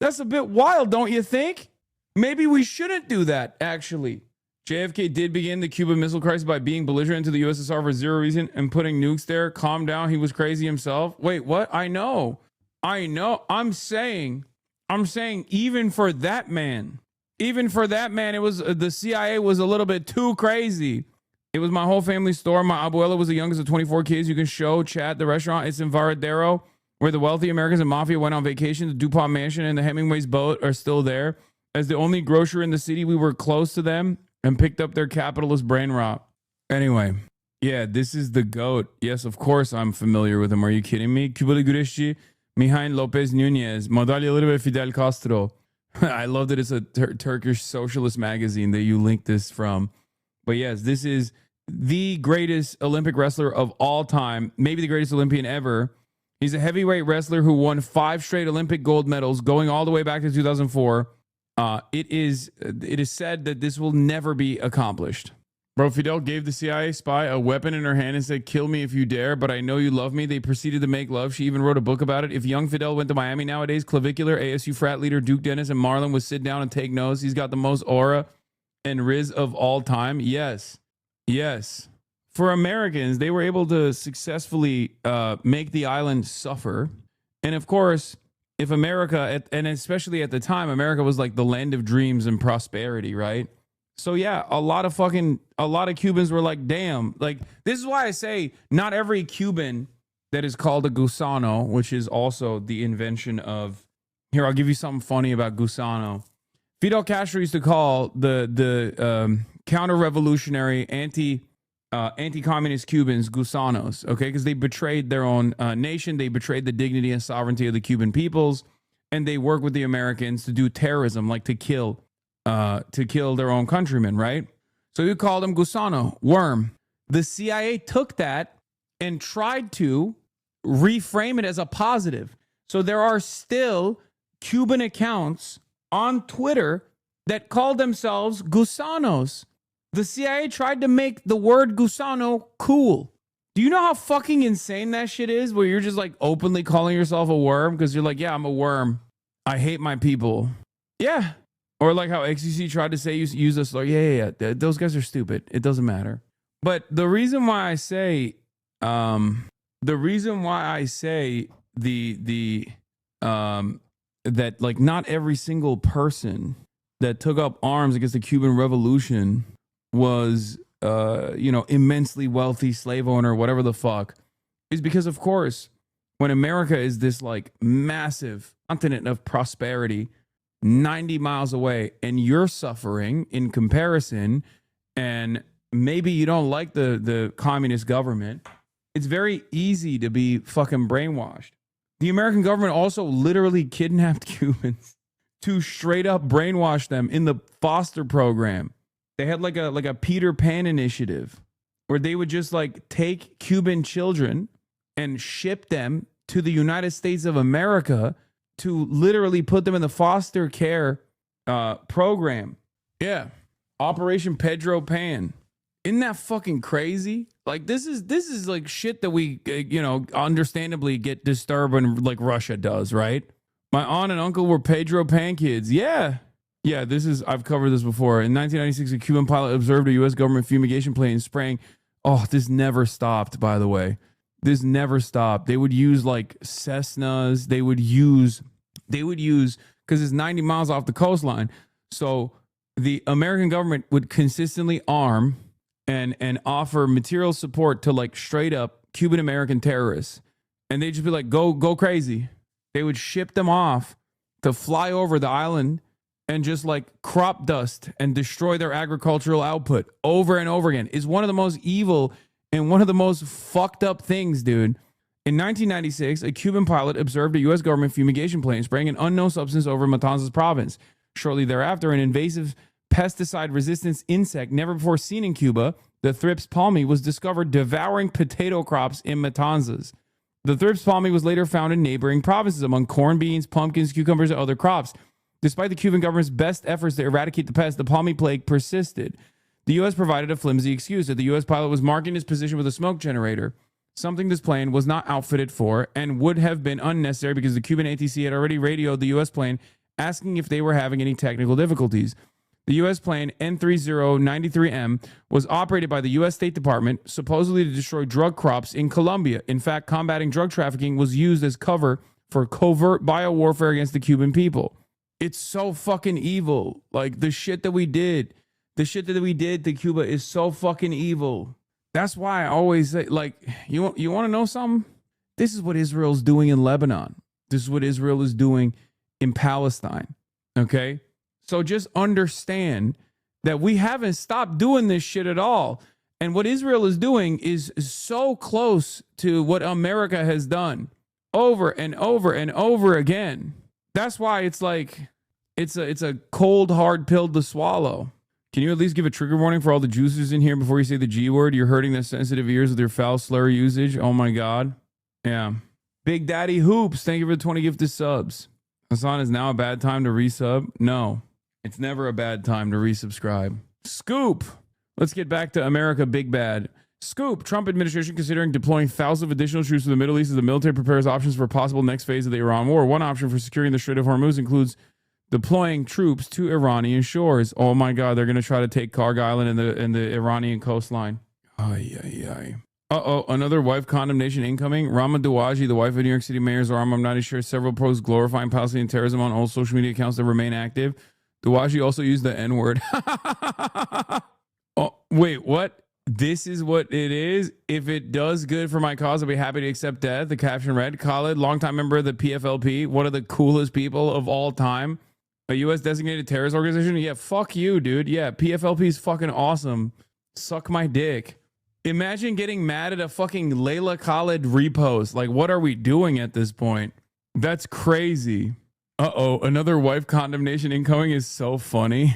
that's a bit wild, don't you think? Maybe we shouldn't do that, actually. JFK did begin the Cuban Missile Crisis by being belligerent to the USSR for zero reason and putting nukes there. Calm down. He was crazy himself. Wait, what? I know. I'm saying even for that man, it was the CIA was a little bit too crazy. It was my whole family store. My abuela was the youngest of 24 kids. You can show, chat, the restaurant. It's in Varadero, where the wealthy Americans and mafia went on vacation. The DuPont Mansion and the Hemingway's boat are still there. As the only grocer in the city, we were close to them and picked up their capitalist brain rot. Anyway, yeah, this is the GOAT. Yes, of course I'm familiar with him. Are you kidding me? Cuba de Gureshi, Mihail Lopez Nunez, Madalya Libre Fidel Castro. I love that it's a Turkish socialist magazine that you linked this from. But yes, this is the greatest Olympic wrestler of all time, maybe the greatest Olympian ever. He's a heavyweight wrestler who won 5 straight Olympic gold medals going all the way back to 2004. It is said that this will never be accomplished. Bro, Fidel gave the CIA spy a weapon in her hand and said, kill me if you dare, but I know you love me. They proceeded to make love. She even wrote a book about it. If young Fidel went to Miami nowadays, Clavicular, ASU frat leader Duke Dennis, and Marlon would sit down and take notes. He's got the most aura and riz of all time. Yes. For Americans, they were able to successfully make the island suffer. And of course, if America, and especially at the time, America was like the land of dreams and prosperity, right? So yeah, a lot of Cubans were like, damn, like, this is why I say not every Cuban that is called a gusano, which is also the invention of, here, I'll give you something funny about gusano. Fidel Castro used to call the counter-revolutionary anti-communist Cubans gusanos, okay? Because they betrayed their own nation. They betrayed the dignity and sovereignty of the Cuban peoples, and they work with the Americans to do terrorism, like to kill their own countrymen, right? So you call them gusano, worm. The CIA took that and tried to reframe it as a positive. So there are still Cuban accounts on Twitter that call themselves gusanos. The CIA tried to make the word gusano cool. Do you know how fucking insane that shit is? Where you're just like openly calling yourself a worm because you're like, yeah, I'm a worm. I hate my people. Yeah. Or like how XUC tried to say use us. Like, yeah. Those guys are stupid. It doesn't matter. But the reason why I say, that like not every single person that took up arms against the Cuban Revolution was, immensely wealthy slave owner, whatever the fuck, is because, of course, when America is this like massive continent of prosperity 90 miles away and you're suffering in comparison, and maybe you don't like the communist government, it's very easy to be fucking brainwashed. The American government also literally kidnapped Cubans to straight up brainwash them in the foster program. They had like a Peter Pan initiative where they would just like take Cuban children and ship them to the United States of America to literally put them in the foster care program. Yeah. Operation Pedro Pan. Isn't that fucking crazy? Like this is like shit that we understandably get disturbed when like Russia does, right? My aunt and uncle were Pedro Pan kids. Yeah. Yeah, I've covered this before. In 1996, a Cuban pilot observed a U.S. government fumigation plane spraying. Oh, this never stopped, by the way. This never stopped. They would use like Cessnas. They would use, because it's 90 miles off the coastline. So the American government would consistently arm and offer material support to like straight up Cuban American terrorists. And they'd just be like, go crazy. They would ship them off to fly over the island and just like crop dust and destroy their agricultural output over and over again. Is one of the most evil and one of the most fucked up things, dude. In 1996, a Cuban pilot observed a U.S. government fumigation plane spraying an unknown substance over Matanzas province. Shortly thereafter, an invasive pesticide-resistant insect never before seen in Cuba, the Thrips palmi, was discovered devouring potato crops in Matanzas. The Thrips palmi was later found in neighboring provinces among corn, beans, pumpkins, cucumbers, and other crops. Despite the Cuban government's best efforts to eradicate the pest, the palmy plague persisted. The U.S. provided a flimsy excuse that the U.S. pilot was marking his position with a smoke generator, something this plane was not outfitted for and would have been unnecessary because the Cuban ATC had already radioed the U.S. plane asking if they were having any technical difficulties. The U.S. plane N3093M was operated by the U.S. State Department, supposedly to destroy drug crops in Colombia. In fact, combating drug trafficking was used as cover for covert biowarfare against the Cuban people. It's so fucking evil. Like the shit that we did to Cuba is so fucking evil. That's why I always say, like, you want to know something? This is what Israel's doing in Lebanon. This is what Israel is doing in Palestine. Okay? So just understand that we haven't stopped doing this shit at all. And what Israel is doing is so close to what America has done over and over and over again. That's why it's like, it's a cold, hard pill to swallow. Can you at least give a trigger warning for all the juicers in here before you say the G word? You're hurting their sensitive ears with your foul slur usage. Oh my God. Yeah. Big Daddy Hoops, thank you for the 20 gifted subs. Hasan, is now a bad time to resub? No, it's never a bad time to resubscribe. Scoop. Let's get back to America Big Bad. Scoop. Trump administration considering deploying thousands of additional troops to the Middle East as the military prepares options for a possible next phase of the Iran war. One option for securing the Strait of Hormuz includes deploying troops to Iranian shores. Oh my God, they're going to try to take Karg Island and the Iranian coastline. Ay, ay, ay. Uh-oh, another wife condemnation incoming. Rama Dawaji, the wife of New York City Mayor's arm, I'm not sure, several posts glorifying Palestinian terrorism on all social media accounts that remain active. Dawaji also used the N-word. Oh, wait, what? This is what it is. If it does good for my cause, I'll be happy to accept death. The caption read, Khalid, longtime member of the PFLP, one of the coolest people of all time. A U.S. designated terrorist organization? Yeah, fuck you, dude. Yeah, PFLP is fucking awesome. Suck my dick. Imagine getting mad at a fucking Layla Khalid repost. Like, what are we doing at this point? That's crazy. Uh-oh, another wife condemnation incoming is so funny.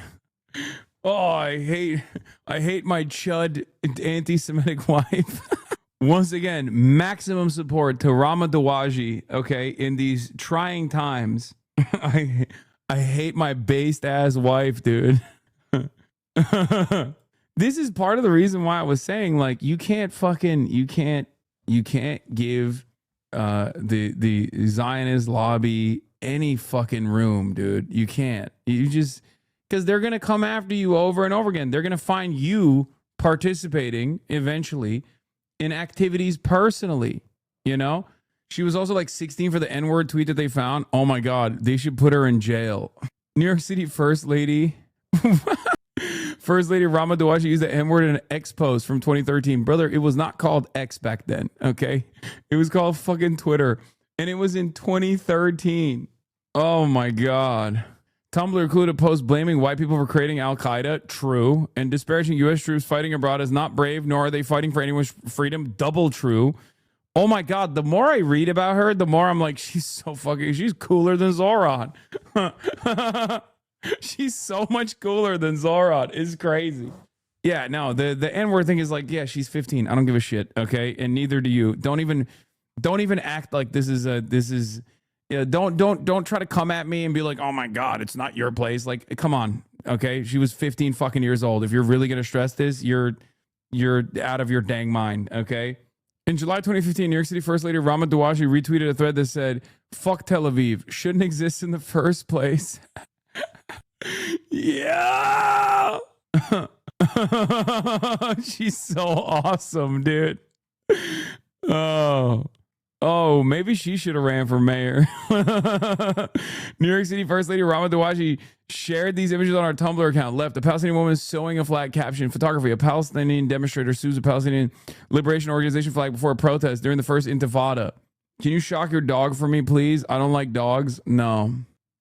Oh, I hate my chud anti-Semitic wife. Once again, maximum support to Rama Dawaji, okay, in these trying times. I hate my based ass wife, dude. This is part of the reason why I was saying, like, you can't give the Zionist lobby any fucking room, dude. You can't. You just, because they're gonna come after you over and over again. They're gonna find you participating eventually in activities personally, you know? She was also like 16 for the N-word tweet that they found. Oh my God, they should put her in jail. New York City First Lady Rama Dawaji used the N-word in an X post from 2013. Brother, it was not called X back then, okay? It was called fucking Twitter. And it was in 2013. Oh my God. Tumblr included a post blaming white people for creating Al-Qaeda. True. And disparaging U.S. troops fighting abroad as not brave, nor are they fighting for anyone's freedom. Double true. Oh my God, the more I read about her, the more I'm like, she's cooler than Zoran. She's so much cooler than Zoran. It's crazy. Yeah, no, the N-word thing is like, yeah, she's 15. I don't give a shit, okay? And neither do you. Don't even act like don't try to come at me and be like, oh my God, it's not your place. Like, come on. Okay, she was 15 fucking years old. If you're really gonna stress this, you're out of your dang mind. Okay. In July 2015, New York City First Lady Rama Dawashi retweeted a thread that said, "Fuck Tel Aviv, shouldn't exist in the first place." Yeah. She's so awesome, dude. Oh, maybe she should have ran for mayor. New York City First Lady Rama Dawashi shared these images on our Tumblr account. Left, a Palestinian woman sewing a flag, caption, photography. A Palestinian demonstrator sues a Palestinian Liberation Organization flag before a protest during the first Intifada. Can you shock your dog for me, please? I don't like dogs. No,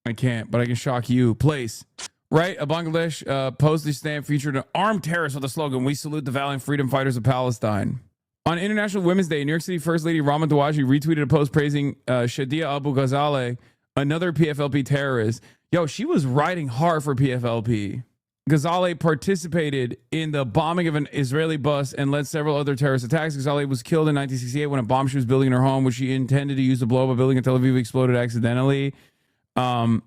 I can't, but I can shock you. Place. Right, a Bangladesh postage stamp featured an armed terrorist with the slogan, "We salute the valiant freedom fighters of Palestine." On International Women's Day, New York City First Lady Rama Dawashi retweeted a post praising Shadia Abu Ghazaleh, another PFLP terrorist. Yo, she was riding hard for PFLP. Ghazaleh participated in the bombing of an Israeli bus and led several other terrorist attacks. Ghazaleh was killed in 1968 when a bomb she was building in her home, which she intended to use to blow up a building in Tel Aviv, exploded accidentally. New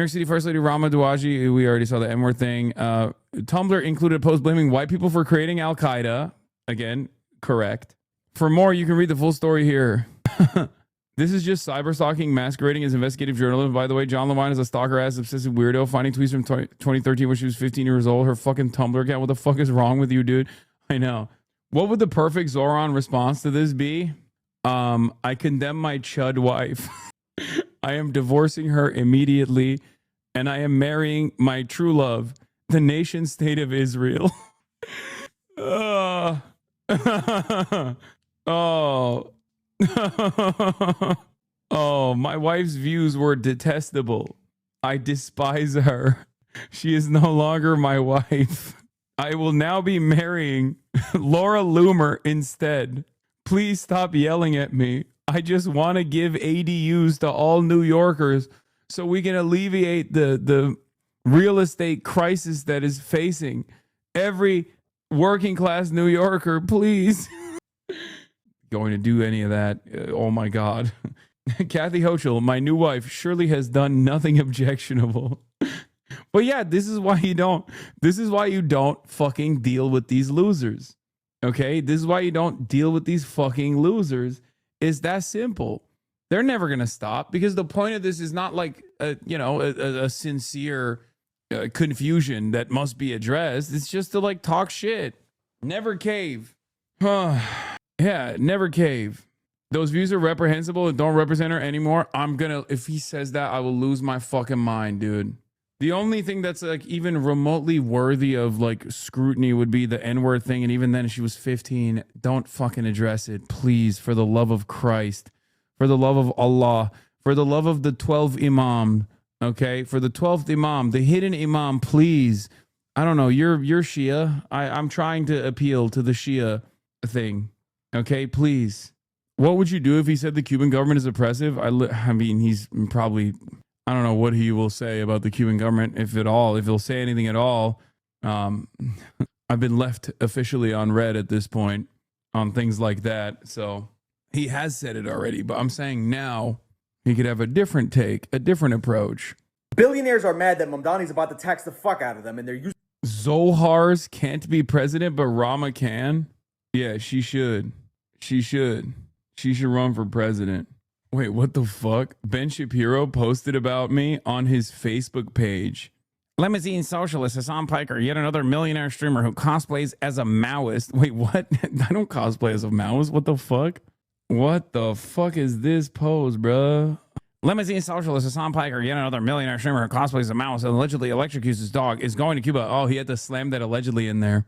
York City First Lady Rama Dawashi, we already saw the N-word thing. Tumblr included a post blaming white people for creating Al-Qaeda. Again, correct. For more, you can read the full story here. This is just cyber stalking masquerading as investigative journalism. By the way, John Levine is a stalker-ass obsessive weirdo, finding tweets from 2013 when she was 15 years old. Her fucking Tumblr account. What the fuck is wrong with you, dude? I know. What would the perfect Zoran response to this be? I condemn my chud wife. I am divorcing her immediately, and I am marrying my true love, the nation state of Israel. Oh. Oh, my wife's views were detestable. I despise her. She is no longer my wife. I will now be marrying Laura Loomer instead. Please stop yelling at me. I just want to give ADUs to all New Yorkers so we can alleviate the real estate crisis that is facing every working class New Yorker, please. Going to do any of that. Oh my God. Kathy Hochul, my new wife, surely has done nothing objectionable. But yeah, this is why you don't fucking deal with these losers. Okay? This is why you don't deal with these fucking losers. It's that simple. They're never going to stop, because the point of this is not like a sincere confusion that must be addressed. It's just to like talk shit. Never cave. Yeah, never cave. Those views are reprehensible and don't represent her anymore. If he says that, I will lose my fucking mind, dude. The only thing that's like even remotely worthy of like scrutiny would be the N-word thing. And even then, she was 15. Don't fucking address it, please. For the love of Christ, for the love of Allah, for the love of the 12th Imam. Okay. For the 12th Imam, the hidden Imam, please. I don't know. You're Shia. I'm trying to appeal to the Shia thing. Okay. Please. What would you do if he said the Cuban government is oppressive? I mean, he's probably, I don't know what he will say about the Cuban government, if at all, if he'll say anything at all. I've been left officially on red at this point on things like that. So he has said it already, but I'm saying now he could have a different take, a different approach. Billionaires are mad that Mamdani's about to tax the fuck out of them, and they're using Zohar's can't be president, but Rama can. Yeah, she should. She should. She should run for president. Wait, what the fuck? Ben Shapiro posted about me on his Facebook page. Limousine socialist Hassan Piker, yet another millionaire streamer who cosplays as a Maoist. Wait, what? I don't cosplay as a Maoist. What the fuck? What the fuck is this pose, bruh? Limousine socialist Hassan Piker, yet another millionaire streamer who cosplays as a Maoist and allegedly electrocutes his dog, is going to Cuba. Oh, he had to slam that allegedly in there.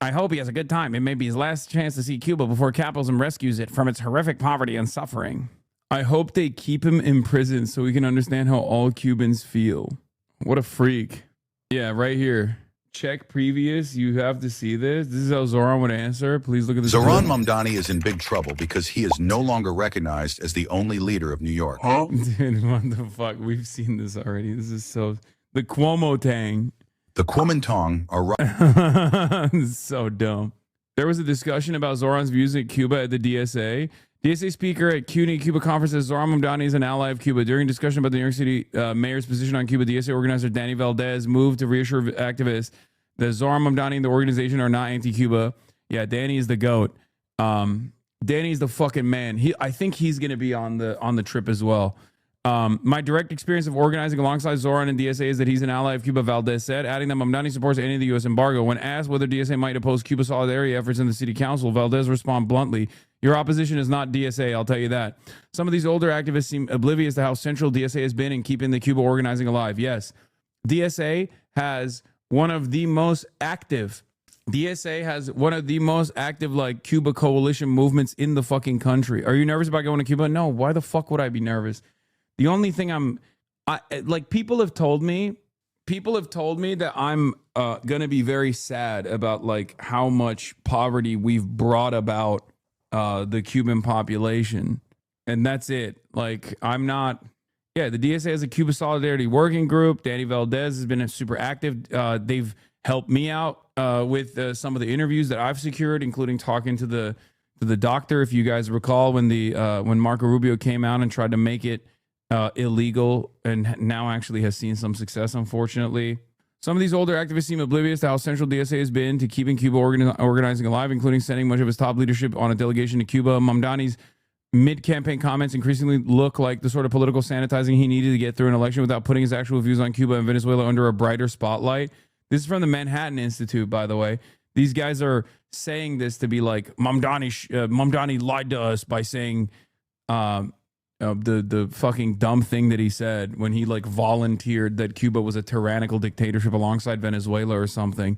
I hope he has a good time. It may be his last chance to see Cuba before capitalism rescues it from its horrific poverty and suffering. I hope they keep him in prison so we can understand how all Cubans feel. What a freak. Yeah, right here. Check previous. You have to see this. This is how Zoran would answer. Please look at this. Zoran Mamdani is in big trouble because he is no longer recognized as the only leader of New York. Huh? Dude, what the fuck? We've seen this already. This is so... The Cuomo-tang. The Kuomintang are right. So dumb. There was a discussion about Zoran's views at Cuba at the DSA. DSA speaker at CUNY Cuba conference says Zohran Mamdani is an ally of Cuba. During discussion about the New York City mayor's position on Cuba, DSA organizer Danny Valdez moved to reassure activists that Zohran Mamdani and the organization are not anti-Cuba. Yeah, Danny is the GOAT. Danny's the fucking man. I think he's going to be on the trip as well. My direct experience of organizing alongside Zohran and DSA is that he's an ally of Cuba, Valdez said, adding that Mamdani supports any of the U.S. embargo. When asked whether DSA might oppose Cuba solidarity efforts in the city council, Valdez responded bluntly, your opposition is not DSA, I'll tell you that. Some of these older activists seem oblivious to how central DSA has been in keeping the Cuba organizing alive. Yes, DSA has one of the most active like Cuba coalition movements in the fucking country. Are you nervous about going to Cuba? No. Why the fuck would I be nervous? The only thing people have told me that I'm gonna be very sad about like how much poverty we've brought about the Cuban population, and that's it. Like I'm not. Yeah, the DSA has a Cuba Solidarity Working Group. Danny Valdez has been super active. They've helped me out with some of the interviews that I've secured, including talking to the doctor. If you guys recall, when Marco Rubio came out and tried to make it illegal, and now actually has seen some success, unfortunately. Some of these older activists seem oblivious to how central DSA has been to keeping Cuba organizing alive, including sending much of its top leadership on a delegation to Cuba. Mamdani's mid-campaign comments increasingly look like the sort of political sanitizing he needed to get through an election without putting his actual views on Cuba and Venezuela under a brighter spotlight. This is from the Manhattan Institute, by the way. These guys are saying this to be like, Mamdani lied to us by saying the fucking dumb thing that he said when he like volunteered that Cuba was a tyrannical dictatorship alongside Venezuela or something.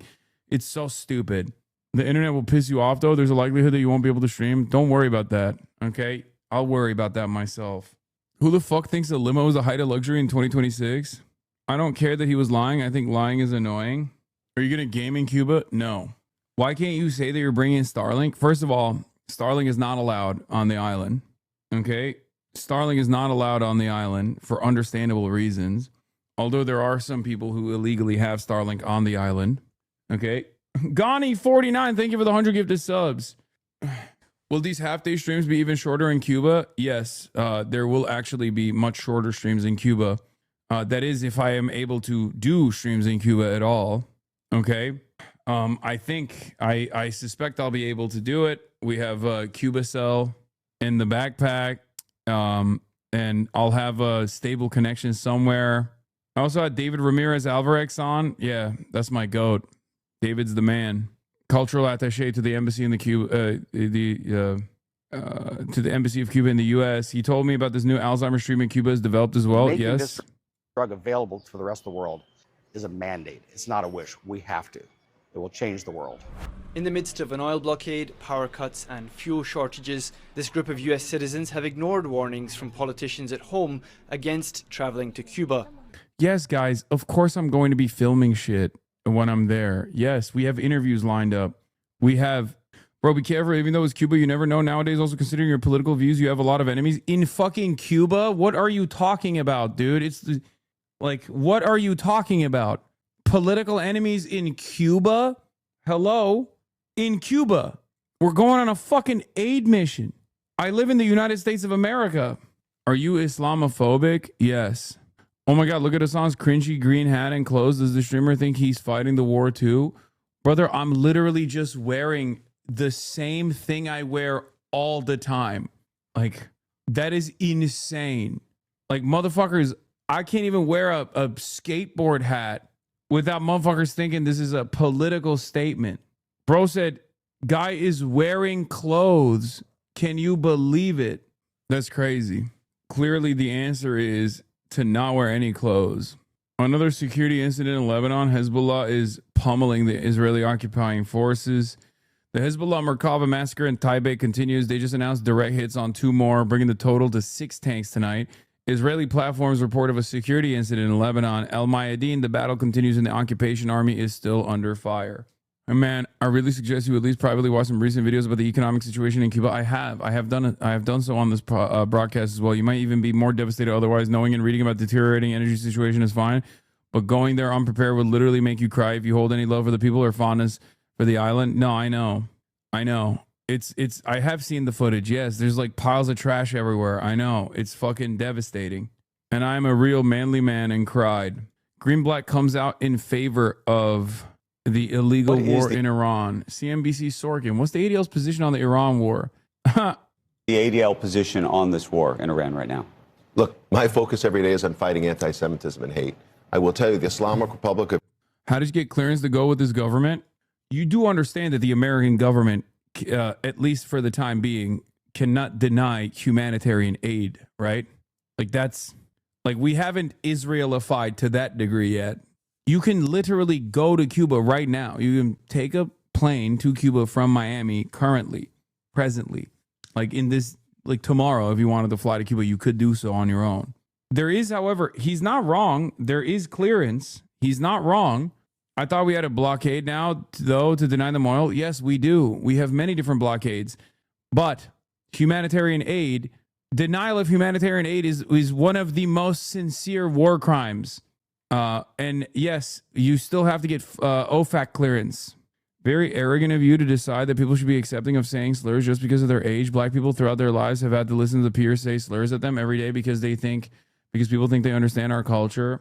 It's so stupid. The internet will piss you off, though. There's a likelihood that you won't be able to stream. Don't worry about that, okay? I'll worry about that myself. Who the fuck thinks a limo is a height of luxury in 2026? I don't care that he was lying. I think lying is annoying. Are you going to game in Cuba? No. Why can't you say that you're bringing in Starlink? First of all, Starlink is not allowed on the island, okay? Starlink is not allowed on the island for understandable reasons, although there are some people who illegally have Starlink on the island, okay? Gani49, thank you for the 100 gifted subs. Will these half-day streams be even shorter in Cuba? Yes, there will actually be much shorter streams in Cuba. That is, if I am able to do streams in Cuba at all, okay? I suspect I'll be able to do it. We have a Cuba cell in the backpack, and I'll have a stable connection somewhere. I also had David Ramirez Alvarez on. Yeah, that's my GOAT. David's the man. Cultural attaché to the embassy in the Cuba, to the embassy of Cuba in the U.S. He told me about this new Alzheimer's treatment Cuba has developed as well. Making Yes. this drug available for the rest of the world is a mandate. It's not a wish. We have to. It will change the world. In the midst of an oil blockade, power cuts, and fuel shortages, this group of U.S. citizens have ignored warnings from politicians at home against traveling to Cuba. Yes, guys, of course I'm going to be filming shit when I'm there. Yes, we have interviews lined up. We have, bro, be careful. Even though it's Cuba, you never know. Nowadays, also considering your political views, you have a lot of enemies in fucking Cuba. What are you talking about, dude? What are you talking about? Political enemies in Cuba? Hello? In Cuba. We're going on a fucking aid mission. I live in the United States of America. Are you Islamophobic? Yes. Oh my God, look at Hassan's cringy green hat and clothes. Does the streamer think he's fighting the war too? Brother, I'm literally just wearing the same thing I wear all the time. Like, that is insane. Like, motherfuckers, I can't even wear a skateboard hat without motherfuckers thinking this is a political statement. Bro said, guy is wearing clothes. Can you believe it? That's crazy. Clearly the answer is to not wear any clothes. Another security incident in Lebanon. Hezbollah is pummeling the Israeli occupying forces. The Hezbollah Merkava massacre in Taipei continues. They just announced direct hits on 2 more, bringing the total to 6 tanks tonight. Israeli platforms report of a security incident in Lebanon. El Mayadeen, the battle continues and the occupation army is still under fire. And man, I really suggest you at least privately watch some recent videos about the economic situation in Cuba. I have done it. I have done so on this broadcast as well. You might even be more devastated otherwise. Knowing and reading about deteriorating energy situation is fine, but going there unprepared would literally make you cry if you hold any love for the people or fondness for the island. No, I know. I have seen the footage. Yes, there's like piles of trash everywhere. I know. It's fucking devastating. And I'm a real manly man and cried. Greenblatt comes out in favor of the illegal war in Iran. CNBC Sorkin. What's the ADL's position on the Iran war? The ADL position on this war in Iran right now? Look, my focus every day is on fighting anti-Semitism and hate. I will tell you, the Islamic Republic of... How did you get clearance to go with this government? You do understand that the American government, at least for the time being, cannot deny humanitarian aid, right? Like that's... Like, we haven't Israelified to that degree yet. You can literally go to Cuba right now. You can take a plane to Cuba from Miami presently. Like in this, like tomorrow, if you wanted to fly to Cuba, you could do so on your own. There is, however, he's not wrong. There is clearance. He's not wrong. I thought we had a blockade now, though, to deny them oil. Yes, we do. We have many different blockades. But humanitarian aid... Denial of humanitarian aid is one of the most sincere war crimes. And yes, you still have to get OFAC clearance. Very arrogant of you to decide that people should be accepting of saying slurs just because of their age. Black people throughout their lives have had to listen to the peers say slurs at them every day because people think they understand our culture.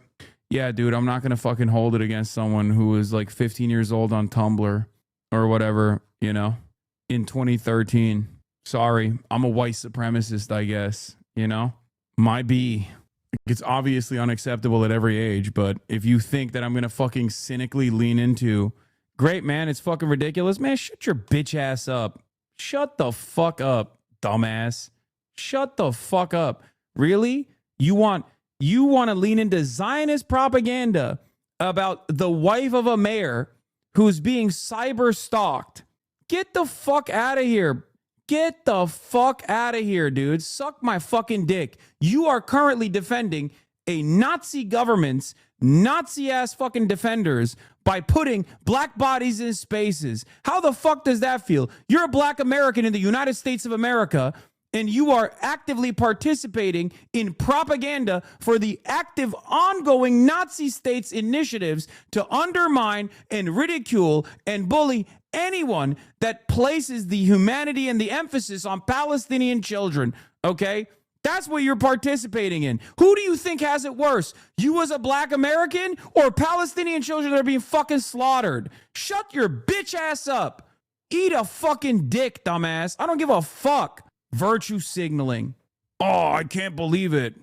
Yeah, dude, I'm not going to fucking hold it against someone who was like 15 years old on Tumblr or whatever, you know, in 2013. Sorry, I'm a white supremacist, I guess, you know? Might be. It's obviously unacceptable at every age, but if you think that I'm going to fucking cynically lean into, great, man, it's fucking ridiculous. Man, shut your bitch ass up. Shut the fuck up, dumbass. Shut the fuck up. Really? You want to lean into Zionist propaganda about the wife of a mayor who's being cyber stalked? Get the fuck out of here. Get the fuck out of here, dude. Suck my fucking dick. You are currently defending a Nazi government's Nazi-ass fucking defenders by putting black bodies in spaces. How the fuck does that feel? You're a black American in the United States of America, and you are actively participating in propaganda for the active, ongoing Nazi states' initiatives to undermine and ridicule and bully anyone that places the humanity and the emphasis on Palestinian children, okay? That's what you're participating in. Who do you think has it worse? You as a black American or Palestinian children that are being fucking slaughtered? Shut your bitch ass up. Eat a fucking dick, dumbass. I don't give a fuck. Virtue signaling. Oh, I can't believe it.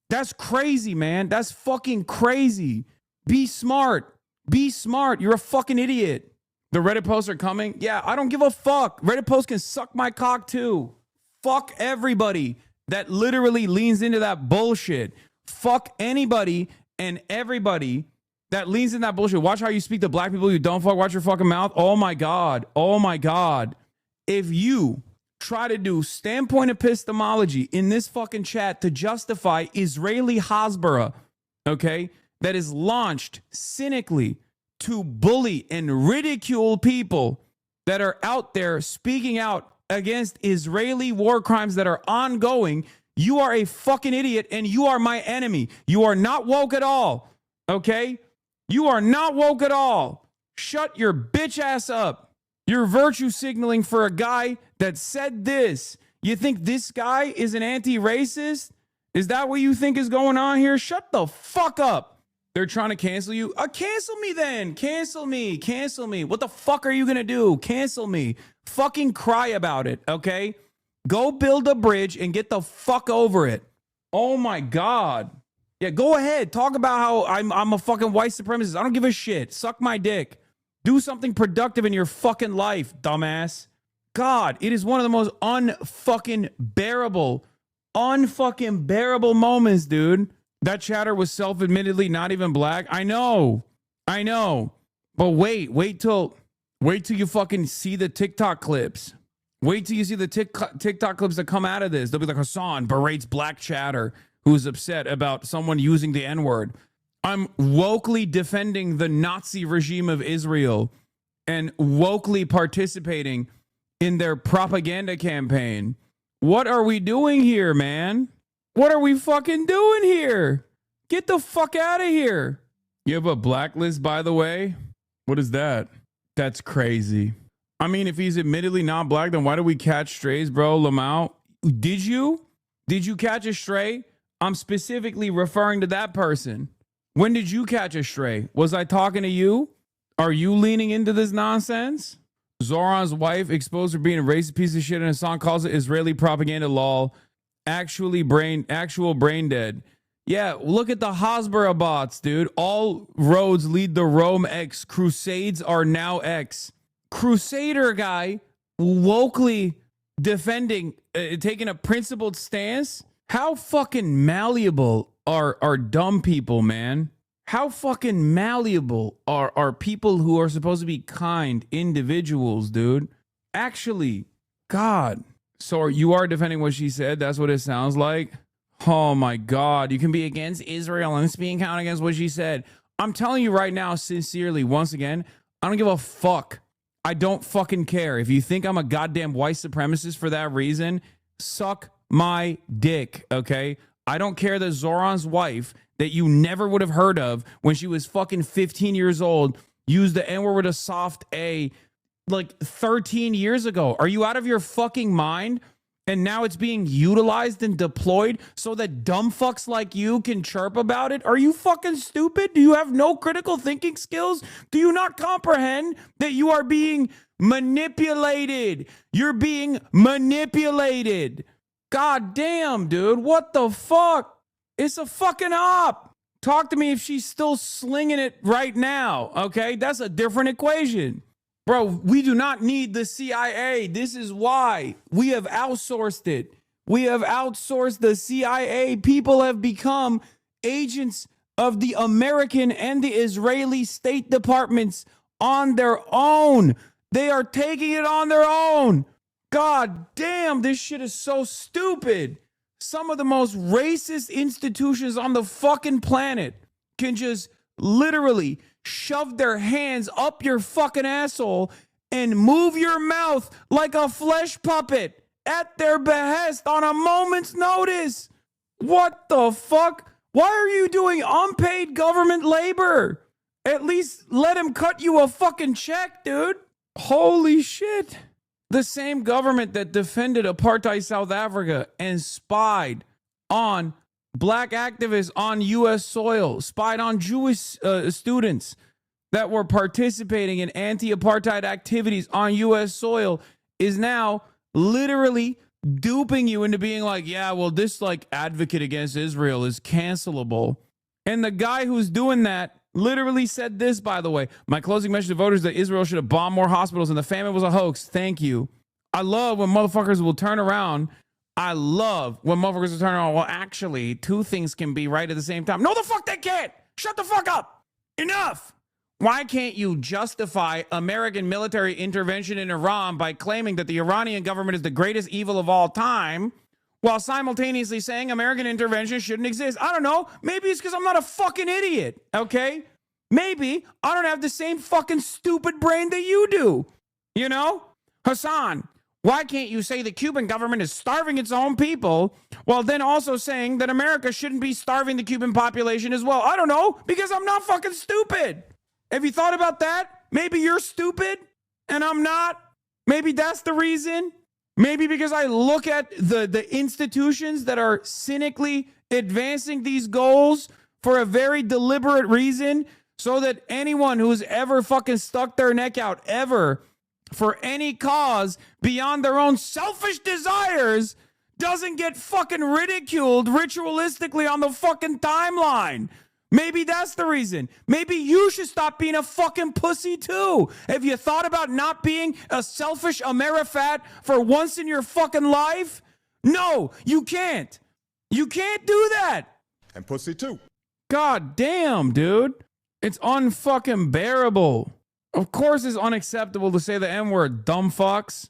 That's crazy, man. That's fucking crazy. Be smart. Be smart. You're a fucking idiot. The Reddit posts are coming. Yeah, I don't give a fuck. Reddit posts can suck my cock too. Fuck everybody that literally leans into that bullshit. Fuck anybody and everybody that leans in that bullshit. Watch how you speak to black people you don't fuck. Watch your fucking mouth. Oh my God. Oh my God. If you try to do standpoint epistemology in this fucking chat to justify Israeli Hasbara, okay, that is launched cynically to bully and ridicule people that are out there speaking out against Israeli war crimes that are ongoing, you are a fucking idiot and you are my enemy. You are not woke at all, okay? You are not woke at all. Shut your bitch ass up. You're virtue signaling for a guy that said this. You think this guy is an anti-racist? Is that what you think is going on here? Shut the fuck up. They're trying to cancel you. Cancel me then. Cancel me. Cancel me. What the fuck are you going to do? Cancel me. Fucking cry about it, okay? Go build a bridge and get the fuck over it. Oh my God. Yeah, go ahead. Talk about how I'm a fucking white supremacist. I don't give a shit. Suck my dick. Do something productive in your fucking life, dumbass. God, it is one of the most unfucking bearable moments, dude. That chatter was self-admittedly not even black. I know. But wait till you fucking see the TikTok clips. Wait till you see the TikTok clips that come out of this. They'll be like, Hasan berates black chatter who's upset about someone using the N-word. I'm wokely defending the Nazi regime of Israel and wokely participating in their propaganda campaign. What are we doing here, man? What are we fucking doing here? Get the fuck out of here. You have a blacklist, by the way? What is that? That's crazy. I mean, if he's admittedly not black, then why do we catch strays, bro? Lamau, did you catch a stray? I'm specifically referring to that person. When did you catch a stray? Was I talking to you? Are you leaning into this nonsense? Zoran's wife exposed for being a racist piece of shit in a song, calls it Israeli propaganda lol. Actual brain dead. Yeah, look at the Hasbara bots, dude. All roads lead to Rome X. Crusades are now X. Crusader guy wokely defending, taking a principled stance. How fucking malleable are dumb people, man? How fucking malleable are people who are supposed to be kind individuals, dude? Actually, God. So you are defending what she said? That's what it sounds like? Oh my God. You can be against Israel and speaking count against what she said. I'm telling you right now, sincerely, once again, I don't give a fuck. I don't fucking care. If you think I'm a goddamn white supremacist for that reason, suck my dick, okay? I don't care that Zoran's wife, that you never would have heard of when she was fucking 15 years old, used the N-word with a soft A like 13 years ago. Are you out of your fucking mind? And now it's being utilized and deployed so that dumb fucks like you can chirp about it? Are you fucking stupid? Do you have no critical thinking skills? Do you not comprehend that you are being manipulated? You're being manipulated. God damn, dude. What the fuck? It's a fucking op. Talk to me if she's still slinging it right now, okay? That's a different equation. Bro, we do not need the CIA. This is why we have outsourced it. We have outsourced the CIA. People have become agents of the American and the Israeli State Departments on their own. They are taking it on their own. God damn, this shit is so stupid. Some of the most racist institutions on the fucking planet can just literally shove their hands up your fucking asshole and move your mouth like a flesh puppet at their behest on a moment's notice. What the fuck? Why are you doing unpaid government labor? At least let him cut you a fucking check, dude. Holy shit. The same government that defended apartheid South Africa and spied on black activists on U.S. soil, spied on Jewish students that were participating in anti-apartheid activities on U.S. soil, is now literally duping you into being like, yeah, well, this like advocate against Israel is cancelable. And the guy who's doing that literally said this, by the way: my closing message to voters that Israel should have bombed more hospitals and the famine was a hoax. Thank you. I love when motherfuckers will turn around. I love when motherfuckers will turn around. Well, actually, two things can be right at the same time. No, the fuck they can't. Shut the fuck up. Enough. Why can't you justify American military intervention in Iran by claiming that the Iranian government is the greatest evil of all time, while simultaneously saying American intervention shouldn't exist? I don't know. Maybe it's because I'm not a fucking idiot, okay? Maybe I don't have the same fucking stupid brain that you do. You know? Hasan, why can't you say the Cuban government is starving its own people while then also saying that America shouldn't be starving the Cuban population as well? I don't know, because I'm not fucking stupid. Have you thought about that? Maybe you're stupid and I'm not. Maybe that's the reason. Maybe because I look at the institutions that are cynically advancing these goals for a very deliberate reason, so that anyone who's ever fucking stuck their neck out ever for any cause beyond their own selfish desires doesn't get fucking ridiculed ritualistically on the fucking timeline. Maybe that's the reason. Maybe you should stop being a fucking pussy too. Have you thought about not being a selfish Amerifat for once in your fucking life? No, you can't. You can't do that. And pussy too. God damn, dude. It's unfucking bearable. Of course it's unacceptable to say the N-word, dumb fucks.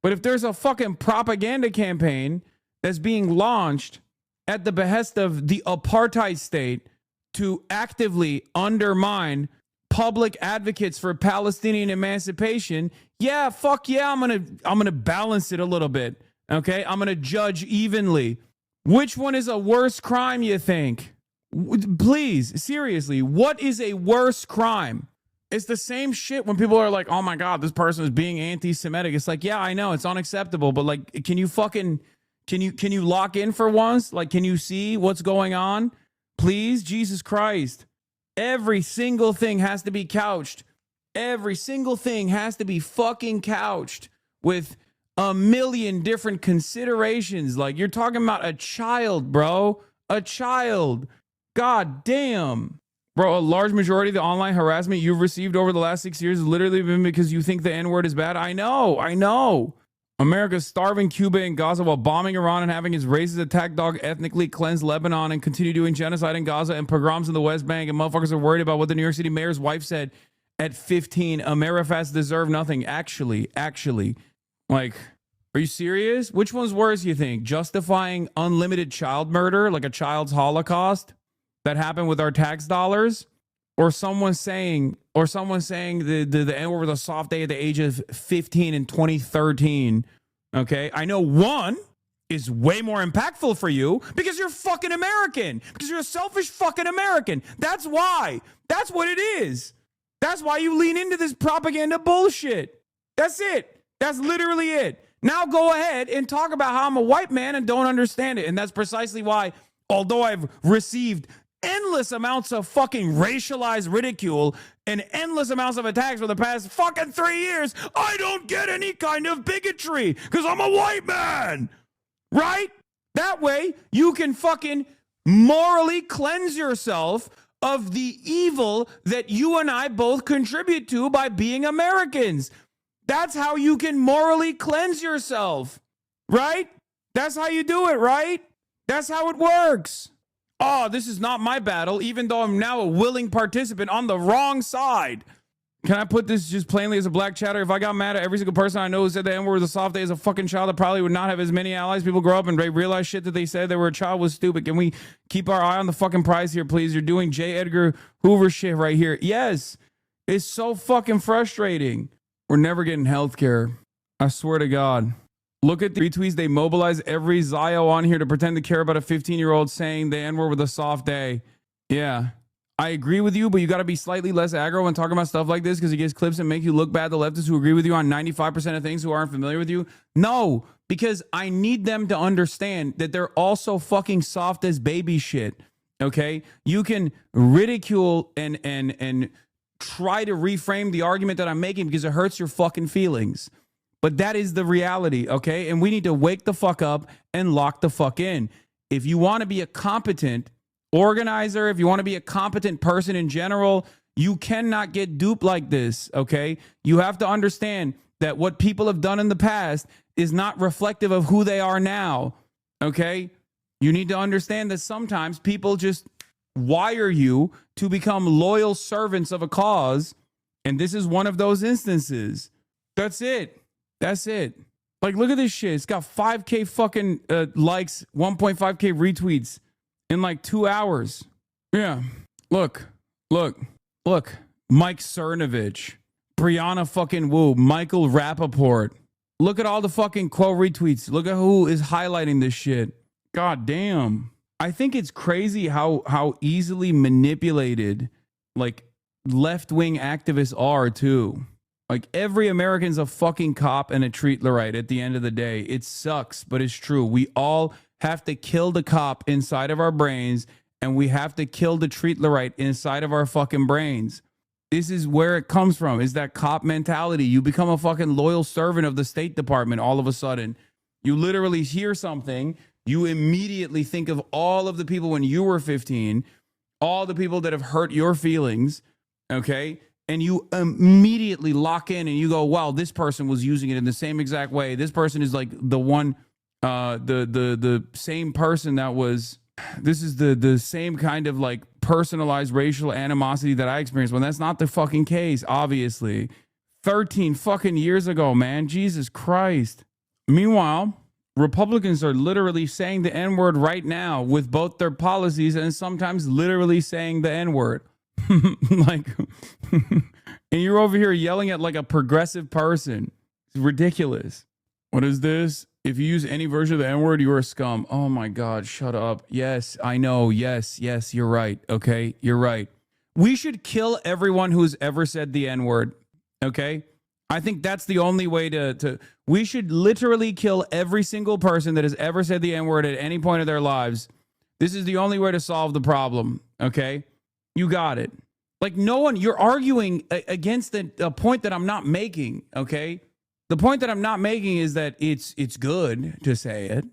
But if there's a fucking propaganda campaign that's being launched at the behest of the apartheid state to actively undermine public advocates for Palestinian emancipation, yeah, fuck yeah, I'm gonna balance it a little bit. Okay, I'm gonna judge evenly. Which one is a worse crime, you think? Please, seriously, what is a worse crime? It's the same shit when people are like, oh my God, this person is being anti-Semitic. It's like, yeah, I know it's unacceptable, but like, can you lock in for once? Like, can you see what's going on? Please, Jesus Christ. Every single thing has to be couched. Every single thing has to be fucking couched with a million different considerations. Like, you're talking about a child, bro. A child. God damn. Bro, a large majority of the online harassment you've received over the last 6 years has literally been because you think the N-word is bad. I know. America's starving Cuba and Gaza while bombing Iran and having its racist attack dog ethnically cleanse Lebanon and continue doing genocide in Gaza and pogroms in the West Bank. And motherfuckers are worried about what the New York City mayor's wife said at 15. Amerifats deserve nothing. Actually. Like, are you serious? Which one's worse, you think? Justifying unlimited child murder, like a child's Holocaust that happened with our tax dollars? Or someone saying the N-word was a soft day at the age of 15 in 2013. Okay, I know one is way more impactful for you because you're fucking American. Because you're a selfish fucking American. That's why. That's what it is. That's why you lean into this propaganda bullshit. That's it. That's literally it. Now go ahead and talk about how I'm a white man and don't understand it. And that's precisely why, although I've received endless amounts of fucking racialized ridicule and endless amounts of attacks for the past fucking 3 years, I don't get any kind of bigotry because I'm a white man, right? That way you can fucking morally cleanse yourself of the evil that you and I both contribute to by being Americans. That's how you can morally cleanse yourself, right? That's how you do it, right? That's how it works. Oh, this is not my battle, even though I'm now a willing participant on the wrong side. Can I put this just plainly as a black chatter? If I got mad at every single person I know who said the N-word was a soft day as a fucking child, I probably would not have as many allies. People grow up and they realize shit that they said they were a child was stupid. Can we keep our eye on the fucking prize here, please? You're doing J. Edgar Hoover shit right here. Yes, it's so fucking frustrating. We're never getting healthcare. I swear to God. Look at the retweets. They mobilize every Zio on here to pretend to care about a 15-year-old saying the N-word with a soft day. Yeah, I agree with you, but you got to be slightly less aggro when talking about stuff like this because it gets clips and make you look bad. The leftists who agree with you on 95% of things who aren't familiar with you. No, because I need them to understand that they're also fucking soft as baby shit. Okay, you can ridicule and try to reframe the argument that I'm making because it hurts your fucking feelings. But that is the reality, okay? And we need to wake the fuck up and lock the fuck in. If you want to be a competent organizer, if you want to be a competent person in general, you cannot get duped like this, okay? You have to understand that what people have done in the past is not reflective of who they are now, okay? You need to understand that sometimes people just wire you to become loyal servants of a cause, and this is one of those instances. That's it. That's it. Like, look at this shit. It's got 5K fucking likes, 1.5K retweets in like 2 hours. Yeah. Look. Mike Cernovich, Brianna fucking Wu, Michael Rappaport. Look at all the fucking quote retweets. Look at who is highlighting this shit. God damn. I think it's crazy how easily manipulated like left-wing activists are too. Like, every American's a fucking cop and a treatlerite at the end of the day. It sucks, but it's true. We all have to kill the cop inside of our brains, and we have to kill the treatlerite inside of our fucking brains. This is where it comes from, is that cop mentality. You become a fucking loyal servant of the State Department all of a sudden. You literally hear something, you immediately think of all of the people when you were 15, all the people that have hurt your feelings, okay? And you immediately lock in and you go, wow, this person was using it in the same exact way. This person is like the one, the same person that was, this is the same kind of like personalized racial animosity that I experienced, when that's not the fucking case, obviously. 13 fucking years ago, man. Jesus Christ. Meanwhile, Republicans are literally saying the N-word right now with both their policies and sometimes literally saying the N-word. Like, and you're over here yelling at like a progressive person. It's ridiculous. What is this? If you use any version of the N-word, you're a scum. Oh my God, shut up. Yes, I know. Yes, you're right. Okay, you're right. We should kill everyone who's ever said the N-word. Okay? I think that's the only way to we should literally kill every single person that has ever said the N-word at any point of their lives. This is the only way to solve the problem. Okay? You got it. Like, no one, you're arguing against a point that I'm not making. Okay? The point that I'm not making is that it's good to say it.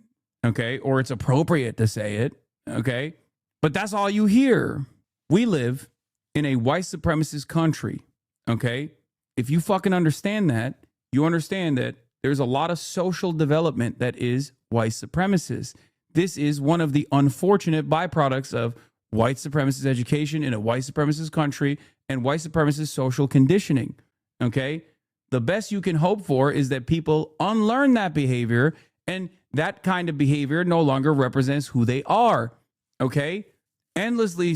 Okay? Or it's appropriate to say it. Okay? But that's all you hear. We live in a white supremacist country. Okay? If you fucking understand that, you understand that there's a lot of social development that is white supremacist. This is one of the unfortunate byproducts of white supremacist education in a white supremacist country and white supremacist social conditioning. Okay? The best you can hope for is that people unlearn that behavior, and that kind of behavior no longer represents who they are. Okay? Endlessly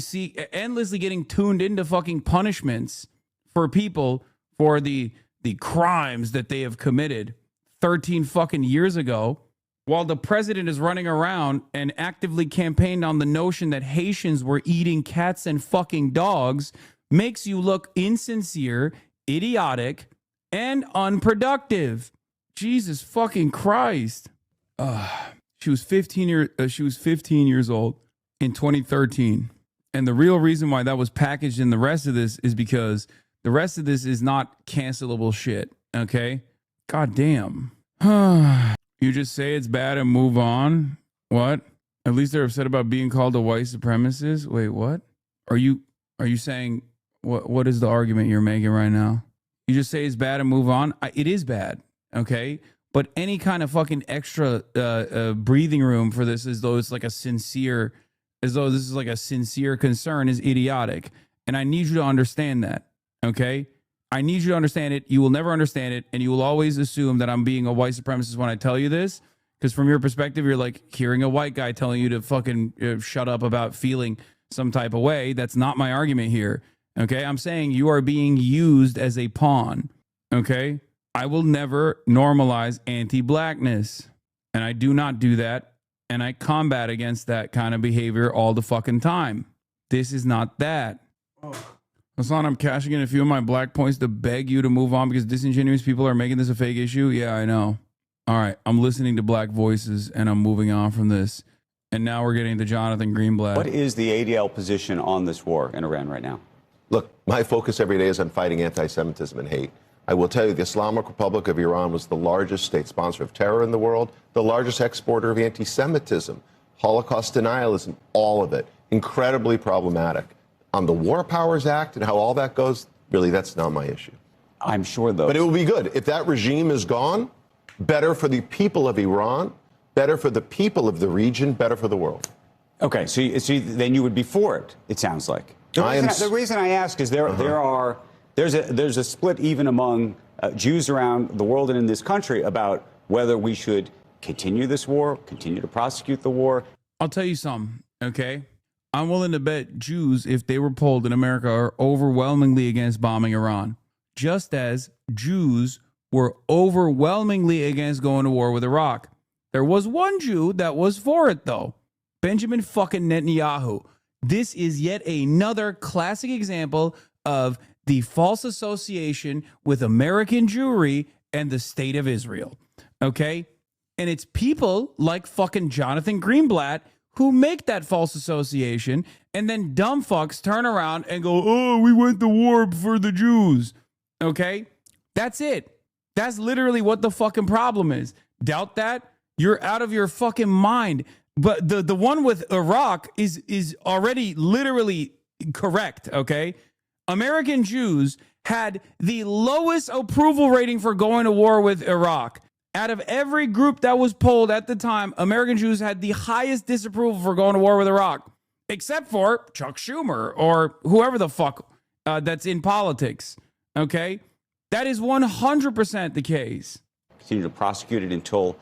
getting tuned into fucking punishments for people for the crimes that they have committed 13 fucking years ago, while the president is running around and actively campaigned on the notion that Haitians were eating cats and fucking dogs, makes you look insincere, idiotic, and unproductive. Jesus fucking Christ. She was 15 years old in 2013. And the real reason why that was packaged in the rest of this is because the rest of this is not cancelable shit. Okay? God damn. You just say it's bad and move on? What? At least they're upset about being called a white supremacist? Wait, what? Are you saying what is the argument you're making right now? You just say it's bad and move on? It is bad. Okay? But any kind of fucking extra breathing room for this, as though this is like a sincere concern, is idiotic. And I need you to understand that. Okay? I need you to understand it. You will never understand it, and you will always assume that I'm being a white supremacist when I tell you this, because from your perspective, you're like hearing a white guy telling you to fucking shut up about feeling some type of way. That's not my argument here. Okay? I'm saying you are being used as a pawn. Okay? I will never normalize anti-blackness, and I do not do that, and I combat against that kind of behavior all the fucking time. This is not that. Hasan, I'm cashing in a few of my black points to beg you to move on because disingenuous people are making this a fake issue. Yeah, I know. All right, I'm listening to black voices and I'm moving on from this. And now we're getting to Jonathan Greenblatt. What is the ADL position on this war in Iran right now? Look, my focus every day is on fighting anti-Semitism and hate. I will tell you, the Islamic Republic of Iran was the largest state sponsor of terror in the world, the largest exporter of anti-Semitism, Holocaust denialism, all of it. Incredibly problematic. On the War Powers Act and how all that goes, really, that's not my issue. I'm sure, though. But it will be good. If that regime is gone, better for the people of Iran, better for the people of the region, better for the world. Okay, so then you would be for it, it sounds like. The reason I ask is there's a split even among Jews around the world and in this country about whether we should continue this war, continue to prosecute the war. I'll tell you something, okay? I'm willing to bet Jews, if they were polled in America, are overwhelmingly against bombing Iran, just as Jews were overwhelmingly against going to war with Iraq. There was one Jew that was for it, though. Benjamin fucking Netanyahu. This is yet another classic example of the false association with American Jewry and the state of Israel. Okay? And it's people like fucking Jonathan Greenblatt who make that false association, and then dumb fucks turn around and go, oh, we went to war for the Jews. Okay? That's it. That's literally what the fucking problem is. Doubt that? You're out of your fucking mind. But the one with Iraq is already literally correct, okay? American Jews had the lowest approval rating for going to war with Iraq. Out of every group that was polled at the time, American Jews had the highest disapproval for going to war with Iraq, except for Chuck Schumer or whoever the fuck that's in politics, okay? That is 100% the case. Continue to prosecute it until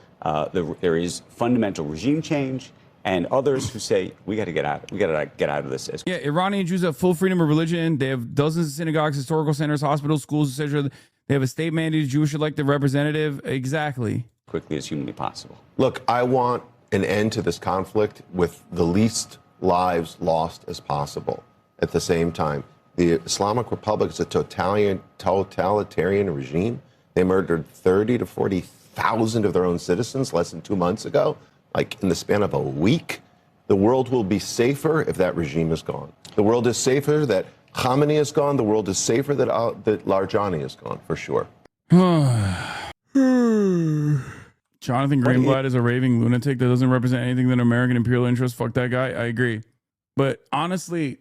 there is fundamental regime change, and others who say we got to get out. We got to get out of this. Yeah, Iranian Jews have full freedom of religion. They have dozens of synagogues, historical centers, hospitals, schools, etc. They have a state-mandated Jewish elected representative. Exactly. Quickly as humanly possible. Look, I want an end to this conflict with the least lives lost as possible. At the same time, The Islamic Republic is a totalitarian regime. They murdered 30 to 40,000 of their own citizens less than 2 months ago, like in the span of a week. The world will be safer if that regime is gone. The world is safer that Khamenei is gone. The world is safer that Larijani is gone, for sure. Jonathan Greenblatt is a raving lunatic that doesn't represent anything than American imperial interest. Fuck that guy. I agree. But honestly,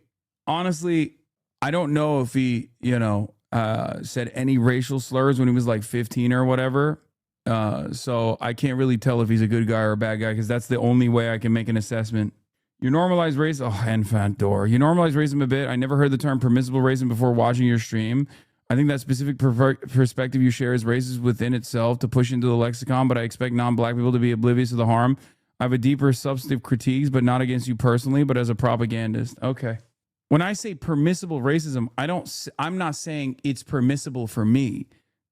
I don't know if he, said any racial slurs when he was like 15 or whatever. So I can't really tell if he's a good guy or a bad guy, because that's the only way I can make an assessment. You normalize race. Oh, enfant door. You normalize racism a bit. I never heard the term permissible racism before watching your stream. I think that specific perspective you share is racist within itself to push into the lexicon, but I expect non-black people to be oblivious to the harm. I have a deeper substantive critiques, but not against you personally, but as a propagandist. Okay. When I say permissible racism, I'm not saying it's permissible for me.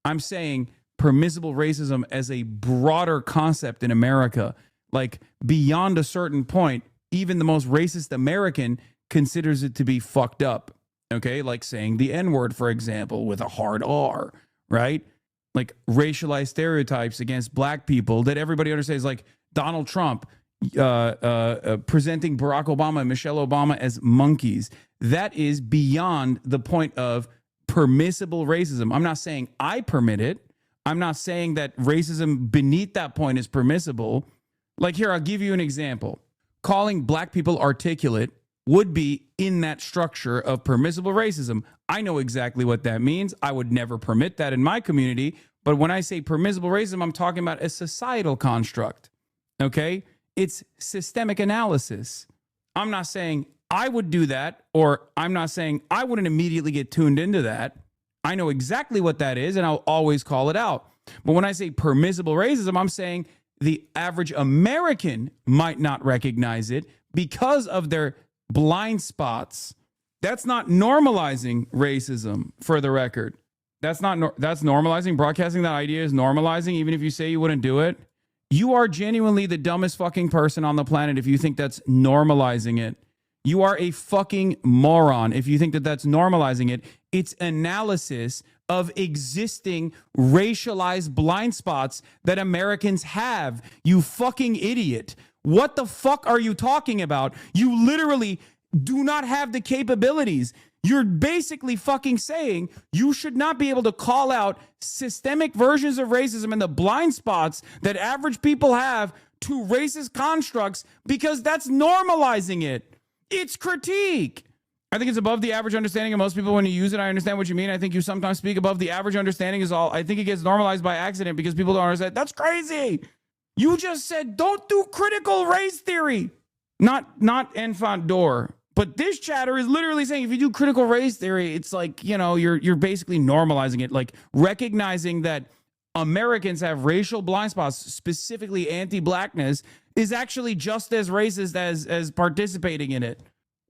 I'm saying permissible racism as a broader concept in America. Like, beyond a certain point, even the most racist American considers it to be fucked up. Okay, like saying the N-word, for example, with a hard R, right? Like racialized stereotypes against black people that everybody understands, like Donald Trump presenting Barack Obama and Michelle Obama as monkeys. That is beyond the point of permissible racism. I'm not saying I permit it. I'm not saying that racism beneath that point is permissible. Like here, I'll give you an example. Calling black people articulate would be in that structure of permissible racism. I know exactly what that means. I would never permit that in my community. But when I say permissible racism, I'm talking about a societal construct. Okay? It's systemic analysis. I'm not saying I would do that, or I'm not saying I wouldn't immediately get tuned into that. I know exactly what that is, and I'll always call it out. But when I say permissible racism, I'm saying the average American might not recognize it because of their blind spots. That's not normalizing racism, for the record. That's normalizing. Broadcasting that idea is normalizing, even if you say you wouldn't do it. You are genuinely the dumbest fucking person on the planet if you think that's normalizing it. You are a fucking moron if you think that that's normalizing it. It's analysis of existing racialized blind spots that Americans have. You fucking idiot. What the fuck are you talking about? You literally do not have the capabilities. You're basically fucking saying you should not be able to call out systemic versions of racism and the blind spots that average people have to racist constructs because that's normalizing it. It's critique. I think it's above the average understanding of most people when you use it. I understand what you mean. I think you sometimes speak above the average understanding is all. I think it gets normalized by accident because people don't understand. That's crazy. You just said don't do critical race theory. Not enfant door. But this chatter is literally saying if you do critical race theory, it's like, you're basically normalizing it, like recognizing that Americans have racial blind spots, specifically anti-blackness, is actually just as racist as participating in it.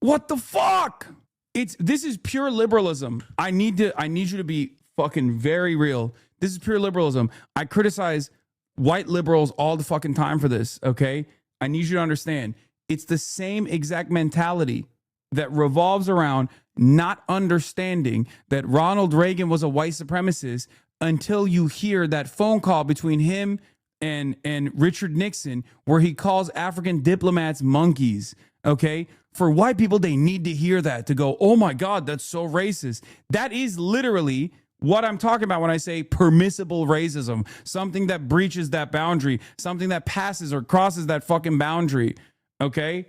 What the fuck? This is pure liberalism. I need you to be fucking very real. This is pure liberalism. I criticize white liberals all the fucking time for this, okay? I need you to understand. It's the same exact mentality that revolves around not understanding that Ronald Reagan was a white supremacist until you hear that phone call between him and Richard Nixon where he calls African diplomats monkeys, okay? For white people, they need to hear that to go, oh my God, that's so racist. That is literally what I'm talking about when I say permissible racism, something that breaches that boundary, something that passes or crosses that fucking boundary, okay?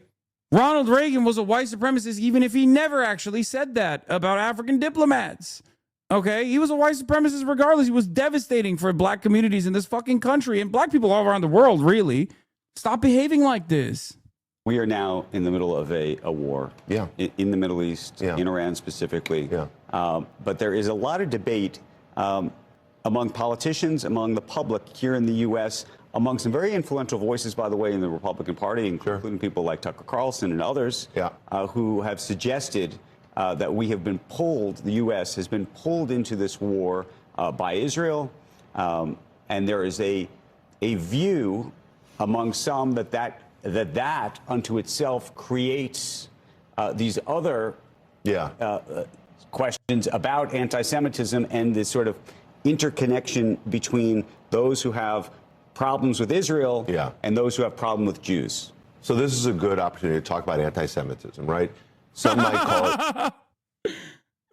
Ronald Reagan was a white supremacist even if he never actually said that about African diplomats. Okay? He was a white supremacist regardless. He was devastating for black communities in this fucking country and black people all around the world, really. Stop behaving like this. We are now in the middle of a war in the Middle East, in Iran specifically. But there is a lot of debate among politicians, among the public here in the U.S., among some very influential voices, by the way, in the Republican Party, including people like Tucker Carlson and others, who have suggested that we have been pulled, the U.S. has been pulled into this war by Israel. And there is a view among some that unto itself creates these other questions about anti-Semitism and this sort of interconnection between those who have problems with Israel and those who have problem with Jews. So this is a good opportunity to talk about anti-Semitism, right? Some might call it...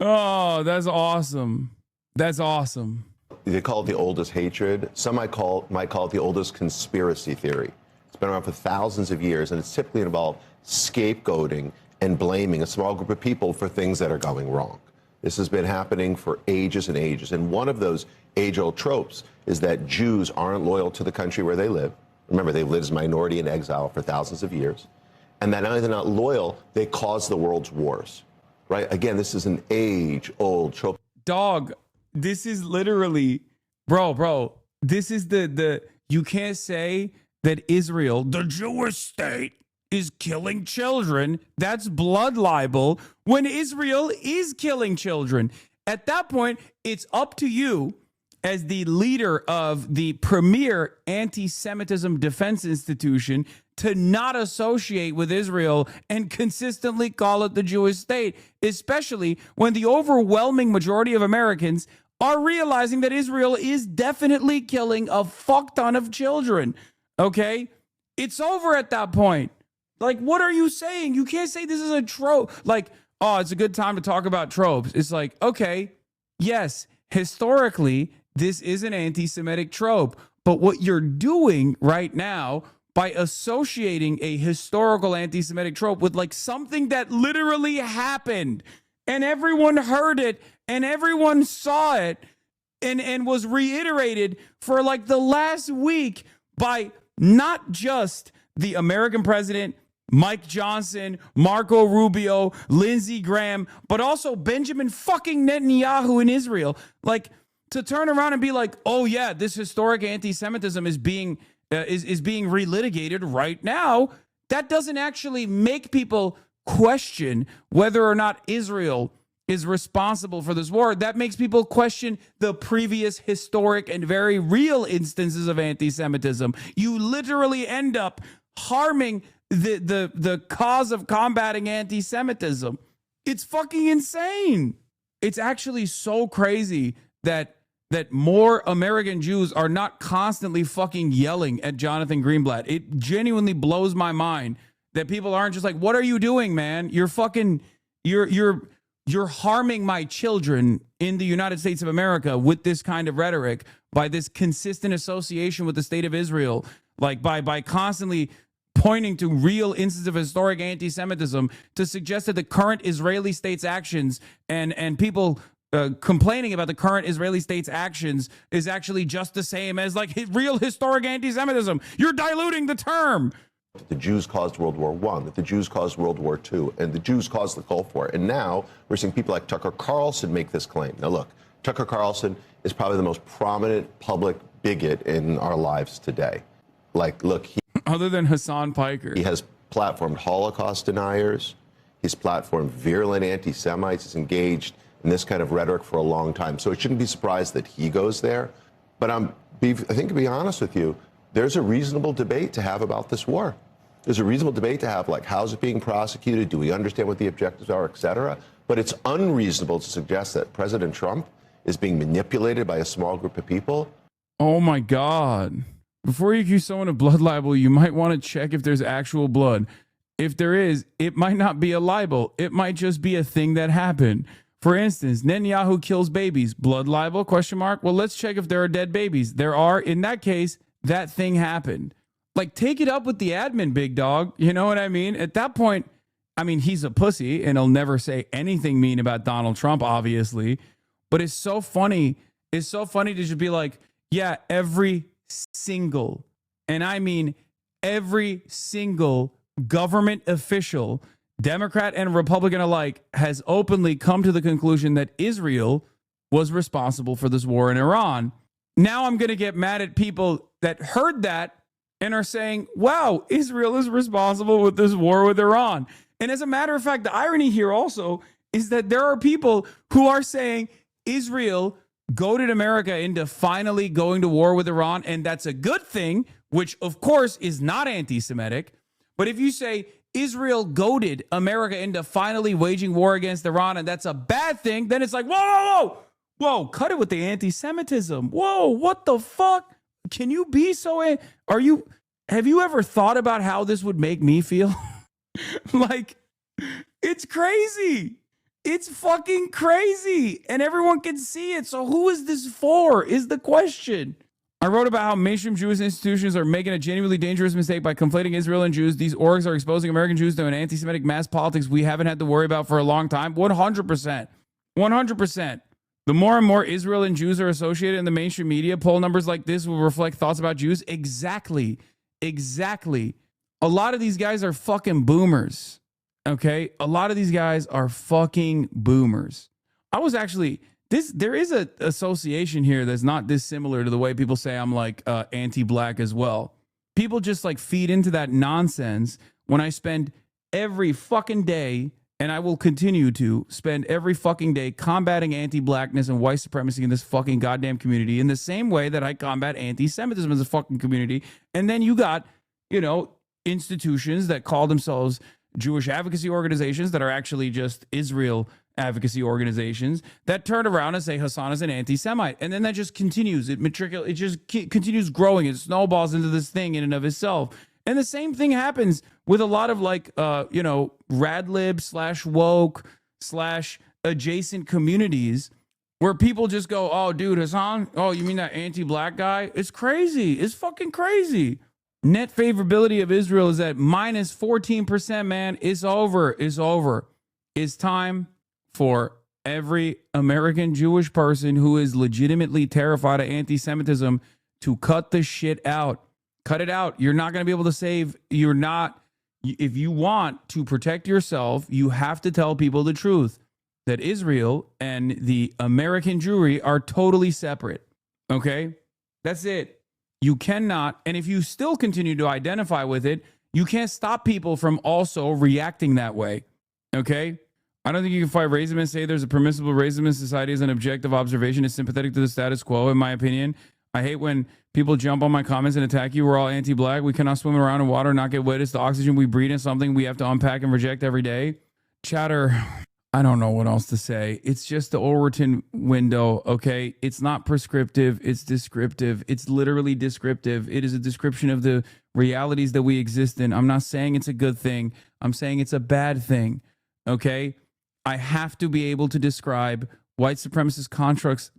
Oh, that's awesome. That's awesome. They call it the oldest hatred. Some might call it the oldest conspiracy theory. It's been around for thousands of years, and it's typically involved scapegoating and blaming a small group of people for things that are going wrong. This has been happening for ages and ages. And one of those age-old tropes is that Jews aren't loyal to the country where they live. Remember, they lived as a minority in exile for thousands of years. And that not only they're not loyal, they cause the world's wars. Right? Again, this is an age-old trope. Dog, this is literally, bro, this is the you can't say that Israel, the Jewish state, is killing children. That's blood libel when Israel is killing children. At that point, it's up to you as the leader of the premier anti-Semitism defense institution to not associate with Israel and consistently call it the Jewish state, especially when the overwhelming majority of Americans are realizing that Israel is definitely killing a fuck ton of children. Okay? It's over at that point. Like, what are you saying? You can't say this is a trope. Like, oh, it's a good time to talk about tropes. It's like, okay, yes, historically, this is an anti-Semitic trope. But what you're doing right now by associating a historical anti-Semitic trope with like something that literally happened and everyone heard it and everyone saw it and was reiterated for like the last week by not just the American president, Mike Johnson, Marco Rubio, Lindsey Graham, but also Benjamin fucking Netanyahu in Israel. Like, to turn around and be like, oh yeah, this historic anti-Semitism is being relitigated right now. That doesn't actually make people question whether or not Israel is responsible for this war. That makes people question the previous historic and very real instances of anti-Semitism. You literally end up harming the cause of combating anti-Semitism. It's fucking insane. It's actually so crazy that more American Jews are not constantly fucking yelling at Jonathan Greenblatt. It genuinely blows my mind that people aren't just like, what are you doing, man? You're fucking, you're harming my children in the United States of America with this kind of rhetoric, by this consistent association with the state of Israel, like by constantly pointing to real instances of historic anti-Semitism to suggest that the current Israeli state's actions and people complaining about the current Israeli state's actions is actually just the same as like real historic anti-Semitism. You're diluting the term. The Jews caused World War I, that the Jews caused World War II, and the Jews caused the Gulf War. And now we're seeing people like Tucker Carlson make this claim. Now look, Tucker Carlson is probably the most prominent public bigot in our lives today. Like, look, other than Hassan Piker, he has platformed Holocaust deniers. He's platformed virulent anti-Semites. He's engaged in this kind of rhetoric for a long time. So it shouldn't be surprised that he goes there. But I think, to be honest with you, there's a reasonable debate to have about this war. There's a reasonable debate to have, like, how's it being prosecuted? Do we understand what the objectives are, et cetera? But it's unreasonable to suggest that President Trump is being manipulated by a small group of people. Oh, my God. Before you accuse someone of blood libel, you might want to check if there's actual blood. If there is, it might not be a libel. It might just be a thing that happened. For instance, Netanyahu kills babies. Blood libel? ? Well, let's check if there are dead babies. There are. In that case, that thing happened. Like, take it up with the admin, big dog. You know what I mean? At that point, I mean, he's a pussy and he'll never say anything mean about Donald Trump, obviously. But it's so funny. It's so funny to just be like, yeah, every single, and I mean every single government official, Democrat and Republican alike, has openly come to the conclusion that Israel was responsible for this war in Iran. Now I'm going to get mad at people that heard that and are saying, wow, Israel is responsible with this war with Iran. And as a matter of fact, the irony here also is that there are people who are saying Israel goaded America into finally going to war with Iran, and that's a good thing, which of course is not anti-Semitic. But if you say Israel goaded America into finally waging war against Iran, and that's a bad thing, then it's like, whoa, cut it with the anti-Semitism. Whoa, what the fuck? Can you be so... Have you ever thought about how this would make me feel? Like, it's crazy. It's fucking crazy. And everyone can see it. So who is this for, is the question. I wrote about how mainstream Jewish institutions are making a genuinely dangerous mistake by conflating Israel and Jews. These orgs are exposing American Jews to an anti-Semitic mass politics we haven't had to worry about for a long time. 100%. 100%. The more and more Israel and Jews are associated in the mainstream media, poll numbers like this will reflect thoughts about Jews. Exactly. A lot of these guys are fucking boomers. Okay? A lot of these guys are fucking boomers. I was actually... There is a association here that's not dissimilar to the way people say I'm like anti-black as well. People just like feed into that nonsense when I spend every fucking day, and I will continue to spend every fucking day combating anti-blackness and white supremacy in this fucking goddamn community in the same way that I combat anti-Semitism as a fucking community. And then you got, institutions that call themselves Jewish advocacy organizations that are actually just Israel advocacy organizations that turn around and say Hasan is an anti-Semite. And then that just continues. It just continues growing. It snowballs into this thing in and of itself. And the same thing happens with a lot of like, radlib / woke / adjacent communities where people just go, oh, dude, Hasan, oh, you mean that anti-black guy? It's crazy. It's fucking crazy. Net favorability of Israel is at minus 14%, man. It's over. It's over. It's time for every American Jewish person who is legitimately terrified of anti-Semitism to cut the shit out. Cut it out. You're not going to be able to save. If you want to protect yourself, you have to tell people the truth that Israel and the American Jewry are totally separate. Okay? That's it. You cannot, and if you still continue to identify with it, you can't stop people from also reacting that way. Okay? I don't think you can fight racism and say there's a permissible racism in society as an objective observation. It's sympathetic to the status quo, in my opinion. I hate when people jump on my comments and attack you. We're all anti-black. We cannot swim around in water and not get wet. It's the oxygen we breathe in, something we have to unpack and reject every day. Chatter, I don't know what else to say. It's just the Overton window, okay? It's not prescriptive. It's descriptive. It's literally descriptive. It is a description of the realities that we exist in. I'm not saying it's a good thing. I'm saying it's a bad thing, okay? I have to be able to describe white supremacist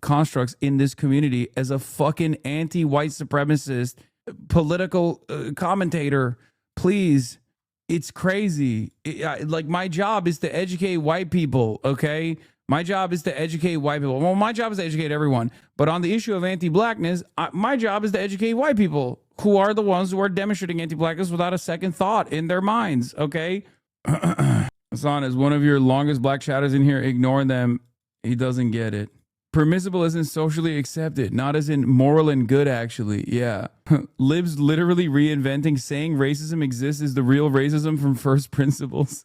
constructs in this community as a fucking anti-white supremacist political commentator. Please. It's crazy. Like, my job is to educate white people, okay? My job is to educate white people. Well, my job is to educate everyone. But on the issue of anti-blackness, my job is to educate white people who are the ones who are demonstrating anti-blackness without a second thought in their minds, okay? Hasan, is one of your longest black shadows in here. Ignore them. He doesn't get it. Permissible isn't socially accepted, not as in moral and good, actually. Yeah. Libs literally reinventing saying racism exists is the real racism from first principles.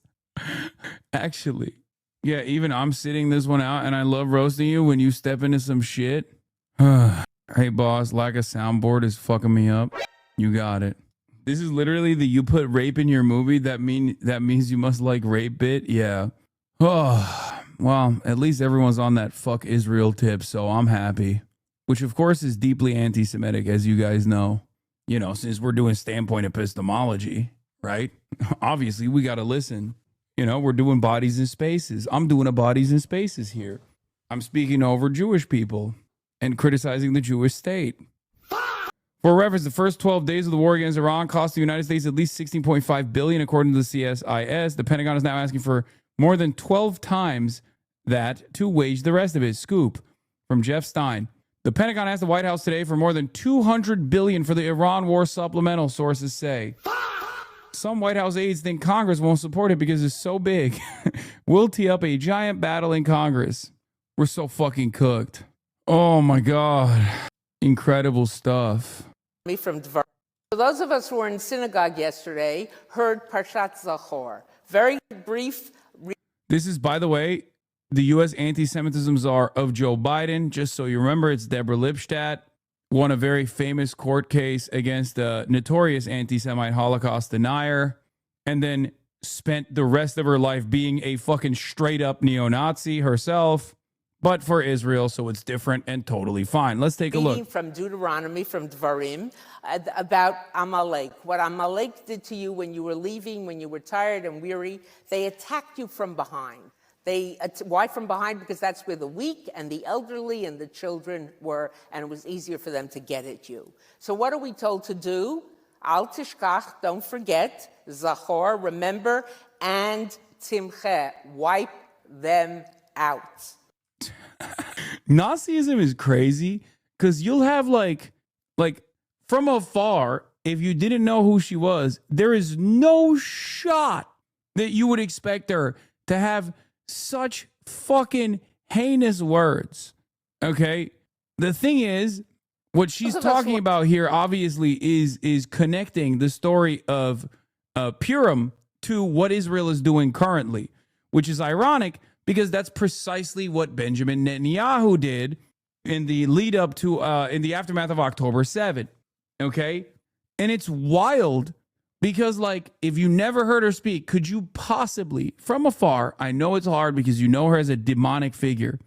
Actually. Yeah, even I'm sitting this one out, and I love roasting you when you step into some shit. Hey, boss, lack of soundboard is fucking me up. You got it. This is literally the you put rape in your movie, that means you must like rape bit? Yeah. Oh. Well, at least everyone's on that fuck Israel tip, so I'm happy. Which, of course, is deeply anti-Semitic, as you guys know. Since we're doing standpoint epistemology, right? Obviously, we got to listen. We're doing bodies and spaces. I'm doing a bodies and spaces here. I'm speaking over Jewish people and criticizing the Jewish state. For reference, the first 12 days of the war against Iran cost the United States at least $16.5 billion, according to the CSIS. The Pentagon is now asking for more than 12 times that to wage the rest of it. Scoop from Jeff Stein. The Pentagon asked the White House today for more than $200 billion for the Iran war supplemental, sources say. Some White House aides think Congress won't support it because it's so big. We'll tee up a giant battle in Congress. We're so fucking cooked. Oh my God. Incredible stuff. Me from Dvar. For those of us who were in synagogue yesterday, heard Parshat Zachor. Very brief. This is, by the way, the U.S. anti-Semitism czar of Joe Biden. Just so you remember, it's Deborah Lipstadt, won a very famous court case against a notorious anti-Semite Holocaust denier, and then spent the rest of her life being a fucking straight up neo-Nazi herself, but for Israel, so it's different and totally fine. Let's take a look. From Deuteronomy, from Dvarim, about Amalek. What Amalek did to you when you were leaving, when you were tired and weary, they attacked you from behind. Why from behind? Because that's where the weak and the elderly and the children were, and it was easier for them to get at you. So what are we told to do? Al tishkach, don't forget, zachor, remember, and timche, wipe them out. Nazism is crazy because you'll have like from afar, if you didn't know who she was, there is no shot that you would expect her to have such fucking heinous words. Okay? The thing is, what she's talking about here obviously is connecting the story of Purim to what Israel is doing currently, which is ironic because that's precisely what Benjamin Netanyahu did in the lead up to, in the aftermath of October 7th. Okay? And it's wild because, like, if you never heard her speak, could you possibly, from afar, I know it's hard because you know her as a demonic figure,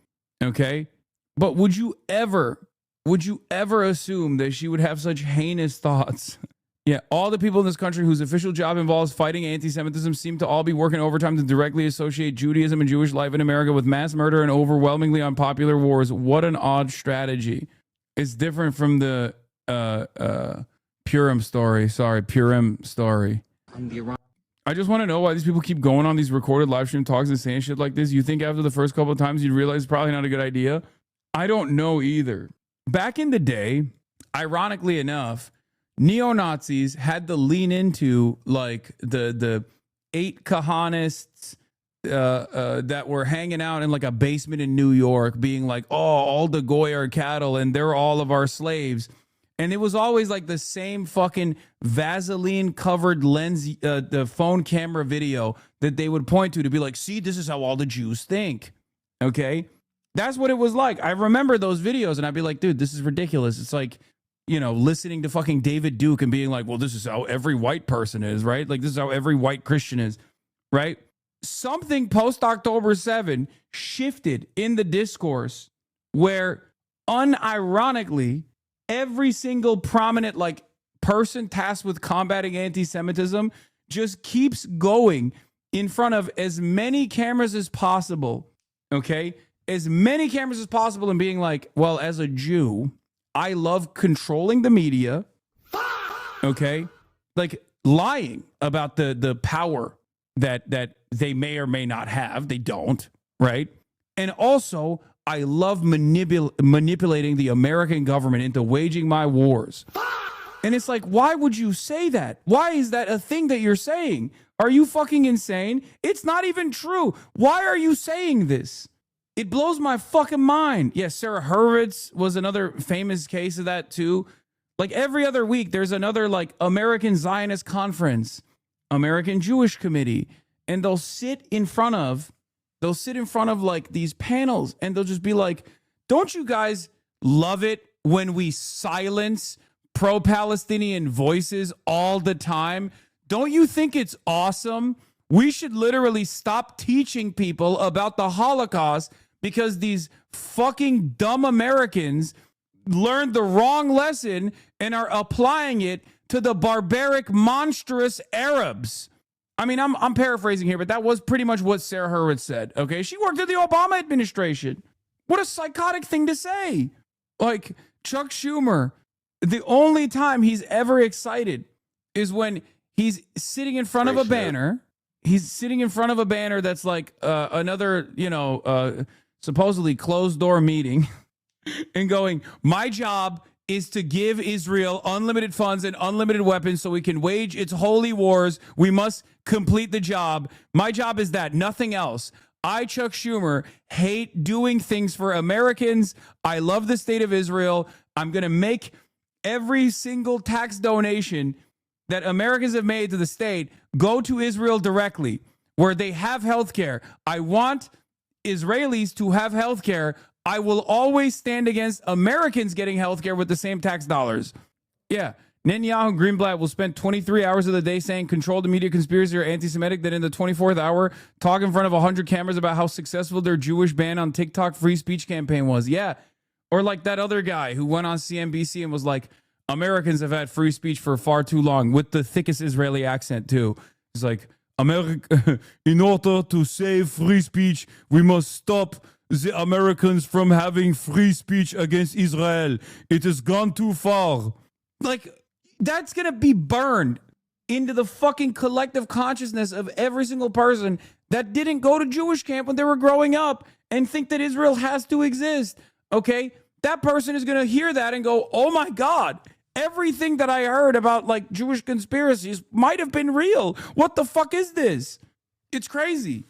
okay? But would you ever assume that she would have such heinous thoughts? Yeah, all the people in this country whose official job involves fighting anti-Semitism seem to all be working overtime to directly associate Judaism and Jewish life in America with mass murder and overwhelmingly unpopular wars. What an odd strategy. It's different from the Purim story. Sorry, Purim story. I just want to know why these people keep going on these recorded live stream talks and saying shit like this. You think after the first couple of times you'd realize it's probably not a good idea? I don't know either. Back in the day, ironically enough, neo-Nazis had to lean into like the 8 Kahanists that were hanging out in like a basement in New York being like, oh, all the Goy are cattle and they're all of our slaves. And it was always like the same fucking Vaseline covered lens, the phone camera video that they would point to be like, see, this is how all the Jews think. Okay. That's what it was like. I remember those videos and I'd be like, dude, this is ridiculous. It's like, you know, listening to fucking David Duke and being like, well, this is how every white person is, right? Like, this is how every white Christian is, right? Something post October 7 shifted in the discourse where unironically, every single prominent like person tasked with combating anti-Semitism just keeps going in front of as many cameras as possible, okay? As many cameras as possible and being like, well, as a Jew, I love controlling the media, okay? Like lying about the power that they may or may not have. They don't, right? And also, I love manipulating the American government into waging my wars. And it's like, why would you say that? Why is that a thing that you're saying? Are you fucking insane? It's not even true. Why are you saying this? It blows my fucking mind. Yes, Sarah Hurwitz was another famous case of that too. Like every other week, there's another like American Zionist conference, American Jewish Committee, and they'll sit in front of like these panels and they'll just be like, don't you guys love it when we silence pro-Palestinian voices all the time? Don't you think it's awesome? We should literally stop teaching people about the Holocaust because these fucking dumb Americans learned the wrong lesson and are applying it to the barbaric, monstrous Arabs. I mean, I'm paraphrasing here, but that was pretty much what Sarah Hurwitz said, okay? She worked in the Obama administration. What a psychotic thing to say. Like, Chuck Schumer, the only time he's ever excited is when he's sitting in front of a banner. He's sitting in front of a banner that's like another, supposedly closed-door meeting and going, my job is to give Israel unlimited funds and unlimited weapons so we can wage its holy wars. We must complete the job. My job is that, nothing else. I, Chuck Schumer, hate doing things for Americans. I love the state of Israel. I'm going to make every single tax donation that Americans have made to the state go to Israel directly, where they have health care. I want Israelis to have health care. I will always stand against Americans getting health care with the same tax dollars. Yeah. Netanyahu and Greenblatt will spend 23 hours of the day saying control the media conspiracy or anti-Semitic, then in the 24th hour talk in front of 100 cameras about how successful their Jewish ban on TikTok free speech campaign was. Yeah. Or like that other guy who went on CNBC and was like, Americans have had free speech for far too long, with the thickest Israeli accent too. He's like, America, in order to save free speech, we must stop the Americans from having free speech against Israel. It has gone too far. Like, that's going to be burned into the fucking collective consciousness of every single person that didn't go to Jewish camp when they were growing up and think that Israel has to exist. Okay? That person is going to hear that and go, oh my God, everything that I heard about like Jewish conspiracies might have been real. What the fuck is this? It's crazy.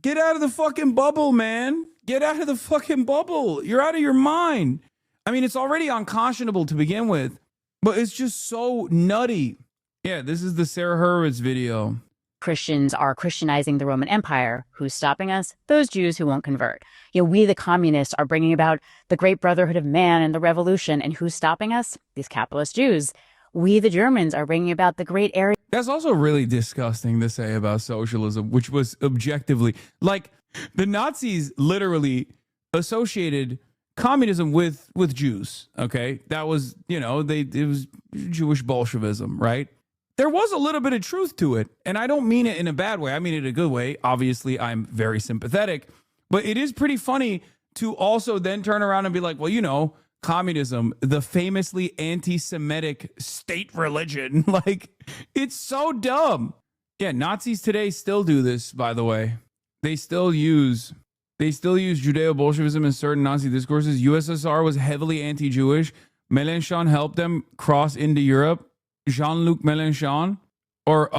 Get out of the fucking bubble, man. Get out of the fucking bubble. You're out of your mind. I mean, it's already unconscionable to begin with, but it's just so nutty. Yeah, this is the Sarah Hurwitz video. Christians are Christianizing the Roman Empire. Who's stopping us? Those Jews who won't convert. We, the communists, are bringing about the great brotherhood of man and the revolution. And who's stopping us? These capitalist Jews. We, the Germans, are bringing about the great area. That's also really disgusting to say about socialism, which was objectively, like, the Nazis literally associated communism with Jews. Okay, that was, it was Jewish Bolshevism, right? There was a little bit of truth to it, and I don't mean it in a bad way. I mean it in a good way. Obviously, I'm very sympathetic, but it is pretty funny to also then turn around and be like, well, communism, the famously anti-Semitic state religion, like, it's so dumb. Yeah, Nazis today still do this, by the way. They still use Judeo-Bolshevism in certain Nazi discourses. USSR was heavily anti-Jewish. Mélenchon helped them cross into Europe. Jean-Luc Mélenchon, or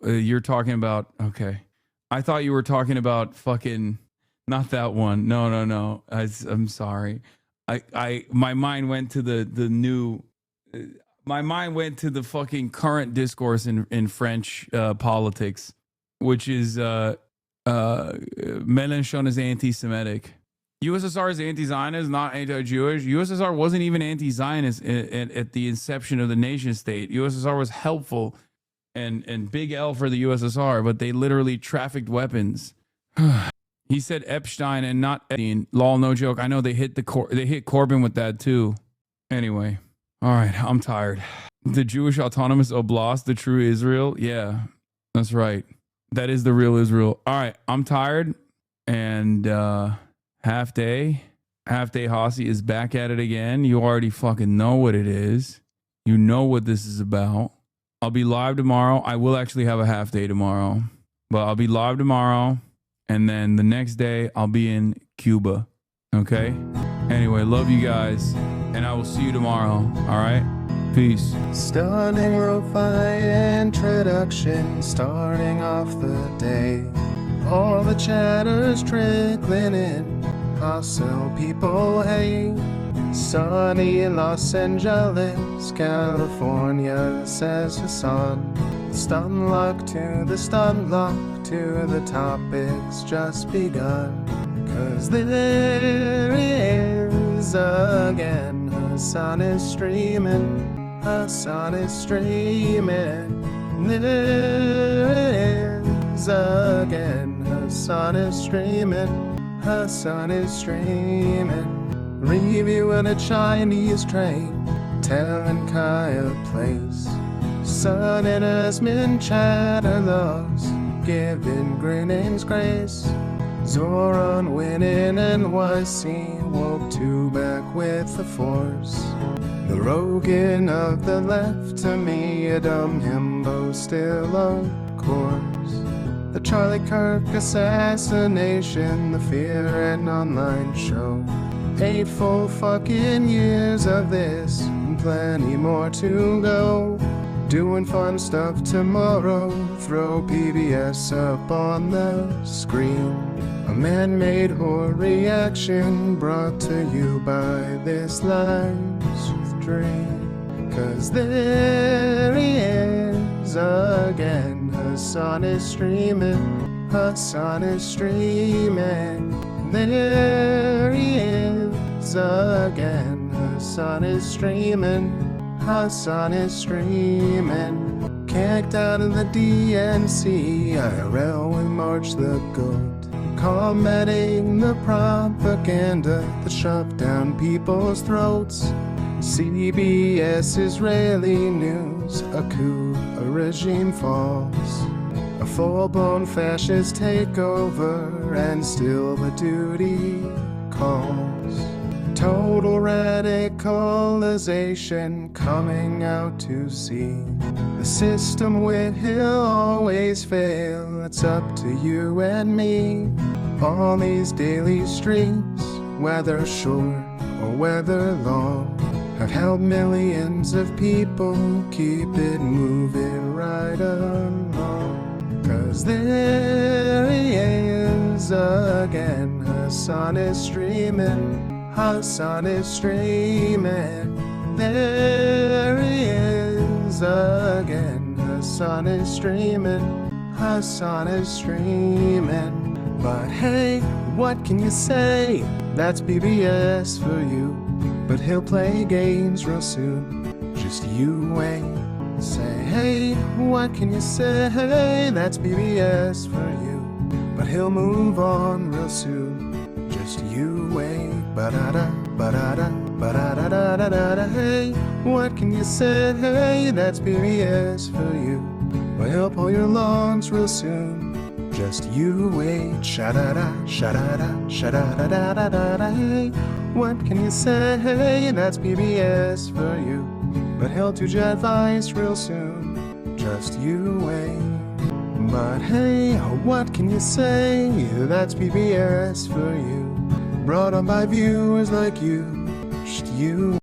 you're talking about, okay. I thought you were talking about fucking, not that one. No. I'm sorry. My mind went to my mind went to the fucking current discourse in French politics, which is Mélenchon is anti-Semitic. USSR is anti-Zionist, not anti-Jewish. USSR wasn't even anti-Zionist at the inception of the nation state. USSR was helpful and big L for the USSR, but they literally trafficked weapons. He said Epstein and not Epstein. Lol, no joke. I know they hit Corbyn with that too. Anyway, all right, I'm tired. The Jewish Autonomous Oblast, the true Israel. Yeah, that's right. That is the real Israel. All right, I'm tired. And Half Day Hasi is back at it again. You already fucking know what it is. You know what this is about. I'll be live tomorrow. I will actually have a half day tomorrow, but I'll be live tomorrow. And then the next day I'll be in Cuba. Okay? Anyway, love you guys. And I will see you tomorrow. All right? Peace. Stunning lo-fi introduction, starting off the day. All the chatter's trickling in, hostile people hate. Sunny in Los Angeles, California, says Hasan. Stun luck to the stun luck to the topics just begun. 'Cause there he is again. Hasan is streaming. Hasan is streaming. There he is again. Hasan is streaming. Hasan is streaming. Reviewing a Chinese train, telling Kyle place. Sun and Asmin chatter loves, giving Greening's grace. Zoran winning NYC, woke two back with the force. The Rogan of the left, to me a dumb himbo still on course. The Charlie Kirk assassination, the Fear and Online show. 8 full fucking years of this, and plenty more to go. Doing fun stuff tomorrow, throw PBS up on the screen. A man-made horror reaction brought to you by this live stream. 'Cause there he is again, Hasan is streaming, Hasan is streaming. There he is again, Hasan is streaming, Hasan is streaming. Kicked out of the DNC, IRL will march the goat, combating the propaganda that shoved down people's throats. CBS Israeli news, a coup, a regime falls, a full-blown fascist takeover, and still the duty calls. Total radicalization coming out to see. The system will always fail, it's up to you and me. All these daily streams, whether short or whether long, have helped millions of people keep it moving right along. 'Cause there he is again, Hasan is streaming. Hasan is streaming. There he is again, Hasan is streaming. Hasan is streaming. But hey, what can you say? That's BBS for you. But he'll play games real soon, just you wait. Say, hey, what can you say? That's BBS for you. But he'll move on real soon, just you wait. Ba-da-da, ba-da-da, ba-da-da-da-da-da. Hey, what can you say? That's BBS for you. But he'll pull your lungs real soon, just you wait. Sha-da-da, sha-da-da, sha-da-da-da-da-da. Hey, what can you say? That's PBS for you. But he'll do your advice real soon, just you wait. But hey, what can you say? That's PBS for you. Brought on by viewers like you, just you